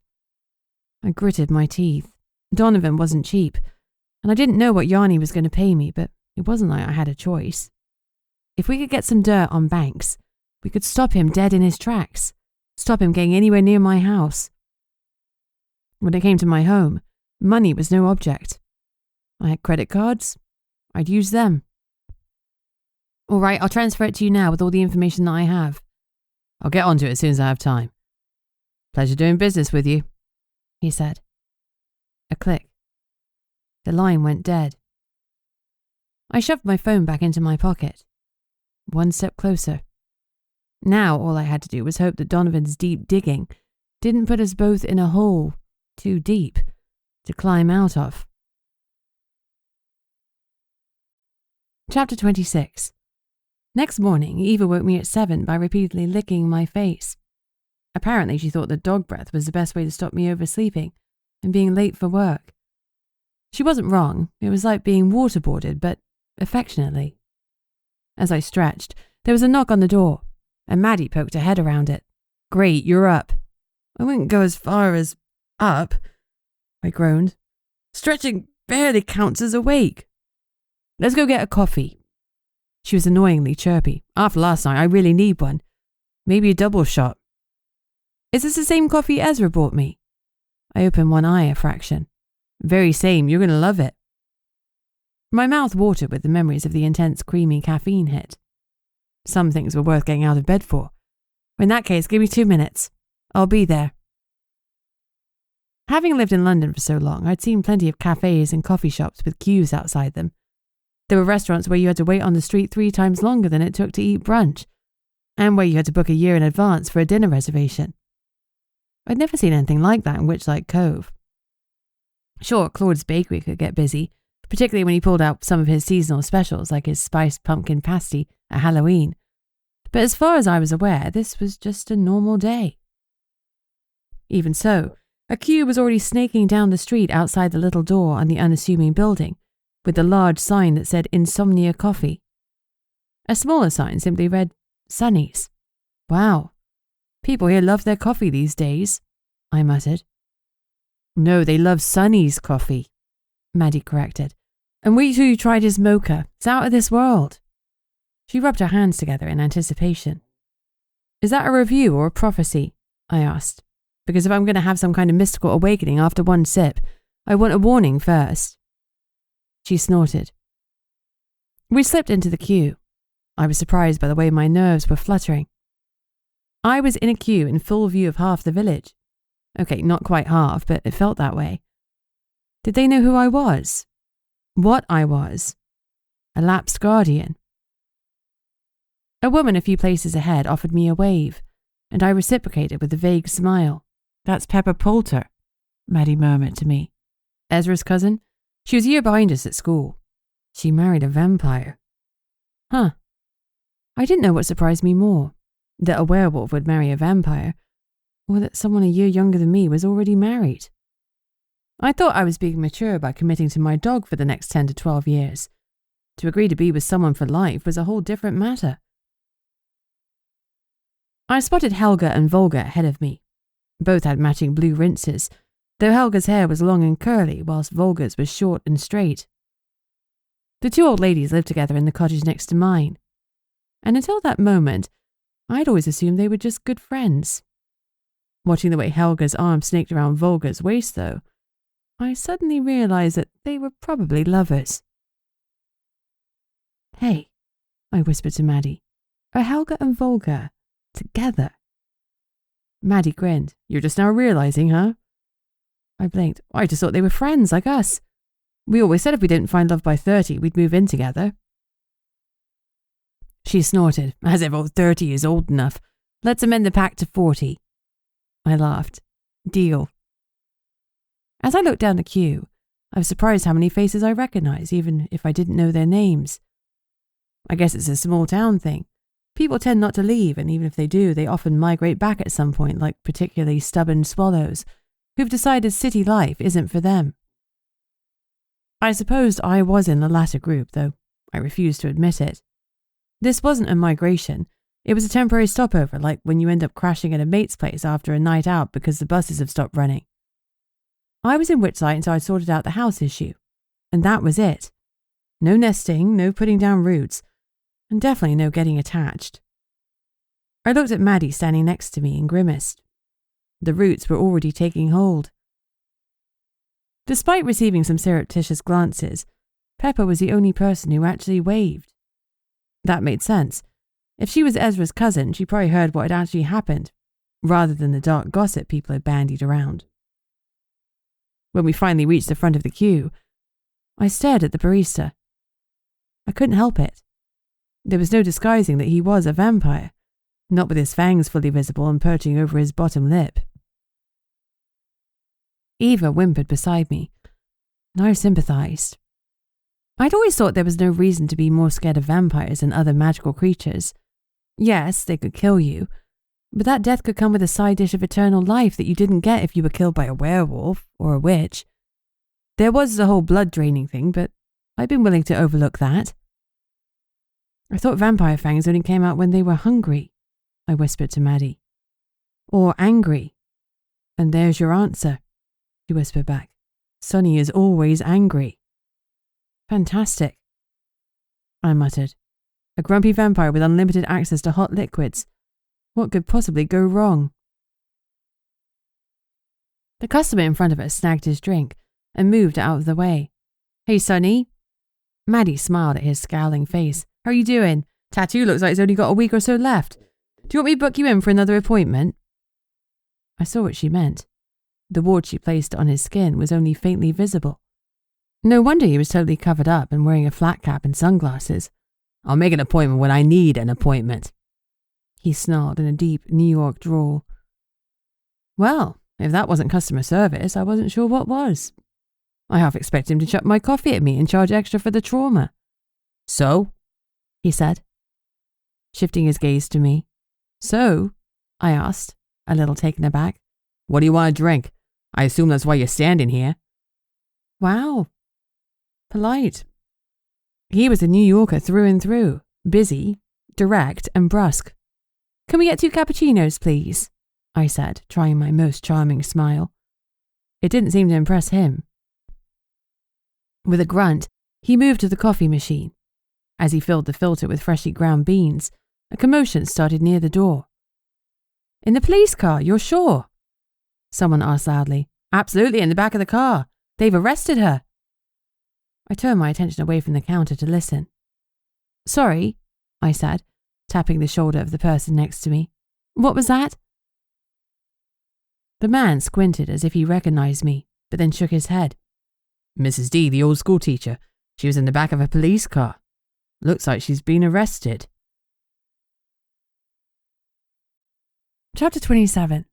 I gritted my teeth. Donovan wasn't cheap, and I didn't know what Yanni was going to pay me, but it wasn't like I had a choice. If we could get some dirt on Banks, we could stop him dead in his tracks, stop him getting anywhere near my house. When it came to my home, money was no object. I had credit cards. I'd use them. All right, I'll transfer it to you now with all the information that I have. I'll get onto it as soon as I have time. Pleasure doing business with you, he said. A click. The line went dead. I shoved my phone back into my pocket. One step closer. Now all I had to do was hope that Donovan's deep digging didn't put us both in a hole too deep to climb out of. Chapter 26. Next morning, Eva woke me at 7 by repeatedly licking my face. Apparently, she thought that dog breath was the best way to stop me oversleeping and being late for work. She wasn't wrong. It was like being waterboarded, but affectionately. As I stretched, there was a knock on the door, and Maddie poked her head around it. Great, you're up. I wouldn't go as far as up, I groaned. Stretching barely counts as awake. Let's go get a coffee. She was annoyingly chirpy. After last night, I really need one. Maybe a double shot. Is this the same coffee Ezra brought me? I opened one eye a fraction. Very same, you're going to love it. My mouth watered with the memories of the intense creamy caffeine hit. Some things were worth getting out of bed for. In that case, give me 2 minutes. I'll be there. Having lived in London for so long, I'd seen plenty of cafes and coffee shops with queues outside them. There were restaurants where you had to wait on the street 3 times longer than it took to eat brunch, and where you had to book a year in advance for a dinner reservation. I'd never seen anything like that in Witchlight Cove. Sure, Claude's bakery could get busy, particularly when he pulled out some of his seasonal specials like his spiced pumpkin pasty at Halloween. But as far as I was aware, this was just a normal day. Even so, a queue was already snaking down the street outside the little door on the unassuming building, with the large sign that said Insomnia Coffee. A smaller sign simply read Sunny's. Wow. People here love their coffee these days, I muttered. No, they love Sunny's coffee, Maddie corrected. And wait till you tried his mocha. It's out of this world. She rubbed her hands together in anticipation. Is that a review or a prophecy? I asked. Because if I'm going to have some kind of mystical awakening after one sip, I want a warning first. She snorted. We slipped into the queue. I was surprised by the way my nerves were fluttering. I was in a queue in full view of half the village. Okay, not quite half, but it felt that way. Did they know who I was? What I was? A lapsed guardian. A woman a few places ahead offered me a wave, and I reciprocated with a vague smile. That's Pepper Poulter, Maddie murmured to me. Ezra's cousin? She was a year behind us at school. She married a vampire. Huh. I didn't know what surprised me more, that a werewolf would marry a vampire, or that someone a year younger than me was already married. I thought I was being mature by committing to my dog for the next 10 to 12 years. To agree to be with someone for life was a whole different matter. I spotted Helga and Volga ahead of me. Both had matching blue rinses, though Helga's hair was long and curly, whilst Volga's was short and straight. The 2 old ladies lived together in the cottage next to mine, and until that moment, I'd always assumed they were just good friends. Watching the way Helga's arm snaked around Volga's waist, though, I suddenly realized that they were probably lovers. Hey, I whispered to Maddie, are Helga and Volga together? Maddie grinned. You're just now realizing, huh? I blinked. I just thought they were friends like us. We always said if we didn't find love by 30, we'd move in together. She snorted, as if 30 is old enough. Let's amend the pact to 40. I laughed. Deal. As I looked down the queue, I was surprised how many faces I recognized, even if I didn't know their names. I guess it's a small town thing. People tend not to leave, and even if they do, they often migrate back at some point, like particularly stubborn swallows, who've decided city life isn't for them. I supposed I was in the latter group, though I refused to admit it. This wasn't a migration. It was a temporary stopover, like when you end up crashing at a mate's place after a night out because the buses have stopped running. I was in Witchlight until I sorted out the house issue, and that was it. No nesting, no putting down roots, and definitely no getting attached. I looked at Maddie standing next to me and grimaced. The roots were already taking hold. Despite receiving some surreptitious glances, Pepper was the only person who actually waved. That made sense. If she was Ezra's cousin, she probably heard what had actually happened, rather than the dark gossip people had bandied around. When we finally reached the front of the queue, I stared at the barista. I couldn't help it. There was no disguising that he was a vampire, not with his fangs fully visible and perching over his bottom lip. Eva whimpered beside me, and I sympathized. I'd always thought there was no reason to be more scared of vampires than other magical creatures. Yes, they could kill you, but that death could come with a side dish of eternal life that you didn't get if you were killed by a werewolf or a witch. There was the whole blood-draining thing, but I'd been willing to overlook that. I thought vampire fangs only came out when they were hungry, I whispered to Maddie. Or angry. And there's your answer, she whispered back. Sonny is always angry. Fantastic, I muttered. A grumpy vampire with unlimited access to hot liquids. What could possibly go wrong? The customer in front of us snagged his drink and moved out of the way. Hey, Sonny. Maddie smiled at his scowling face. How are you doing? Tattoo looks like it's only got a week or so left. Do you want me to book you in for another appointment? I saw what she meant. The ward she placed on his skin was only faintly visible. No wonder he was totally covered up and wearing a flat cap and sunglasses. I'll make an appointment when I need an appointment, he snarled in a deep New York drawl. Well, if that wasn't customer service, I wasn't sure what was. I half expected him to chuck my coffee at me and charge extra for the trauma. So? He said, shifting his gaze to me. So? I asked, a little taken aback. What do you want to drink? I assume that's why you're standing here. Wow. Polite. He was a New Yorker through and through, busy, direct, and brusque. Can we get 2 cappuccinos, please? I said, trying my most charming smile. It didn't seem to impress him. With a grunt, he moved to the coffee machine. As he filled the filter with freshly ground beans, a commotion started near the door. In the police car, you're sure? Someone asked loudly. Absolutely, in the back of the car. They've arrested her. I turned my attention away from the counter to listen. Sorry, I said, tapping the shoulder of the person next to me. What was that? The man squinted as if he recognized me, but then shook his head. Mrs. D, the old school teacher. She was in the back of a police car. Looks like she's been arrested. Chapter 27.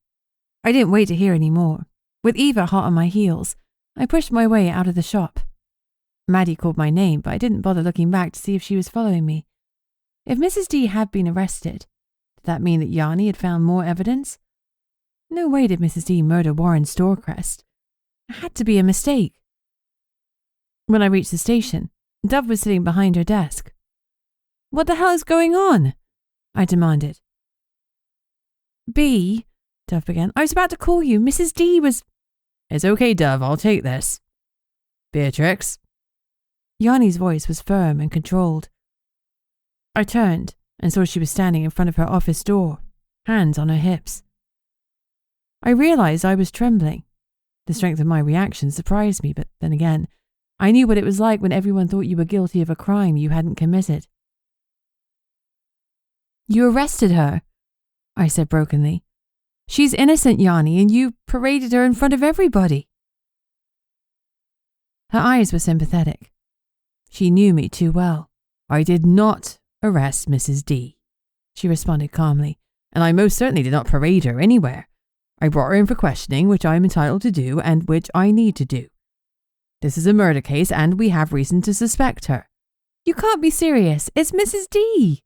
I didn't wait to hear any more. With Eva hot on my heels, I pushed my way out of the shop. Maddie called my name, but I didn't bother looking back to see if she was following me. If Mrs. D had been arrested, did that mean that Yanni had found more evidence? No way did Mrs. D murder Warren Storecrest. It had to be a mistake. When I reached the station, Dove was sitting behind her desk. What the hell is going on? I demanded. B, Dove began. I was about to call you. Mrs. D was... It's okay, Dove. I'll take this. Beatrix? Yanni's voice was firm and controlled. I turned and saw she was standing in front of her office door, hands on her hips. I realized I was trembling. The strength of my reaction surprised me, but then again, I knew what it was like when everyone thought you were guilty of a crime you hadn't committed. You arrested her, I said brokenly. She's innocent, Yanni, and you paraded her in front of everybody. Her eyes were sympathetic. She knew me too well. I did not arrest Mrs. D, she responded calmly, and I most certainly did not parade her anywhere. I brought her in for questioning, which I am entitled to do and which I need to do. This is a murder case and we have reason to suspect her. You can't be serious. It's Mrs. D.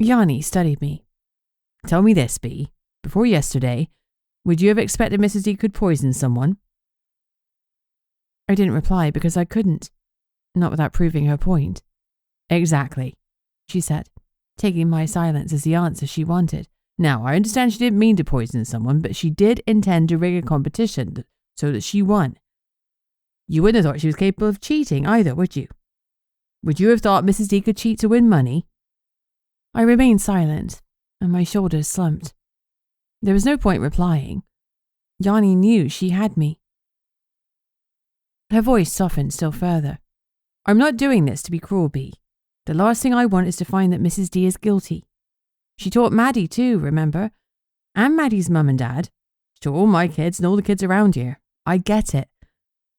Yanni studied me. Tell me this, B. Before yesterday, would you have expected Mrs. D could poison someone? I didn't reply because I couldn't. Not without proving her point. Exactly, she said, taking my silence as the answer she wanted. Now, I understand she didn't mean to poison someone, but she did intend to rig a competition so that she won. You wouldn't have thought she was capable of cheating either, would you? Would you have thought Mrs. D could cheat to win money? I remained silent, and my shoulders slumped. There was no point replying. Yanni knew she had me. Her voice softened still further. I'm not doing this to be cruel, B. The last thing I want is to find that Mrs. D is guilty. She taught Maddie too, remember? And Maddie's mum and dad. She taught all my kids and all the kids around here. I get it.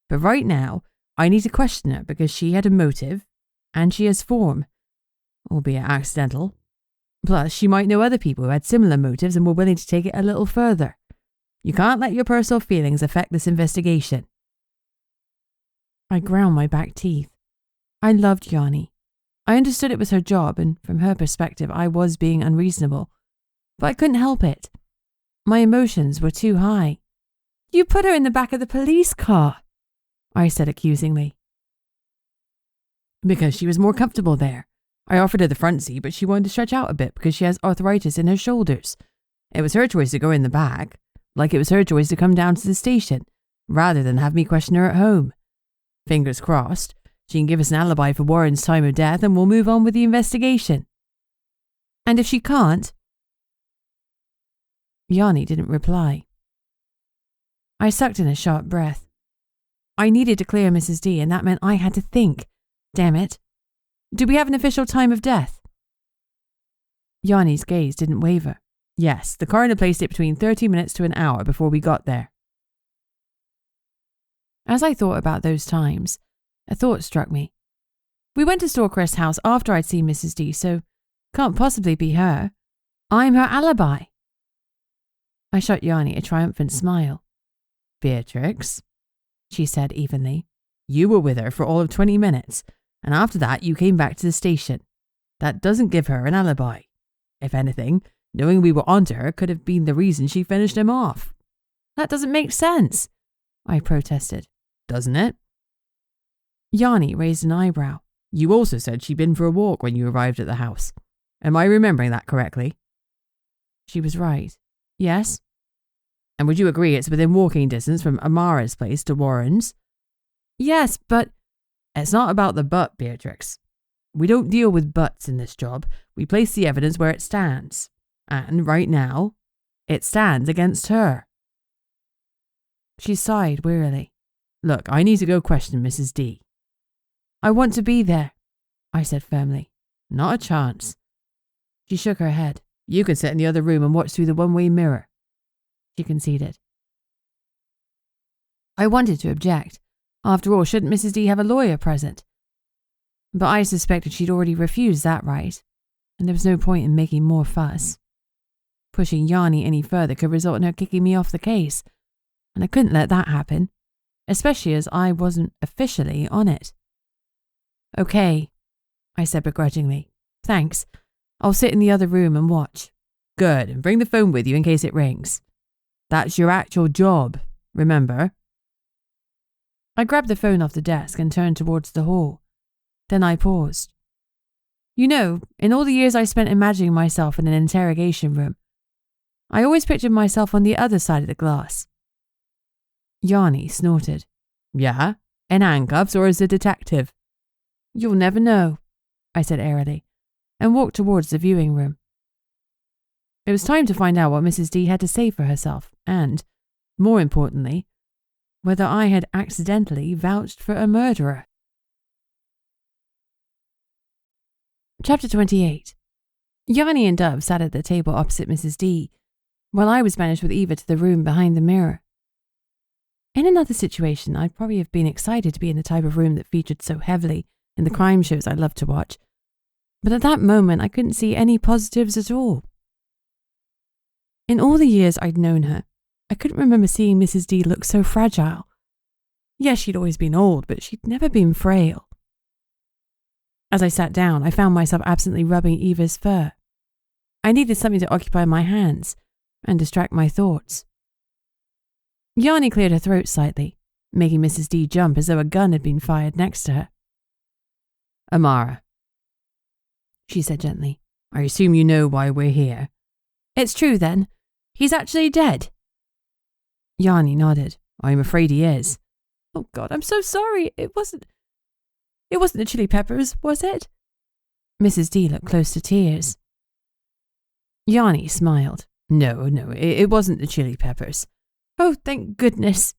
But right now, I need to question her because she had a motive, and she has form, albeit accidental. Plus, she might know other people who had similar motives and were willing to take it a little further. You can't let your personal feelings affect this investigation. I ground my back teeth. I loved Yanni. I understood it was her job, and from her perspective, I was being unreasonable. But I couldn't help it. My emotions were too high. You put her in the back of the police car, I said accusingly. Because she was more comfortable there. I offered her the front seat, but she wanted to stretch out a bit because she has arthritis in her shoulders. It was her choice to go in the back, like it was her choice to come down to the station, rather than have me question her at home. Fingers crossed, she can give us an alibi for Warren's time of death and we'll move on with the investigation. And if she can't? Yanni didn't reply. I sucked in a sharp breath. I needed to clear Mrs. D, and that meant I had to think. Damn it. Do we have an official time of death? Yanni's gaze didn't waver. Yes, the coroner placed it between 30 minutes to an hour before we got there. As I thought about those times, a thought struck me. We went to Storecrest's house after I'd seen Mrs. D, so can't possibly be her. I'm her alibi. I shot Yanni a triumphant smile. Beatrix, she said evenly. You were with her for all of 20 minutes, and after that you came back to the station. That doesn't give her an alibi. If anything, knowing we were onto her could have been the reason she finished him off. That doesn't make sense, I protested. Doesn't it? Yanni raised an eyebrow. You also said she'd been for a walk when you arrived at the house. Am I remembering that correctly? She was right. Yes. And would you agree it's within walking distance from Amara's place to Warren's? Yes, but... It's not about the but, Beatrix. We don't deal with buts in this job. We place the evidence where it stands. And right now, it stands against her. She sighed wearily. Look, I need to go question Mrs. D. I want to be there, I said firmly. Not a chance. She shook her head. You can sit in the other room and watch through the one-way mirror. She conceded. I wanted to object. After all, shouldn't Mrs. D have a lawyer present? But I suspected she'd already refused that right, and there was no point in making more fuss. Pushing Yanni any further could result in her kicking me off the case, and I couldn't let that happen, especially as I wasn't officially on it. Okay, I said begrudgingly. Thanks. I'll sit in the other room and watch. Good, and bring the phone with you in case it rings. That's your actual job, remember? I grabbed the phone off the desk and turned towards the hall. Then I paused. You know, in all the years I spent imagining myself in an interrogation room, I always pictured myself on the other side of the glass. Yanni snorted. Yeah? In handcuffs or as a detective? You'll never know, I said airily, and walked towards the viewing room. It was time to find out what Mrs. D had to say for herself, and, more importantly, whether I had accidentally vouched for a murderer. Chapter 28. Yanni and Dove sat at the table opposite Mrs. D, while I was banished with Eva to the room behind the mirror. In another situation, I'd probably have been excited to be in the type of room that featured so heavily in the crime shows I loved to watch, but at that moment I couldn't see any positives at all. In all the years I'd known her, I couldn't remember seeing Mrs. D look so fragile. Yes, she'd always been old, but she'd never been frail. As I sat down, I found myself absently rubbing Eva's fur. I needed something to occupy my hands and distract my thoughts. Yanni cleared her throat slightly, making Mrs. D jump as though a gun had been fired next to her. Amara, she said gently. I assume you know why we're here. It's true then. He's actually dead. Yanni nodded. I'm afraid he is. Oh God, I'm so sorry. It wasn't the chili peppers, was it? Mrs. D looked close to tears. Yanni smiled. No, it wasn't the chili peppers. Oh, thank goodness.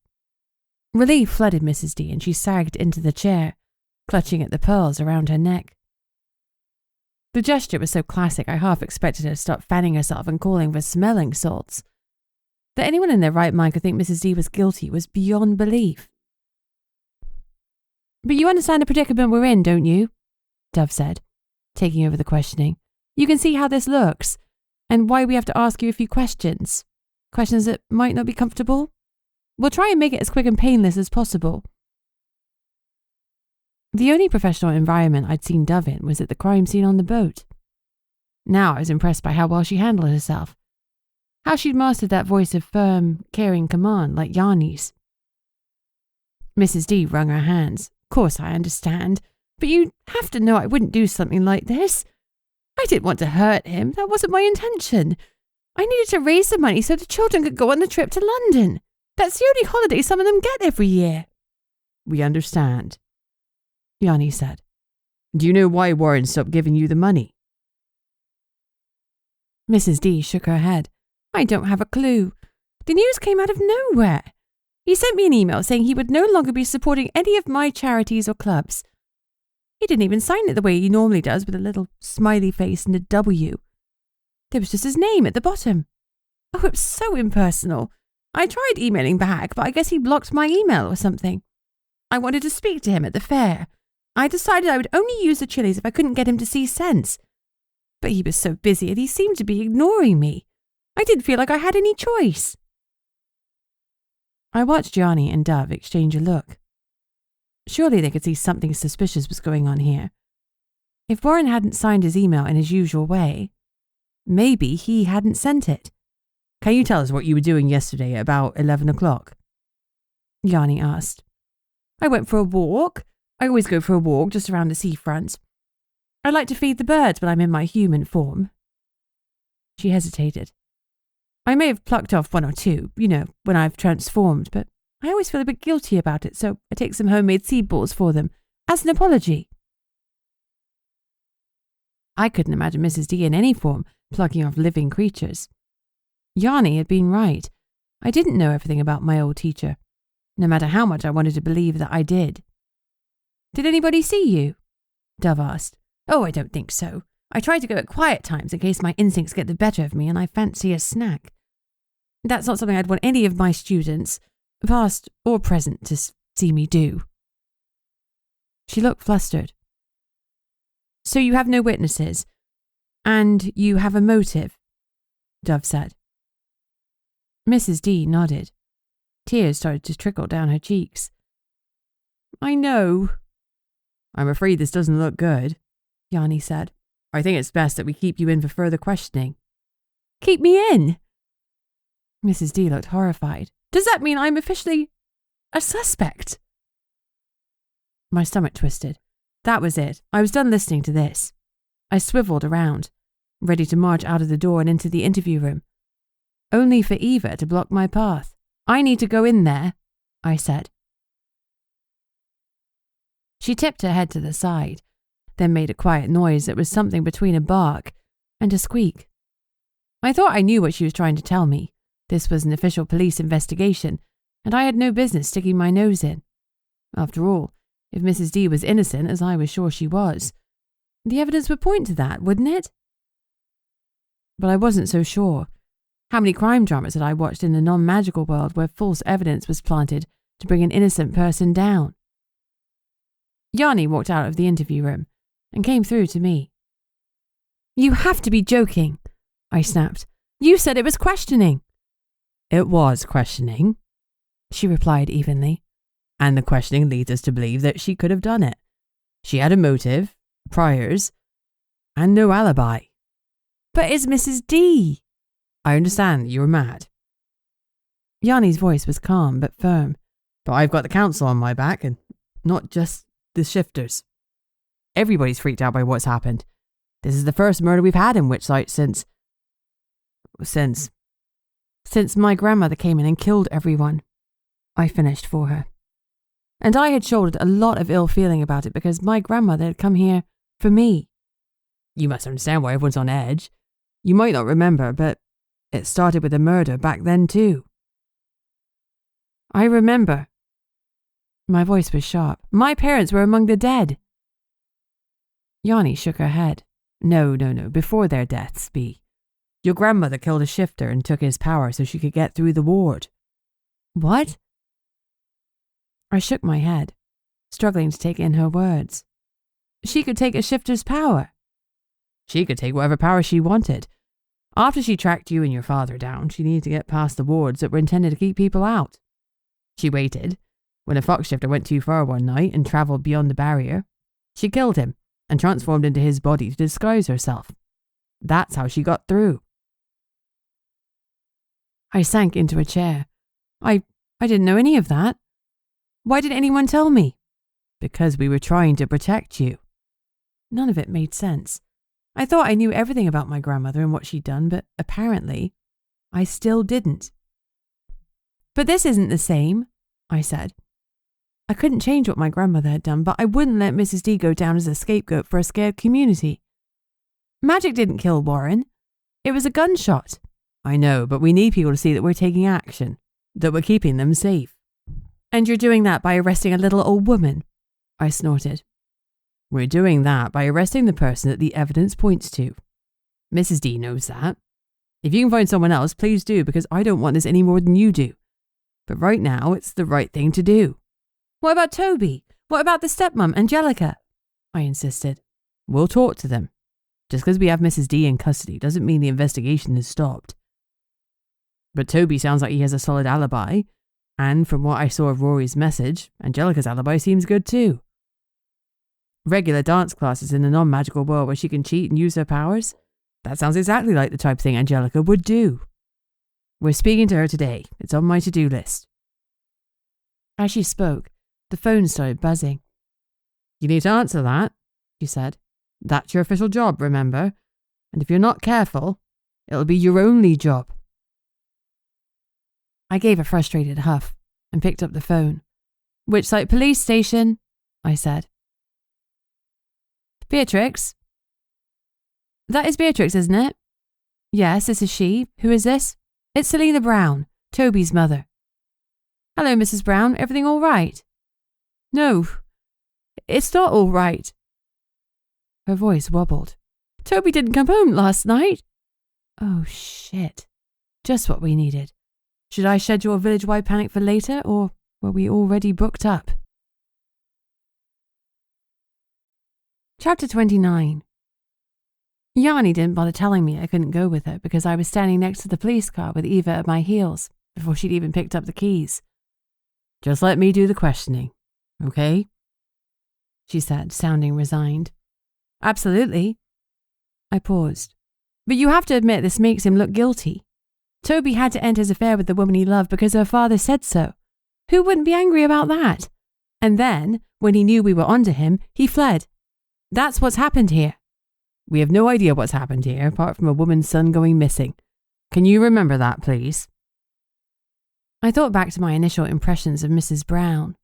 Relief flooded Mrs. D and she sagged into the chair, clutching at the pearls around her neck. The gesture was so classic I half expected her to start fanning herself and calling for smelling salts. That anyone in their right mind could think Mrs. D was guilty was beyond belief. But you understand the predicament we're in, don't you? Dove said, taking over the questioning. You can see how this looks, and why we have to ask you a few questions. Questions that might not be comfortable. We'll try and make it as quick and painless as possible. The only professional environment I'd seen Dove in was at the crime scene on the boat. Now I was impressed by how well she handled herself. How she'd mastered that voice of firm, caring command like Yanni's. Mrs. D wrung her hands. Of course I understand, but you have to know I wouldn't do something like this. I didn't want to hurt him. That wasn't my intention. I needed to raise the money so the children could go on the trip to London. That's the only holiday some of them get every year. We understand, Yanni said. Do you know why Warren stopped giving you the money? Mrs. D shook her head. I don't have a clue. The news came out of nowhere. He sent me an email saying he would no longer be supporting any of my charities or clubs. He didn't even sign it the way he normally does with a little smiley face and a W. There was just his name at the bottom. Oh, it was so impersonal. I tried emailing back, but I guess he blocked my email or something. I wanted to speak to him at the fair. I decided I would only use the chilies if I couldn't get him to see sense. But he was so busy and he seemed to be ignoring me. I didn't feel like I had any choice. I watched Johnny and Dove exchange a look. Surely they could see something suspicious was going on here. If Warren hadn't signed his email in his usual way, maybe he hadn't sent it. Can you tell us what you were doing yesterday at about 11 o'clock? Johnny asked. I went for a walk. I always go for a walk just around the seafront. I like to feed the birds when I'm in my human form. She hesitated. I may have plucked off one or two, when I've transformed, but I always feel a bit guilty about it, so I take some homemade seed balls for them, as an apology. I couldn't imagine Mrs. D in any form plucking off living creatures. Yanni had been right. I didn't know everything about my old teacher, no matter how much I wanted to believe that I did. Did anybody see you? Dove asked. Oh, I don't think so. I try to go at quiet times in case my instincts get the better of me and I fancy a snack. That's not something I'd want any of my students, past or present, to see me do. She looked flustered. So you have no witnesses, and you have a motive, Dove said. Mrs. D nodded. Tears started to trickle down her cheeks. I know. I'm afraid this doesn't look good, Yanni said. I think it's best that we keep you in for further questioning. Keep me in? Mrs. D looked horrified. Does that mean I'm officially a suspect? My stomach twisted. That was it. I was done listening to this. I swiveled around, ready to march out of the door and into the interview room. Only for Eva to block my path. I need to go in there, I said. She tipped her head to the side, then made a quiet noise that was something between a bark and a squeak. I thought I knew what she was trying to tell me. This was an official police investigation, and I had no business sticking my nose in. After all, if Mrs. D was innocent, as I was sure she was, the evidence would point to that, wouldn't it? But I wasn't so sure. How many crime dramas had I watched in the non-magical world where false evidence was planted to bring an innocent person down? Yanni walked out of the interview room and came through to me. You have to be joking, I snapped. You said it was questioning. It was questioning, she replied evenly. And the questioning leads us to believe that she could have done it. She had a motive, priors, and no alibi. But it's Mrs. D. I understand that you were mad. Yanni's voice was calm but firm. But I've got the council on my back, and not just the shifters. Everybody's freaked out by what's happened. This is the first murder we've had in Witchlight since my grandmother came in and killed everyone, I finished for her. And I had shouldered a lot of ill feeling about it because my grandmother had come here for me. You must understand why everyone's on edge. You might not remember, but it started with a murder back then too. I remember. My voice was sharp. My parents were among the dead. Yanni shook her head. No, before their deaths, Bea. Your grandmother killed a shifter and took his power so she could get through the ward. What? I shook my head, struggling to take in her words. She could take a shifter's power. She could take whatever power she wanted. After she tracked you and your father down, she needed to get past the wards that were intended to keep people out. She waited. When a fox shifter went too far one night and travelled beyond the barrier, she killed him and transformed into his body to disguise herself. That's how she got through. I sank into a chair. I didn't know any of that. Why didn't anyone tell me? Because we were trying to protect you. None of it made sense. I thought I knew everything about my grandmother and what she'd done, but apparently I still didn't. But this isn't the same, I said. I couldn't change what my grandmother had done, but I wouldn't let Mrs. D go down as a scapegoat for a scared community. Magic didn't kill Warren. It was a gunshot. I know, but we need people to see that we're taking action, that we're keeping them safe. And you're doing that by arresting a little old woman, I snorted. We're doing that by arresting the person that the evidence points to. Mrs. D knows that. If you can find someone else, please do, because I don't want this any more than you do. But right now, it's the right thing to do. What about Toby? What about the stepmom, Angelica? I insisted. We'll talk to them. Just because we have Mrs. D in custody doesn't mean the investigation has stopped. But Toby sounds like he has a solid alibi, and from what I saw of Rory's message, Angelica's alibi seems good too. Regular dance classes in the non-magical world where she can cheat and use her powers? That sounds exactly like the type of thing Angelica would do. We're speaking to her today. It's on my to-do list. As she spoke, the phone started buzzing. You need to answer that, she said. That's your official job, remember? And if you're not careful, it'll be your only job. I gave a frustrated huff and picked up the phone. Witchlight Police Station, I said. Beatrix? That is Beatrix, isn't it? Yes, this is she. Who is this? It's Selina Brown, Toby's mother. Hello, Mrs. Brown. Everything all right? No, it's not all right. Her voice wobbled. Toby didn't come home last night. Oh, shit. Just what we needed. Should I schedule a village-wide panic for later, or were we already booked up? Chapter 29. Yanni didn't bother telling me I couldn't go with her because I was standing next to the police car with Eva at my heels before she'd even picked up the keys. Just let me do the questioning, okay? She said, sounding resigned. Absolutely. I paused. But you have to admit this makes him look guilty. Toby had to end his affair with the woman he loved because her father said so. Who wouldn't be angry about that? And then, when he knew we were onto him, he fled. That's what's happened here. We have no idea what's happened here, apart from a woman's son going missing. Can you remember that, please? I thought back to my initial impressions of Mrs. Brown.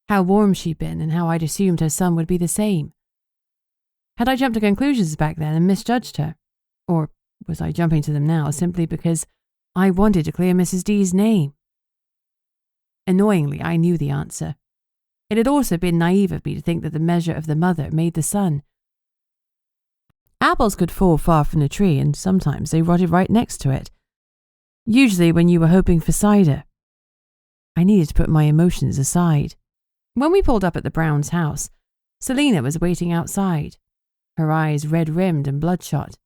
How warm she'd been and how I'd assumed her son would be the same. Had I jumped to conclusions back then and misjudged her? Or was I jumping to them now simply because I wanted to clear Mrs. D's name? Annoyingly, I knew the answer. It had also been naive of me to think that the measure of the mother made the son. Apples could fall far from the tree, and sometimes they rotted right next to it. Usually when you were hoping for cider. I needed to put my emotions aside. When we pulled up at the Browns' house, Selina was waiting outside, her eyes red-rimmed and bloodshot.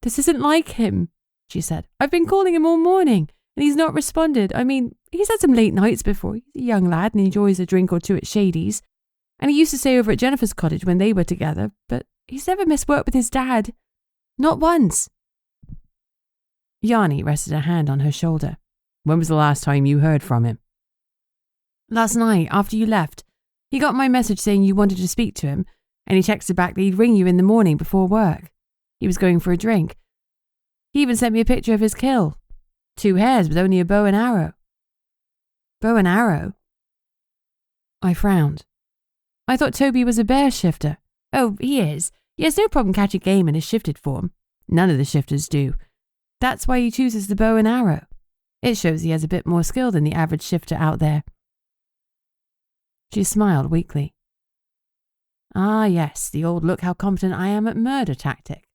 This isn't like him, she said. I've been calling him all morning, and he's not responded. I mean, he's had some late nights before. He's a young lad and enjoys a drink or two at Shady's, and he used to stay over at Jennifer's cottage when they were together, but he's never missed work with his dad. Not once. Yanni rested a hand on her shoulder. When was the last time you heard from him? Last night, after you left. He got my message saying you wanted to speak to him, and he texted back that he'd ring you in the morning before work. He was going for a drink. He even sent me a picture of his kill. 2 hares with only a bow and arrow. Bow and arrow? I frowned. I thought Toby was a bear shifter. Oh, he is. He has no problem catching game in his shifted form. None of the shifters do. That's why he chooses the bow and arrow. It shows he has a bit more skill than the average shifter out there. She smiled weakly. Ah, yes, the old look how competent I am at murder tactic.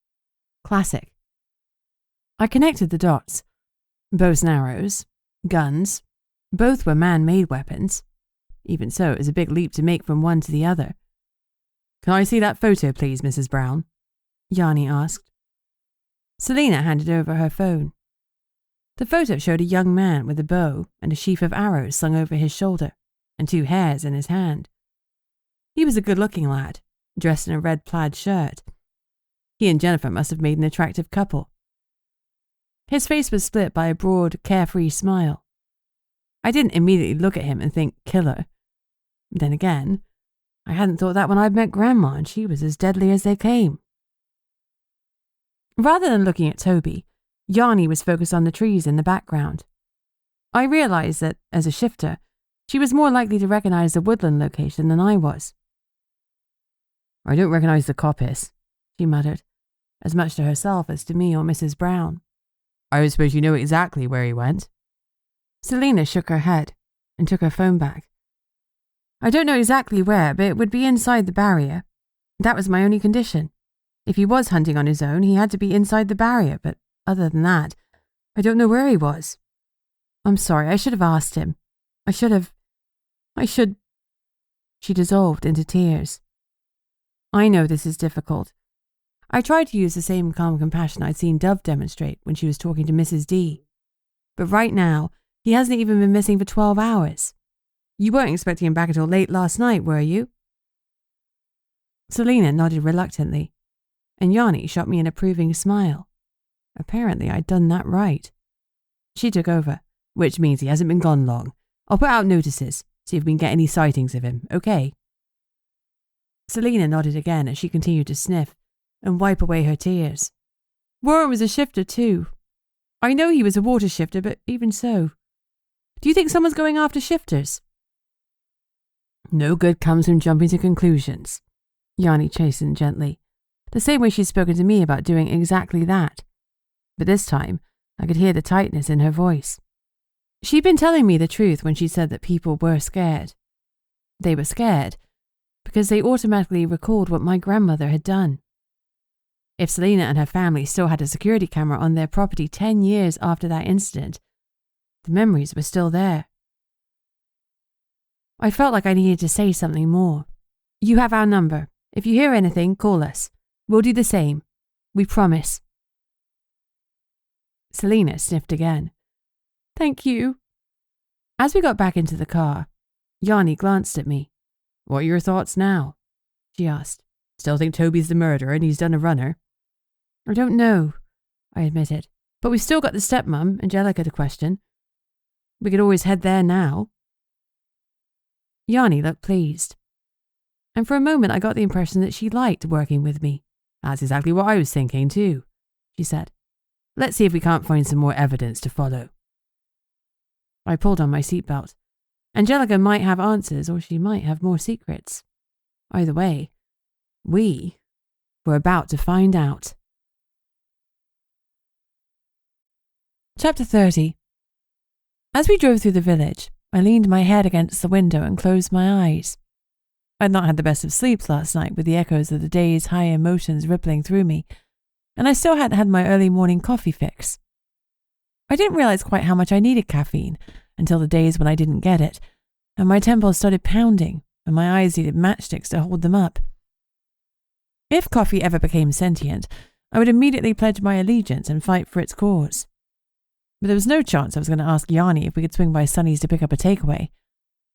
Classic. I connected the dots. Bows and arrows, guns, both were man-made weapons. Even so, it was a big leap to make from one to the other. Can I see that photo, please, Mrs. Brown? Yanni asked. Selina handed over her phone. The photo showed a young man with a bow and a sheaf of arrows slung over his shoulder, and 2 hares in his hand. He was a good-looking lad, dressed in a red plaid shirt. He and Jennifer must have made an attractive couple. His face was split by a broad, carefree smile. I didn't immediately look at him and think killer. Then again, I hadn't thought that when I'd met Grandma and she was as deadly as they came. Rather than looking at Toby, Yanni was focused on the trees in the background. I realized that, as a shifter, she was more likely to recognize the woodland location than I was. I don't recognize the coppice, she muttered, as much to herself as to me or Mrs. Brown. I suppose you know exactly where he went. Selina shook her head and took her phone back. I don't know exactly where, but it would be inside the barrier. That was my only condition. If he was hunting on his own, he had to be inside the barrier, but other than that, I don't know where he was. I'm sorry, I should have asked him. I should. She dissolved into tears. I know this is difficult. I tried to use the same calm compassion I'd seen Dove demonstrate when she was talking to Mrs. D. But right now, he hasn't even been missing for 12 hours. You weren't expecting him back until late last night, were you? Selina nodded reluctantly, and Yanni shot me an approving smile. Apparently, I'd done that right. She took over, which means he hasn't been gone long. I'll put out notices, see if we can get any sightings of him, okay? Selina nodded again as she continued to sniff and wipe away her tears. Warren was a shifter too. I know he was a water shifter, but even so. Do you think someone's going after shifters? No good comes from jumping to conclusions, Yanni chastened gently, the same way she'd spoken to me about doing exactly that. But this time, I could hear the tightness in her voice. She'd been telling me the truth when she said that people were scared. They were scared because they automatically recalled what my grandmother had done. If Selina and her family still had a security camera on their property 10 years after that incident, the memories were still there. I felt like I needed to say something more. You have our number. If you hear anything, call us. We'll do the same. We promise. Selina sniffed again. Thank you. As we got back into the car, Yanni glanced at me. What are your thoughts now? She asked. Still think Toby's the murderer and he's done a runner? I don't know, I admitted. But we've still got the stepmom, Angelica, to question. We could always head there now. Yanni looked pleased. And for a moment I got the impression that she liked working with me. That's exactly what I was thinking too, she said. Let's see if we can't find some more evidence to follow. I pulled on my seatbelt. Angelica might have answers or she might have more secrets. Either way, we were about to find out. Chapter 30. As we drove through the village, I leaned my head against the window and closed my eyes. I'd not had the best of sleeps last night with the echoes of the day's high emotions rippling through me, and I still hadn't had my early morning coffee fix. I didn't realize quite how much I needed caffeine until the days when I didn't get it, and my temples started pounding and my eyes needed matchsticks to hold them up. If coffee ever became sentient, I would immediately pledge my allegiance and fight for its cause. But there was no chance I was going to ask Yanni if we could swing by Sonny's to pick up a takeaway.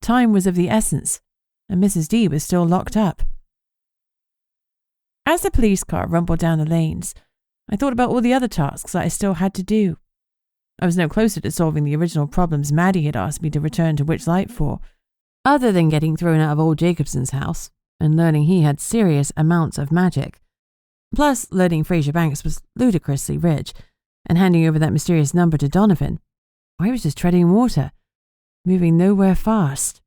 Time was of the essence, and Mrs. D was still locked up. As the police car rumbled down the lanes, I thought about all the other tasks that I still had to do. I was no closer to solving the original problems Maddie had asked me to return to Witchlight for, other than getting thrown out of old Jacobson's house and learning he had serious amounts of magic. Plus, learning Fraser Banks was ludicrously rich, and handing over that mysterious number to Donovan. I was just treading water, moving nowhere fast.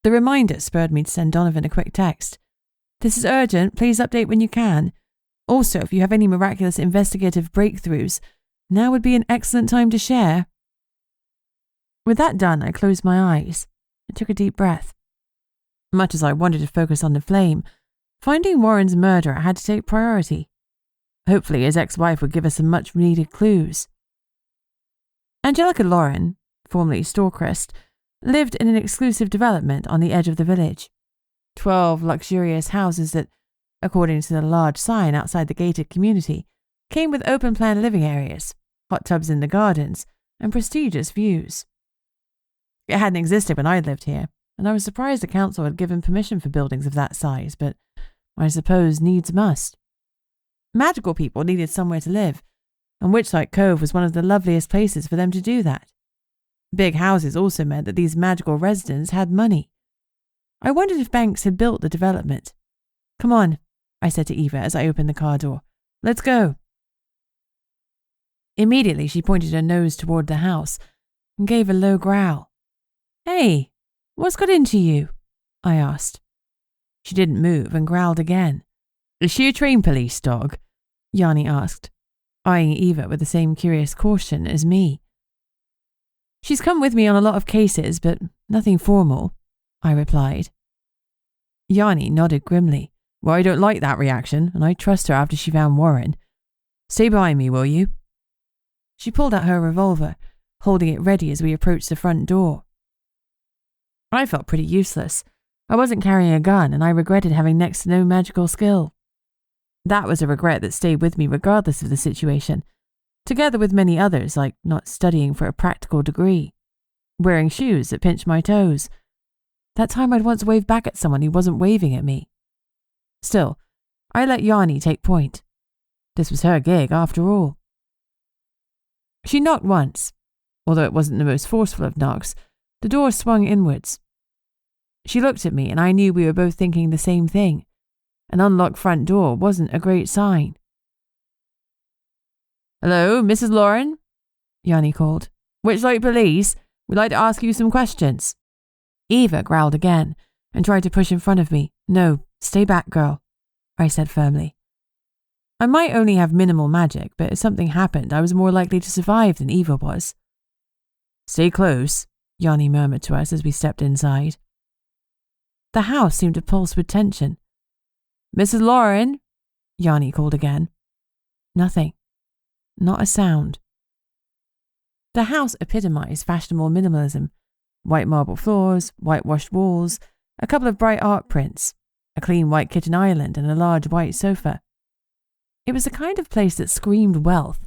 The reminder spurred me to send Donovan a quick text. This is urgent, please update when you can. Also, if you have any miraculous investigative breakthroughs, now would be an excellent time to share. With that done, I closed my eyes and took a deep breath. Much as I wanted to focus on the flame, finding Warren's murderer had to take priority. Hopefully his ex-wife would give us some much-needed clues. Angelica Lauren, formerly Storcrest, lived in an exclusive development on the edge of the village. 12 luxurious houses that, according to the large sign outside the gated community, came with open-plan living areas, hot tubs in the gardens, and prestigious views. It hadn't existed when I lived here, and I was surprised the council had given permission for buildings of that size, but I suppose needs must. Magical people needed somewhere to live, and Witchlight Cove was one of the loveliest places for them to do that. Big houses also meant that these magical residents had money. I wondered if Banks had built the development. Come on, I said to Eva as I opened the car door. Let's go. Immediately she pointed her nose toward the house and gave a low growl. Hey, what's got into you? I asked. She didn't move and growled again. Is she a trained police dog? Yanni asked, eyeing Eva with the same curious caution as me. She's come with me on a lot of cases, but nothing formal, I replied. Yanni nodded grimly. Well, I don't like that reaction, and I trust her after she found Warren. Stay behind me, will you? She pulled out her revolver, holding it ready as we approached the front door. I felt pretty useless. I wasn't carrying a gun, and I regretted having next to no magical skill. That was a regret that stayed with me regardless of the situation, together with many others like not studying for a practical degree, wearing shoes that pinched my toes, that time I'd once waved back at someone who wasn't waving at me. Still, I let Yanni take point. This was her gig after all. She knocked once. Although it wasn't the most forceful of knocks, the door swung inwards. She looked at me and I knew we were both thinking the same thing. An unlocked front door wasn't a great sign. Hello, Mrs. Lauren? Yanni called. Witchlight Police, we'd like to ask you some questions. Eva growled again and tried to push in front of me. No, stay back, girl, I said firmly. I might only have minimal magic, but if something happened, I was more likely to survive than Eva was. Stay close, Yanni murmured to us as we stepped inside. The house seemed to pulse with tension. Mrs. Lauren, Yanni called again. Nothing. Not a sound. The house epitomized fashionable minimalism. White marble floors, whitewashed walls, a couple of bright art prints, a clean white kitchen island and a large white sofa. It was the kind of place that screamed wealth,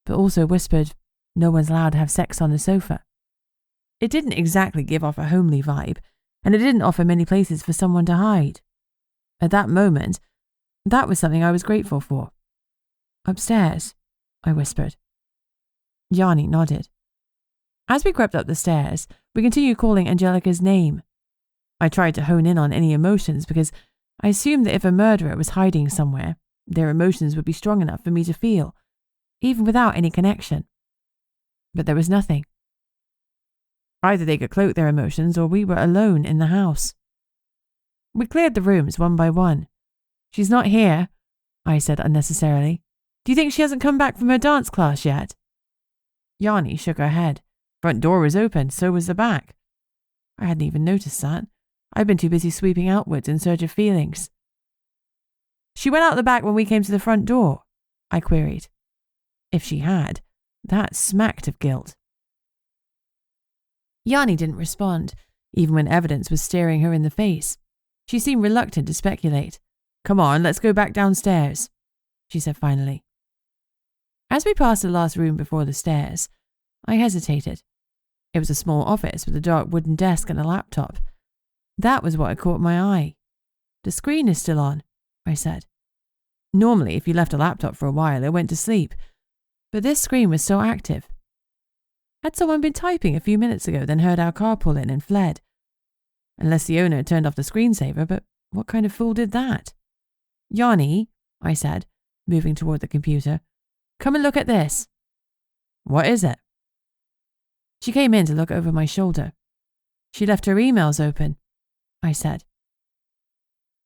but also whispered, no one's allowed to have sex on the sofa. It didn't exactly give off a homely vibe, and it didn't offer many places for someone to hide. At that moment, that was something I was grateful for. Upstairs, I whispered. Yanni nodded. As we crept up the stairs, we continued calling Angelica's name. I tried to hone in on any emotions because I assumed that if a murderer was hiding somewhere, their emotions would be strong enough for me to feel, even without any connection. But there was nothing. Either they could cloak their emotions or we were alone in the house. We cleared the rooms one by one. She's not here, I said unnecessarily. Do you think she hasn't come back from her dance class yet? Yanni shook her head. Front door was open, so was the back. I hadn't even noticed that. I'd been too busy sweeping outwards in search of feelings. She went out the back when we came to the front door, I queried. If she had, that smacked of guilt. Yanni didn't respond, even when evidence was staring her in the face. She seemed reluctant to speculate. Come on, let's go back downstairs, she said finally. As we passed the last room before the stairs, I hesitated. It was a small office with a dark wooden desk and a laptop. That was what had caught my eye. The screen is still on, I said. Normally, if you left a laptop for a while, it went to sleep, but this screen was still active. Had someone been typing a few minutes ago, then heard our car pull in and fled? Unless the owner had turned off the screensaver, but what kind of fool did that? Yanni, I said, moving toward the computer, come and look at this. What is it? She came in to look over my shoulder. She left her emails open, I said.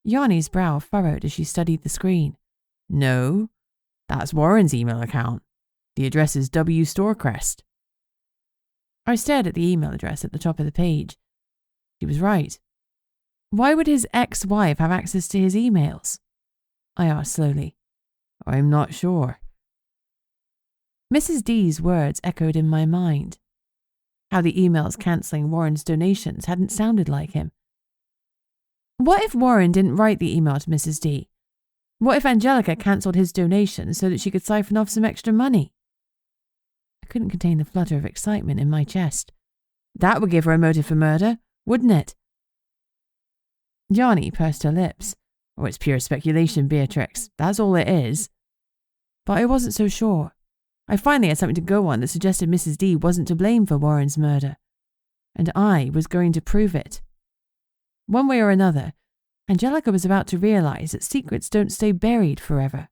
Yanni's brow furrowed as she studied the screen. No, that's Warren's email account. The address is W. Storecrest. I stared at the email address at the top of the page. She was right. Why would his ex-wife have access to his emails? I asked slowly. I'm not sure. Mrs. D's words echoed in my mind. How the emails cancelling Warren's donations hadn't sounded like him. What if Warren didn't write the email to Mrs. D? What if Angelica cancelled his donations so that she could siphon off some extra money? I couldn't contain the flutter of excitement in my chest. That would give her a motive for murder, wouldn't it? Yanni pursed her lips. Oh, it's pure speculation, Beatrix. That's all it is. But I wasn't so sure. I finally had something to go on that suggested Mrs. D wasn't to blame for Warren's murder. And I was going to prove it. One way or another, Angelica was about to realize that secrets don't stay buried forever.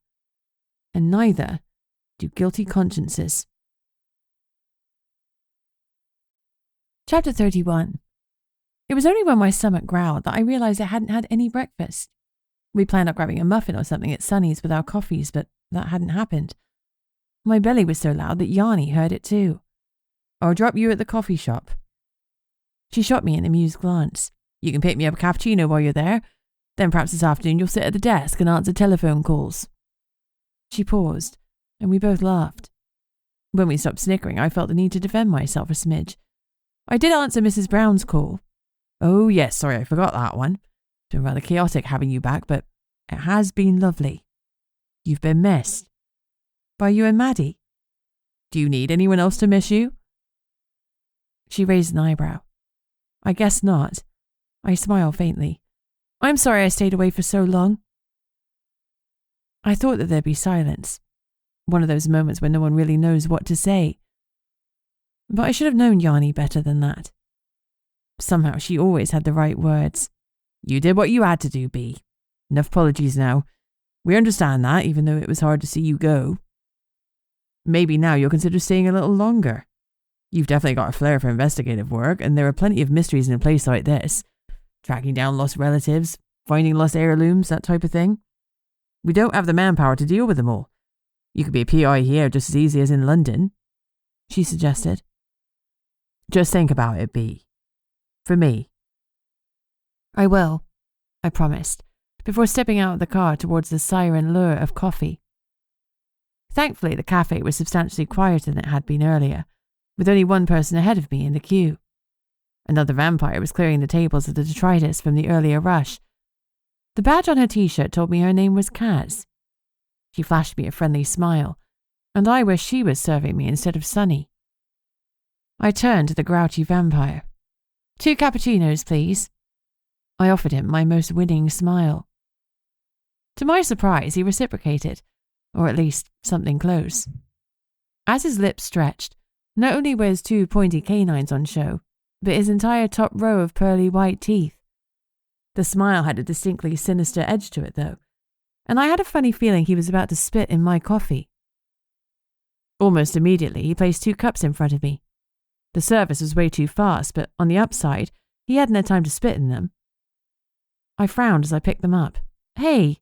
And neither do guilty consciences. Chapter 31. It was only when my stomach growled that I realized I hadn't had any breakfast. We planned on grabbing a muffin or something at Sunny's with our coffees, but that hadn't happened. My belly was so loud that Yanni heard it too. I'll drop you at the coffee shop. She shot me an amused glance. You can pick me up a cappuccino while you're there. Then perhaps this afternoon you'll sit at the desk and answer telephone calls. She paused, and we both laughed. When we stopped snickering, I felt the need to defend myself a smidge. I did answer Mrs. Brown's call. Oh, yes, sorry, I forgot that one. It's been rather chaotic having you back, but it has been lovely. You've been missed. By you and Maddie? Do you need anyone else to miss you? She raised an eyebrow. I guess not. I smiled faintly. I'm sorry I stayed away for so long. I thought that there'd be silence. One of those moments when no one really knows what to say. But I should have known Yanni better than that. Somehow she always had the right words. You did what you had to do, Bea. Enough apologies now. We understand that, even though it was hard to see you go. Maybe now you'll consider staying a little longer. You've definitely got a flair for investigative work, and there are plenty of mysteries in a place like this. Tracking down lost relatives, finding lost heirlooms, that type of thing. We don't have the manpower to deal with them all. You could be a PI here just as easy as in London, she suggested. Just think about it, Bea. For me. I will, I promised, before stepping out of the car towards the siren lure of coffee. Thankfully, the cafe was substantially quieter than it had been earlier, with only one person ahead of me in the queue. Another vampire was clearing the tables of the detritus from the earlier rush. The badge on her t-shirt told me her name was Kaz. She flashed me a friendly smile, and I wished she was serving me instead of Sunny. I turned to the grouchy vampire. 2 cappuccinos, please. I offered him my most winning smile. To my surprise, he reciprocated, or at least something close. As his lips stretched, not only were his 2 pointy canines on show, but his entire top row of pearly white teeth. The smile had a distinctly sinister edge to it, though, and I had a funny feeling he was about to spit in my coffee. Almost immediately, he placed 2 cups in front of me. The service was way too fast, but on the upside, he hadn't had time to spit in them. I frowned as I picked them up. Hey,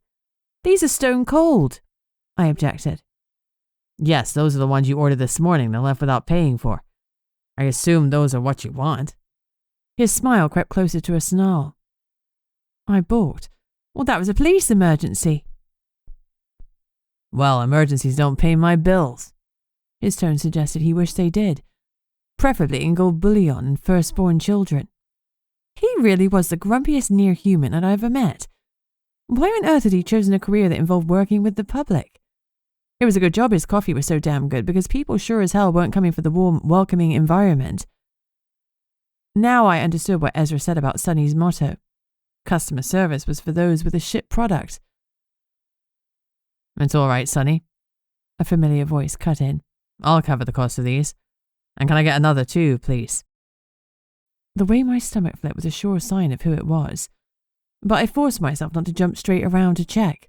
these are stone cold, I objected. Yes, those are the ones you ordered this morning and left without paying for. I assume those are what you want. His smile crept closer to a snarl. I balked. Well, that was a police emergency. Well, emergencies don't pay my bills. His tone suggested he wished they did, preferably in gold bullion and firstborn children. He really was the grumpiest near-human I'd ever met. Why on earth had he chosen a career that involved working with the public? It was a good job his coffee was so damn good, because people sure as hell weren't coming for the warm, welcoming environment. Now I understood what Ezra said about Sunny's motto. Customer service was for those with a shit product. It's all right, Sunny. A familiar voice cut in. I'll cover the cost of these. And can I get another 2, please? The way my stomach flipped was a sure sign of who it was, but I forced myself not to jump straight around to check.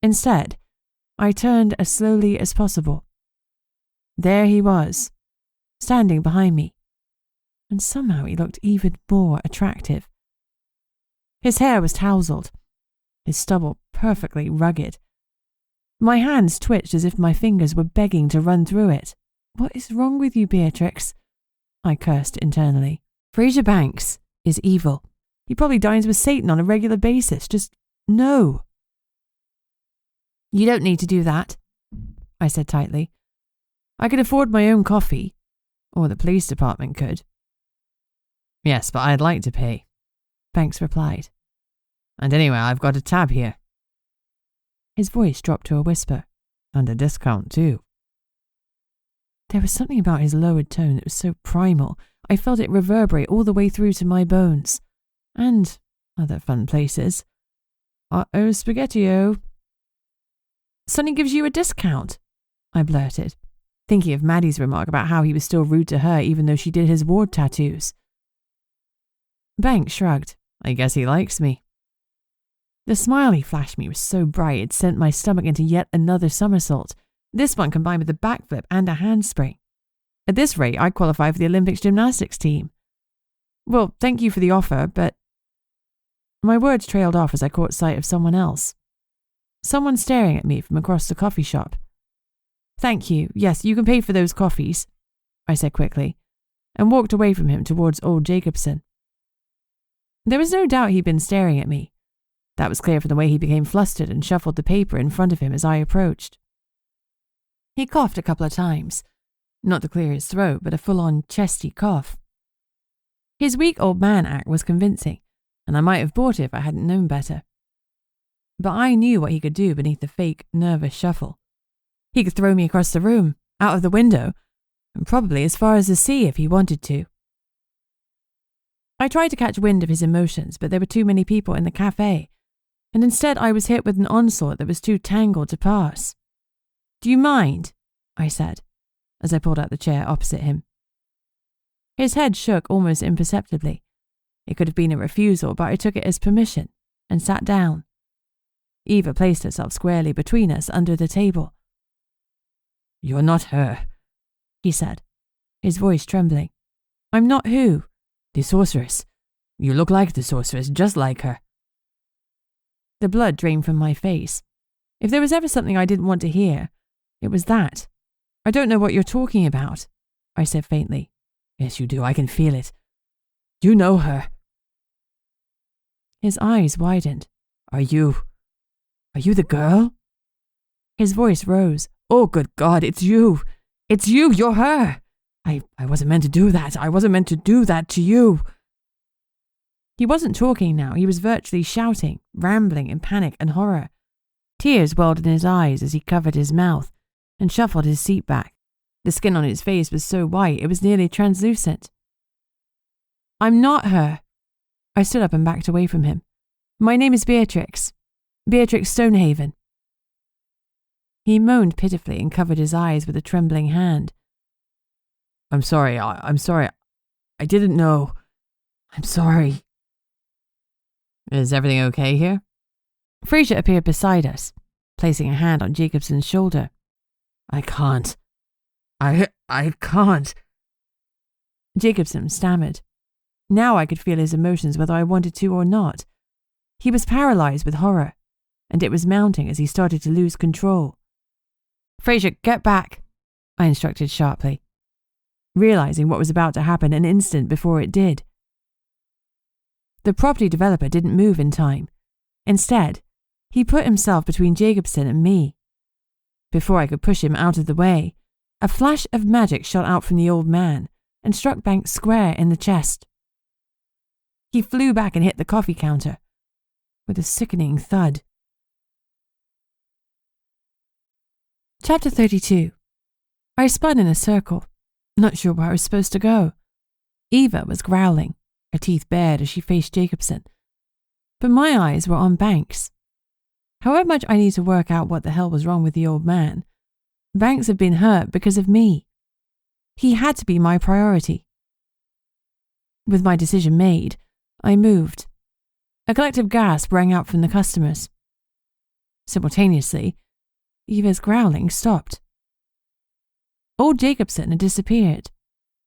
Instead, I turned as slowly as possible. There he was, standing behind me, and somehow he looked even more attractive. His hair was tousled, his stubble perfectly rugged. My hands twitched as if my fingers were begging to run through it. What is wrong with you, Beatrix? I cursed internally. Fraser Banks is evil. He probably dines with Satan on a regular basis. Just no. You don't need to do that, I said tightly. I could afford my own coffee, or the police department could. Yes, but I'd like to pay, Banks replied. And anyway, I've got a tab here. His voice dropped to a whisper. And a discount too. There was something about his lowered tone that was so primal, I felt it reverberate all the way through to my bones. And other fun places. Uh-oh, spaghetti-o. Sonny gives you a discount, I blurted, thinking of Maddie's remark about how he was still rude to her even though she did his ward tattoos. Banks shrugged. I guess he likes me. The smile he flashed me was so bright it sent my stomach into yet another somersault, this one combined with a backflip and a handspring. At this rate, I'd qualify for the Olympics gymnastics team. Well, thank you for the offer, but... My words trailed off as I caught sight of someone else. Someone staring at me from across the coffee shop. Thank you. Yes, you can pay for those coffees, I said quickly, and walked away from him towards old Jacobson. There was no doubt he'd been staring at me. That was clear from the way he became flustered and shuffled the paper in front of him as I approached. He coughed a couple of times, not to clear his throat, but a full-on chesty cough. His weak old man act was convincing, and I might have bought it if I hadn't known better. But I knew what he could do beneath the fake, nervous shuffle. He could throw me across the room, out of the window, and probably as far as the sea if he wanted to. I tried to catch wind of his emotions, but there were too many people in the cafe, and instead I was hit with an onslaught that was too tangled to pass. "Do you mind?" I said, as I pulled out the chair opposite him. His head shook almost imperceptibly. It could have been a refusal, but I took it as permission and sat down. Eva placed herself squarely between us under the table. "You're not her," he said, his voice trembling. "I'm not who?" "The sorceress. You look like the sorceress, just like her." The blood drained from my face. If there was ever something I didn't want to hear, it was that. "I don't know what you're talking about," I said faintly. "Yes, you do. I can feel it. You know her." His eyes widened. Are you the girl?" His voice rose. "Oh, good God, it's you. It's you. You're her. I wasn't meant to do that. I wasn't meant to do that to you." He wasn't talking now. He was virtually shouting, rambling in panic and horror. Tears welled in his eyes as he covered his mouth and shuffled his seat back. The skin on his face was so white it was nearly translucent. "I'm not her." I stood up and backed away from him. "My name is Beatrix. Beatrix Stonehaven." He moaned pitifully and covered his eyes with a trembling hand. I'm sorry. I didn't know. I'm sorry." "Is everything okay here?" Fraser appeared beside us, placing a hand on Jacobson's shoulder. I can't. Jacobson stammered. Now I could feel his emotions whether I wanted to or not. He was paralyzed with horror, and it was mounting as he started to lose control. "Fraser, get back," I instructed sharply, realizing what was about to happen an instant before it did. The property developer didn't move in time. Instead, he put himself between Jacobson and me. Before I could push him out of the way, a flash of magic shot out from the old man and struck Banks square in the chest. He flew back and hit the coffee counter with a sickening thud. Chapter 32. I spun in a circle, not sure where I was supposed to go. Eva was growling, her teeth bared as she faced Jacobson. But my eyes were on Banks. However much I needed to work out what the hell was wrong with the old man, Banks had been hurt because of me. He had to be my priority. With my decision made, I moved. A collective gasp rang out from the customers. Simultaneously, Eva's growling stopped. Old Jacobson had disappeared.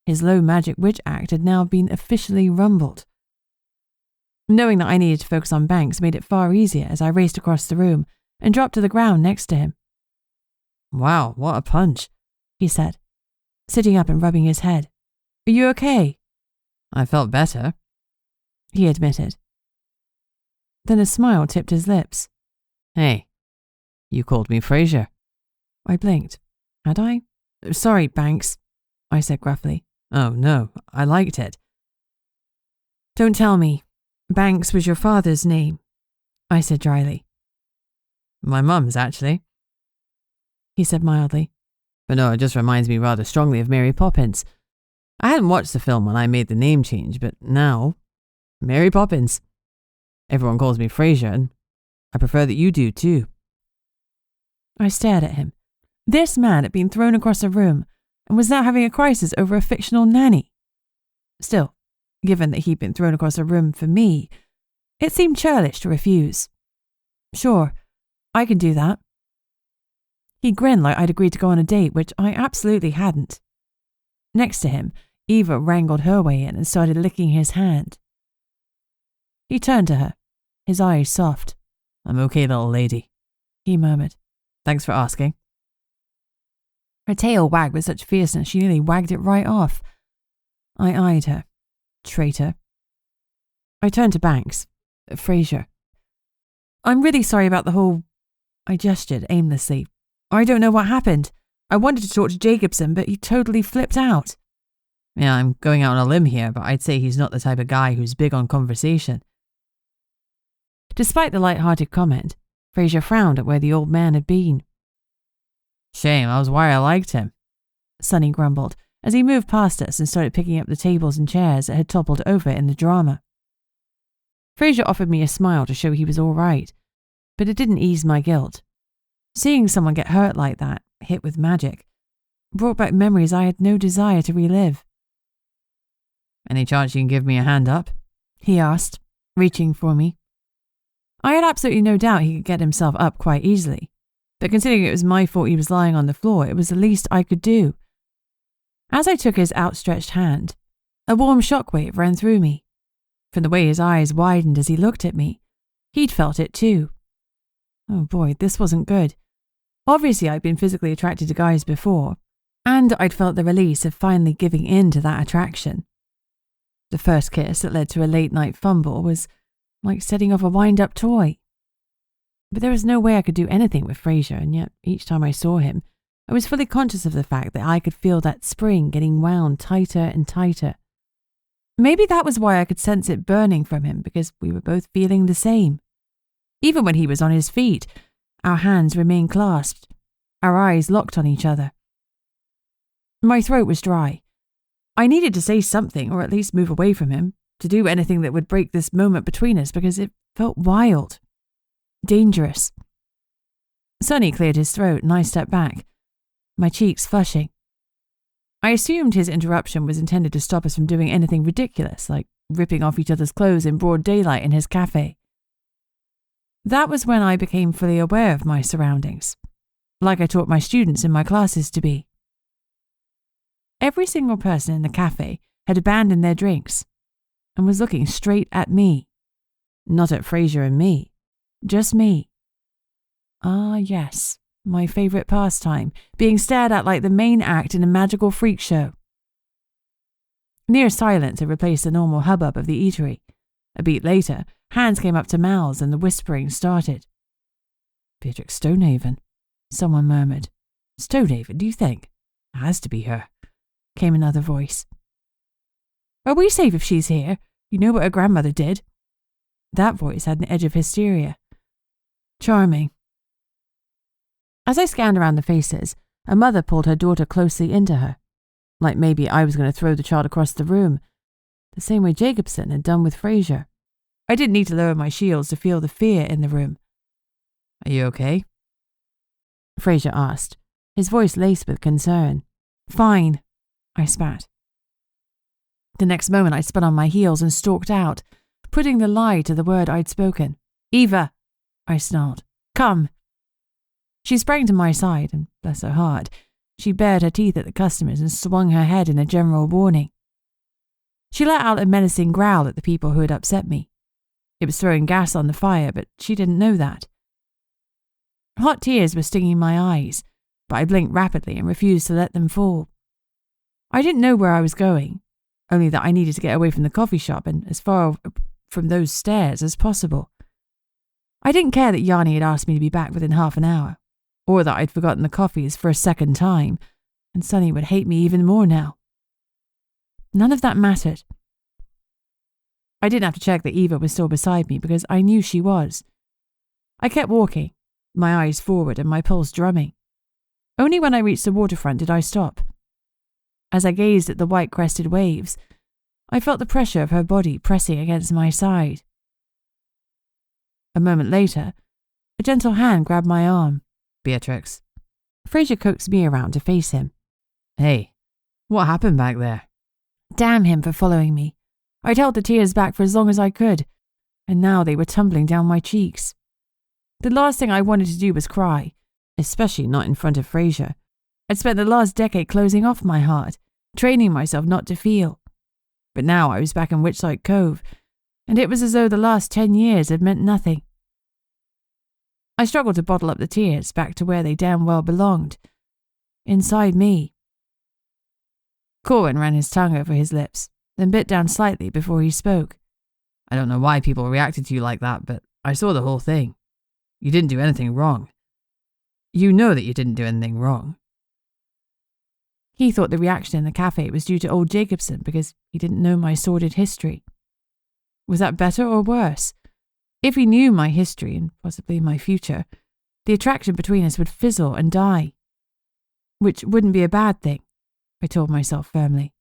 His low magic witch act had now been officially rumbled. Knowing that I needed to focus on Banks made it far easier as I raced across the room and dropped to the ground next to him. "Wow, what a punch," he said, sitting up and rubbing his head. "Are you okay?" "I felt better," he admitted. Then a smile tipped his lips. "Hey, you called me Fraser." I blinked. Had I? "Sorry, Banks," I said gruffly. "Oh, no, I liked it." "Don't tell me. Banks was your father's name," I said dryly. "My mum's, actually," he said mildly. "But no, it just reminds me rather strongly of Mary Poppins. I hadn't watched the film when I made the name change, but now, Mary Poppins. Everyone calls me Fraser, and I prefer that you do too." I stared at him. This man had been thrown across a room and was now having a crisis over a fictional nanny. Still, given that he'd been thrown across a room for me, it seemed churlish to refuse. "Sure, I can do that." He grinned like I'd agreed to go on a date, which I absolutely hadn't. Next to him, Eva wrangled her way in and started licking his hand. He turned to her, his eyes soft. "I'm okay, little lady," he murmured. "Thanks for asking." Her tail wagged with such fierceness she nearly wagged it right off. I eyed her. Traitor. I turned to Banks. "Fraser. I'm really sorry about the whole..." I gestured aimlessly. "I don't know what happened. I wanted to talk to Jacobson, but he totally flipped out. Yeah, I'm going out on a limb here, but I'd say he's not the type of guy who's big on conversation. Despite the light-hearted comment, Fraser frowned at where the old man had been. Shame, that was why I liked him, Sonny grumbled as he moved past us and started picking up the tables and chairs that had toppled over in the drama. Fraser offered me a smile to show he was all right, but it didn't ease my guilt. Seeing someone get hurt like that, hit with magic, brought back memories I had no desire to relive. Any chance you can give me a hand up? He asked, reaching for me. I had absolutely no doubt he could get himself up quite easily, but considering it was my fault he was lying on the floor, it was the least I could do. As I took his outstretched hand, a warm shockwave ran through me. From the way his eyes widened as he looked at me, he'd felt it too. Oh boy, this wasn't good. Obviously, I'd been physically attracted to guys before, and I'd felt the release of finally giving in to that attraction. The first kiss that led to a late-night fumble was like setting off a wind-up toy. But there was no way I could do anything with Fraser, and yet each time I saw him, I was fully conscious of the fact that I could feel that spring getting wound tighter and tighter. Maybe that was why I could sense it burning from him, because we were both feeling the same. Even when he was on his feet, our hands remained clasped, our eyes locked on each other. My throat was dry. I needed to say something, or at least move away from him, to do anything that would break this moment between us, because it felt wild, dangerous. Sonny cleared his throat and I stepped back, my cheeks flushing. I assumed his interruption was intended to stop us from doing anything ridiculous, like ripping off each other's clothes in broad daylight in his cafe. That was when I became fully aware of my surroundings, like I taught my students in my classes to be. Every single person in the cafe had abandoned their drinks and was looking straight at me. Not at Fraser and me, just me. Ah, yes, my favourite pastime, being stared at like the main act in a magical freak show. Near silence had replaced the normal hubbub of the eatery. A beat later, hands came up to mouths and the whispering started. Beatrix Stonehaven, someone murmured. Stonehaven, do you think? It has to be her, came another voice. Are we safe if she's here? You know what her grandmother did. That voice had an edge of hysteria. Charming. As I scanned around the faces, a mother pulled her daughter closely into her, like maybe I was going to throw the child across the room, the same way Jacobson had done with Fraser. I didn't need to lower my shields to feel the fear in the room. Are you okay? Fraser asked, his voice laced with concern. Fine, I spat. The next moment I spun on my heels and stalked out, putting the lie to the word I'd spoken. Eva, I snarled. Come. She sprang to my side, and bless her heart, she bared her teeth at the customers and swung her head in a general warning. She let out a menacing growl at the people who had upset me. It was throwing gas on the fire, but she didn't know that. Hot tears were stinging my eyes, but I blinked rapidly and refused to let them fall. I didn't know where I was going, only that I needed to get away from the coffee shop and as far from those stairs as possible. I didn't care that Yanni had asked me to be back within half an hour, or that I'd forgotten the coffees for a second time, and Sonny would hate me even more now. None of that mattered. I didn't have to check that Eva was still beside me because I knew she was. I kept walking, my eyes forward and my pulse drumming. Only when I reached the waterfront did I stop. As I gazed at the white-crested waves, I felt the pressure of her body pressing against my side. A moment later, a gentle hand grabbed my arm. Beatrix. Fraser coaxed me around to face him. Hey, what happened back there? Damn him for following me. I'd held the tears back for as long as I could, and now they were tumbling down my cheeks. The last thing I wanted to do was cry, especially not in front of Fraser. I'd spent the last decade closing off my heart, training myself not to feel. But now I was back in Witchlight Cove, and it was as though the last 10 years had meant nothing. I struggled to bottle up the tears back to where they damn well belonged. Inside me. Corwin ran his tongue over his lips, then bit down slightly before he spoke. I don't know why people reacted to you like that, but I saw the whole thing. You didn't do anything wrong. You know that you didn't do anything wrong. He thought the reaction in the cafe was due to old Jacobson because he didn't know my sordid history. Was that better or worse? If he knew my history and possibly my future, the attraction between us would fizzle and die. Which wouldn't be a bad thing, I told myself firmly.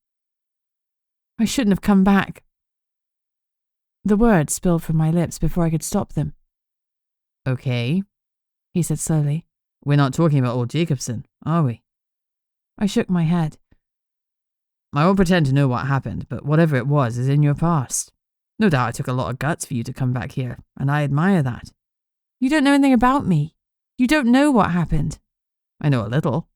I shouldn't have come back. The words spilled from my lips before I could stop them. Okay, he said slowly. We're not talking about old Jacobson, are we? I shook my head. I won't pretend to know what happened, but whatever it was is in your past. No doubt it took a lot of guts for you to come back here, and I admire that. You don't know anything about me. You don't know what happened. I know a little,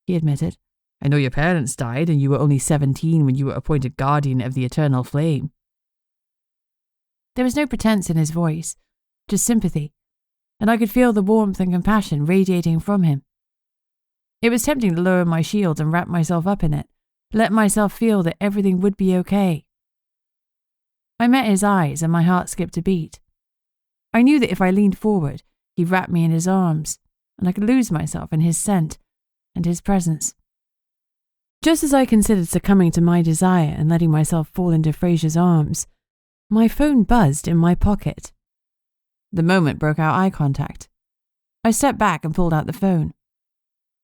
he admitted. I know your parents died and you were only 17 when you were appointed guardian of the eternal flame. There was no pretense in his voice, just sympathy, and I could feel the warmth and compassion radiating from him. It was tempting to lower my shield and wrap myself up in it, let myself feel that everything would be okay. I met his eyes and my heart skipped a beat. I knew that if I leaned forward, he'd wrap me in his arms, and I could lose myself in his scent and his presence. Just as I considered succumbing to my desire and letting myself fall into Fraser's arms, my phone buzzed in my pocket. The moment broke our eye contact. I stepped back and pulled out the phone.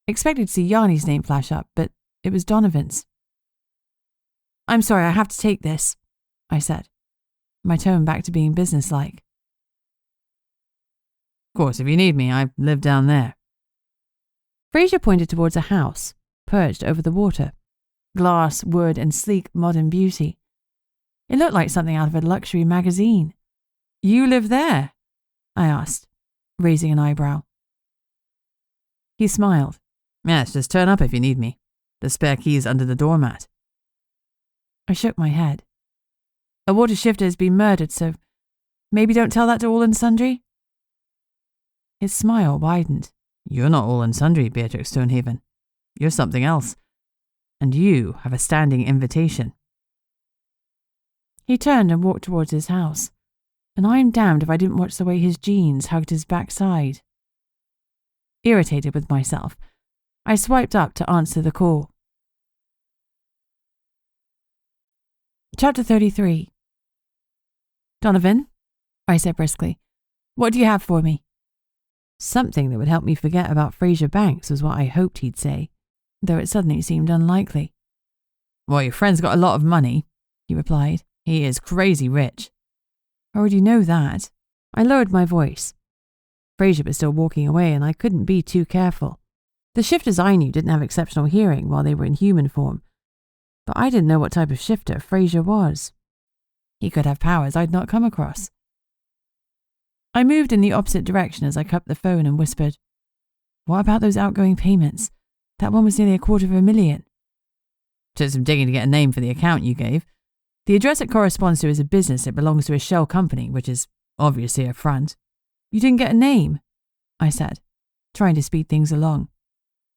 Expected to see Yanni's name flash up, but it was Donovan's. I'm sorry, I have to take this, I said, my tone back to being businesslike. Of course, if you need me, I live down there. Fraser pointed towards a house, perched over the water. Glass, wood, and sleek modern beauty. It looked like something out of a luxury magazine. You live there? I asked, raising an eyebrow. He smiled. Yes, just turn up if you need me. The spare key's under the doormat. I shook my head. A water shifter has been murdered, so maybe don't tell that to all and sundry? His smile widened. You're not all and sundry, Beatrix Stonehaven. You're something else. And you have a standing invitation. He turned and walked towards his house, and I am damned if I didn't watch the way his jeans hugged his backside. Irritated with myself, I swiped up to answer the call. Chapter 33. Donovan, I said briskly, what do you have for me? Something that would help me forget about Fraser Banks was what I hoped he'd say, though it suddenly seemed unlikely. Well, your friend's got a lot of money, he replied. He is crazy rich. I already know that. I lowered my voice. Fraser was still walking away and I couldn't be too careful. The shifters I knew didn't have exceptional hearing while they were in human form, but I didn't know what type of shifter Fraser was. He could have powers I'd not come across. I moved in the opposite direction as I cupped the phone and whispered, what about those outgoing payments? That one was nearly $250,000. Took some digging to get a name for the account you gave. The address it corresponds to is a business that belongs to a shell company, which is obviously a front. You didn't get a name, I said, trying to speed things along.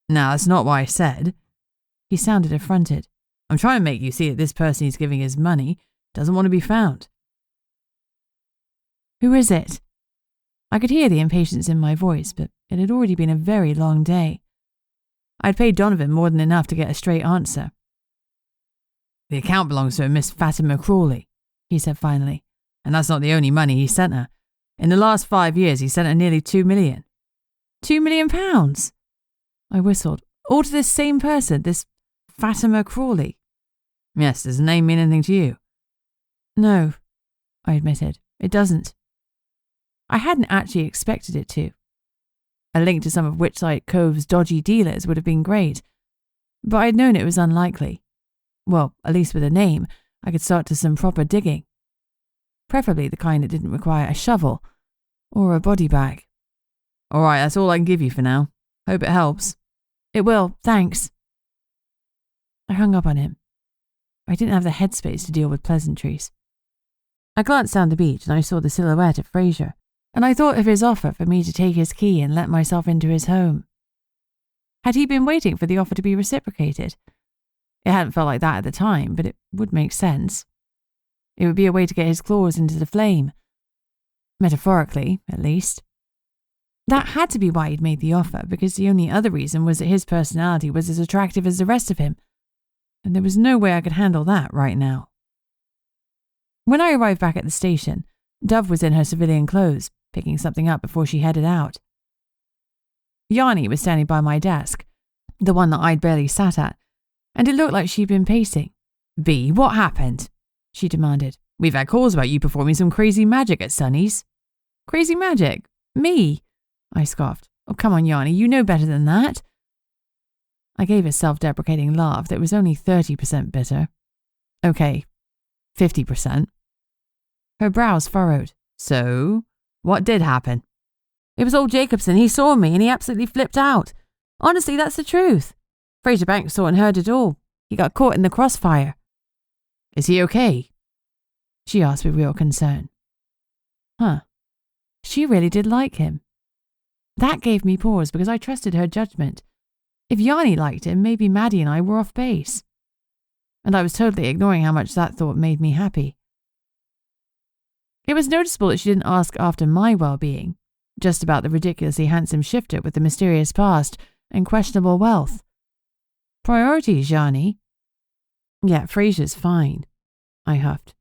No, that's not what I said. He sounded affronted. I'm trying to make you see that this person he's giving his money doesn't want to be found. Who is it? I could hear the impatience in my voice, but it had already been a very long day. I'd paid Donovan more than enough to get a straight answer. The account belongs to a Miss Fatima Crawley, he said finally, and that's not the only money he sent her. In the last 5 years, he sent her nearly $2 million. £2 million? I whistled. All to this same person, this Fatima Crawley? Yes, does the name mean anything to you? No, I admitted. It doesn't. I hadn't actually expected it to. A link to some of Witchlight Cove's dodgy dealers would have been great, but I'd known it was unlikely. Well, at least with a name, I could start to some proper digging. Preferably the kind that didn't require a shovel or a body bag. All right, that's all I can give you for now. Hope it helps. It will, thanks. I hung up on him. I didn't have the headspace to deal with pleasantries. I glanced down the beach and I saw the silhouette of Fraser, and I thought of his offer for me to take his key and let myself into his home. Had he been waiting for the offer to be reciprocated? It hadn't felt like that at the time, but it would make sense. It would be a way to get his claws into the flame. Metaphorically, at least. That had to be why he'd made the offer, because the only other reason was that his personality was as attractive as the rest of him, and there was no way I could handle that right now. When I arrived back at the station, Dove was in her civilian clothes, picking something up before she headed out. Yanni was standing by my desk, the one that I'd barely sat at, and it looked like she'd been pacing. "Bea, what happened?" she demanded. "We've had calls about you performing some crazy magic at Sunny's." "Crazy magic? Me?" I scoffed. "Oh, come on, Yanni, you know better than that." I gave a self-deprecating laugh that was only 30% bitter. "Okay, 50%. Her brows furrowed. "So, what did happen?" "It was old Jacobson. He saw me and he absolutely flipped out. Honestly, that's the truth. Fraser Banks saw and heard it all. He got caught in the crossfire." "Is he okay?" she asked with real concern. Huh. She really did like him. That gave me pause because I trusted her judgment. If Yanni liked him, maybe Maddie and I were off base. And I was totally ignoring how much that thought made me happy. It was noticeable that she didn't ask after my well-being, just about the ridiculously handsome shifter with the mysterious past and questionable wealth. Priorities, Yanni. "Yeah, Fraser's fine," I huffed.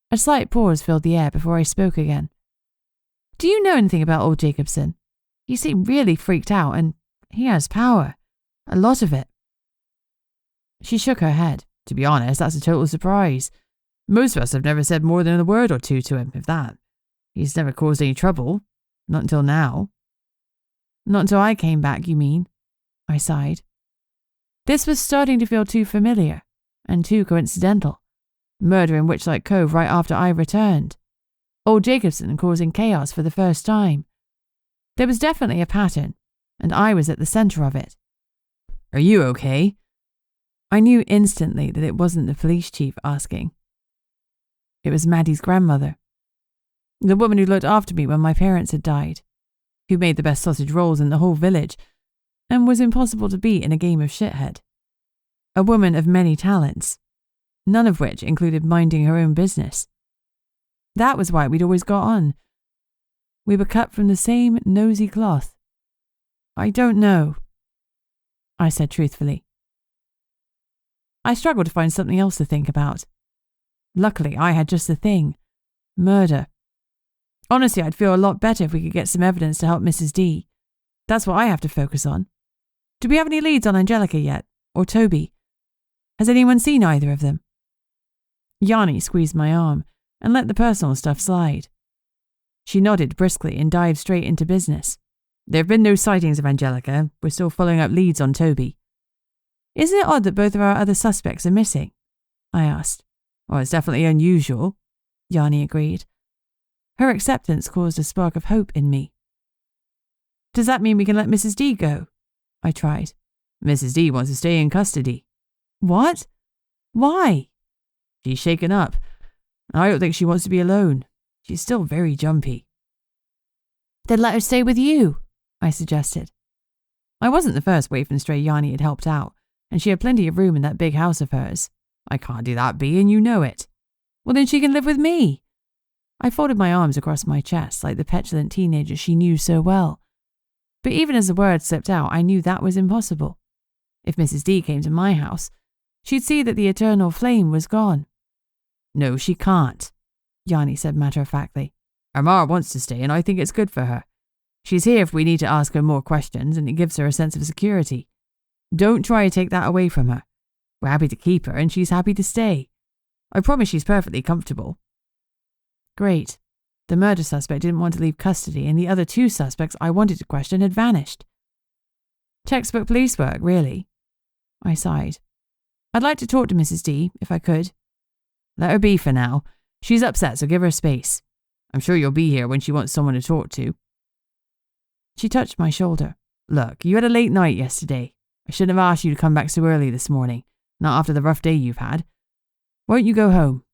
A slight pause filled the air before I spoke again. "Do you know anything about old Jacobson? He seemed really freaked out, and he has power. A lot of it." She shook her head. "To be honest, that's a total surprise. Most of us have never said more than a word or two to him, if that. He's never caused any trouble. Not until now." "Not until I came back, you mean?" I sighed. This was starting to feel too familiar and too coincidental. Murder in Witchlight Cove right after I returned. Old Jacobson causing chaos for the first time. There was definitely a pattern, and I was at the center of it. "Are you okay?" I knew instantly that it wasn't the police chief asking. It was Maddie's grandmother. The woman who looked after me when my parents had died, who made the best sausage rolls in the whole village, and was impossible to beat in a game of shithead. A woman of many talents, none of which included minding her own business. That was why we'd always got on. We were cut from the same nosy cloth. "I don't know," I said truthfully. I struggled to find something else to think about. Luckily, I had just the thing. Murder. Honestly, I'd feel a lot better if we could get some evidence to help Mrs. D. That's what I have to focus on. Do we have any leads on Angelica yet? Or Toby? Has anyone seen either of them? Yanni squeezed my arm and let the personal stuff slide. She nodded briskly and dived straight into business. "There have been no sightings of Angelica. We're still following up leads on Toby." "Isn't it odd that both of our other suspects are missing?" I asked. "Well, it's definitely unusual," Yanni agreed. Her acceptance caused a spark of hope in me. "Does that mean we can let Mrs. D go?" I tried. "Mrs. D wants to stay in custody." "What? Why?" "She's shaken up. I don't think she wants to be alone. She's still very jumpy." "Then let her stay with you," I suggested. I wasn't the first waif and stray Yanni had helped out, and she had plenty of room in that big house of hers. "I can't do that, Bea, and you know it." "Well, then she can live with me." I folded my arms across my chest like the petulant teenager she knew so well. But even as the words slipped out, I knew that was impossible. If Mrs. D came to my house, she'd see that the eternal flame was gone. "No, she can't," Yanni said matter-of-factly. "Her ma wants to stay, and I think it's good for her. She's here if we need to ask her more questions, and it gives her a sense of security. Don't try to take that away from her. We're happy to keep her, and she's happy to stay. I promise she's perfectly comfortable." Great. The murder suspect didn't want to leave custody, and the other two suspects I wanted to question had vanished. Textbook police work, really. I sighed. "I'd like to talk to Mrs. D, if I could." "Let her be for now. She's upset, so give her space. I'm sure you'll be here when she wants someone to talk to." She touched my shoulder. "Look, you had a late night yesterday. I shouldn't have asked you to come back so early this morning, not after the rough day you've had. Won't you go home?"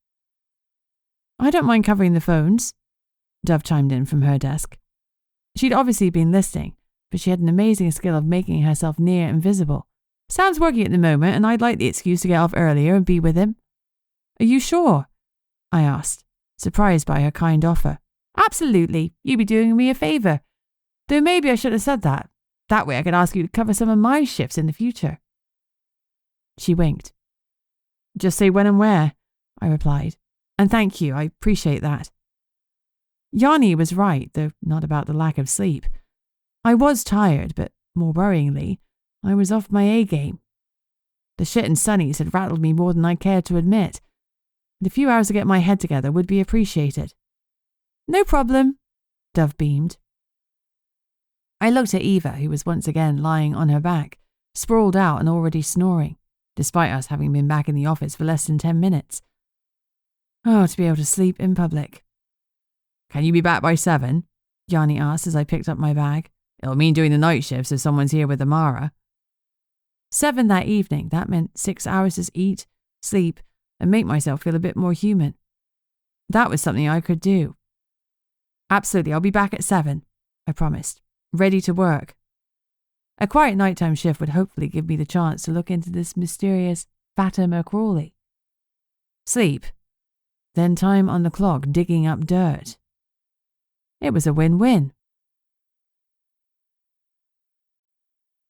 "I don't mind covering the phones," Dove chimed in from her desk. She'd obviously been listening, but she had an amazing skill of making herself near and visible. "Sam's working at the moment, and I'd like the excuse to get off earlier and be with him." "Are you sure?" I asked, surprised by her kind offer. "Absolutely. You'd be doing me a favour. Though maybe I should have said that. That way I could ask you to cover some of my shifts in the future." She winked. Just say when and where, I replied. And thank you, I appreciate that. Yanni was right, though not about the lack of sleep. I was tired, but more worryingly, I was off my A-game. The shit in Sunny's had rattled me more than I cared to admit, and a few hours to get my head together would be appreciated. No problem, Dove beamed. I looked at Eva, who was once again lying on her back, sprawled out and already snoring, despite us having been back in the office for less than 10 minutes. Oh, to be able to sleep in public. Can you be back by 7? Yanni asked as I picked up my bag. It'll mean doing the night shift so someone's here with Amara. 7 that evening, that meant 6 hours to eat, sleep, and make myself feel a bit more human. That was something I could do. Absolutely, I'll be back at 7, I promised, ready to work. A quiet nighttime shift would hopefully give me the chance to look into this mysterious Fatima Crawley. Sleep, then time on the clock digging up dirt. It was a win-win.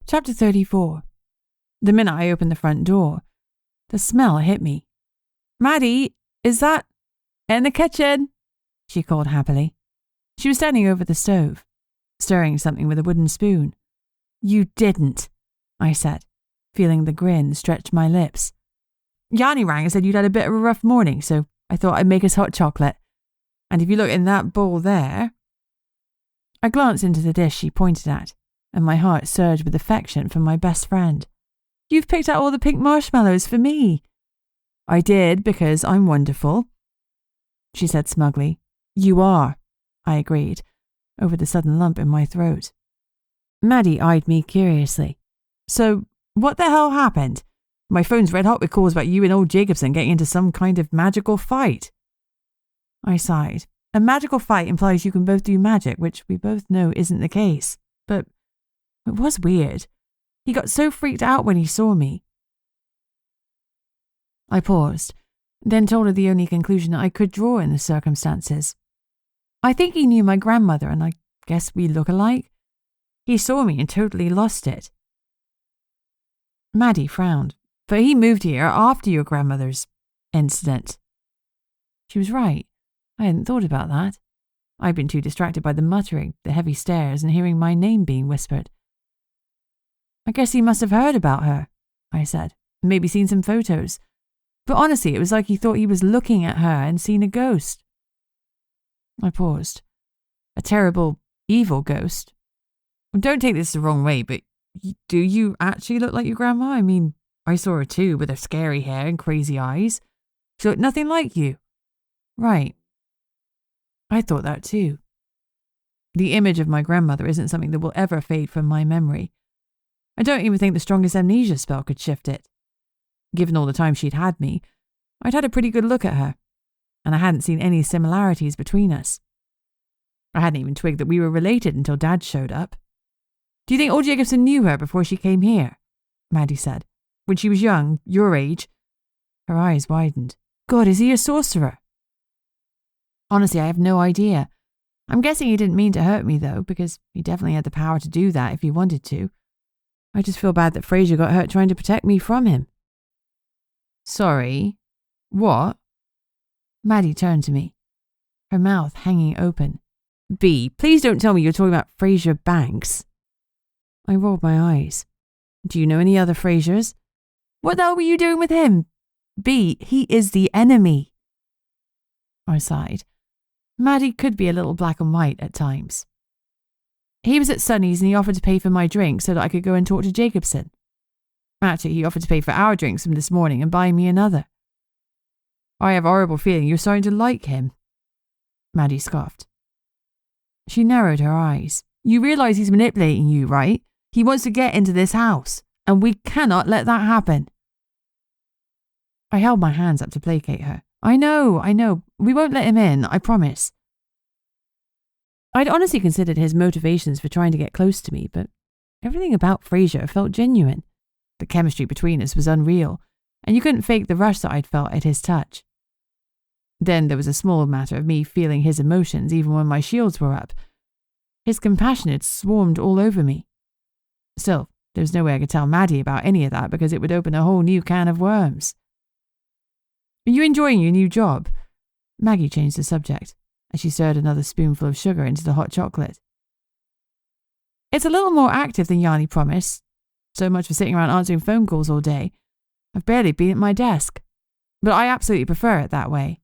Chapter 34. The minute I opened the front door, the smell hit me. Maddie, is that... In the kitchen, she called happily. She was standing over the stove, stirring something with a wooden spoon. You didn't, I said, feeling the grin stretch my lips. Yanni rang and said you'd had a bit of a rough morning, so I thought I'd make us hot chocolate. And if you look in that bowl there... I glanced into the dish she pointed at, and my heart surged with affection for my best friend. You've picked out all the pink marshmallows for me. I did, because I'm wonderful, she said smugly. You are, I agreed, over the sudden lump in my throat. Maddie eyed me curiously. So, what the hell happened? My phone's red hot with calls about you and old Jacobson getting into some kind of magical fight. I sighed. A magical fight implies you can both do magic, which we both know isn't the case. But it was weird. He got so freaked out when he saw me. I paused, then told her the only conclusion I could draw in the circumstances. I think he knew my grandmother, and I guess we look alike. He saw me and totally lost it. Maddie frowned, but he moved here after your grandmother's incident. She was right. I hadn't thought about that. I'd been too distracted by the muttering, the heavy stares, and hearing my name being whispered. I guess he must have heard about her, I said, maybe seen some photos. But honestly, it was like he thought he was looking at her and seen a ghost. I paused. A terrible, evil ghost. Don't take this the wrong way, but do you actually look like your grandma? I mean, I saw her too, with her scary hair and crazy eyes. She looked nothing like you. Right. I thought that too. The image of my grandmother isn't something that will ever fade from my memory. I don't even think the strongest amnesia spell could shift it. Given all the time she'd had me, I'd had a pretty good look at her, and I hadn't seen any similarities between us. I hadn't even twigged that we were related until Dad showed up. Do you think old Jacobson knew her before she came here? Maddie said. When she was young, your age. Her eyes widened. God, is he a sorcerer? Honestly, I have no idea. I'm guessing he didn't mean to hurt me, though, because he definitely had the power to do that if he wanted to. I just feel bad that Fraser got hurt trying to protect me from him. Sorry. What? Maddie turned to me, her mouth hanging open. B, please don't tell me you're talking about Fraser Banks. I rolled my eyes. Do you know any other Frasers? What the hell were you doing with him? B, he is the enemy. I sighed. Maddie could be a little black and white at times. He was at Sunny's and he offered to pay for my drink so that I could go and talk to Jacobson. Actually, he offered to pay for our drinks from this morning and buy me another. I have a horrible feeling you're starting to like him. Maddie scoffed. She narrowed her eyes. You realise he's manipulating you, right? He wants to get into this house, and we cannot let that happen. I held my hands up to placate her. I know. We won't let him in, I promise. I'd honestly considered his motivations for trying to get close to me, but everything about Fraser felt genuine. The chemistry between us was unreal, and you couldn't fake the rush that I'd felt at his touch. Then there was a small matter of me feeling his emotions even when my shields were up. His compassion had swarmed all over me. Still, there was no way I could tell Maddie about any of that because it would open a whole new can of worms. Are you enjoying your new job? Maggie changed the subject as she stirred another spoonful of sugar into the hot chocolate. It's a little more active than Yanni promised. So much for sitting around answering phone calls all day. I've barely been at my desk. But I absolutely prefer it that way.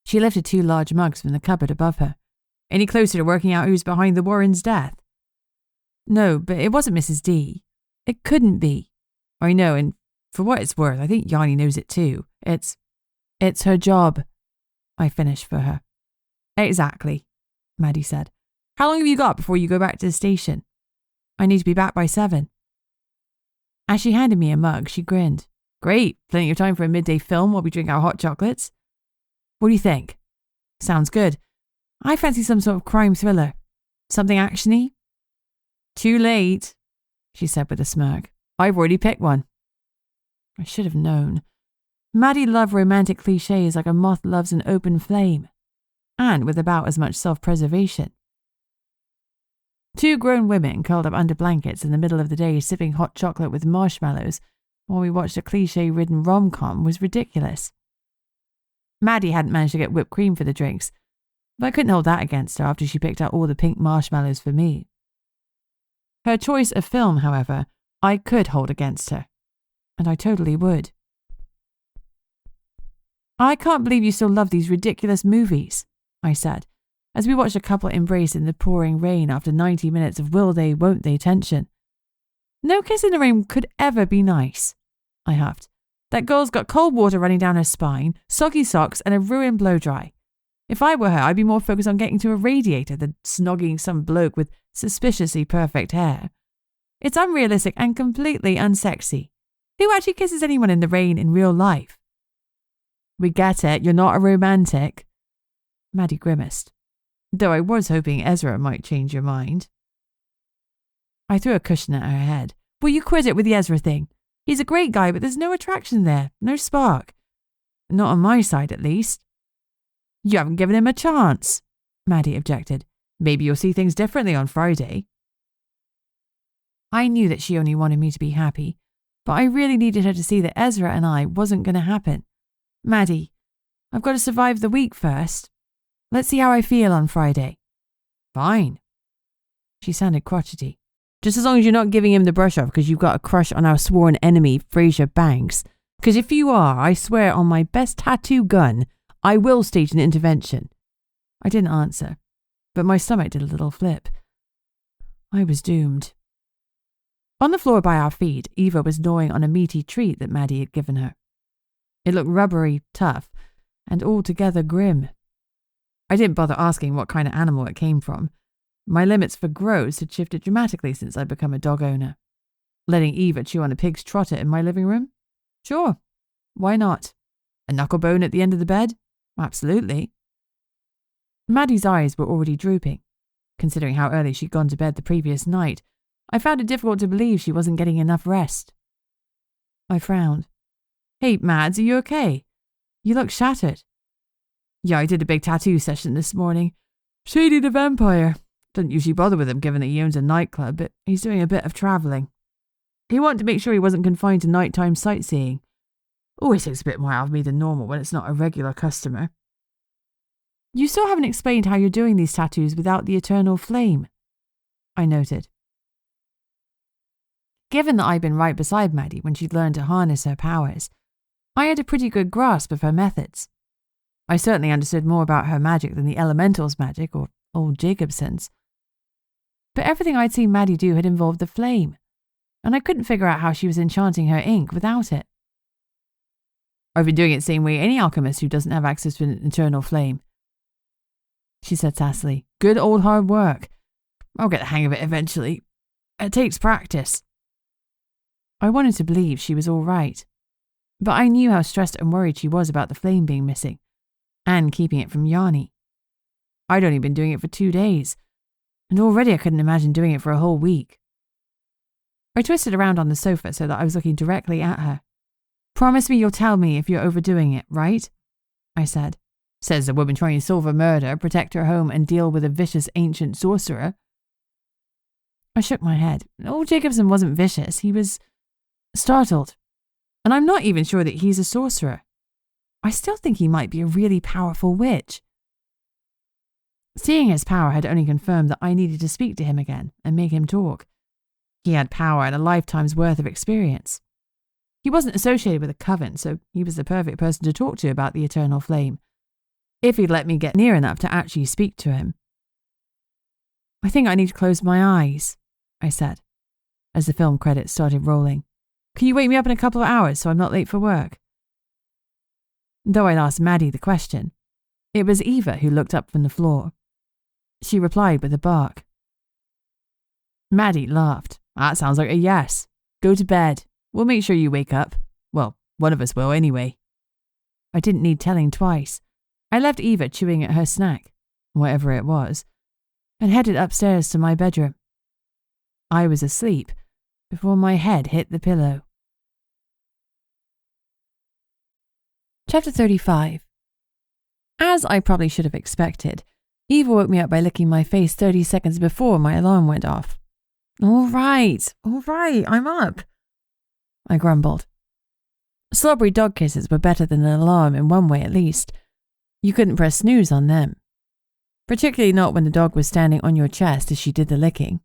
She lifted 2 large mugs from the cupboard above her. Any closer to working out who's behind the Warrens' death? No, but it wasn't Mrs. D. It couldn't be. I know, and for what it's worth, I think Yanni knows it too. It's her job. I finished for her. Exactly, Maddie said. How long have you got before you go back to the station? I need to be back by 7. As she handed me a mug, she grinned. Great, plenty of time for a midday film while we drink our hot chocolates. What do you think? Sounds good. I fancy some sort of crime thriller. Something actiony? Too late, she said with a smirk. I've already picked one. I should have known. Maddie loved romantic cliches like a moth loves an open flame, and with about as much self-preservation. 2 grown women curled up under blankets in the middle of the day sipping hot chocolate with marshmallows while we watched a cliché-ridden rom-com was ridiculous. Maddie hadn't managed to get whipped cream for the drinks, but I couldn't hold that against her after she picked out all the pink marshmallows for me. Her choice of film, however, I could hold against her, and I totally would. I can't believe you still love these ridiculous movies, I said, as we watched a couple embrace in the pouring rain after 90 minutes of will they, won't they tension. No kiss in the rain could ever be nice, I huffed. That girl's got cold water running down her spine, soggy socks, and a ruined blow-dry. If I were her, I'd be more focused on getting to a radiator than snogging some bloke with suspiciously perfect hair. It's unrealistic and completely unsexy. Who actually kisses anyone in the rain in real life? We get it, you're not a romantic. Maddie grimaced, though I was hoping Ezra might change your mind. I threw a cushion at her head. Will you quit it with the Ezra thing? He's a great guy, but there's no attraction there, no spark. Not on my side, at least. You haven't given him a chance, Maddie objected. Maybe you'll see things differently on Friday. I knew that she only wanted me to be happy, but I really needed her to see that Ezra and I wasn't going to happen. Maddie, I've got to survive the week first. Let's see how I feel on Friday. Fine. She sounded crotchety. Just as long as you're not giving him the brush off because you've got a crush on our sworn enemy, Fraser Banks. Because if you are, I swear on my best tattoo gun, I will stage an intervention. I didn't answer, but my stomach did a little flip. I was doomed. On the floor by our feet, Eva was gnawing on a meaty treat that Maddie had given her. It looked rubbery, tough, and altogether grim. I didn't bother asking what kind of animal it came from. My limits for gross had shifted dramatically since I'd become a dog owner. Letting Eva chew on a pig's trotter in my living room? Sure. Why not? A knucklebone at the end of the bed? Absolutely. Maddie's eyes were already drooping. Considering how early she'd gone to bed the previous night, I found it difficult to believe she wasn't getting enough rest. I frowned. Hey, Mads, are you okay? You look shattered. Yeah, I did a big tattoo session this morning. Shady the vampire. Doesn't usually bother with him given that he owns a nightclub, but he's doing a bit of travelling. He wanted to make sure he wasn't confined to nighttime sightseeing. Always takes a bit more out of me than normal when it's not a regular customer. You still haven't explained how you're doing these tattoos without the eternal flame, I noted. Given that I'd been right beside Maddie when she'd learned to harness her powers, I had a pretty good grasp of her methods. I certainly understood more about her magic than the elemental's magic or old Jacobson's. But everything I'd seen Maddie do had involved the flame, and I couldn't figure out how she was enchanting her ink without it. I've been doing it the same way any alchemist who doesn't have access to an eternal flame, she said sassily. Good old hard work. I'll get the hang of it eventually. It takes practice. I wanted to believe she was all right, but I knew how stressed and worried she was about the flame being missing, and keeping it from Yanni. I'd only been doing it for 2 days, and already I couldn't imagine doing it for a whole week. I twisted around on the sofa so that I was looking directly at her. Promise me you'll tell me if you're overdoing it, right? I said. Says the woman trying to solve a murder, protect her home, and deal with a vicious ancient sorcerer. I shook my head. Old Jacobson wasn't vicious. He was startled. And I'm not even sure that he's a sorcerer. I still think he might be a really powerful witch. Seeing his power had only confirmed that I needed to speak to him again and make him talk. He had power and a lifetime's worth of experience. He wasn't associated with a coven, so he was the perfect person to talk to about the eternal flame, if he'd let me get near enough to actually speak to him. I think I need to close my eyes, I said, as the film credits started rolling. Can you wake me up in a couple of hours so I'm not late for work? Though I'd asked Maddie the question, it was Eva who looked up from the floor. She replied with a bark. Maddie laughed. That sounds like a yes. Go to bed. We'll make sure you wake up. Well, one of us will anyway. I didn't need telling twice. I left Eva chewing at her snack, whatever it was, and headed upstairs to my bedroom. I was asleep before my head hit the pillow. Chapter 35. As I probably should have expected, Eva woke me up by licking my face 30 seconds before my alarm went off. All right, I'm up, I grumbled. Slobbery dog kisses were better than an alarm in one way at least. You couldn't press snooze on them. Particularly not when the dog was standing on your chest as she did the licking.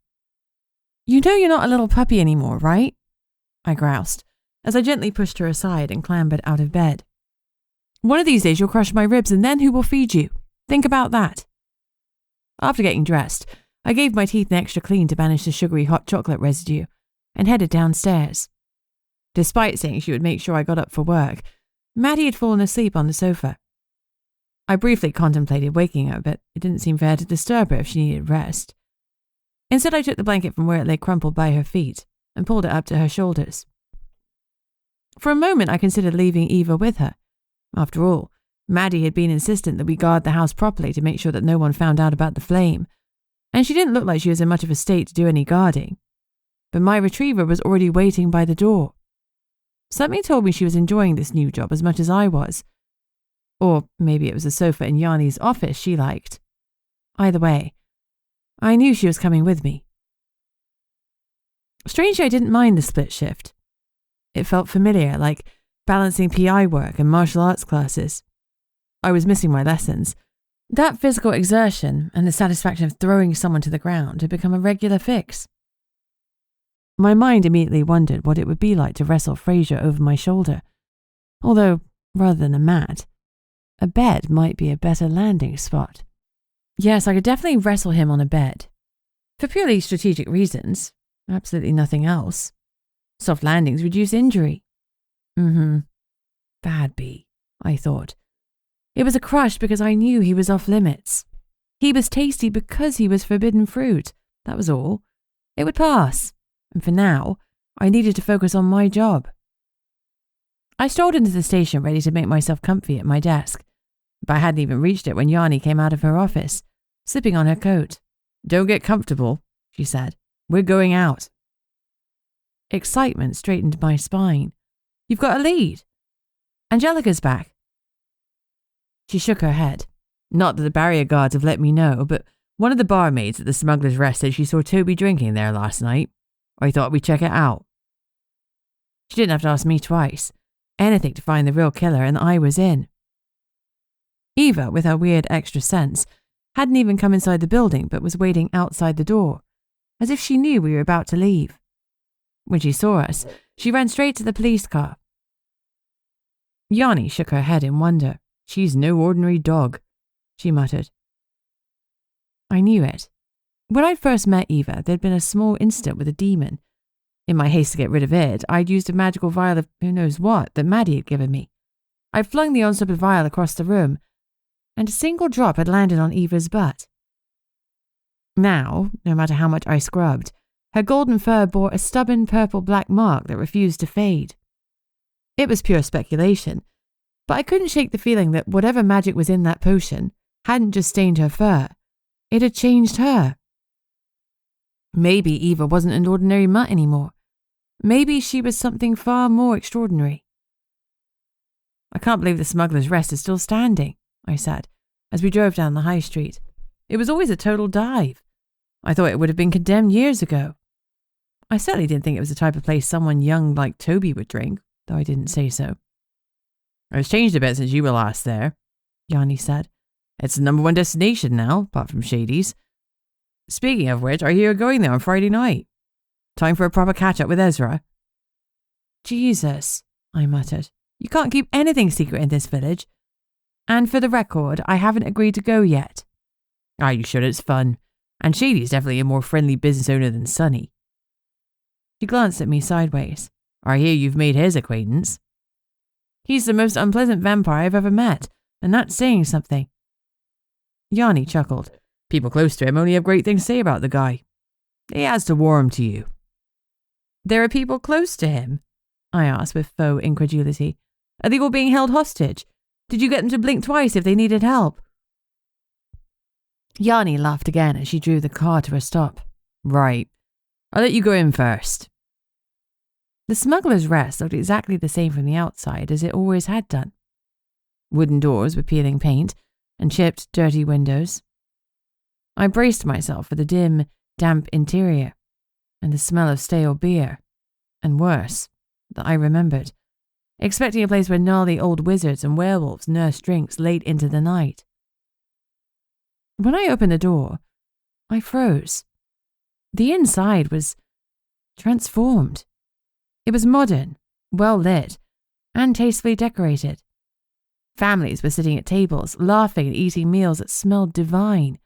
You know you're not a little puppy anymore, right? I groused, as I gently pushed her aside and clambered out of bed. One of these days you'll crush my ribs and then who will feed you? Think about that. After getting dressed, I gave my teeth an extra clean to banish the sugary hot chocolate residue and headed downstairs. Despite saying she would make sure I got up for work, Maddie had fallen asleep on the sofa. I briefly contemplated waking her, but it didn't seem fair to disturb her if she needed rest. Instead, I took the blanket from where it lay crumpled by her feet and pulled it up to her shoulders. For a moment, I considered leaving Eva with her. After all, Maddie had been insistent that we guard the house properly to make sure that no one found out about the flame, and she didn't look like she was in much of a state to do any guarding. But my retriever was already waiting by the door. Something told me she was enjoying this new job as much as I was. Or maybe it was the sofa in Yanni's office she liked. Either way, I knew she was coming with me. Strangely, I didn't mind the split shift. It felt familiar, like balancing PI work and martial arts classes. I was missing my lessons. That physical exertion and the satisfaction of throwing someone to the ground had become a regular fix. My mind immediately wondered what it would be like to wrestle Fraser over my shoulder. Although, rather than a mat, a bed might be a better landing spot. Yes, I could definitely wrestle him on a bed. For purely strategic reasons. Absolutely nothing else. Soft landings reduce injury. Bad bee, I thought. It was a crush because I knew he was off limits. He was tasty because he was forbidden fruit. That was all. It would pass. And for now, I needed to focus on my job. I strolled into the station ready to make myself comfy at my desk. But I hadn't even reached it when Yanni came out of her office, slipping on her coat. Don't get comfortable, she said. We're going out. Excitement straightened my spine. You've got a lead. Angelica's back. She shook her head. Not that the barrier guards have let me know, but one of the barmaids at the Smuggler's Rest said she saw Toby drinking there last night. I thought we'd check it out. She didn't have to ask me twice. Anything to find the real killer, and I was in. Eva, with her weird extra sense, hadn't even come inside the building but was waiting outside the door, as if she knew we were about to leave. When she saw us, she ran straight to the police car. Yanni shook her head in wonder. She's no ordinary dog, she muttered. I knew it. When I first met Eva, there'd been a small incident with a demon. In my haste to get rid of it, I'd used a magical vial of who knows what that Maddie had given me. I'd flung the unsubtle vial across the room, and a single drop had landed on Eva's butt. Now, no matter how much I scrubbed, her golden fur bore a stubborn purple-black mark that refused to fade. It was pure speculation, but I couldn't shake the feeling that whatever magic was in that potion hadn't just stained her fur, it had changed her. Maybe Eva wasn't an ordinary mutt anymore. Maybe she was something far more extraordinary. I can't believe the Smuggler's Rest is still standing, I said, as we drove down the high street. It was always a total dive. I thought it would have been condemned years ago. I certainly didn't think it was the type of place someone young like Toby would drink, though I didn't say so. It's changed a bit since you were last there, Yanni said. It's the #1 destination now, apart from Shady's. Speaking of which, I hear you're going there on Friday night. Time for a proper catch-up with Ezra. Jesus, I muttered. You can't keep anything secret in this village. And for the record, I haven't agreed to go yet. Are you sure it's fun? And Shady's definitely a more friendly business owner than Sonny. She glanced at me sideways. I hear you've made his acquaintance. He's the most unpleasant vampire I've ever met, and that's saying something. Yanni chuckled. People close to him only have great things to say about the guy. He has to warm to you. There are people close to him? I asked with faux incredulity. Are they all being held hostage? Did you get them to blink twice if they needed help? Yanni laughed again as she drew the car to a stop. Right. I'll let you go in first. The Smuggler's Rest looked exactly the same from the outside as it always had done. Wooden doors with peeling paint and chipped, dirty windows. I braced myself for the dim, damp interior and the smell of stale beer, and worse, that I remembered, expecting a place where gnarly old wizards and werewolves nursed drinks late into the night. When I opened the door, I froze. The inside was transformed. It was modern, well lit, and tastefully decorated. Families were sitting at tables, laughing and eating meals that smelled divine,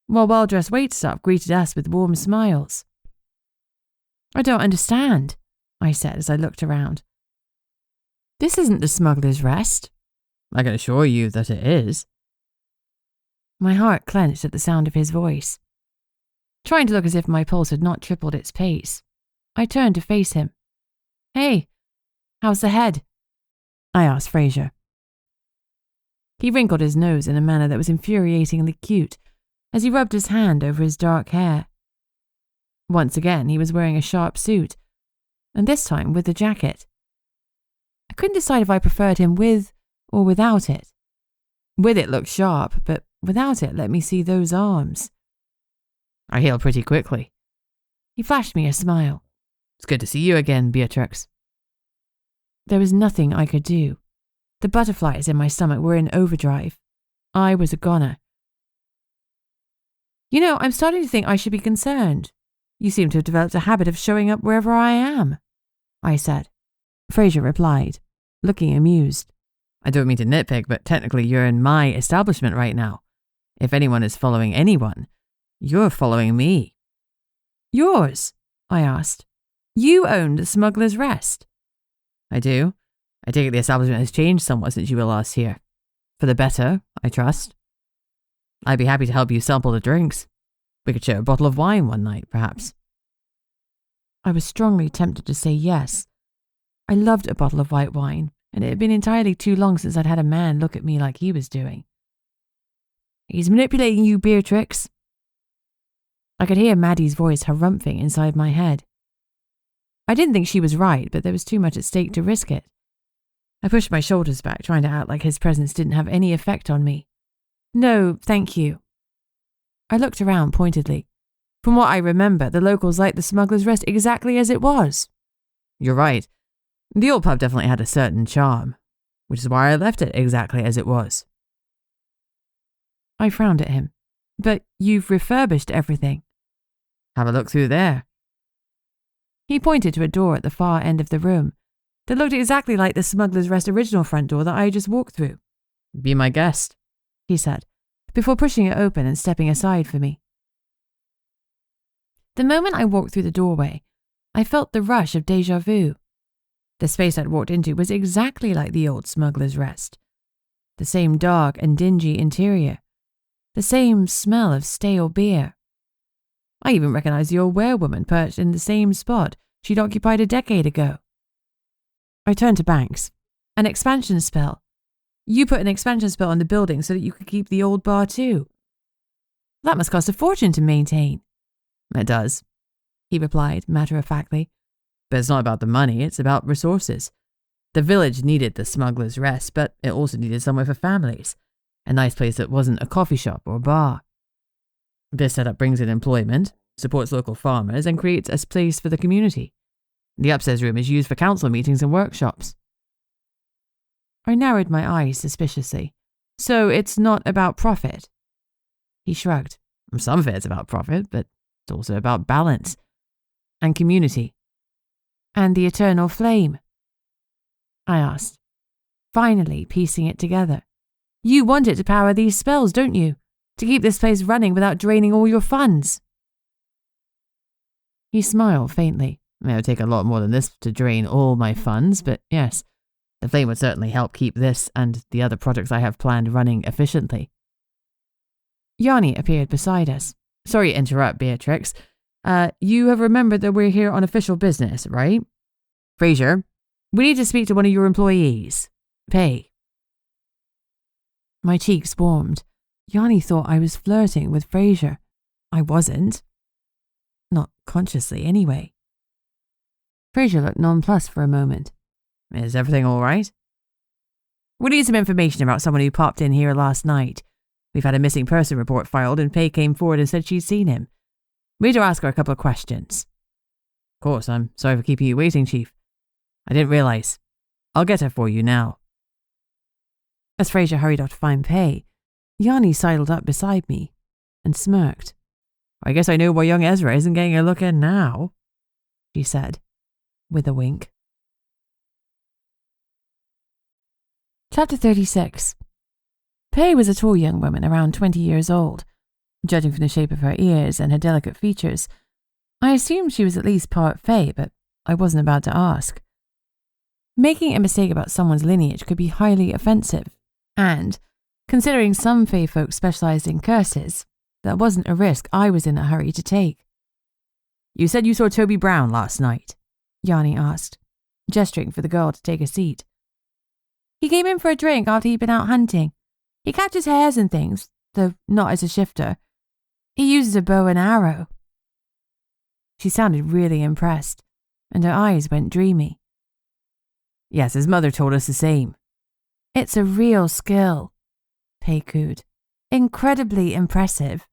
while well-dressed waitstaff greeted us with warm smiles. I don't understand, I said as I looked around. This isn't the Smuggler's Rest. I can assure you that it is. My heart clenched at the sound of his voice. Trying to look as if my pulse had not tripled its pace, I turned to face him. Hey, how's the head? I asked Fraser. He wrinkled his nose in a manner that was infuriatingly cute as he rubbed his hand over his dark hair. Once again, he was wearing a sharp suit, and this time with a jacket. I couldn't decide if I preferred him with or without it. With it looked sharp, but without it let me see those arms. I heal pretty quickly. He flashed me a smile. It's good to see you again, Beatrix. There was nothing I could do. The butterflies in my stomach were in overdrive. I was a goner. You know, I'm starting to think I should be concerned. You seem to have developed a habit of showing up wherever I am, I said. Fraser replied, looking amused. I don't mean to nitpick, but technically you're in my establishment right now. If anyone is following anyone, you're following me. Yours? I asked. You own the Smuggler's Rest. I do. I take it the establishment has changed somewhat since you were last here. For the better, I trust. I'd be happy to help you sample the drinks. We could share a bottle of wine one night, perhaps. I was strongly tempted to say yes. I loved a bottle of white wine, and it had been entirely too long since I'd had a man look at me like he was doing. He's manipulating you, Beatrix. I could hear Maddie's voice harumphing inside my head. I didn't think she was right, but there was too much at stake to risk it. I pushed my shoulders back, trying to act like his presence didn't have any effect on me. No, thank you. I looked around pointedly. From what I remember, the locals liked the Smuggler's Rest exactly as it was. You're right. The old pub definitely had a certain charm, which is why I left it exactly as it was. I frowned at him. But you've refurbished everything. Have a look through there. He pointed to a door at the far end of the room that looked exactly like the Smuggler's Rest original front door that I had just walked through. Be my guest, he said, before pushing it open and stepping aside for me. The moment I walked through the doorway, I felt the rush of déjà vu. The space I'd walked into was exactly like the old Smuggler's Rest. The same dark and dingy interior. The same smell of stale beer. I even recognized the old werewoman perched in the same spot she'd occupied a decade ago. I turned to Banks. An expansion spell. You put an expansion spell on the building so that you could keep the old bar too. That must cost a fortune to maintain. It does, he replied matter-of-factly. But it's not about the money, it's about resources. The village needed the Smuggler's Rest, but it also needed somewhere for families. A nice place that wasn't a coffee shop or bar. This setup brings in employment, supports local farmers, and creates a place for the community. The upstairs room is used for council meetings and workshops. I narrowed my eyes suspiciously. So it's not about profit? He shrugged. Some of it's about profit, but it's also about balance and community. And the eternal flame? I asked, finally piecing it together. You want it to power these spells, don't you? To keep this place running without draining all your funds. He smiled faintly. It would take a lot more than this to drain all my funds, but yes, the flame would certainly help keep this and the other projects I have planned running efficiently. Yanni appeared beside us. Sorry to interrupt, Beatrix. You have remembered that we're here on official business, right? Fraser, we need to speak to one of your employees. Pay. My cheeks warmed. Yanni thought I was flirting with Fraser. I wasn't. Not consciously, anyway. Fraser looked nonplussed for a moment. Is everything all right? We need some information about someone who popped in here last night. We've had a missing person report filed and Pei came forward and said she'd seen him. We need to ask her a couple of questions. Of course, I'm sorry for keeping you waiting, Chief. I didn't realize. I'll get her for you now. As Fraser hurried off to find Pei, Yanni sidled up beside me and smirked. I guess I know why young Ezra isn't getting a look in now, she said, with a wink. Chapter 36. Pei was a tall young woman around 20 years old. Judging from the shape of her ears and her delicate features, I assumed she was at least part Fae, but I wasn't about to ask. Making a mistake about someone's lineage could be highly offensive, and, considering some Fae folk specialized in curses, that wasn't a risk I was in a hurry to take. You said you saw Toby Brown last night, Yanni asked, gesturing for the girl to take a seat. He came in for a drink after he'd been out hunting. He catches hares and things, though not as a shifter. He uses a bow and arrow. She sounded really impressed, and her eyes went dreamy. Yes, his mother told us the same. It's a real skill, Pei cooed. Incredibly impressive.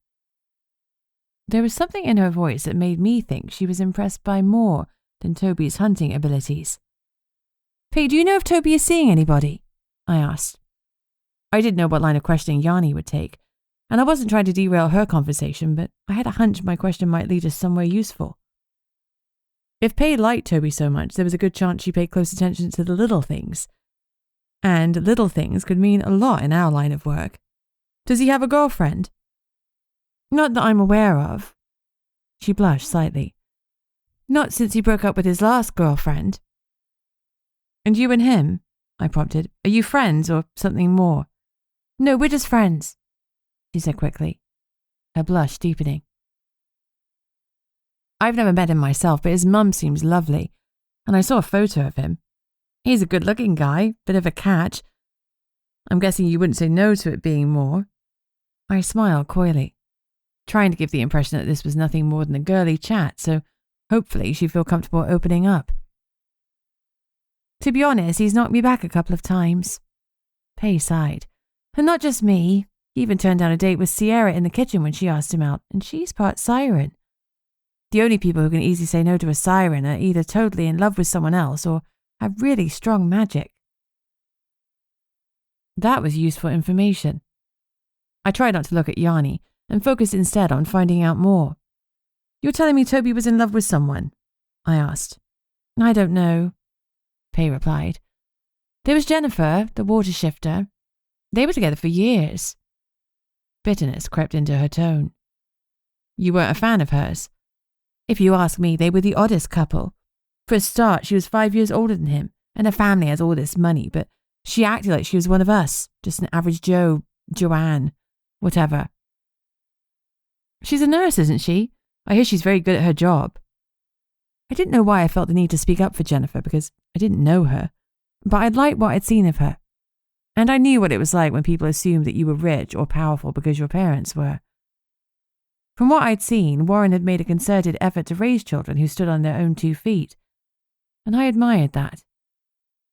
There was something in her voice that made me think she was impressed by more than Toby's hunting abilities. Pei, do you know if Toby is seeing anybody? I asked. I didn't know what line of questioning Yanni would take, and I wasn't trying to derail her conversation, but I had a hunch my question might lead us somewhere useful. If Pei liked Toby so much, there was a good chance she paid close attention to the little things. And little things could mean a lot in our line of work. Does he have a girlfriend? Not that I'm aware of. She blushed slightly. Not since he broke up with his last girlfriend. And you and him? I prompted. Are you friends or something more? No, we're just friends, she said quickly, her blush deepening. I've never met him myself, but his mum seems lovely, and I saw a photo of him. He's a good-looking guy, bit of a catch. I'm guessing you wouldn't say no to it being more. I smiled coyly, trying to give the impression that this was nothing more than a girly chat, so hopefully she'd feel comfortable opening up. To be honest, he's knocked me back a couple of times. Pei sighed. And not just me. He even turned down a date with Sierra in the kitchen when she asked him out, and she's part siren. The only people who can easily say no to a siren are either totally in love with someone else or have really strong magic. That was useful information. I tried not to look at Yanni and focused instead on finding out more. You're telling me Toby was in love with someone? I asked. I don't know, Pei replied. There was Jennifer, the water shifter. They were together for years. Bitterness crept into her tone. You weren't a fan of hers? If you ask me, they were the oddest couple. For a start, she was 5 years older than him, and her family has all this money, but she acted like she was one of us, just an average Joe, Joanne, whatever. She's a nurse, isn't she? I hear she's very good at her job. I didn't know why I felt the need to speak up for Jennifer because I didn't know her, but I'd liked what I'd seen of her. And I knew what it was like when people assumed that you were rich or powerful because your parents were. From what I'd seen, Warren had made a concerted effort to raise children who stood on their own 2 feet. And I admired that.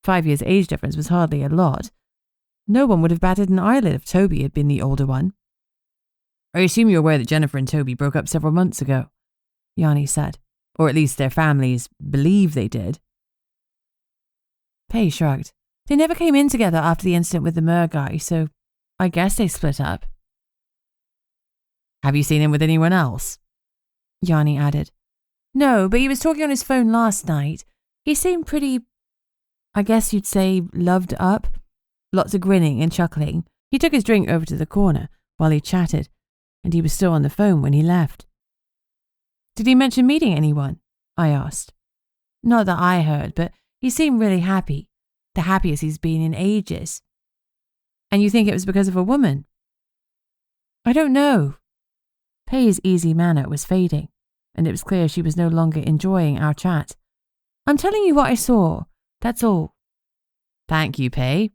5 years age difference was hardly a lot. No one would have batted an eyelid if Toby had been the older one. I assume you're aware that Jennifer and Toby broke up several months ago, Yanni said. Or at least their families believe they did. Pei shrugged. They never came in together after the incident with the Mer guy, so I guess they split up. Have you seen him with anyone else? Yanni added. No, but he was talking on his phone last night. He seemed pretty, I guess you'd say, loved up. Lots of grinning and chuckling. He took his drink over to the corner while he chatted, and he was still on the phone when he left. Did he mention meeting anyone? I asked. Not that I heard, but he seemed really happy. The happiest he's been in ages. And you think it was because of a woman? I don't know. Pei's easy manner was fading, and it was clear she was no longer enjoying our chat. I'm telling you what I saw, that's all. Thank you, Pei,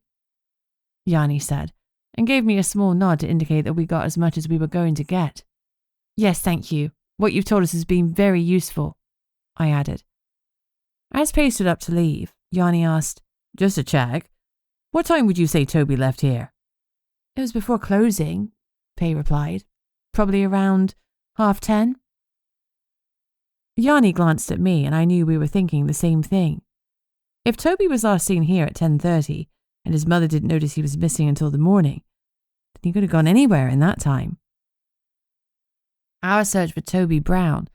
Yanni said, and gave me a small nod to indicate that we got as much as we were going to get. Yes, thank you. What you've told us has been very useful, I added. As Pei stood up to leave, Yanni asked, Just to check, what time would you say Toby left here? It was before closing, Pei replied. Probably around 10:30. Yanni glanced at me and I knew we were thinking the same thing. If Toby was last seen here at 10:30 and his mother didn't notice he was missing until the morning, then he could have gone anywhere in that time. Our search for Toby Brown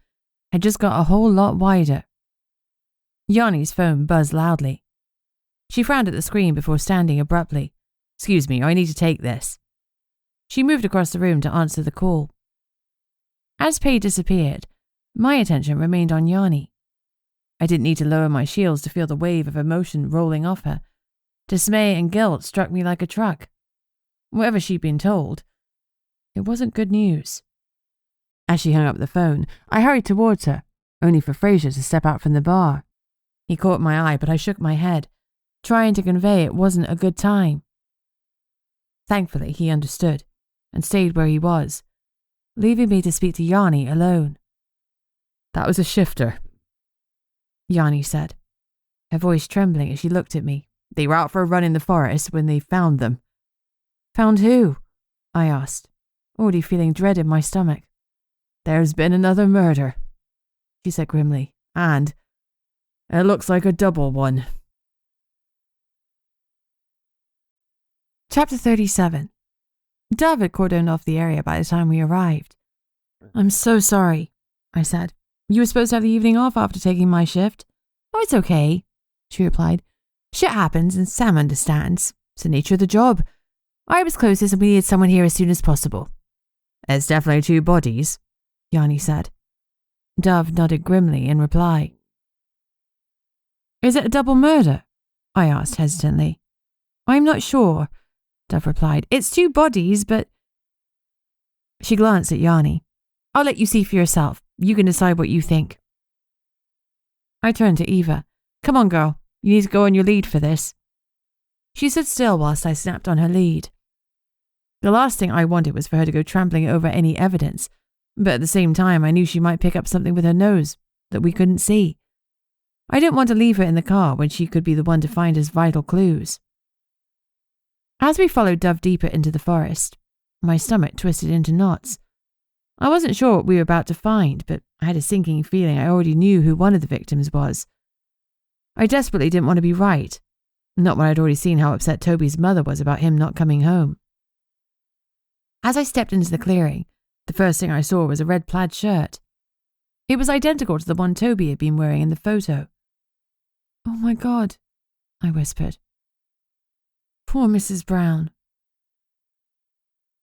had just got a whole lot wider. Yanni's phone buzzed loudly. She frowned at the screen before standing abruptly. Excuse me, I need to take this. She moved across the room to answer the call. As Pei disappeared, my attention remained on Yanni. I didn't need to lower my shields to feel the wave of emotion rolling off her. Dismay and guilt struck me like a truck. Whatever she'd been told, it wasn't good news. As she hung up the phone, I hurried towards her, only for Fraser to step out from the bar. He caught my eye, but I shook my head, trying to convey it wasn't a good time. Thankfully, he understood and stayed where he was, leaving me to speak to Yanni alone. That was a shifter, Yanni said, her voice trembling as she looked at me. They were out for a run in the forest when they found them. Found who? I asked, already feeling dread in my stomach. There's been another murder, she said grimly, and it looks like a double one. Chapter 37. Dove had cordoned off the area by the time we arrived. I'm so sorry, I said. You were supposed to have the evening off after taking my shift. Oh, it's okay, she replied. Shit happens and Sam understands. It's the nature of the job. I was closest and we needed someone here as soon as possible. It's definitely 2 bodies, Yanni said. Dove nodded grimly in reply. Is it a double murder? I asked hesitantly. I'm not sure, Dove replied. It's 2 bodies, but... She glanced at Yanni. I'll let you see for yourself. You can decide what you think. I turned to Eva. Come on, girl. You need to go on your lead for this. She stood still whilst I snapped on her lead. The last thing I wanted was for her to go trampling over any evidence, but at the same time I knew she might pick up something with her nose that we couldn't see. I didn't want to leave her in the car when she could be the one to find us vital clues. As we followed Dove deeper into the forest, my stomach twisted into knots. I wasn't sure what we were about to find, but I had a sinking feeling I already knew who one of the victims was. I desperately didn't want to be right, not when I'd already seen how upset Toby's mother was about him not coming home. As I stepped into the clearing, the first thing I saw was a red plaid shirt. It was identical to the one Toby had been wearing in the photo. Oh my God, I whispered. Poor Mrs. Brown.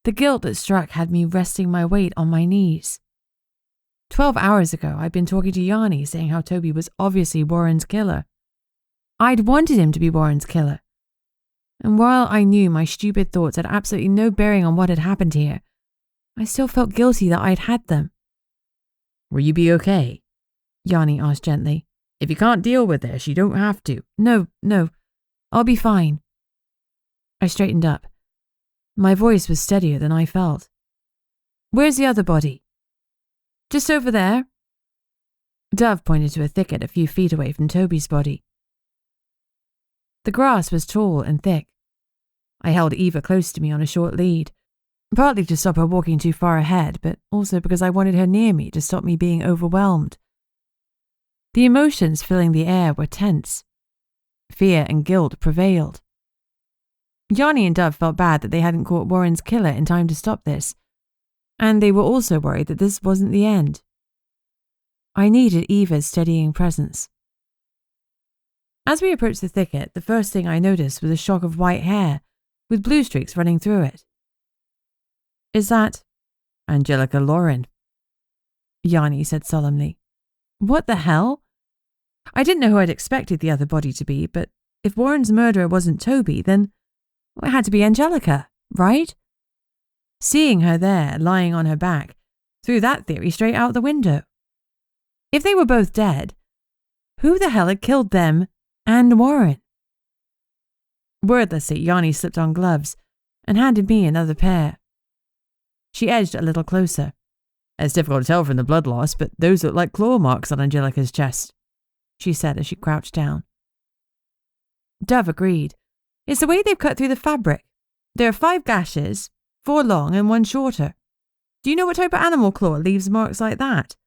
The guilt that struck had me resting my weight on my knees. 12 hours ago, I'd been talking to Yanni saying how Toby was obviously Warren's killer. I'd wanted him to be Warren's killer. And while I knew my stupid thoughts had absolutely no bearing on what had happened here, I still felt guilty that I'd had them. Will you be okay? Yanni asked gently. If you can't deal with this, you don't have to. No, I'll be fine. I straightened up. My voice was steadier than I felt. Where's the other body? Just over there. Dove pointed to a thicket a few feet away from Toby's body. The grass was tall and thick. I held Eva close to me on a short lead, partly to stop her walking too far ahead, but also because I wanted her near me to stop me being overwhelmed. The emotions filling the air were tense. Fear and guilt prevailed, Yanni and Dove felt bad that they hadn't caught Warren's killer in time to stop this, and they were also worried that this wasn't the end. I needed Eva's steadying presence. As we approached the thicket, the first thing I noticed was a shock of white hair with blue streaks running through it. "Is that Angelica Lauren?" Yanni said solemnly. "What the hell?" I didn't know who I'd expected the other body to be, but if Warren's murderer wasn't Toby, then it had to be Angelica, right? Seeing her there, lying on her back, threw that theory straight out the window. If they were both dead, who the hell had killed them and Warren? Wordlessly, Yanni slipped on gloves and handed me another pair. She edged a little closer. "It's difficult to tell from the blood loss, but those look like claw marks on Angelica's chest," she said as she crouched down. Dove agreed. "It's the way they've cut through the fabric. There are 5 gashes, 4 long and 1 shorter. Do you know what type of animal claw leaves marks like that?"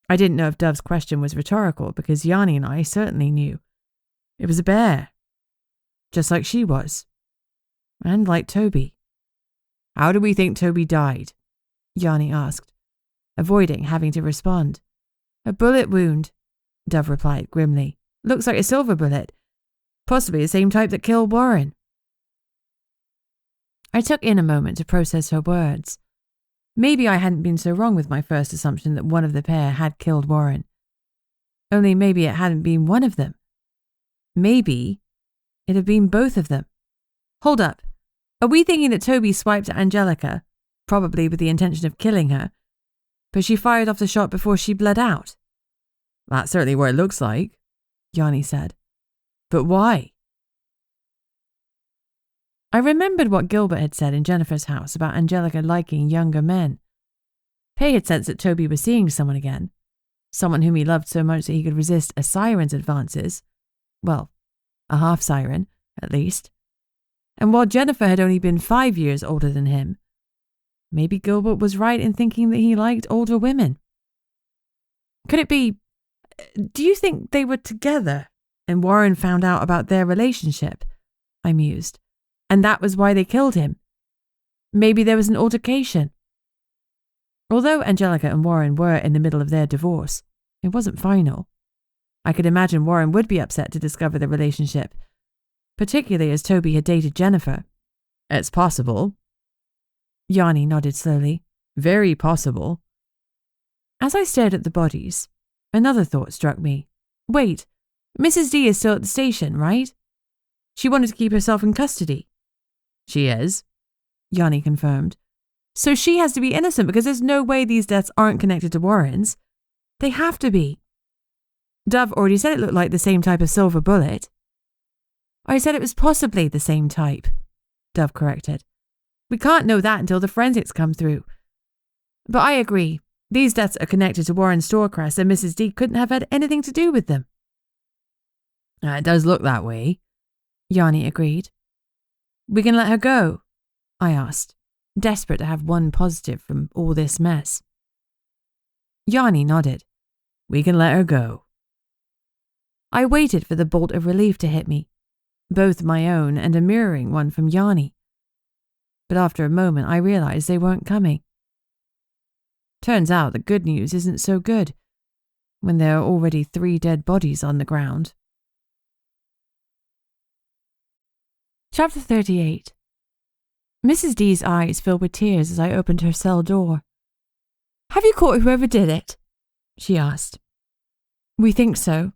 I didn't know if Dove's question was rhetorical because Yanni and I certainly knew. It was a bear. Just like she was. And like Toby. "How do we think Toby died?" Yanni asked, avoiding having to respond. "A bullet wound," Dove replied grimly. "Looks like a silver bullet. Possibly the same type that killed Warren." I took in a moment to process her words. Maybe I hadn't been so wrong with my first assumption that one of the pair had killed Warren. Only maybe it hadn't been one of them. Maybe it had been both of them. Hold up. Are we thinking that Toby swiped at Angelica, probably with the intention of killing her, but she fired off the shot before she bled out? "That's certainly what it looks like," Yanni said. "But why?" I remembered what Gilbert had said in Jennifer's house about Angelica liking younger men. Pay had sensed that Toby was seeing someone again, someone whom he loved so much that he could resist a siren's advances. Well, a half-siren, at least. And while Jennifer had only been 5 years older than him, maybe Gilbert was right in thinking that he liked older women. Could it be... Do you think they were together and Warren found out about their relationship? I mused. And that was why they killed him. Maybe there was an altercation. Although Angelica and Warren were in the middle of their divorce, it wasn't final. I could imagine Warren would be upset to discover the relationship, particularly as Toby had dated Jennifer. "It's possible." Yanni nodded slowly. "Very possible." As I stared at the bodies, another thought struck me. Wait, Mrs. D is still at the station, right? She wanted to keep herself in custody. "She is," Yanni confirmed. "So she has to be innocent because there's no way these deaths aren't connected to Warren's. They have to be." Dove already said it looked like the same type of silver bullet. "I said it was possibly the same type," Dove corrected. "We can't know that until the forensics come through. But I agree, these deaths are connected to Warren's Storecrest and Mrs. D couldn't have had anything to do with them." "It does look that way," Yanni agreed. "We can let her go?" I asked, desperate to have one positive from all this mess. Yanni nodded. "We can let her go." I waited for the bolt of relief to hit me, both my own and a mirroring one from Yanni. But after a moment I realized they weren't coming. Turns out the good news isn't so good when there are already 3 dead bodies on the ground. Chapter 38. Mrs. D's eyes filled with tears as I opened her cell door. "Have you caught whoever did it?" she asked. "We think so."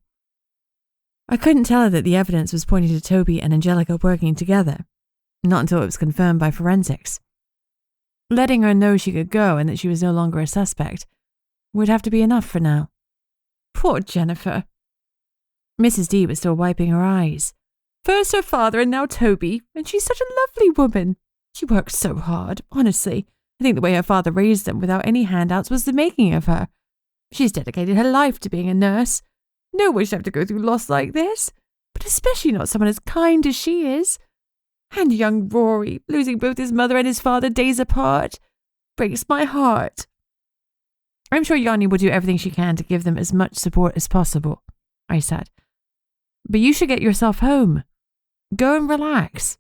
I couldn't tell her that the evidence was pointing to Toby and Angelica working together, not until it was confirmed by forensics. Letting her know she could go and that she was no longer a suspect would have to be enough for now. Poor Jennifer. Mrs. D was still wiping her eyes. First her father and now Toby, and she's such a lovely woman. She worked so hard, honestly. I think the way her father raised them without any handouts was the making of her. She's dedicated her life to being a nurse. No one should have to go through loss like this, but especially not someone as kind as she is. And young Rory, losing both his mother and his father days apart, breaks my heart. I'm sure Yanni will do everything she can to give them as much support as possible, I said. But you should get yourself home. Go and relax.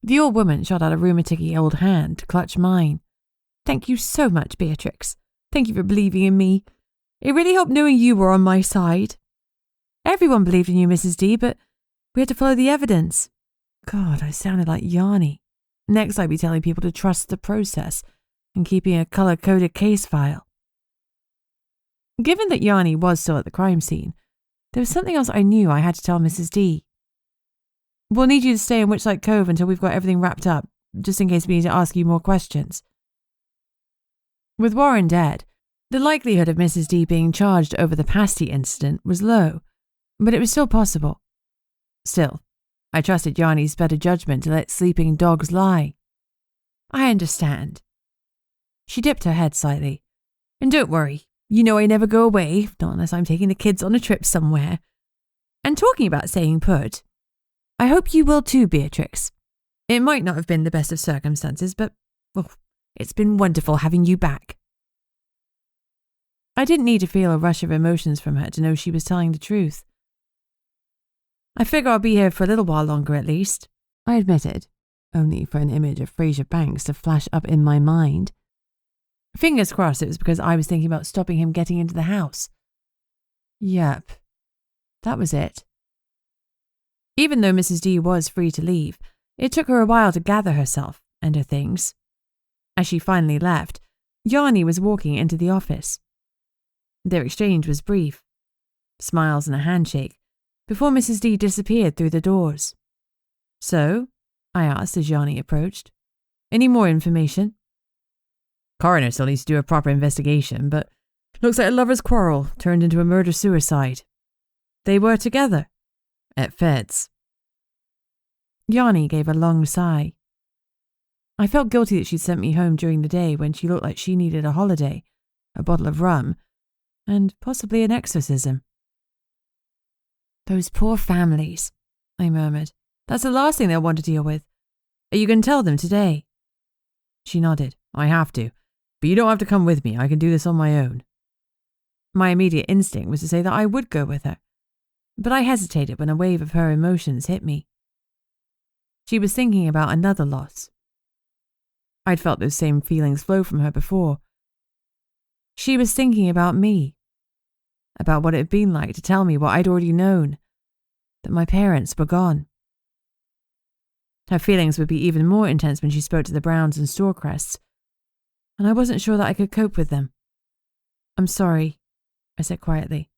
The old woman shot out a rheumaticky old hand to clutch mine. Thank you so much, Beatrix. Thank you for believing in me. It really helped knowing you were on my side. Everyone believed in you, Mrs. D, but we had to follow the evidence. God, I sounded like Yanni. Next, I'd be telling people to trust the process and keeping a color-coded case file. Given that Yanni was still at the crime scene, there was something else I knew I had to tell Mrs. D. We'll need you to stay in Witchlight Cove until we've got everything wrapped up, just in case we need to ask you more questions. With Warren dead, the likelihood of Mrs. D being charged over the pasty incident was low, but it was still possible. Still, I trusted Yanni's better judgment to let sleeping dogs lie. I understand. She dipped her head slightly. And don't worry, you know I never go away, not unless I'm taking the kids on a trip somewhere. And talking about staying put, I hope you will too, Beatrix. It might not have been the best of circumstances, but, well, it's been wonderful having you back. I didn't need to feel a rush of emotions from her to know she was telling the truth. I figure I'll be here for a little while longer at least, I admitted, only for an image of Fraser Banks to flash up in my mind. Fingers crossed it was because I was thinking about stopping him getting into the house. Yep, that was it. Even though Mrs. D was free to leave, it took her a while to gather herself and her things. As she finally left, Yanni was walking into the office. Their exchange was brief, smiles and a handshake, before Mrs. D disappeared through the doors. So, I asked as Yanni approached, any more information? Coroner still needs to do a proper investigation, but looks like a lover's quarrel turned into a murder-suicide. They were together at fêtes. Yanni gave a long sigh. I felt guilty that she'd sent me home during the day when she looked like she needed a holiday, a bottle of rum, and possibly an exorcism. Those poor families, I murmured. That's the last thing they'll want to deal with. Are you going to tell them today? She nodded. I have to. But you don't have to come with me. I can do this on my own. My immediate instinct was to say that I would go with her, but I hesitated when a wave of her emotions hit me. She was thinking about another loss. I'd felt those same feelings flow from her before. She was thinking about me, about what it had been like to tell me what I'd already known, that my parents were gone. Her feelings would be even more intense when she spoke to the Browns and Storecrests, and I wasn't sure that I could cope with them. I'm sorry, I said quietly.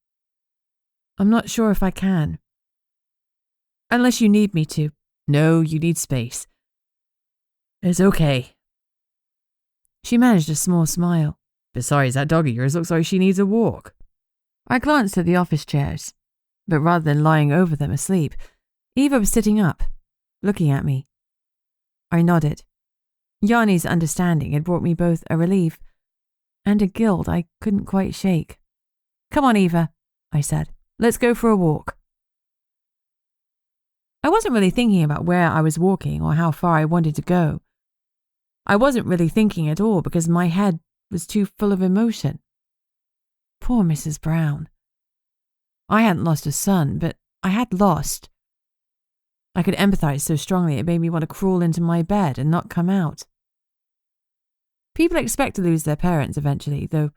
I'm not sure if I can. Unless you need me to. No, you need space. It's okay. She managed a small smile. Besides, that dog of yours looks like she needs a walk. I glanced at the office chairs, but rather than lying over them asleep, Eva was sitting up, looking at me. I nodded. Yanni's understanding had brought me both a relief and a guilt I couldn't quite shake. Come on, Eva, I said. Let's go for a walk. I wasn't really thinking about where I was walking or how far I wanted to go. I wasn't really thinking at all because my head was too full of emotion. Poor Mrs. Brown. I hadn't lost a son, but I had lost. I could empathize so strongly it made me want to crawl into my bed and not come out. People expect to lose their parents eventually, though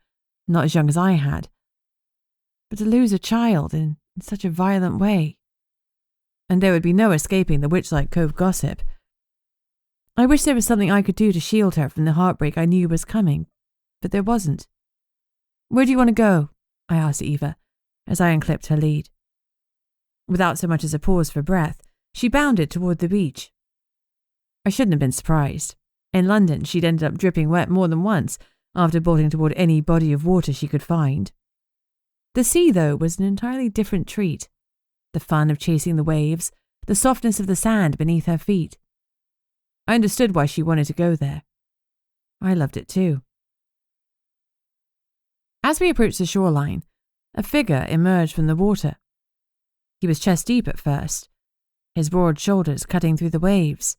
not as young as I had. But to lose a child in such a violent way. And there would be no escaping the Witchlight Cove gossip. I wish there was something I could do to shield her from the heartbreak I knew was coming, but there wasn't. Where do you want to go? I asked Eva, as I unclipped her lead. Without so much as a pause for breath, she bounded toward the beach. I shouldn't have been surprised. In London, she'd ended up dripping wet more than once after bolting toward any body of water she could find. The sea, though, was an entirely different treat. The fun of chasing the waves, the softness of the sand beneath her feet. I understood why she wanted to go there. I loved it too. As we approached the shoreline, a figure emerged from the water. He was chest deep at first, his broad shoulders cutting through the waves.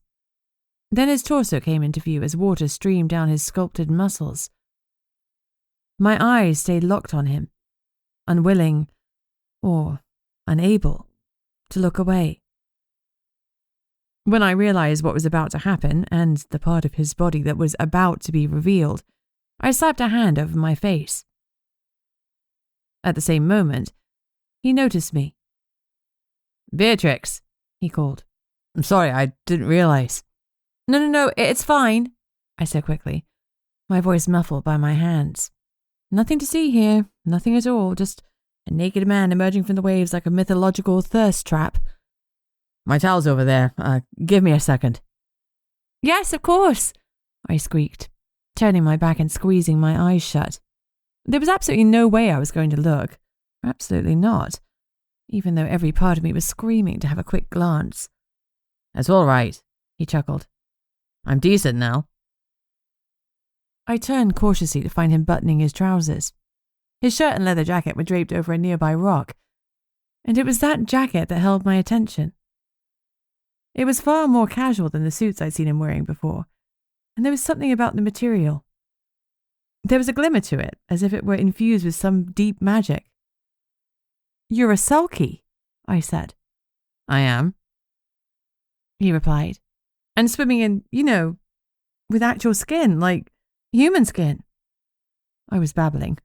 Then his torso came into view as water streamed down his sculpted muscles. My eyes stayed locked on him, unwilling, or unable, to look away. When I realized what was about to happen and the part of his body that was about to be revealed, I slapped a hand over my face. At the same moment, he noticed me. "Beatrix," he called. "I'm sorry, I didn't realize." No, it's fine," I said quickly, my voice muffled by my hands. "Nothing to see here, nothing at all, just a naked man emerging from the waves like a mythological thirst trap." "My towel's over there. Give me a second." "Yes, of course," I squeaked, turning my back and squeezing my eyes shut. There was absolutely no way I was going to look. Absolutely not, even though every part of me was screaming to have a quick glance. "That's all right," he chuckled. "I'm decent now." I turned cautiously to find him buttoning his trousers. His shirt and leather jacket were draped over a nearby rock, and it was that jacket that held my attention. It was far more casual than the suits I'd seen him wearing before, and there was something about the material. There was a glimmer to it, as if it were infused with some deep magic. "You're a sulky," I said. "I am," he replied. "And swimming in, with actual skin, like human skin." I was babbling.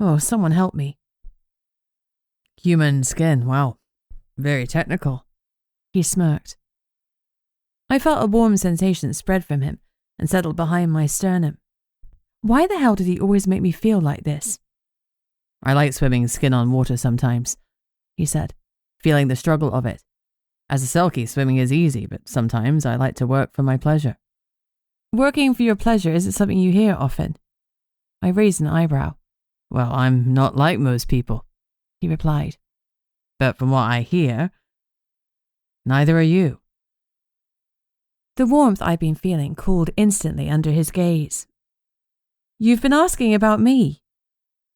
Oh, someone help me. "Human skin, wow. Very technical." He smirked. I felt a warm sensation spread from him and settled behind my sternum. Why the hell did he always make me feel like this? "I like swimming skin on water sometimes," he said, feeling the struggle of it. "As a selkie, swimming is easy, but sometimes I like to work for my pleasure." "Working for your pleasure isn't something you hear often." I raised an eyebrow. "Well, I'm not like most people," he replied. "But from what I hear, neither are you." The warmth I'd been feeling cooled instantly under his gaze. "You've been asking about me."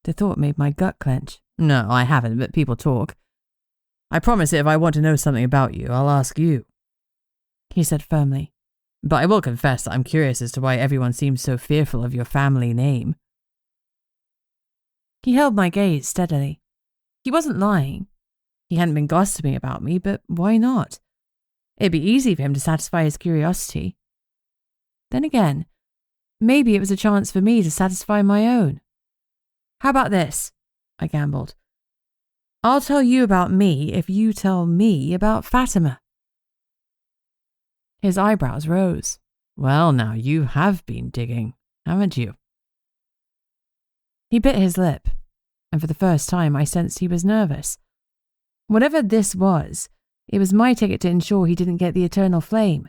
The thought made my gut clench. "No, I haven't, but people talk. I promise that if I want to know something about you, I'll ask you," he said firmly. "But I will confess that I'm curious as to why everyone seems so fearful of your family name." He held my gaze steadily. He wasn't lying. He hadn't been gossiping about me, but why not? It'd be easy for him to satisfy his curiosity. Then again, maybe it was a chance for me to satisfy my own. "How about this?" I gambled. "I'll tell you about me if you tell me about Fatima." His eyebrows rose. "Well, now you have been digging, haven't you?" He bit his lip, and for the first time I sensed he was nervous. Whatever this was, it was my ticket to ensure he didn't get the eternal flame.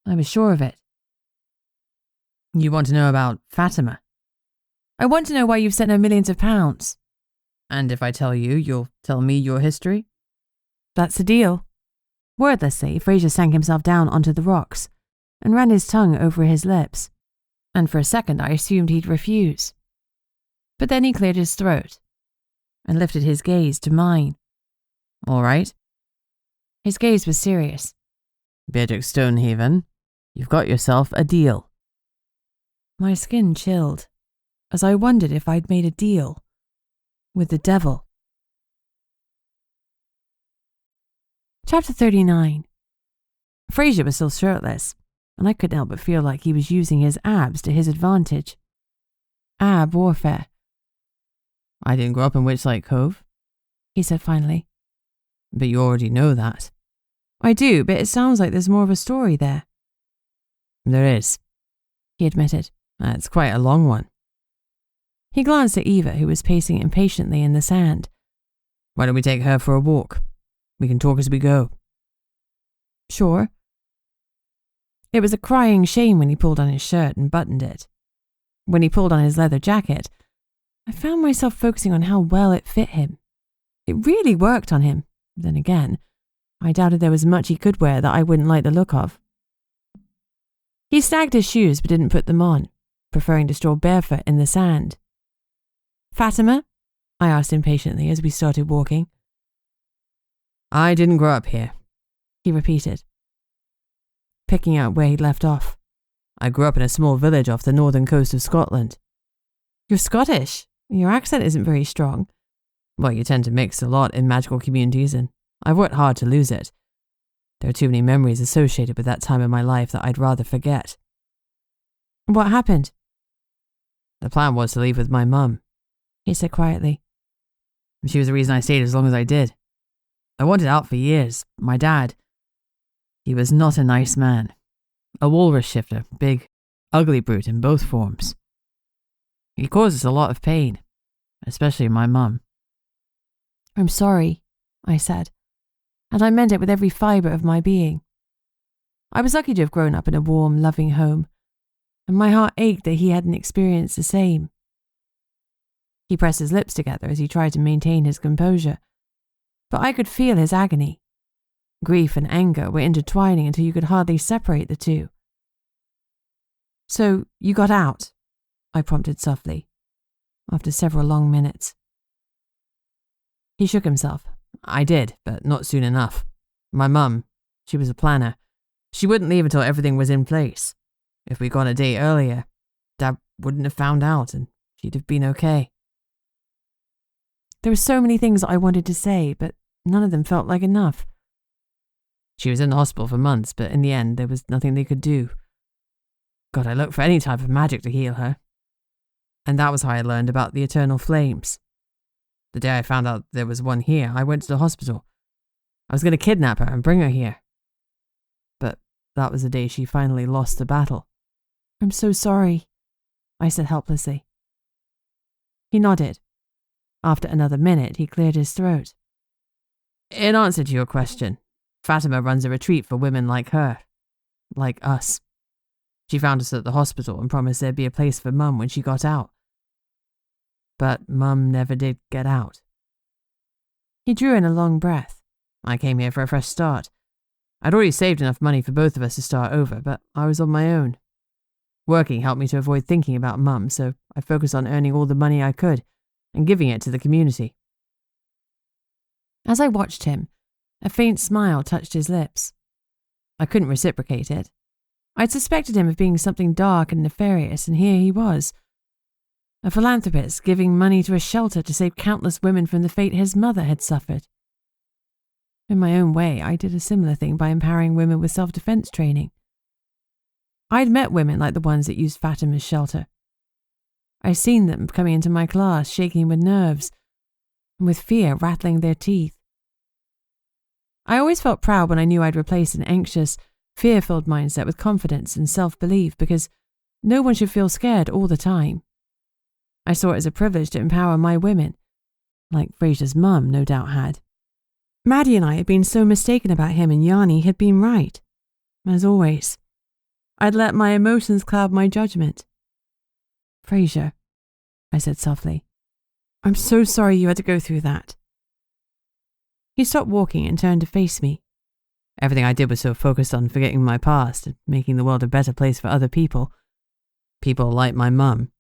I was sure of it. "You want to know about Fatima?" "I want to know why you've sent her millions of pounds." "And if I tell you, you'll tell me your history?" "That's the deal." Wordlessly, Fraser sank himself down onto the rocks and ran his tongue over his lips, and for a second I assumed he'd refuse. But then he cleared his throat and lifted his gaze to mine. "All right." His gaze was serious. "Beatrix Stonehaven, you've got yourself a deal." My skin chilled as I wondered if I'd made a deal with the devil. Chapter 39. Fraser was still shirtless, and I couldn't help but feel like he was using his abs to his advantage. Ab warfare. "I didn't grow up in Witchlight Cove," he said finally. "But you already know that." "I do, but it sounds like there's more of a story there." "There is," he admitted. "It's quite a long one." He glanced at Eva, who was pacing impatiently in the sand. "Why don't we take her for a walk? We can talk as we go." "Sure." It was a crying shame when he pulled on his shirt and buttoned it. When he pulled on his leather jacket, I found myself focusing on how well it fit him. It really worked on him. Then again, I doubted there was much he could wear that I wouldn't like the look of. He snagged his shoes but didn't put them on, preferring to stroll barefoot in the sand. "Fatima?" I asked impatiently as we started walking. "I didn't grow up here," he repeated, picking out where he'd left off. "I grew up in a small village off the northern coast of Scotland." "You're Scottish. Your accent isn't very strong." "Well, you tend to mix a lot in magical communities, and I've worked hard to lose it. There are too many memories associated with that time in my life that I'd rather forget. What happened? The plan was to leave with my mum, he said quietly. She was the reason I stayed as long as I did. I wanted out for years. My dad, he was not a nice man. A walrus shifter, big, ugly brute in both forms. He caused us a lot of pain, especially my mum. I'm sorry, I said, and I meant it with every fibre of my being. I was lucky to have grown up in a warm, loving home, and my heart ached that he hadn't experienced the same. He pressed his lips together as he tried to maintain his composure, but I could feel his agony. Grief and anger were intertwining until you could hardly separate the two. So, you got out? I prompted softly, after several long minutes. He shook himself. I did, but not soon enough. My mum, she was a planner. She wouldn't leave until everything was in place. If we'd gone a day earlier, Dad wouldn't have found out and she'd have been okay. There were so many things I wanted to say, but none of them felt like enough. She was in the hospital for months, but in the end, there was nothing they could do. God, I looked for any type of magic to heal her. And that was how I learned about the eternal flames. The day I found out there was one here, I went to the hospital. I was going to kidnap her and bring her here. But that was the day she finally lost the battle. I'm so sorry, I said helplessly. He nodded. After another minute, he cleared his throat. In answer to your question, Fatima runs a retreat for women like her. Like us. She found us at the hospital and promised there'd be a place for Mum when she got out. But Mum never did get out. He drew in a long breath. I came here for a fresh start. I'd already saved enough money for both of us to start over, but I was on my own. Working helped me to avoid thinking about Mum, so I focused on earning all the money I could and giving it to the community. As I watched him, a faint smile touched his lips. I couldn't reciprocate it. I'd suspected him of being something dark and nefarious, and here he was. A philanthropist giving money to a shelter to save countless women from the fate his mother had suffered. In my own way, I did a similar thing by empowering women with self-defense training. I'd met women like the ones that used Fatima's shelter. I'd seen them coming into my class shaking with nerves and with fear rattling their teeth. I always felt proud when I knew I'd replaced an anxious, fear-filled mindset with confidence and self-belief because no one should feel scared all the time. I saw it as a privilege to empower my women, like Frasier's mum no doubt had. Maddie and I had been so mistaken about him, and Yanni had been right. As always, I'd let my emotions cloud my judgment. Frasier, I said softly, I'm so sorry you had to go through that. He stopped walking and turned to face me. Everything I did was so focused on forgetting my past and making the world a better place for other people. People like my mum.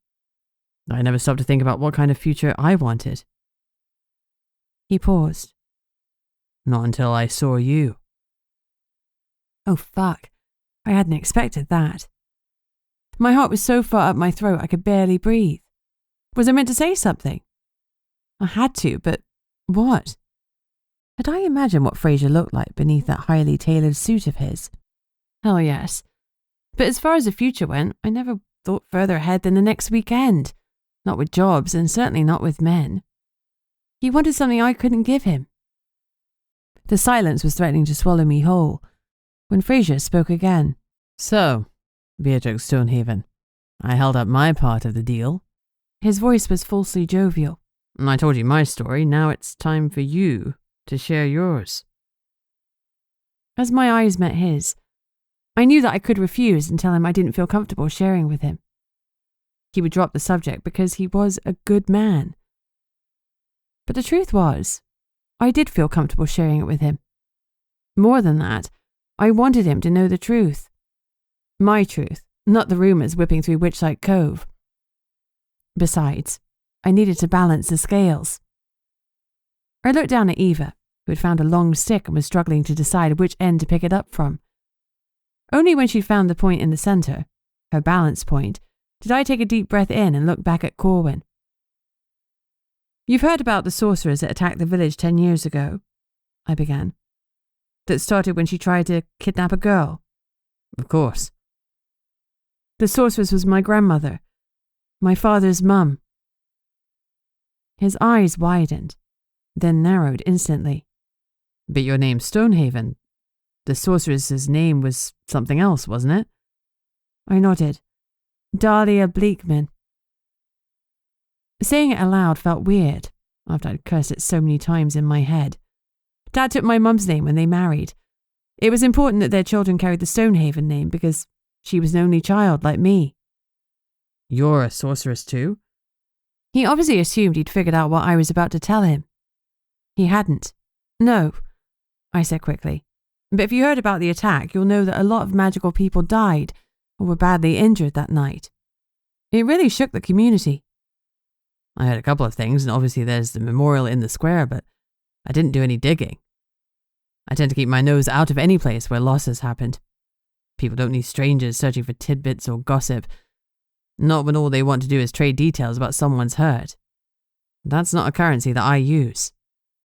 I never stopped to think about what kind of future I wanted. He paused. Not until I saw you. Oh, fuck. I hadn't expected that. My heart was so far up my throat I could barely breathe. Was I meant to say something? I had to, but what? Had I imagined what Frasier looked like beneath that highly tailored suit of his? Hell yes. But as far as the future went, I never thought further ahead than the next weekend. Not with jobs, and certainly not with men. He wanted something I couldn't give him. The silence was threatening to swallow me whole, when Frasier spoke again. So, Beatrix Stonehaven, I held up my part of the deal. His voice was falsely jovial. And I told you my story, now it's time for you to share yours. As my eyes met his, I knew that I could refuse and tell him I didn't feel comfortable sharing with him. He would drop the subject because he was a good man. But the truth was, I did feel comfortable sharing it with him. More than that, I wanted him to know the truth. My truth, not the rumours whipping through Witchlight Cove. Besides, I needed to balance the scales. I looked down at Eva, who had found a long stick and was struggling to decide which end to pick it up from. Only when she'd found the point in the centre, her balance point, did I take a deep breath in and look back at Corwin. You've heard about the sorcerers that attacked the village 10 years ago, I began. that started when she tried to kidnap a girl? Of course. The sorceress was my grandmother, my father's mum. His eyes widened, then narrowed instantly. But your name's Stonehaven. The sorceress's name was something else, wasn't it? I nodded. Dahlia Bleakman. Saying it aloud felt weird, after I'd cursed it so many times in my head. Dad took my mum's name when they married. It was important that their children carried the Stonehaven name because she was an only child like me. You're a sorceress too? He obviously assumed he'd figured out what I was about to tell him. He hadn't. No, I said quickly. But if you heard about the attack, you'll know that a lot of magical people died or were badly injured that night. It really shook the community. I heard a couple of things, and obviously there's the memorial in the square, but I didn't do any digging. I tend to keep my nose out of any place where loss has happened. People don't need strangers searching for tidbits or gossip, not when all they want to do is trade details about someone's hurt. That's not a currency that I use.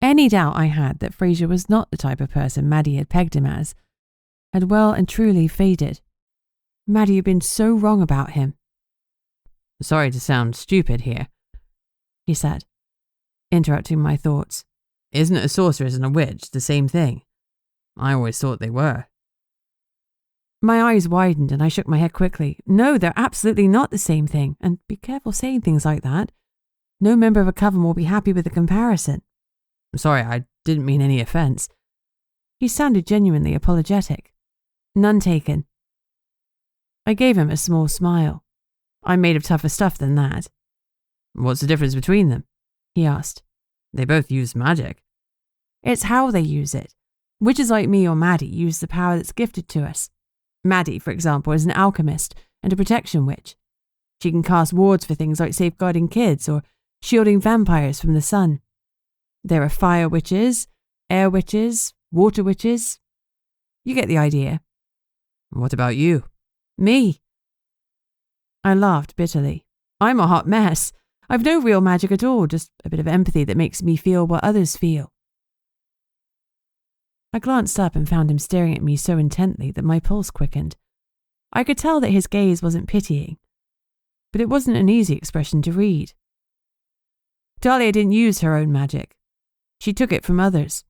Any doubt I had that Fraser was not the type of person Maddie had pegged him as had well and truly faded. Maddie had been so wrong about him. Sorry to sound stupid here, he said, interrupting my thoughts. Isn't a sorceress and a witch the same thing? I always thought they were. My eyes widened and I shook my head quickly. No, they're absolutely not the same thing, and be careful saying things like that. No member of a coven will be happy with the comparison. I'm sorry, I didn't mean any offence. He sounded genuinely apologetic. None taken. I gave him a small smile. I'm made of tougher stuff than that. What's the difference between them? He asked. They both use magic. It's how they use it. Witches like me or Maddie use the power that's gifted to us. Maddie, for example, is an alchemist and a protection witch. She can cast wards for things like safeguarding kids or shielding vampires from the sun. There are fire witches, air witches, water witches. You get the idea. What about you? Me. I laughed bitterly. I'm a hot mess. I've no real magic at all, just a bit of empathy that makes me feel what others feel. I glanced up and found him staring at me so intently that my pulse quickened. I could tell that his gaze wasn't pitying, but it wasn't an easy expression to read. Dahlia didn't use her own magic. She took it from others.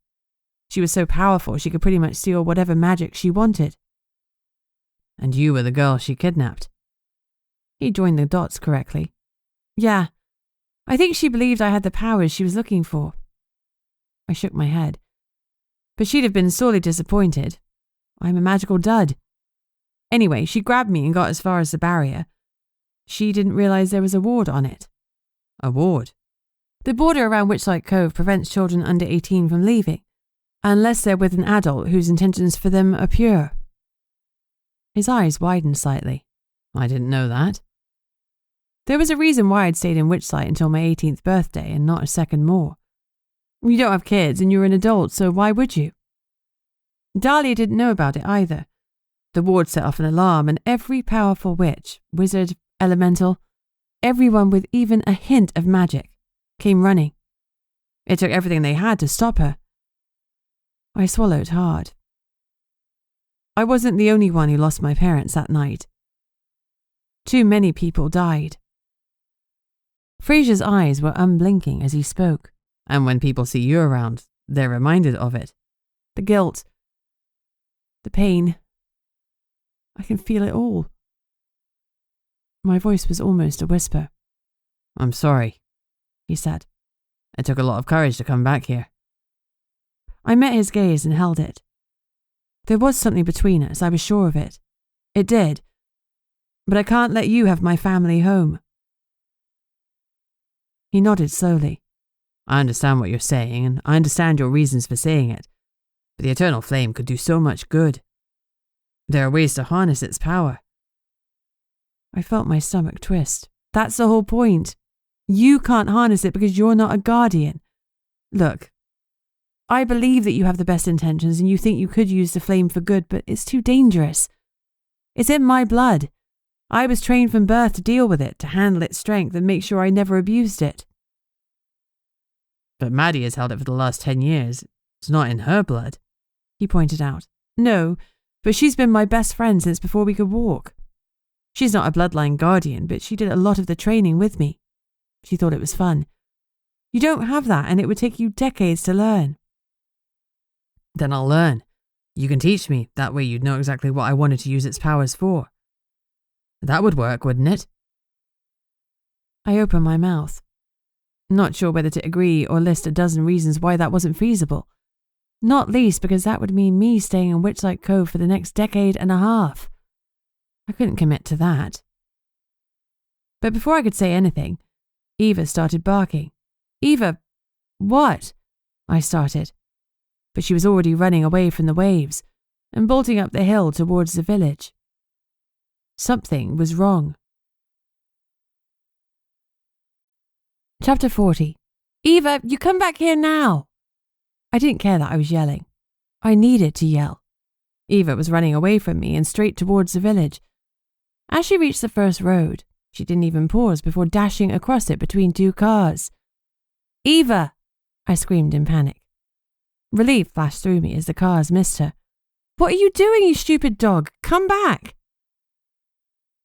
She was so powerful she could pretty much steal whatever magic she wanted. And you were the girl she kidnapped? He joined the dots correctly. Yeah, I think she believed I had the powers she was looking for. I shook my head. But she'd have been sorely disappointed. I'm a magical dud. Anyway, she grabbed me and got as far as the barrier. She didn't realise there was a ward on it. A ward? The border around Witchlight Cove prevents children under 18 from leaving, unless they're with an adult whose intentions for them are pure. His eyes widened slightly. I didn't know that. There was a reason why I'd stayed in Witchlight until my 18th birthday and not a second more. You don't have kids and you're an adult, so why would you? Dahlia didn't know about it either. The ward set off an alarm and every powerful witch, wizard, elemental, everyone with even a hint of magic, came running. It took everything they had to stop her. I swallowed hard. I wasn't the only one who lost my parents that night. Too many people died. Fraser's eyes were unblinking as he spoke. And when people see you around, they're reminded of it. The guilt. The pain. I can feel it all. My voice was almost a whisper. I'm sorry, he said. It took a lot of courage to come back here. I met his gaze and held it. There was something between us, I was sure of it. It did. But I can't let you have my family home. He nodded slowly. I understand what you're saying, and I understand your reasons for saying it, but the eternal flame could do so much good. There are ways to harness its power. I felt my stomach twist. That's the whole point. You can't harness it because you're not a guardian. Look, I believe that you have the best intentions and you think you could use the flame for good, but it's too dangerous. It's in my blood. I was trained from birth to deal with it, to handle its strength and make sure I never abused it. But Maddie has held it for the last 10 years. It's not in her blood. he pointed out. No, but she's been my best friend since before we could walk. She's not a bloodline guardian, but she did a lot of the training with me. She thought it was fun. You don't have that, and it would take you decades to learn. Then I'll learn. You can teach me, that way you'd know exactly what I wanted to use its powers for. That would work, wouldn't it? I opened my mouth, not sure whether to agree or list a dozen reasons why that wasn't feasible. Not least because that would mean me staying in Witchlight Cove for the next decade and a half. I couldn't commit to that. But before I could say anything, Eva started barking. Eva, what? I started. But she was already running away from the waves and bolting up the hill towards the village. Something was wrong. Chapter 40. Eva, you come back here now! I didn't care that I was yelling. I needed to yell. Eva was running away from me and straight towards the village. As she reached the first road, she didn't even pause before dashing across it between two cars. Eva! I screamed in panic. Relief flashed through me as the cars missed her. What are you doing, you stupid dog? Come back!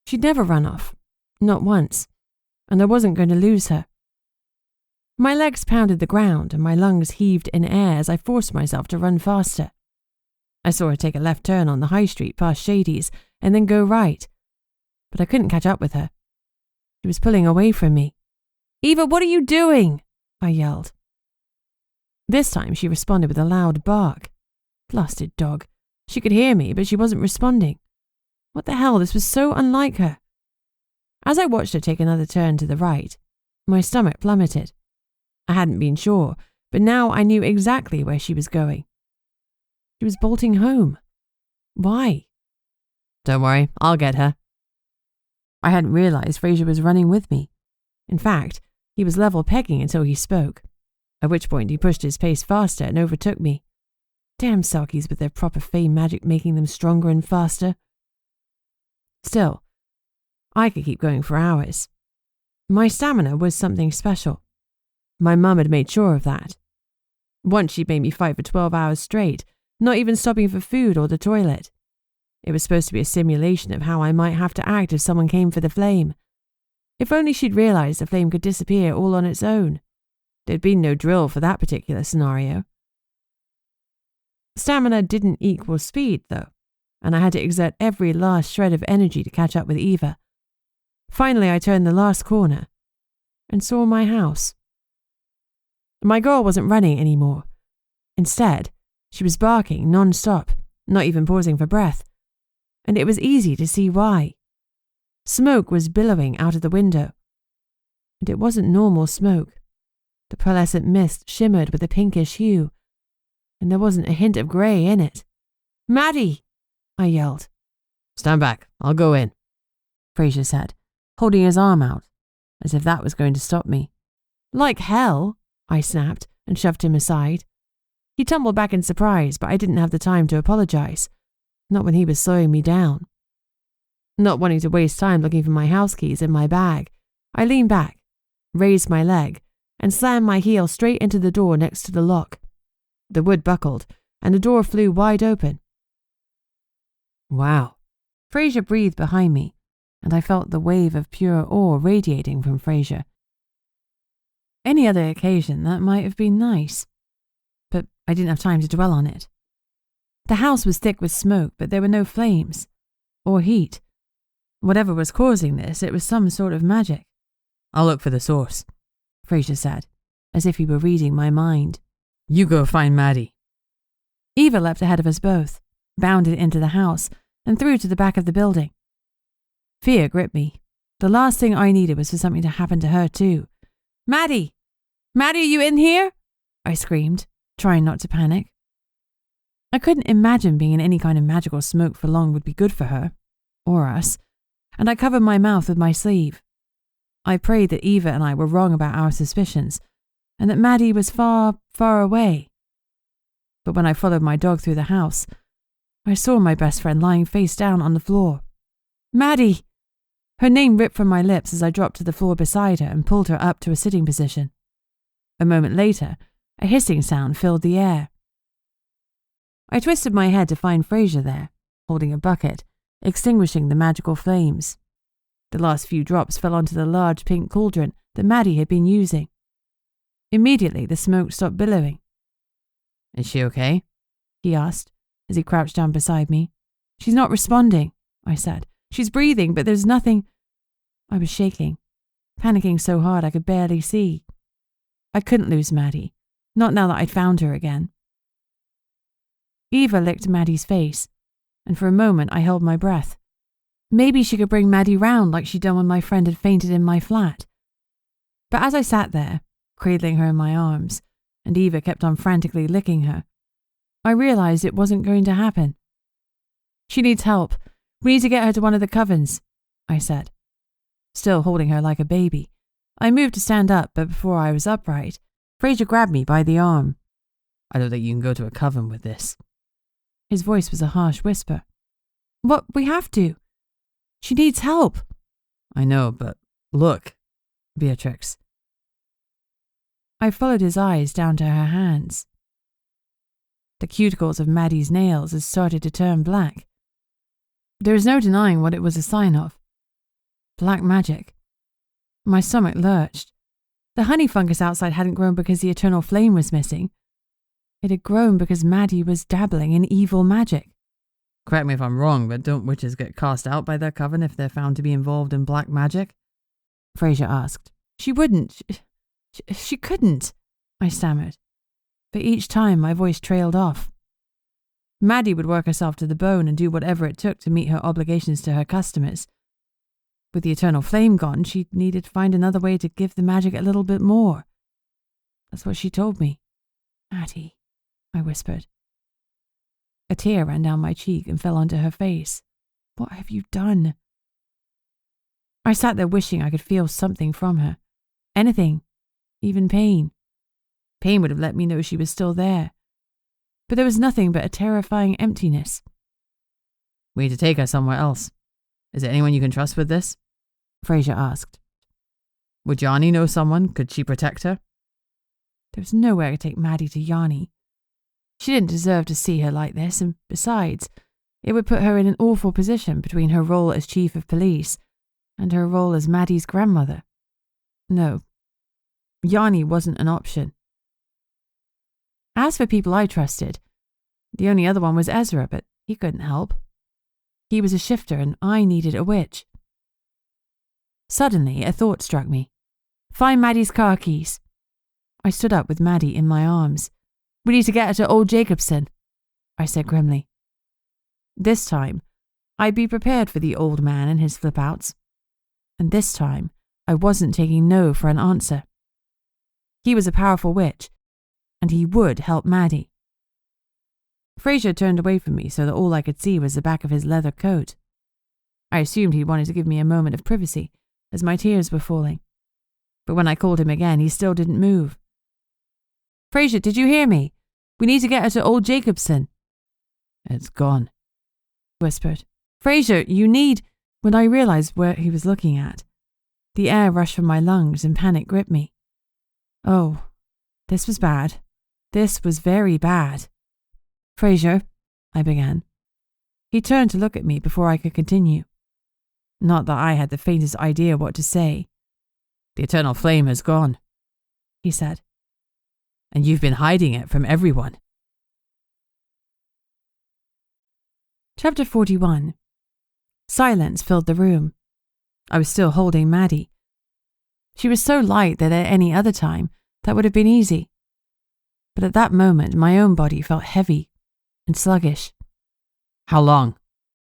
She'd never run off. Not once. And I wasn't going to lose her. My legs pounded the ground and my lungs heaved in air as I forced myself to run faster. I saw her take a left turn on the high street past Shady's and then go right. But I couldn't catch up with her. She was pulling away from me. Eva, what are you doing? I yelled. This time she responded with a loud bark. Blasted dog. She could hear me, but she wasn't responding. What the hell? This was so unlike her. As I watched her take another turn to the right, my stomach plummeted. I hadn't been sure, but now I knew exactly where she was going. She was bolting home. Why? Don't worry, I'll get her. I hadn't realized Fraser was running with me. In fact, he was level pegging until he spoke, at which point he pushed his pace faster and overtook me. Damn Selkies with their proper fey magic making them stronger and faster. Still, I could keep going for hours. My stamina was something special. My mum had made sure of that. Once she'd made me fight for 12 hours straight, not even stopping for food or the toilet. It was supposed to be a simulation of how I might have to act if someone came for the flame. If only she'd realized the flame could disappear all on its own. There'd been no drill for that particular scenario. Stamina didn't equal speed, though, and I had to exert every last shred of energy to catch up with Eva. Finally, I turned the last corner and saw my house. My girl wasn't running anymore. Instead, she was barking non-stop, not even pausing for breath. And it was easy to see why. Smoke was billowing out of the window. And it wasn't normal smoke. The pearlescent mist shimmered with a pinkish hue, and there wasn't a hint of grey in it. Maddie! I yelled. Stand back, I'll go in, Fraser said, holding his arm out, as if that was going to stop me. Like hell, I snapped and shoved him aside. He tumbled back in surprise, but I didn't have the time to apologize. Not when he was slowing me down. Not wanting to waste time looking for my house keys in my bag, I leaned back, raised my leg, and slammed my heel straight into the door next to the lock. The wood buckled, and the door flew wide open. Wow. Fraser breathed behind me, and I felt the wave of pure awe radiating from Fraser. Any other occasion, that might have been nice, but I didn't have time to dwell on it. The house was thick with smoke, but there were no flames, or heat. Whatever was causing this, it was some sort of magic. I'll look for the source, Fraser said, as if he were reading my mind. You go find Maddie. Eva leapt ahead of us both, bounded into the house, and through to the back of the building. Fear gripped me. The last thing I needed was for something to happen to her too. Maddie! Maddie, are you in here? I screamed, trying not to panic. I couldn't imagine being in any kind of magical smoke for long would be good for her, or us, and I covered my mouth with my sleeve. I prayed that Eva and I were wrong about our suspicions, and that Maddie was far, far away. But when I followed my dog through the house, I saw my best friend lying face down on the floor. Maddie! Her name ripped from my lips as I dropped to the floor beside her and pulled her up to a sitting position. A moment later, a hissing sound filled the air. I twisted my head to find Fraser there, holding a bucket, extinguishing the magical flames. The last few drops fell onto the large pink cauldron that Maddie had been using. Immediately, the smoke stopped billowing. Is she okay? He asked, as he crouched down beside me. She's not responding, I said. She's breathing, but there's nothing. I was shaking, panicking so hard I could barely see. I couldn't lose Maddie, not now that I'd found her again. Eva licked Maddie's face, and for a moment I held my breath. Maybe she could bring Maddie round like she'd done when my friend had fainted in my flat. But as I sat there, cradling her in my arms, and Eva kept on frantically licking her, I realised it wasn't going to happen. She needs help. We need to get her to one of the covens, I said, still holding her like a baby. I moved to stand up, but before I was upright, Fraser grabbed me by the arm. I don't think you can go to a coven with this. His voice was a harsh whisper. What? We have to. She needs help. I know, but look, Beatrix. I followed his eyes down to her hands. The cuticles of Maddie's nails had started to turn black. There was no denying what it was a sign of. Black magic. My stomach lurched. The honey fungus outside hadn't grown because the eternal flame was missing. It had grown because Maddie was dabbling in evil magic. Correct me if I'm wrong, but don't witches get cast out by their coven if they're found to be involved in black magic? Fraser asked. She wouldn't. She couldn't, I stammered. But each time my voice trailed off. Maddie would work herself to the bone and do whatever it took to meet her obligations to her customers. With the eternal flame gone, she needed to find another way to give the magic a little bit more. That's what she told me. Maddie, I whispered. A tear ran down my cheek and fell onto her face. What have you done? I sat there wishing I could feel something from her. Anything. Even pain. Pain would have let me know she was still there. But there was nothing but a terrifying emptiness. We need to take her somewhere else. Is there anyone you can trust with this? Fraser asked. Would Yanni know someone? Could she protect her? There was nowhere to take Maddie to Yanni. She didn't deserve to see her like this, and besides, it would put her in an awful position between her role as chief of police and her role as Maddie's grandmother. No, Yanni wasn't an option. As for people I trusted, the only other one was Ezra, but he couldn't help. He was a shifter and I needed a witch. Suddenly, a thought struck me. Find Maddie's car keys. I stood up with Maddie in my arms. We need to get her to old Jacobson, I said grimly. This time, I'd be prepared for the old man and his flip-outs. And this time, I wasn't taking no for an answer. He was a powerful witch, and he would help Maddie. Fraser turned away from me so that all I could see was the back of his leather coat. I assumed he wanted to give me a moment of privacy, as my tears were falling. But when I called him again, he still didn't move. Fraser, did you hear me? We need to get her to old Jacobson. It's gone, whispered. Fraser, you need... When I realized where he was looking at, the air rushed from my lungs and panic gripped me. Oh, this was bad. This was very bad. Fraser, I began. He turned to look at me before I could continue. Not that I had the faintest idea what to say. The eternal flame has gone, he said. And you've been hiding it from everyone. Chapter 41. Silence filled the room. I was still holding Maddie. She was so light that at any other time, that would have been easy. But at that moment, my own body felt heavy and sluggish. How long?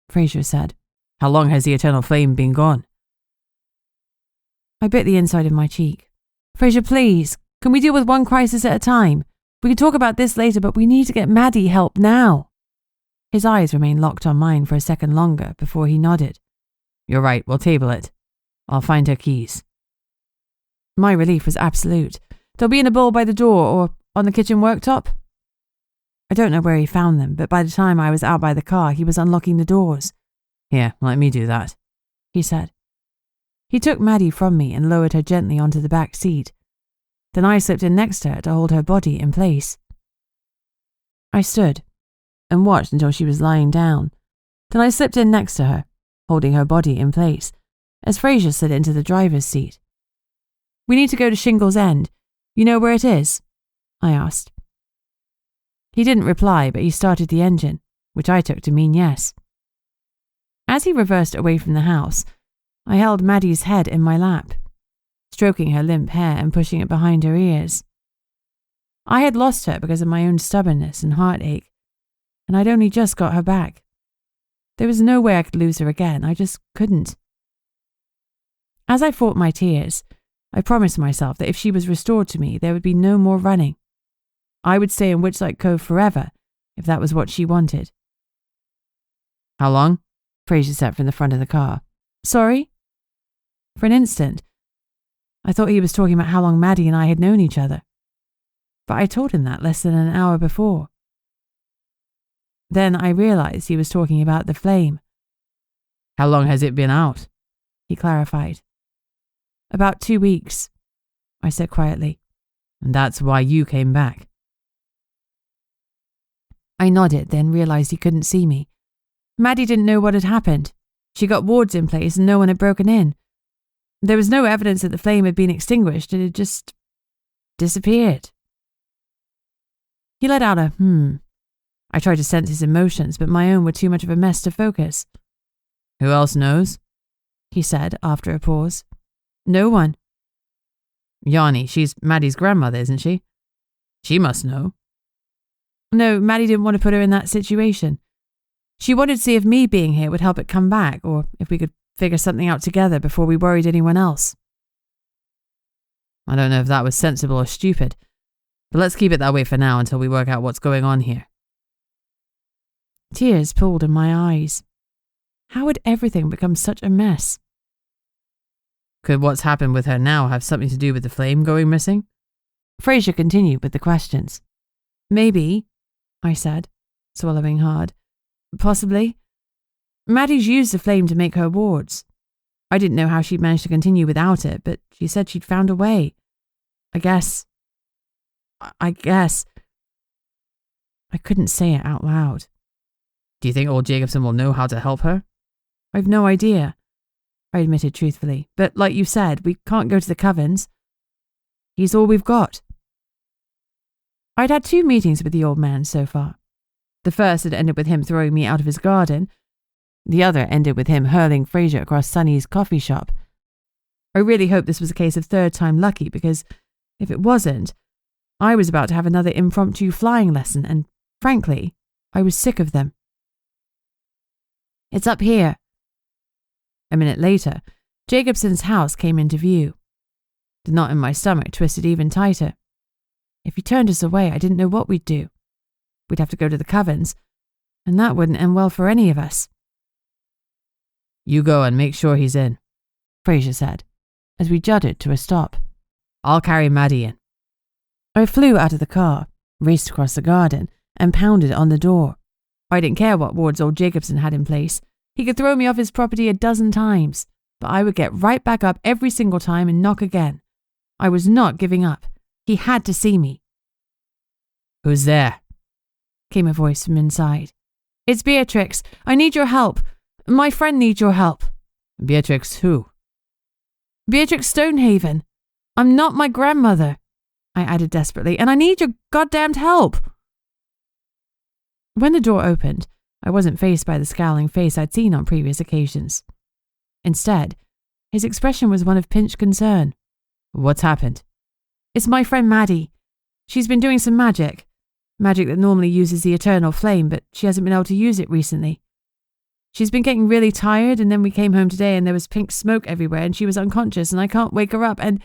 Fraser said. How long has the eternal flame been gone? I bit the inside of my cheek. Fraser, please, can we deal with one crisis at a time? We can talk about this later, but we need to get Maddie help now. His eyes remained locked on mine for a second longer before he nodded. You're right, we'll table it. I'll find her keys. My relief was absolute. They'll be in a bowl by the door or on the kitchen worktop. I don't know where he found them, but by the time I was out by the car, he was unlocking the doors. Here, let me do that, he said. He took Maddie from me and lowered her gently onto the back seat. Then I slipped in next to her to hold her body in place. I stood, and watched until she was lying down. Then I slipped in next to her, holding her body in place, as Fraser slid into the driver's seat. "We need to go to Shingle's End. You know where it is?" I asked. He didn't reply, but he started the engine, which I took to mean yes. As he reversed away from the house, I held Maddie's head in my lap, stroking her limp hair and pushing it behind her ears. I had lost her because of my own stubbornness and heartache, and I'd only just got her back. There was no way I could lose her again. I just couldn't. As I fought my tears, I promised myself that if she was restored to me, there would be no more running. I would stay in Witchlight Cove forever, if that was what she wanted. "How long?" Fraser said from the front of the car. "Sorry?" For an instant, I thought he was talking about how long Maddie and I had known each other. But I told him that less than an hour before. Then I realized he was talking about the flame. "How long has it been out?" He clarified. "About 2 weeks," I said quietly. "And that's why you came back?" I nodded, then realized he couldn't see me. Maddie didn't know what had happened. She got wards in place and no one had broken in. There was no evidence that the flame had been extinguished. It had just disappeared. He let out a I tried to sense his emotions, but my own were too much of a mess to focus. "Who else knows?" he said after a pause. "No one." "Yanni, she's Maddie's grandmother, isn't she? She must know." "No, Maddie didn't want to put her in that situation. She wanted to see if me being here would help it come back, or if we could figure something out together before we worried anyone else." "I don't know if that was sensible or stupid, but let's keep it that way for now until we work out what's going on here." Tears pooled in my eyes. How had everything become such a mess? "Could what's happened with her now have something to do with the flame going missing?" Fraser continued with the questions. "Maybe," I said, swallowing hard. "Possibly. Maddie's used the flame to make her wards. I didn't know how she'd managed to continue without it, but she said she'd found a way. I guess. I couldn't say it out loud. "Do you think old Jacobson will know how to help her?" "I've no idea," I admitted truthfully. "But like you said, we can't go to the covens. He's all we've got." I'd had 2 meetings with the old man so far. The first had ended with him throwing me out of his garden. The other ended with him hurling Fraser across Sonny's coffee shop. I really hoped this was a case of third time lucky, because if it wasn't, I was about to have another impromptu flying lesson, and frankly, I was sick of them. "It's up here." A minute later, Jacobson's house came into view. The knot in my stomach twisted even tighter. If he turned us away, I didn't know what we'd do. We'd have to go to the covens, and that wouldn't end well for any of us. "You go and make sure he's in," Fraser said, as we juddered to a stop. "I'll carry Maddie in." I flew out of the car, raced across the garden, and pounded on the door. I didn't care what wards old Jacobson had in place. He could throw me off his property a dozen times, but I would get right back up every single time and knock again. I was not giving up. He had to see me. "Who's there?" came a voice from inside. "It's Beatrix. I need your help. My friend needs your help." "Beatrix who?" "Beatrix Stonehaven. I'm not my grandmother," I added desperately, "and I need your goddamned help." When the door opened, I wasn't faced by the scowling face I'd seen on previous occasions. Instead, his expression was one of pinched concern. "What's happened?" "It's my friend Maddie. She's been doing some magic. Magic that normally uses the eternal flame, but she hasn't been able to use it recently. She's been getting really tired, and then we came home today and there was pink smoke everywhere and she was unconscious and I can't wake her up and...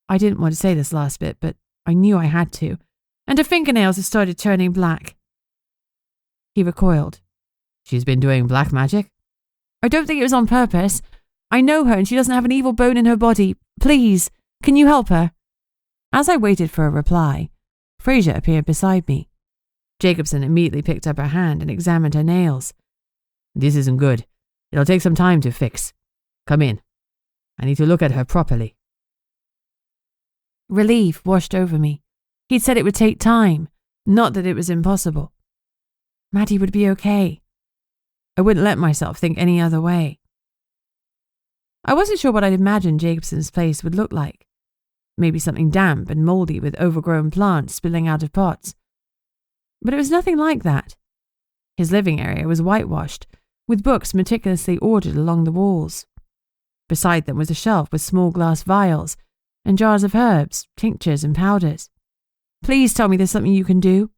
I didn't want to say this last bit, but I knew I had to. And her fingernails have started turning black." He recoiled. "She's been doing black magic?" "I don't think it was on purpose. I know her and she doesn't have an evil bone in her body. Please, can you help her?" As I waited for a reply, Fraser appeared beside me. Jacobson immediately picked up her hand and examined her nails. "This isn't good. It'll take some time to fix. Come in. I need to look at her properly." Relief washed over me. He'd said it would take time. Not that it was impossible. Maddie would be okay. I wouldn't let myself think any other way. I wasn't sure what I'd imagined Jacobson's place would look like. Maybe something damp and mouldy with overgrown plants spilling out of pots. But it was nothing like that. His living area was whitewashed, with books meticulously ordered along the walls. Beside them was a shelf with small glass vials and jars of herbs, tinctures and powders. Please tell me there's something you can do,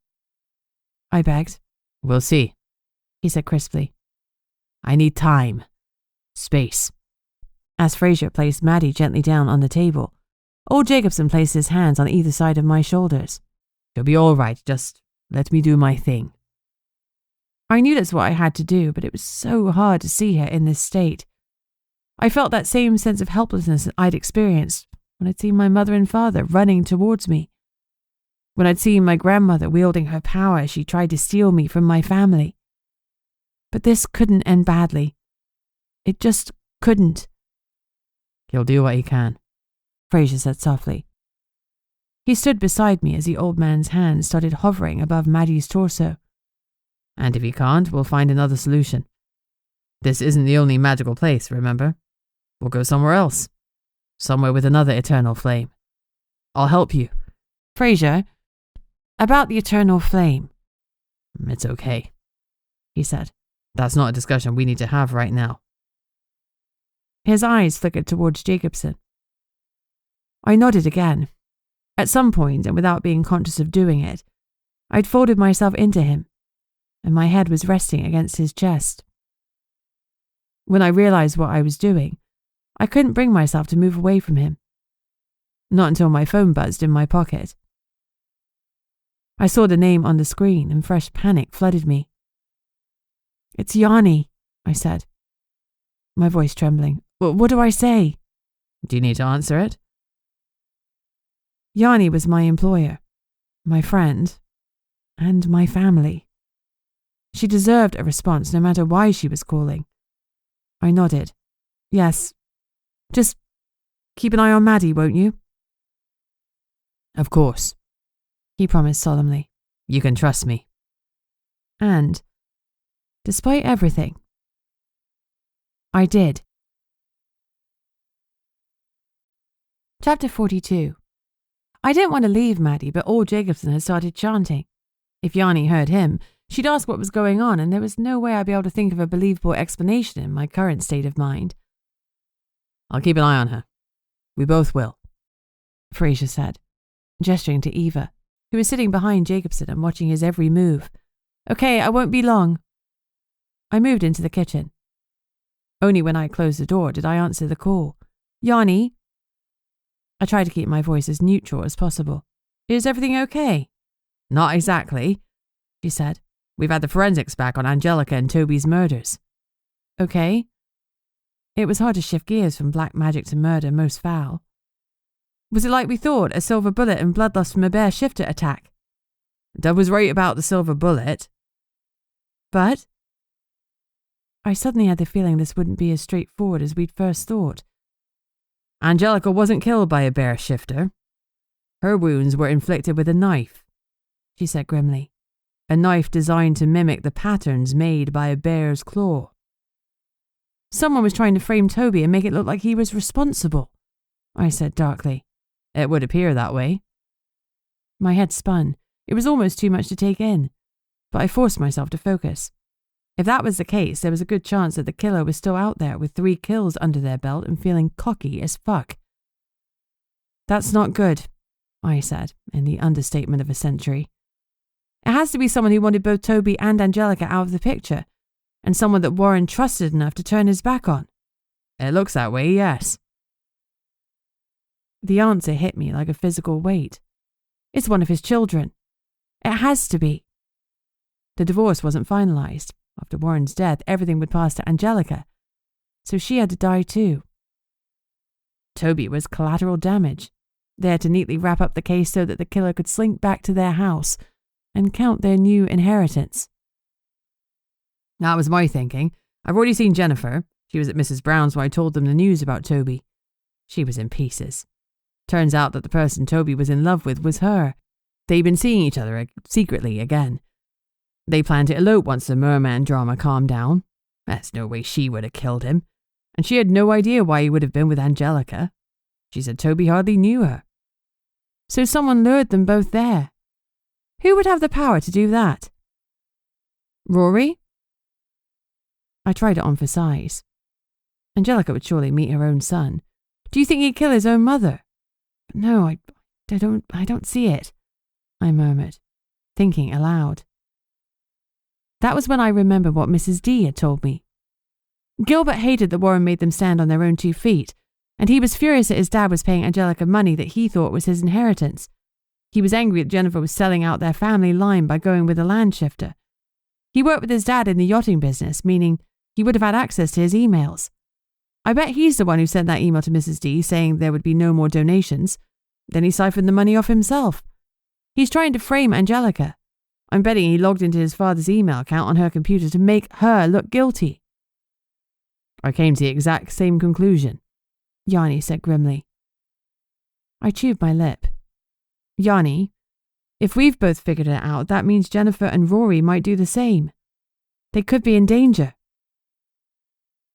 I begged. We'll see, he said crisply. I need time. Space. As Fraser placed Maddie gently down on the table, old Jacobson placed his hands on either side of my shoulders. You'll be all right, just let me do my thing. I knew that's what I had to do, but it was so hard to see her in this state. I felt that same sense of helplessness that I'd experienced when I'd seen my mother and father running towards me. When I'd seen my grandmother wielding her power as she tried to steal me from my family. But this couldn't end badly. It just couldn't. He'll do what he can, Fraser said softly. He stood beside me as the old man's hand started hovering above Maddie's torso. And if he can't, we'll find another solution. This isn't the only magical place, remember? We'll go somewhere else. Somewhere with another eternal flame. I'll help you. Fraser, about the eternal flame. It's okay, he said. That's not a discussion we need to have right now. His eyes flickered towards Jacobson. I nodded again. At some point, and without being conscious of doing it, I'd folded myself into him, and my head was resting against his chest. When I realized what I was doing, I couldn't bring myself to move away from him. Not until my phone buzzed in my pocket. I saw the name on the screen and fresh panic flooded me. It's Yanni, I said, my voice trembling. What do I say? Do you need to answer it? Yanni was my employer, my friend, and my family. She deserved a response no matter why she was calling. I nodded. Yes. Just keep an eye on Maddie, won't you? Of course, he promised solemnly. You can trust me. And, despite everything, I did. Chapter 42. I didn't want to leave Maddie, but old Jacobson had started chanting. If Yanni heard him, she'd ask what was going on, and there was no way I'd be able to think of a believable explanation in my current state of mind. I'll keep an eye on her. We both will, Fraser said, gesturing to Eva, who was sitting behind Jacobson and watching his every move. Okay, I won't be long. I moved into the kitchen. Only when I closed the door did I answer the call. Yanni? I tried to keep my voice as neutral as possible. Is everything okay? Not exactly, she said. We've had the forensics back on Angelica and Toby's murders. Okay. It was hard to shift gears from black magic to murder most foul. Was it like we thought, a silver bullet and bloodlust from a bear shifter attack? Dub was right about the silver bullet. But? I suddenly had the feeling this wouldn't be as straightforward as we'd first thought. Angelica wasn't killed by a bear shifter. Her wounds were inflicted with a knife, she said grimly. A knife designed to mimic the patterns made by a bear's claw. Someone was trying to frame Toby and make it look like he was responsible, I said darkly. It would appear that way. My head spun. It was almost too much to take in, but I forced myself to focus. If that was the case, there was a good chance that the killer was still out there with 3 kills under their belt and feeling cocky as fuck. That's not good, I said, in the understatement of a century. It has to be someone who wanted both Toby and Angelica out of the picture, and someone that Warren trusted enough to turn his back on. It looks that way, yes. The answer hit me like a physical weight. It's one of his children. It has to be. The divorce wasn't finalized. After Warren's death, everything would pass to Angelica, so she had to die too. Toby was collateral damage, there to neatly wrap up the case so that the killer could slink back to their house and count their new inheritance. That was my thinking. I've already seen Jennifer. She was at Mrs. Brown's when I told them the news about Toby. She was in pieces. Turns out that the person Toby was in love with was her. They'd been seeing each other secretly again. They planned to elope once the merman drama calmed down. There's no way she would have killed him. And she had no idea why he would have been with Angelica. She said Toby hardly knew her. So someone lured them both there. Who would have the power to do that? Rory? I tried it on for size. Angelica would surely meet her own son. Do you think he'd kill his own mother? No, I don't see it, I murmured, thinking aloud. That was when I remembered what Mrs. D had told me. Gilbert hated that Warren made them stand on their own 2 feet, and he was furious that his dad was paying Angelica money that he thought was his inheritance. He was angry that Jennifer was selling out their family line by going with a land shifter. He worked with his dad in the yachting business, meaning he would have had access to his emails. I bet he's the one who sent that email to Mrs. D saying there would be no more donations. Then he siphoned the money off himself. He's trying to frame Angelica. I'm betting he logged into his father's email account on her computer to make her look guilty. I came to the exact same conclusion, Yanni said grimly. I chewed my lip. Yanni, if we've both figured it out, that means Jennifer and Rory might do the same. They could be in danger.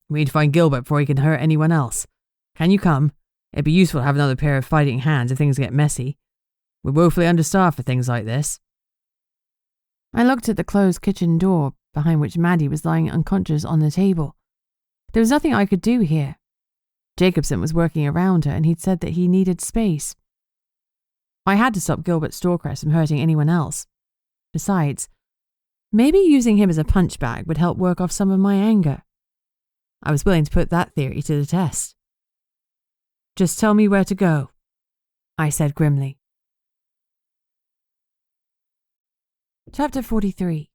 We need to find Gilbert before he can hurt anyone else. Can you come? It'd be useful to have another pair of fighting hands if things get messy. We're woefully understaffed for things like this. I looked at the closed kitchen door, behind which Maddie was lying unconscious on the table. There was nothing I could do here. Jacobson was working around her, and he'd said that he needed space. I had to stop Gilbert Storecrest from hurting anyone else. Besides, maybe using him as a punch bag would help work off some of my anger. I was willing to put that theory to the test. Just tell me where to go, I said grimly. Chapter 43.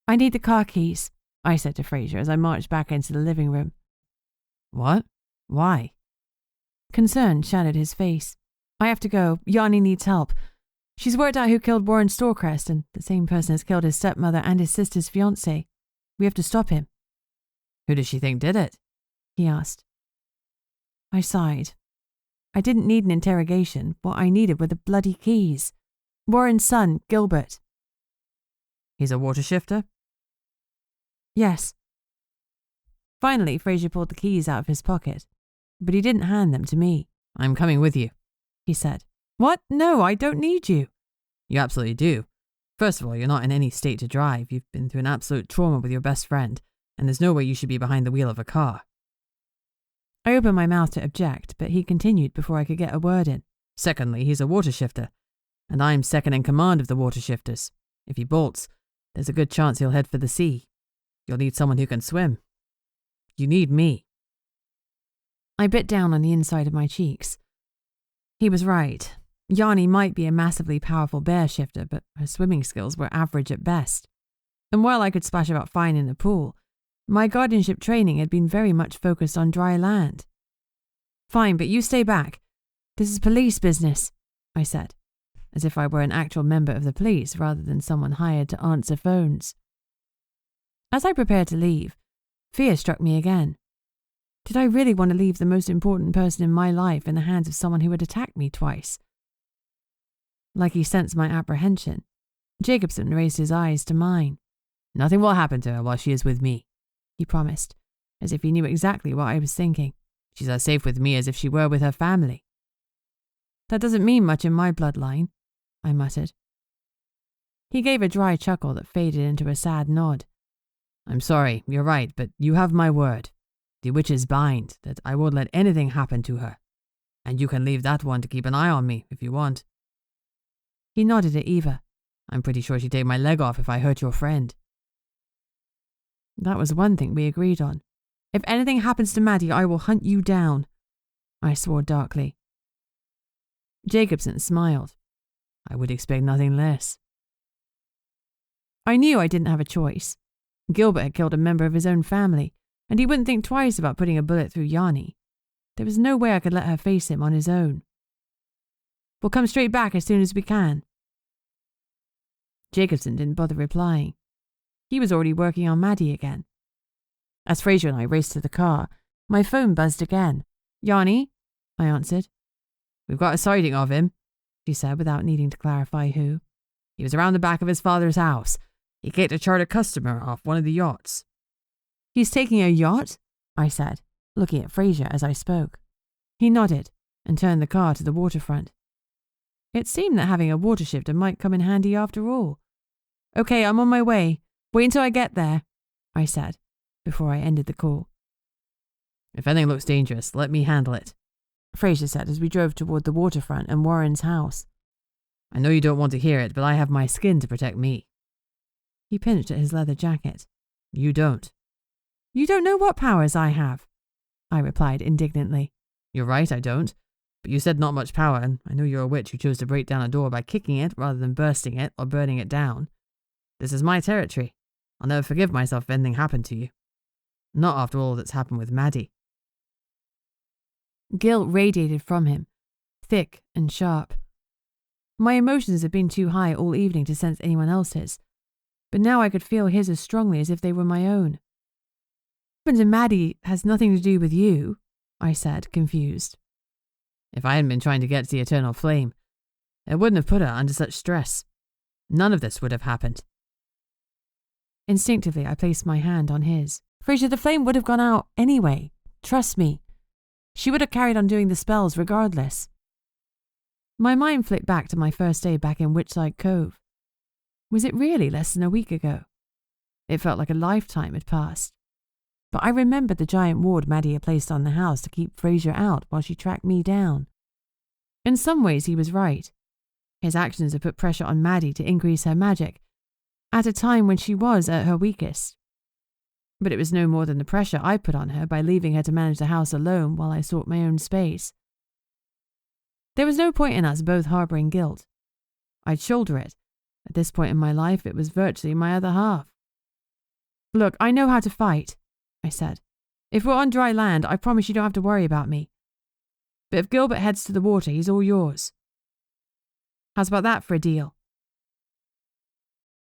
I need the car keys, I said to Fraser as I marched back into the living room. What? Why? Concern shadowed his face. I have to go. Yanni needs help. She's worked out who killed Warren Storecrest, and the same person has killed his stepmother and his sister's fiancé. We have to stop him. Who does she think did it? He asked. I sighed. I didn't need an interrogation. What I needed were the bloody keys. Warren's son, Gilbert. He's a water shifter? Yes. Finally, Fraser pulled the keys out of his pocket, but he didn't hand them to me. I'm coming with you, he said. What? No, I don't need you. You absolutely do. First of all, you're not in any state to drive. You've been through an absolute trauma with your best friend, and there's no way you should be behind the wheel of a car. I opened my mouth to object, but he continued before I could get a word in. Secondly, he's a water shifter, and I'm second in command of the water shifters. If he bolts, there's a good chance he'll head for the sea. You'll need someone who can swim. You need me. I bit down on the inside of my cheeks. He was right. Yanni might be a massively powerful bear shifter, but her swimming skills were average at best. And while I could splash about fine in the pool, my guardianship training had been very much focused on dry land. Fine, but you stay back. This is police business, I said, as if I were an actual member of the police rather than someone hired to answer phones. As I prepared to leave, fear struck me again. Did I really want to leave the most important person in my life in the hands of someone who had attacked me twice? Like he sensed my apprehension, Jacobson raised his eyes to mine. Nothing will happen to her while she is with me, he promised, as if he knew exactly what I was thinking. She's as safe with me as if she were with her family. That doesn't mean much in my bloodline, I muttered. He gave a dry chuckle that faded into a sad nod. I'm sorry, you're right, but you have my word. The witches bind that I won't let anything happen to her. And you can leave that one to keep an eye on me if you want. He nodded at Eva. I'm pretty sure she'd take my leg off if I hurt your friend. That was one thing we agreed on. If anything happens to Maddie, I will hunt you down, I swore darkly. Jacobson smiled. I would expect nothing less. I knew I didn't have a choice. Gilbert had killed a member of his own family, and he wouldn't think twice about putting a bullet through Yanni. There was no way I could let her face him on his own. We'll come straight back as soon as we can. Jacobson didn't bother replying. He was already working on Maddie again. As Fraser and I raced to the car, my phone buzzed again. Yanni? I answered. We've got a sighting of him, she said without needing to clarify who. He was around the back of his father's house. He kicked a chartered customer off one of the yachts. He's taking a yacht? I said, looking at Fraser as I spoke. He nodded and turned the car to the waterfront. It seemed that having a water shifter might come in handy after all. Okay, I'm on my way. Wait until I get there, I said, before I ended the call. If anything looks dangerous, let me handle it, Fraser said as we drove toward the waterfront and Warren's house. I know you don't want to hear it, but I have my skin to protect me. He pinched at his leather jacket. You don't. You don't know what powers I have, I replied indignantly. You're right, I don't. But you said not much power, and I know you're a witch who chose to break down a door by kicking it rather than bursting it or burning it down. This is my territory. I'll never forgive myself if anything happened to you. Not after all that's happened with Maddie. Guilt radiated from him, thick and sharp. My emotions had been too high all evening to sense anyone else's, but now I could feel his as strongly as if they were my own. What happened to Maddie has nothing to do with you, I said, confused. If I hadn't been trying to get to the eternal flame, it wouldn't have put her under such stress. None of this would have happened. Instinctively, I placed my hand on his. Fraser, the flame would have gone out anyway. Trust me. She would have carried on doing the spells regardless. My mind flicked back to my first day back in Witchlight Cove. Was it really less than a week ago? It felt like a lifetime had passed. But I remembered the giant ward Maddie had placed on the house to keep Fraser out while she tracked me down. In some ways, he was right. His actions had put pressure on Maddie to increase her magic, at a time when she was at her weakest. But it was no more than the pressure I put on her by leaving her to manage the house alone while I sought my own space. There was no point in us both harbouring guilt. I'd shoulder it. At this point in my life, it was virtually my other half. Look, I know how to fight, I said. If we're on dry land, I promise you don't have to worry about me. But if Gilbert heads to the water, he's all yours. How's about that for a deal?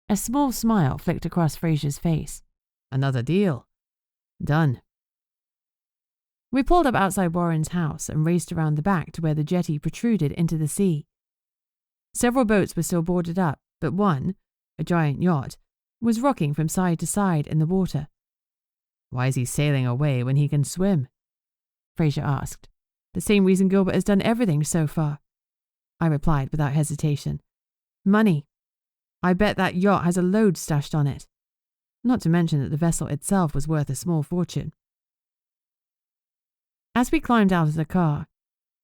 A small smile flicked across Fraser's face. Another deal. Done. We pulled up outside Warren's house and raced around the back to where the jetty protruded into the sea. Several boats were still boarded up, but one, a giant yacht, was rocking from side to side in the water. Why is he sailing away when he can swim? Fraser asked. The same reason Gilbert has done everything so far, I replied without hesitation. Money. I bet that yacht has a load stashed on it. Not to mention that the vessel itself was worth a small fortune. As we climbed out of the car,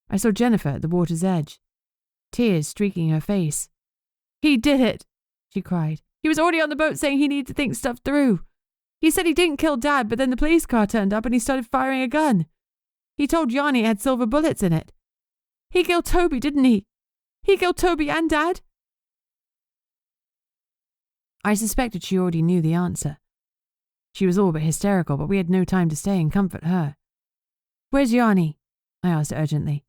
I saw Jennifer at the water's edge, tears streaking her face. He did it, she cried. He was already on the boat saying he needed to think stuff through. He said he didn't kill Dad, but then the police car turned up and he started firing a gun. He told Yanni it had silver bullets in it. He killed Toby, didn't he? He killed Toby and Dad? I suspected she already knew the answer. She was all but hysterical, but we had no time to stay and comfort her. Where's Yanni? I asked urgently.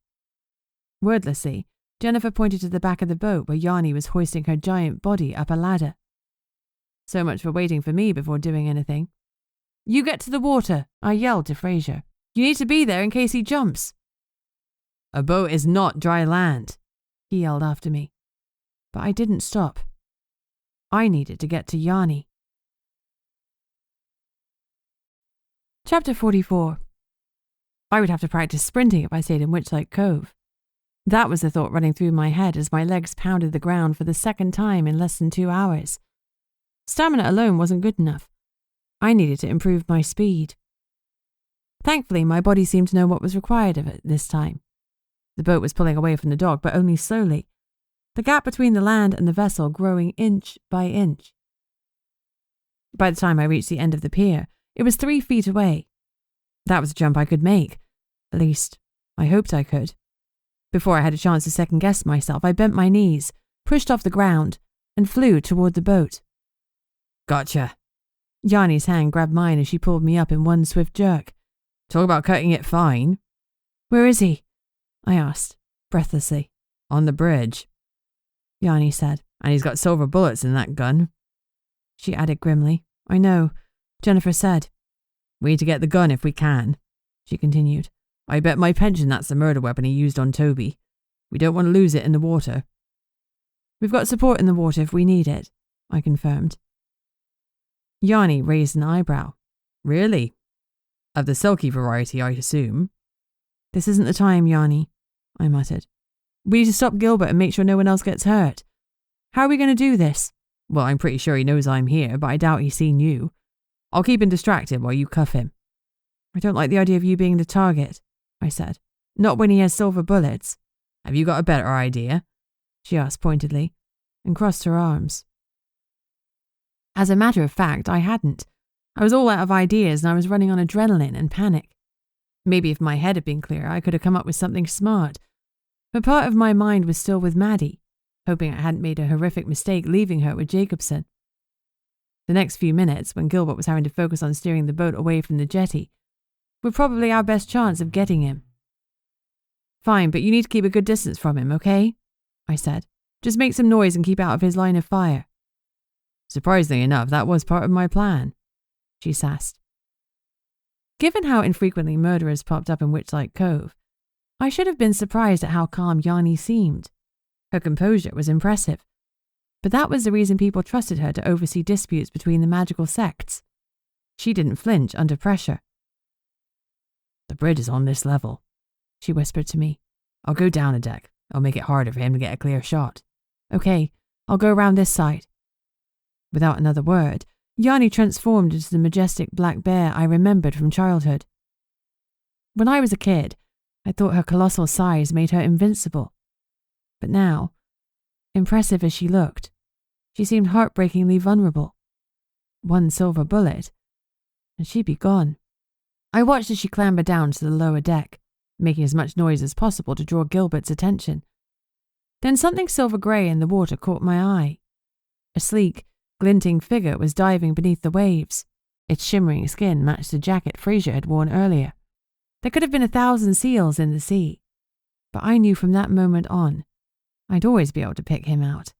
Wordlessly, Jennifer pointed to the back of the boat where Yanni was hoisting her giant body up a ladder. So much for waiting for me before doing anything. You get to the water, I yelled to Fraser. You need to be there in case he jumps. A boat is not dry land, he yelled after me. But I didn't stop. I needed to get to Yanni. Chapter 44. I would have to practice sprinting if I stayed in Witchlight Cove. That was the thought running through my head as my legs pounded the ground for the second time in less than 2 hours. Stamina alone wasn't good enough. I needed to improve my speed. Thankfully, my body seemed to know what was required of it this time. The boat was pulling away from the dock, but only slowly, the gap between the land and the vessel growing inch by inch. By the time I reached the end of the pier, it was 3 feet away. That was a jump I could make. At least, I hoped I could. Before I had a chance to second-guess myself, I bent my knees, pushed off the ground, and flew toward the boat. Gotcha. Yanni's hand grabbed mine as she pulled me up in one swift jerk. Talk about cutting it fine. Where is he? I asked, breathlessly. On the bridge, Yanni said. And he's got silver bullets in that gun. She added grimly. I know, Jennifer said. We need to get the gun if we can, she continued. I bet my pension that's the murder weapon he used on Toby. We don't want to lose it in the water. We've got support in the water if we need it, I confirmed. Yanni raised an eyebrow. Really? Of the silky variety, I assume. This isn't the time, Yanni, I muttered. We need to stop Gilbert and make sure no one else gets hurt. How are we going to do this? Well, I'm pretty sure he knows I'm here, but I doubt he's seen you. I'll keep him distracted while you cuff him. I don't like the idea of you being the target, I said. Not when he has silver bullets. Have you got a better idea? She asked pointedly, and crossed her arms. As a matter of fact, I hadn't. I was all out of ideas and I was running on adrenaline and panic. Maybe if my head had been clear, I could have come up with something smart. But part of my mind was still with Maddie, hoping I hadn't made a horrific mistake leaving her with Jacobson. The next few minutes, when Gilbert was having to focus on steering the boat away from the jetty, were probably our best chance of getting him. Fine, but you need to keep a good distance from him, okay? I said. Just make some noise and keep out of his line of fire. Surprisingly enough, that was part of my plan, she sassed. Given how infrequently murderers popped up in Witchlight Cove, I should have been surprised at how calm Yanni seemed. Her composure was impressive, but that was the reason people trusted her to oversee disputes between the magical sects. She didn't flinch under pressure. The bridge is on this level, she whispered to me. I'll go down a deck. I'll make it harder for him to get a clear shot. Okay, I'll go around this side. Without another word, Yanni transformed into the majestic black bear I remembered from childhood. When I was a kid, I thought her colossal size made her invincible. But now, impressive as she looked, she seemed heartbreakingly vulnerable. One silver bullet, and she'd be gone. I watched as she clambered down to the lower deck, making as much noise as possible to draw Gilbert's attention. Then something silver-grey in the water caught my eye. A sleek, glinting figure was diving beneath the waves. Its shimmering skin matched the jacket Fraser had worn earlier. There could have been 1,000 seals in the sea, but I knew from that moment on, I'd always be able to pick him out.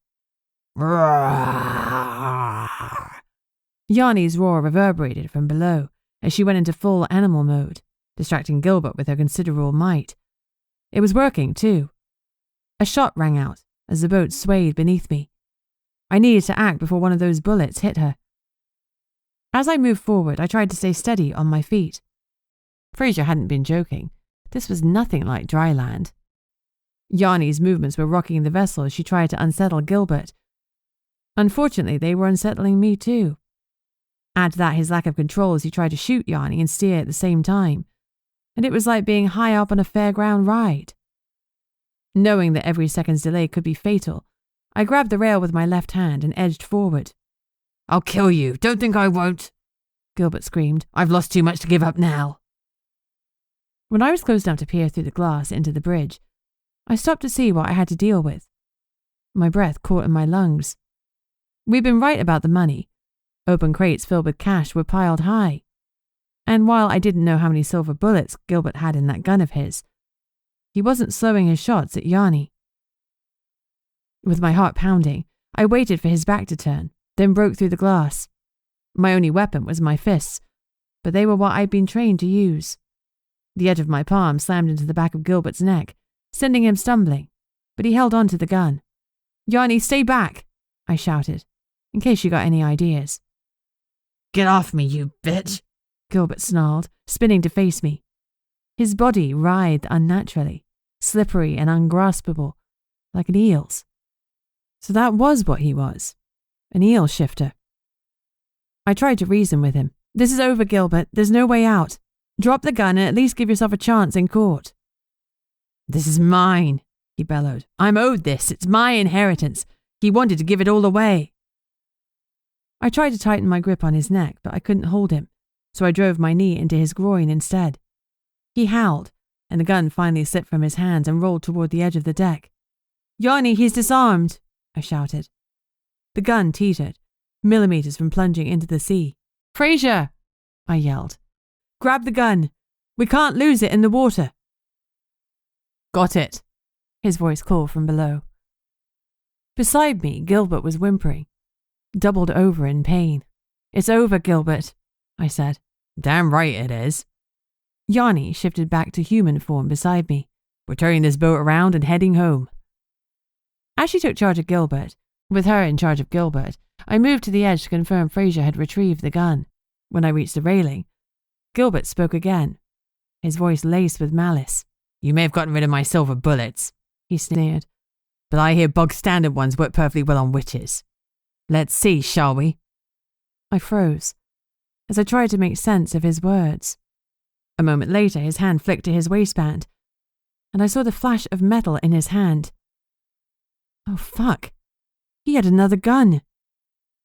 Yanni's roar reverberated from below as she went into full animal mode, distracting Gilbert with her considerable might. It was working, too. A shot rang out as the boat swayed beneath me. I needed to act before one of those bullets hit her. As I moved forward, I tried to stay steady on my feet. Fraser hadn't been joking. This was nothing like dry land. Yanni's movements were rocking the vessel as she tried to unsettle Gilbert. Unfortunately, they were unsettling me too. Add to that his lack of control as he tried to shoot Yanni and steer at the same time, and it was like being high up on a fairground ride. Knowing that every second's delay could be fatal, I grabbed the rail with my left hand and edged forward. I'll kill you. Don't think I won't, Gilbert screamed. I've lost too much to give up now. When I was close enough to peer through the glass into the bridge, I stopped to see what I had to deal with. My breath caught in my lungs. We'd been right about the money. Open crates filled with cash were piled high. And while I didn't know how many silver bullets Gilbert had in that gun of his, he wasn't slowing his shots at Yanni. With my heart pounding, I waited for his back to turn, then broke through the glass. My only weapon was my fists, but they were what I'd been trained to use. The edge of my palm slammed into the back of Gilbert's neck, sending him stumbling, but he held on to the gun. Yanni, stay back, I shouted, in case you got any ideas. Get off me, you bitch, Gilbert snarled, spinning to face me. His body writhed unnaturally, slippery and ungraspable, like an eel's. So that was what he was, an eel shifter. I tried to reason with him. This is over, Gilbert. There's no way out. Drop the gun and at least give yourself a chance in court. This is mine, he bellowed. I'm owed this. It's my inheritance. He wanted to give it all away. I tried to tighten my grip on his neck, but I couldn't hold him, so I drove my knee into his groin instead. He howled, and the gun finally slipped from his hands and rolled toward the edge of the deck. Yanni, he's disarmed, I shouted. The gun teetered, millimeters from plunging into the sea. Fraser, I yelled. Grab the gun. We can't lose it in the water. Got it, his voice called from below. Beside me, Gilbert was whimpering, doubled over in pain. It's over, Gilbert, I said. Damn right it is. Yanni shifted back to human form beside me. We're turning this boat around and heading home. As As she took charge of Gilbert, with her in charge of Gilbert, I moved to the edge to confirm Fraser had retrieved the gun. When I reached the railing, Gilbert spoke again, his voice laced with malice. You may have gotten rid of my silver bullets, he sneered, but I hear bog-standard ones work perfectly well on witches. Let's see, shall we? I froze as I tried to make sense of his words. A moment later, his hand flicked to his waistband, and I saw the flash of metal in his hand. Oh, fuck. He had another gun.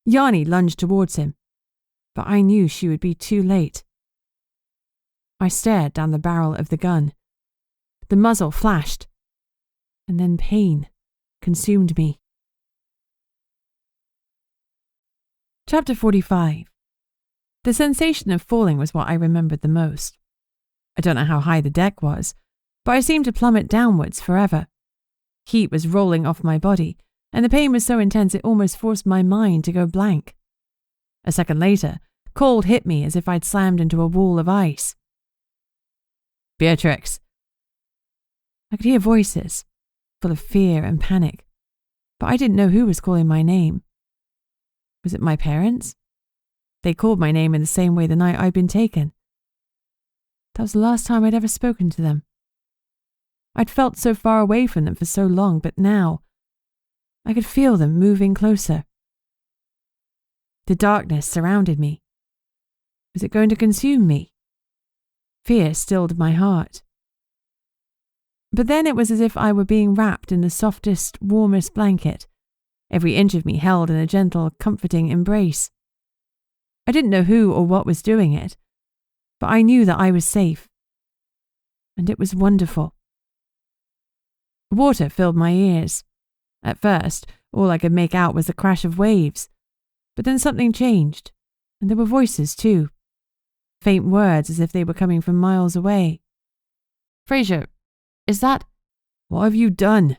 Yanni lunged towards him, but I knew she would be too late. I stared down the barrel of the gun. The muzzle flashed, and then pain consumed me. Chapter 45. The sensation of falling was what I remembered the most. I don't know how high the deck was, but I seemed to plummet downwards forever. Heat was rolling off my body, and the pain was so intense it almost forced my mind to go blank. A second later, cold hit me as if I'd slammed into a wall of ice. Beatrix. I could hear voices, full of fear and panic, but I didn't know who was calling my name. Was it my parents? They called my name in the same way the night I'd been taken. That was the last time I'd ever spoken to them. I'd felt so far away from them for so long, but now I could feel them moving closer. The darkness surrounded me. Was it going to consume me? Fear stilled my heart. But then it was as if I were being wrapped in the softest, warmest blanket, every inch of me held in a gentle, comforting embrace. I didn't know who or what was doing it, but I knew that I was safe. And it was wonderful. Water filled my ears. At first, all I could make out was the crash of waves, but then something changed, and there were voices too. Faint words as if they were coming from miles away. Fraser, is that... What have you done?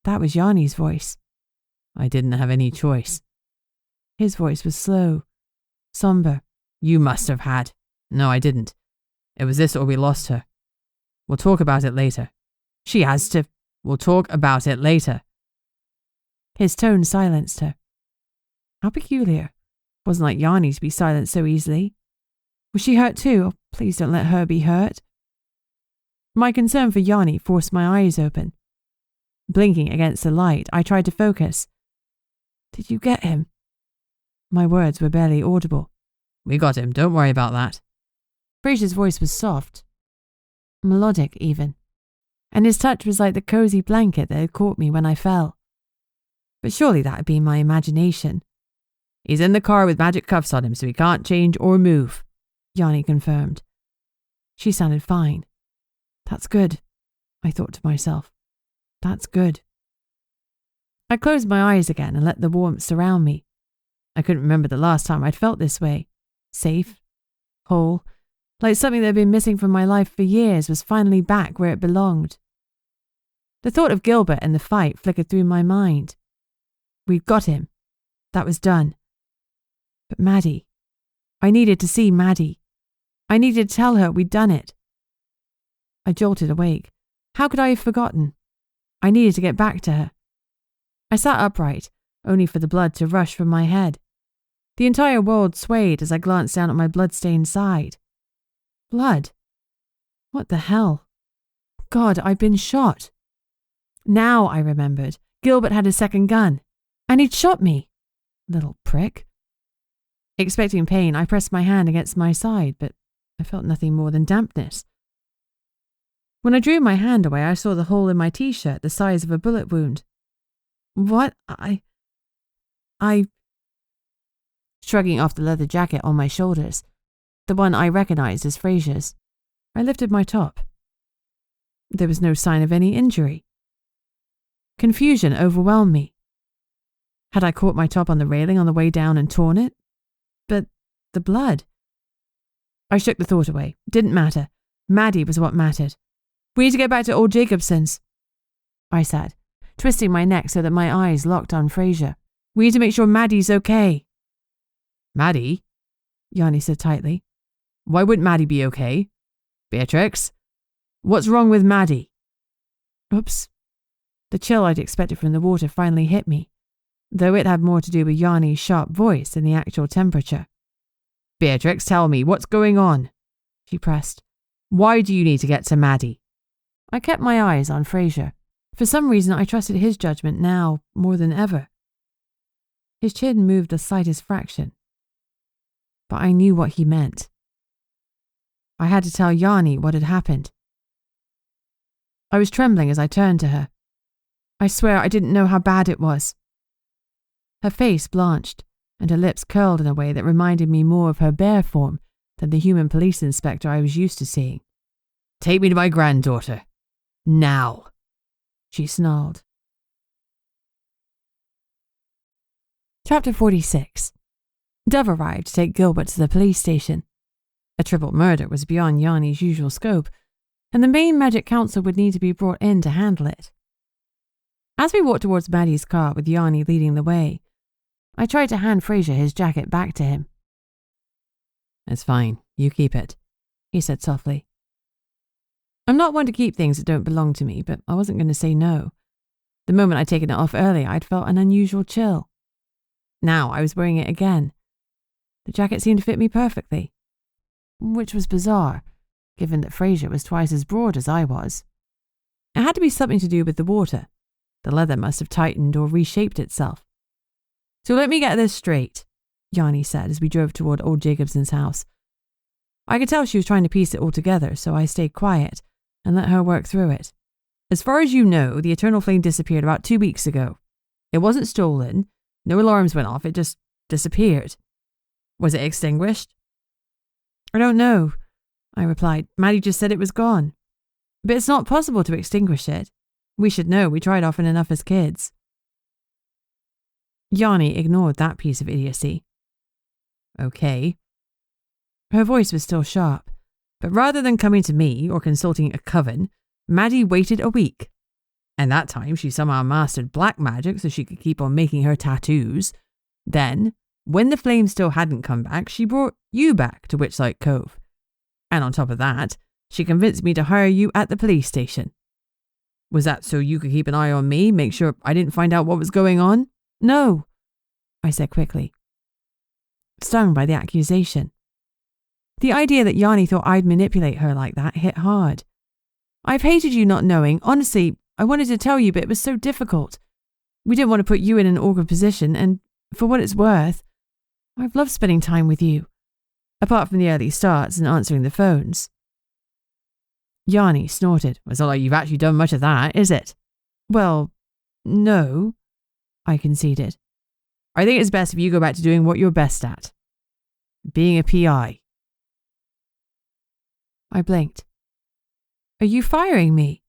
That was Yanni's voice. I didn't have any choice. His voice was slow, somber. You must have had. No, I didn't. It was this or we lost her. We'll talk about it later. She has to... We'll talk about it later. His tone silenced her. How peculiar. Wasn't like Yanni to be silenced so easily. Was she hurt too? Oh, please don't let her be hurt. My concern for Yanni forced my eyes open. Blinking against the light, I tried to focus. Did you get him? My words were barely audible. We got him, don't worry about that. Fraser's voice was soft, melodic even, and his touch was like the cozy blanket that had caught me when I fell. But surely that had been my imagination. He's in the car with magic cuffs on him, so he can't change or move, Yanni confirmed. She sounded fine. That's good, I thought to myself. That's good. I closed my eyes again and let the warmth surround me. I couldn't remember the last time I'd felt this way. Safe, whole, like something that had been missing from my life for years was finally back where it belonged. The thought of Gilbert and the fight flickered through my mind. We'd got him. That was done. But Maddie. I needed to see Maddie. I needed to tell her we'd done it. I jolted awake. How could I have forgotten? I needed to get back to her. I sat upright, only for the blood to rush from my head. The entire world swayed as I glanced down at my blood-stained side. Blood? What the hell? God, I'd been shot. Now I remembered. Gilbert had a second gun, and he'd shot me. Little prick. Expecting pain, I pressed my hand against my side, but I felt nothing more than dampness. When I drew my hand away, I saw the hole in my t-shirt the size of a bullet wound. What? I... Shrugging off the leather jacket on my shoulders, the one I recognized as Fraser's, I lifted my top. There was no sign of any injury. Confusion overwhelmed me. Had I caught my top on the railing on the way down and torn it? But the blood... I shook the thought away. Didn't matter. Maddie was what mattered. We need to get back to old Jacobson's, I said, twisting my neck so that my eyes locked on Fraser. We need to make sure Maddie's okay. Maddie? Yanni said tightly. Why wouldn't Maddie be okay? Beatrix? What's wrong with Maddie? Oops. The chill I'd expected from the water finally hit me, though it had more to do with Yanni's sharp voice than the actual temperature. Beatrix, tell me, what's going on? She pressed. Why do you need to get to Maddie? I kept my eyes on Fraser. For some reason, I trusted his judgment now more than ever. His chin moved the slightest fraction, but I knew what he meant. I had to tell Yanni what had happened. I was trembling as I turned to her. I swear I didn't know how bad it was. Her face blanched, and her lips curled in a way that reminded me more of her bear form than the human police inspector I was used to seeing. Take me to my granddaughter. Now, she snarled. Chapter 46. Dove arrived to take Gilbert to the police station. A triple murder was beyond Yanni's usual scope, and the main Magic Council would need to be brought in to handle it. As we walked towards Maddie's car with Yanni leading the way, I tried to hand Fraser his jacket back to him. It's fine, you keep it, he said softly. I'm not one to keep things that don't belong to me, but I wasn't going to say no. The moment I'd taken it off earlier, I'd felt an unusual chill. Now I was wearing it again. The jacket seemed to fit me perfectly, which was bizarre, given that Fraser was twice as broad as I was. It had to be something to do with the water. The leather must have tightened or reshaped itself. So let me get this straight, Yanni said as we drove toward old Jacobson's house. I could tell she was trying to piece it all together, so I stayed quiet and let her work through it. As far as you know, the Eternal Flame disappeared about 2 weeks ago. It wasn't stolen, no alarms went off, it just disappeared. Was it extinguished? I don't know, I replied. Maddie just said it was gone. But it's not possible to extinguish it. We should know, we tried often enough as kids. Yanni ignored that piece of idiocy. Okay. Her voice was still sharp, but rather than coming to me or consulting a coven, Maddie waited a week. And that time she somehow mastered black magic so she could keep on making her tattoos. Then, when the flame still hadn't come back, she brought you back to Witchlight Cove. And on top of that, she convinced me to hire you at the police station. Was that so you could keep an eye on me, make sure I didn't find out what was going on? No, I said quickly, stung by the accusation. The idea that Yanni thought I'd manipulate her like that hit hard. I've hated you not knowing. Honestly, I wanted to tell you, but it was so difficult. We didn't want to put you in an awkward position, and for what it's worth, I've loved spending time with you, apart from the early starts and answering the phones. Yanni snorted. It's not like you've actually done much of that, is it? Well, no, I conceded. I think it's best if you go back to doing what you're best at. Being a PI. I blinked. Are you firing me?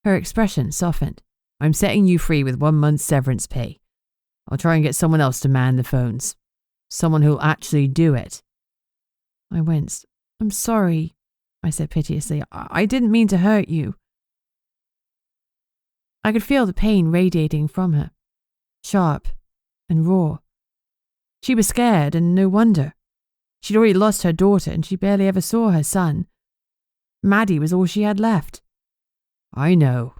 Her expression softened. I'm setting you free with 1 month's severance pay. I'll try and get someone else to man the phones. Someone who'll actually do it. I winced. I'm sorry, I said piteously. I didn't mean to hurt you. I could feel the pain radiating from her, sharp and raw. She was scared, and no wonder. She'd already lost her daughter, and she barely ever saw her son. Maddie was all she had left. I know.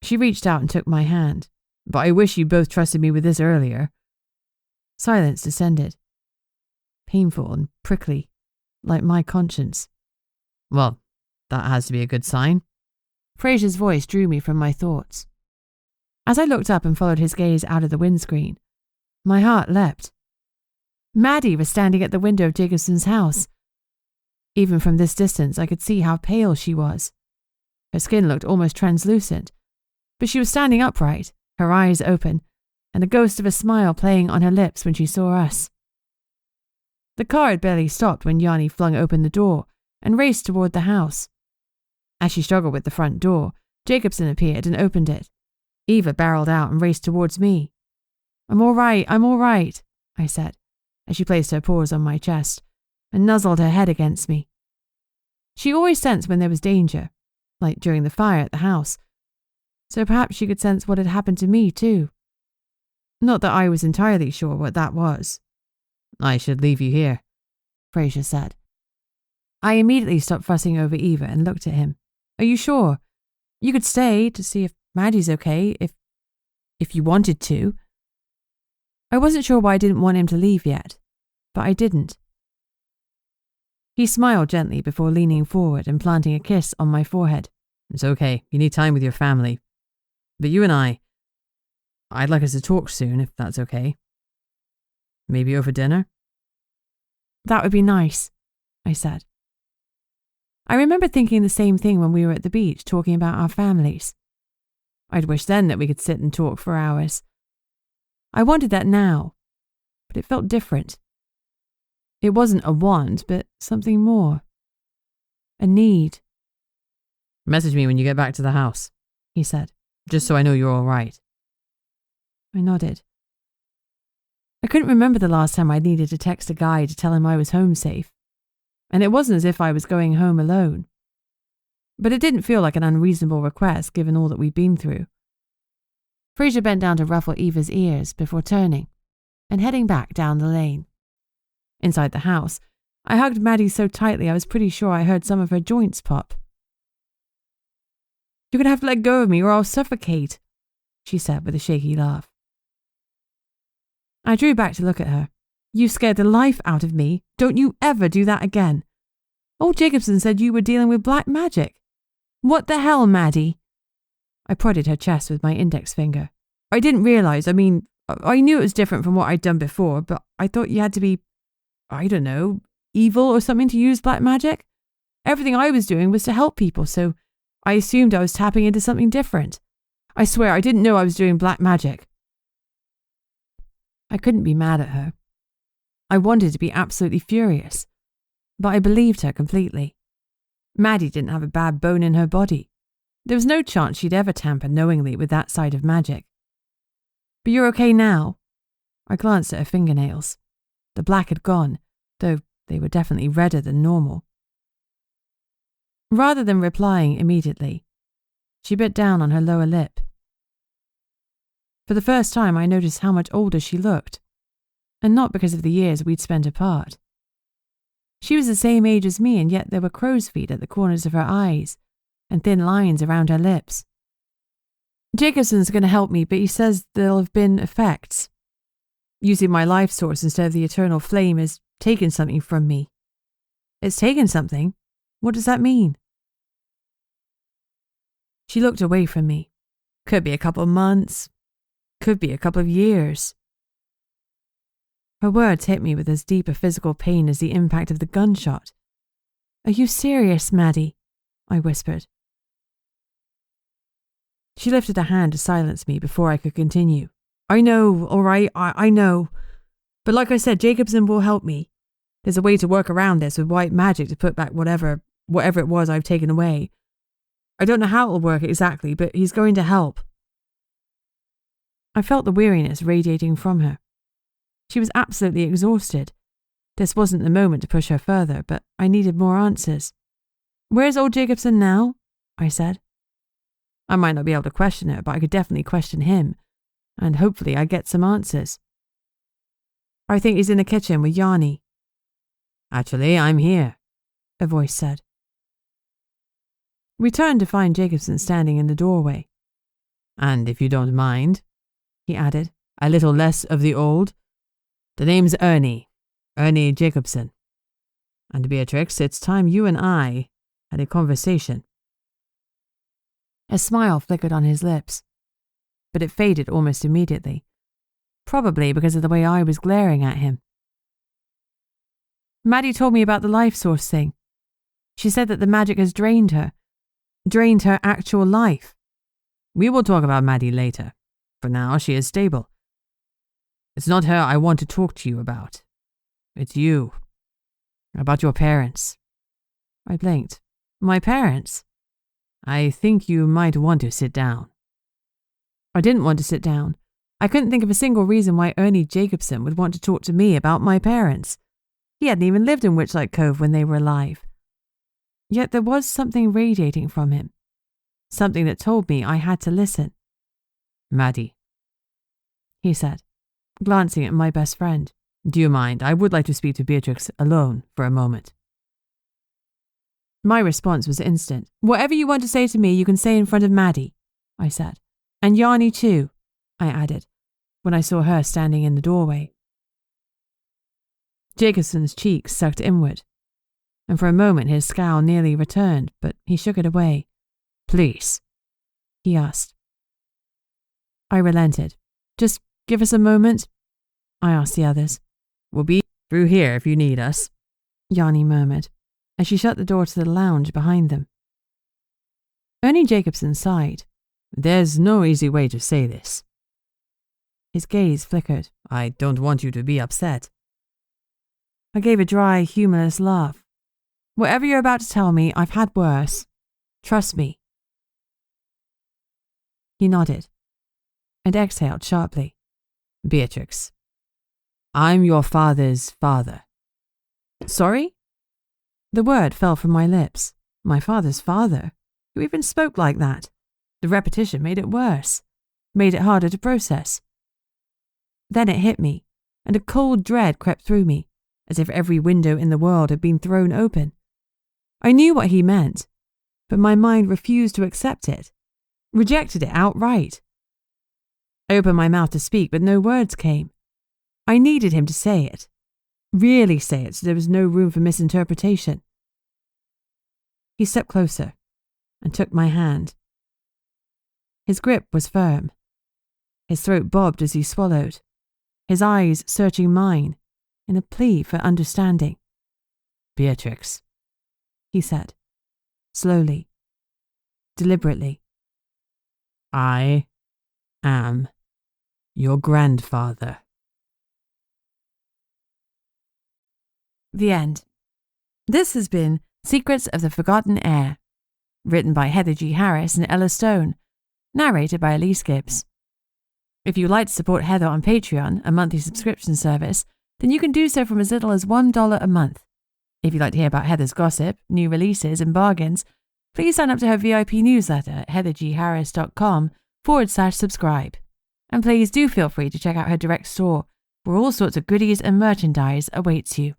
She reached out and took my hand. But I wish you both trusted me with this earlier. Silence descended. Painful and prickly, like my conscience. Well, that has to be a good sign. Fraser's voice drew me from my thoughts. As I looked up and followed his gaze out of the windscreen, my heart leapt. Maddie was standing at the window of Jacobson's house. Even from this distance, I could see how pale she was. Her skin looked almost translucent, but she was standing upright, her eyes open, and the ghost of a smile playing on her lips when she saw us. The car had barely stopped when Yanni flung open the door and raced toward the house. As she struggled with the front door, Jacobson appeared and opened it. Eva barreled out and raced towards me. I'm all right, I said, as she placed her paws on my chest and nuzzled her head against me. She always sensed when there was danger, like during the fire at the house, so perhaps she could sense what had happened to me too. Not that I was entirely sure what that was. I should leave you here, Fraser said. I immediately stopped fussing over Eva and looked at him. Are you sure? You could stay to see if Maddie's okay, if you wanted to. I wasn't sure why I didn't want him to leave yet, but I didn't. He smiled gently before leaning forward and planting a kiss on my forehead. It's okay. You need time with your family. But you and I'd like us to talk soon, if that's okay. Maybe over dinner? That would be nice, I said. I remember thinking the same thing when we were at the beach talking about our families. I'd wish then that we could sit and talk for hours. I wanted that now, but it felt different. It wasn't a want, but something more. A need. Message me when you get back to the house, he said, just so I know you're all right. I nodded. I couldn't remember the last time I'd needed to text a guy to tell him I was home safe, and it wasn't as if I was going home alone. But it didn't feel like an unreasonable request given all that we'd been through. Fraser bent down to ruffle Eva's ears before turning and heading back down the lane. Inside the house, I hugged Maddie so tightly I was pretty sure I heard some of her joints pop. "You're going to have to let go of me or I'll suffocate," she said with a shaky laugh. I drew back to look at her. "You scared the life out of me. Don't you ever do that again. Old Jacobson said you were dealing with black magic. What the hell, Maddie?" I prodded her chest with my index finger. "I didn't realise, I knew it was different from what I'd done before, but I thought you had to be, I don't know, evil or something to use black magic. Everything I was doing was to help people, so I assumed I was tapping into something different. I swear I didn't know I was doing black magic." I couldn't be mad at her. I wanted to be absolutely furious, but I believed her completely. Maddie didn't have a bad bone in her body. There was no chance she'd ever tamper knowingly with that side of magic. "But you're okay now?" I glanced at her fingernails. The black had gone, though they were definitely redder than normal. Rather than replying immediately, she bit down on her lower lip. For the first time, I noticed how much older she looked, and not because of the years we'd spent apart. She was the same age as me, and yet there were crow's feet at the corners of her eyes and thin lines around her lips. "Jacobson's going to help me, but he says there'll have been effects. Using my life source instead of the eternal flame has taken something from me." "It's taken something? What does that mean?" She looked away from me. "Could be a couple of months. Could be a couple of years." Her words hit me with as deep a physical pain as the impact of the gunshot. "Are you serious, Maddie?" I whispered. She lifted a hand to silence me before I could continue. "I know, all right, I know. But like I said, Jacobson will help me. There's a way to work around this with white magic to put back whatever it was I've taken away. I don't know how it'll work exactly, but he's going to help." I felt the weariness radiating from her. She was absolutely exhausted. This wasn't the moment to push her further, but I needed more answers. "Where's old Jacobson now?" I said. I might not be able to question her, but I could definitely question him, and hopefully I'd get some answers. "I think he's in the kitchen with Yanni." "Actually, I'm here," a voice said. We turned to find Jacobson standing in the doorway. "And if you don't mind," he added, "a little less of the old. The name's Ernie Jacobson. And Beatrix, it's time you and I had a conversation." A smile flickered on his lips, but it faded almost immediately, probably because of the way I was glaring at him. "Maddie told me about the life source thing. She said that the magic has drained her actual life." "We will talk about Maddie later. For now, she is stable. It's not her I want to talk to you about. It's you. About your parents." I blinked. "My parents?" "I think you might want to sit down." I didn't want to sit down. I couldn't think of a single reason why Ernie Jacobson would want to talk to me about my parents. He hadn't even lived in Witchlight Cove when they were alive. Yet there was something radiating from him. Something that told me I had to listen. "Maddie," he said, glancing at my best friend. "Do you mind? I would like to speak to Beatrix alone for a moment." My response was instant. Whatever you want to say to me, you can say in front of Maddie, I said. And Yanni too, I added, when I saw her standing in the doorway. Jacobson's cheeks sucked inward, and for a moment his scowl nearly returned, but he shook it away. Please, he asked. I relented. Just give us a moment, I asked the others. We'll be through here if you need us, Yanni murmured, as she shut the door to the lounge behind them. Only Jacobson sighed. There's no easy way to say this. His gaze flickered. I don't want you to be upset. I gave a dry, humorless laugh. Whatever you're about to tell me, I've had worse. Trust me. He nodded and exhaled sharply. Beatrix, I'm your father's father. Sorry? The word fell from my lips. My father's father? Who even spoke like that? The repetition made it worse, made it harder to process. Then it hit me, and a cold dread crept through me, as if every window in the world had been thrown open. I knew what he meant, but my mind refused to accept it, rejected it outright. I opened my mouth to speak, but no words came. I needed him to say it, really say it, so there was no room for misinterpretation. He stepped closer and took my hand. His grip was firm. His throat bobbed as he swallowed, his eyes searching mine in a plea for understanding. Beatrix, he said, slowly, deliberately. I am your grandfather. The end. This has been Secrets of the Forgotten Heir, written by Heather G. Harris and Ella Stone, narrated by Elise Gibbs. If you'd like to support Heather on Patreon, a monthly subscription service, then you can do so from as little as $1 a month. If you'd like to hear about Heather's gossip, new releases and bargains, please sign up to her VIP newsletter at heathergharris.com/subscribe. And please do feel free to check out her direct store, where all sorts of goodies and merchandise awaits you.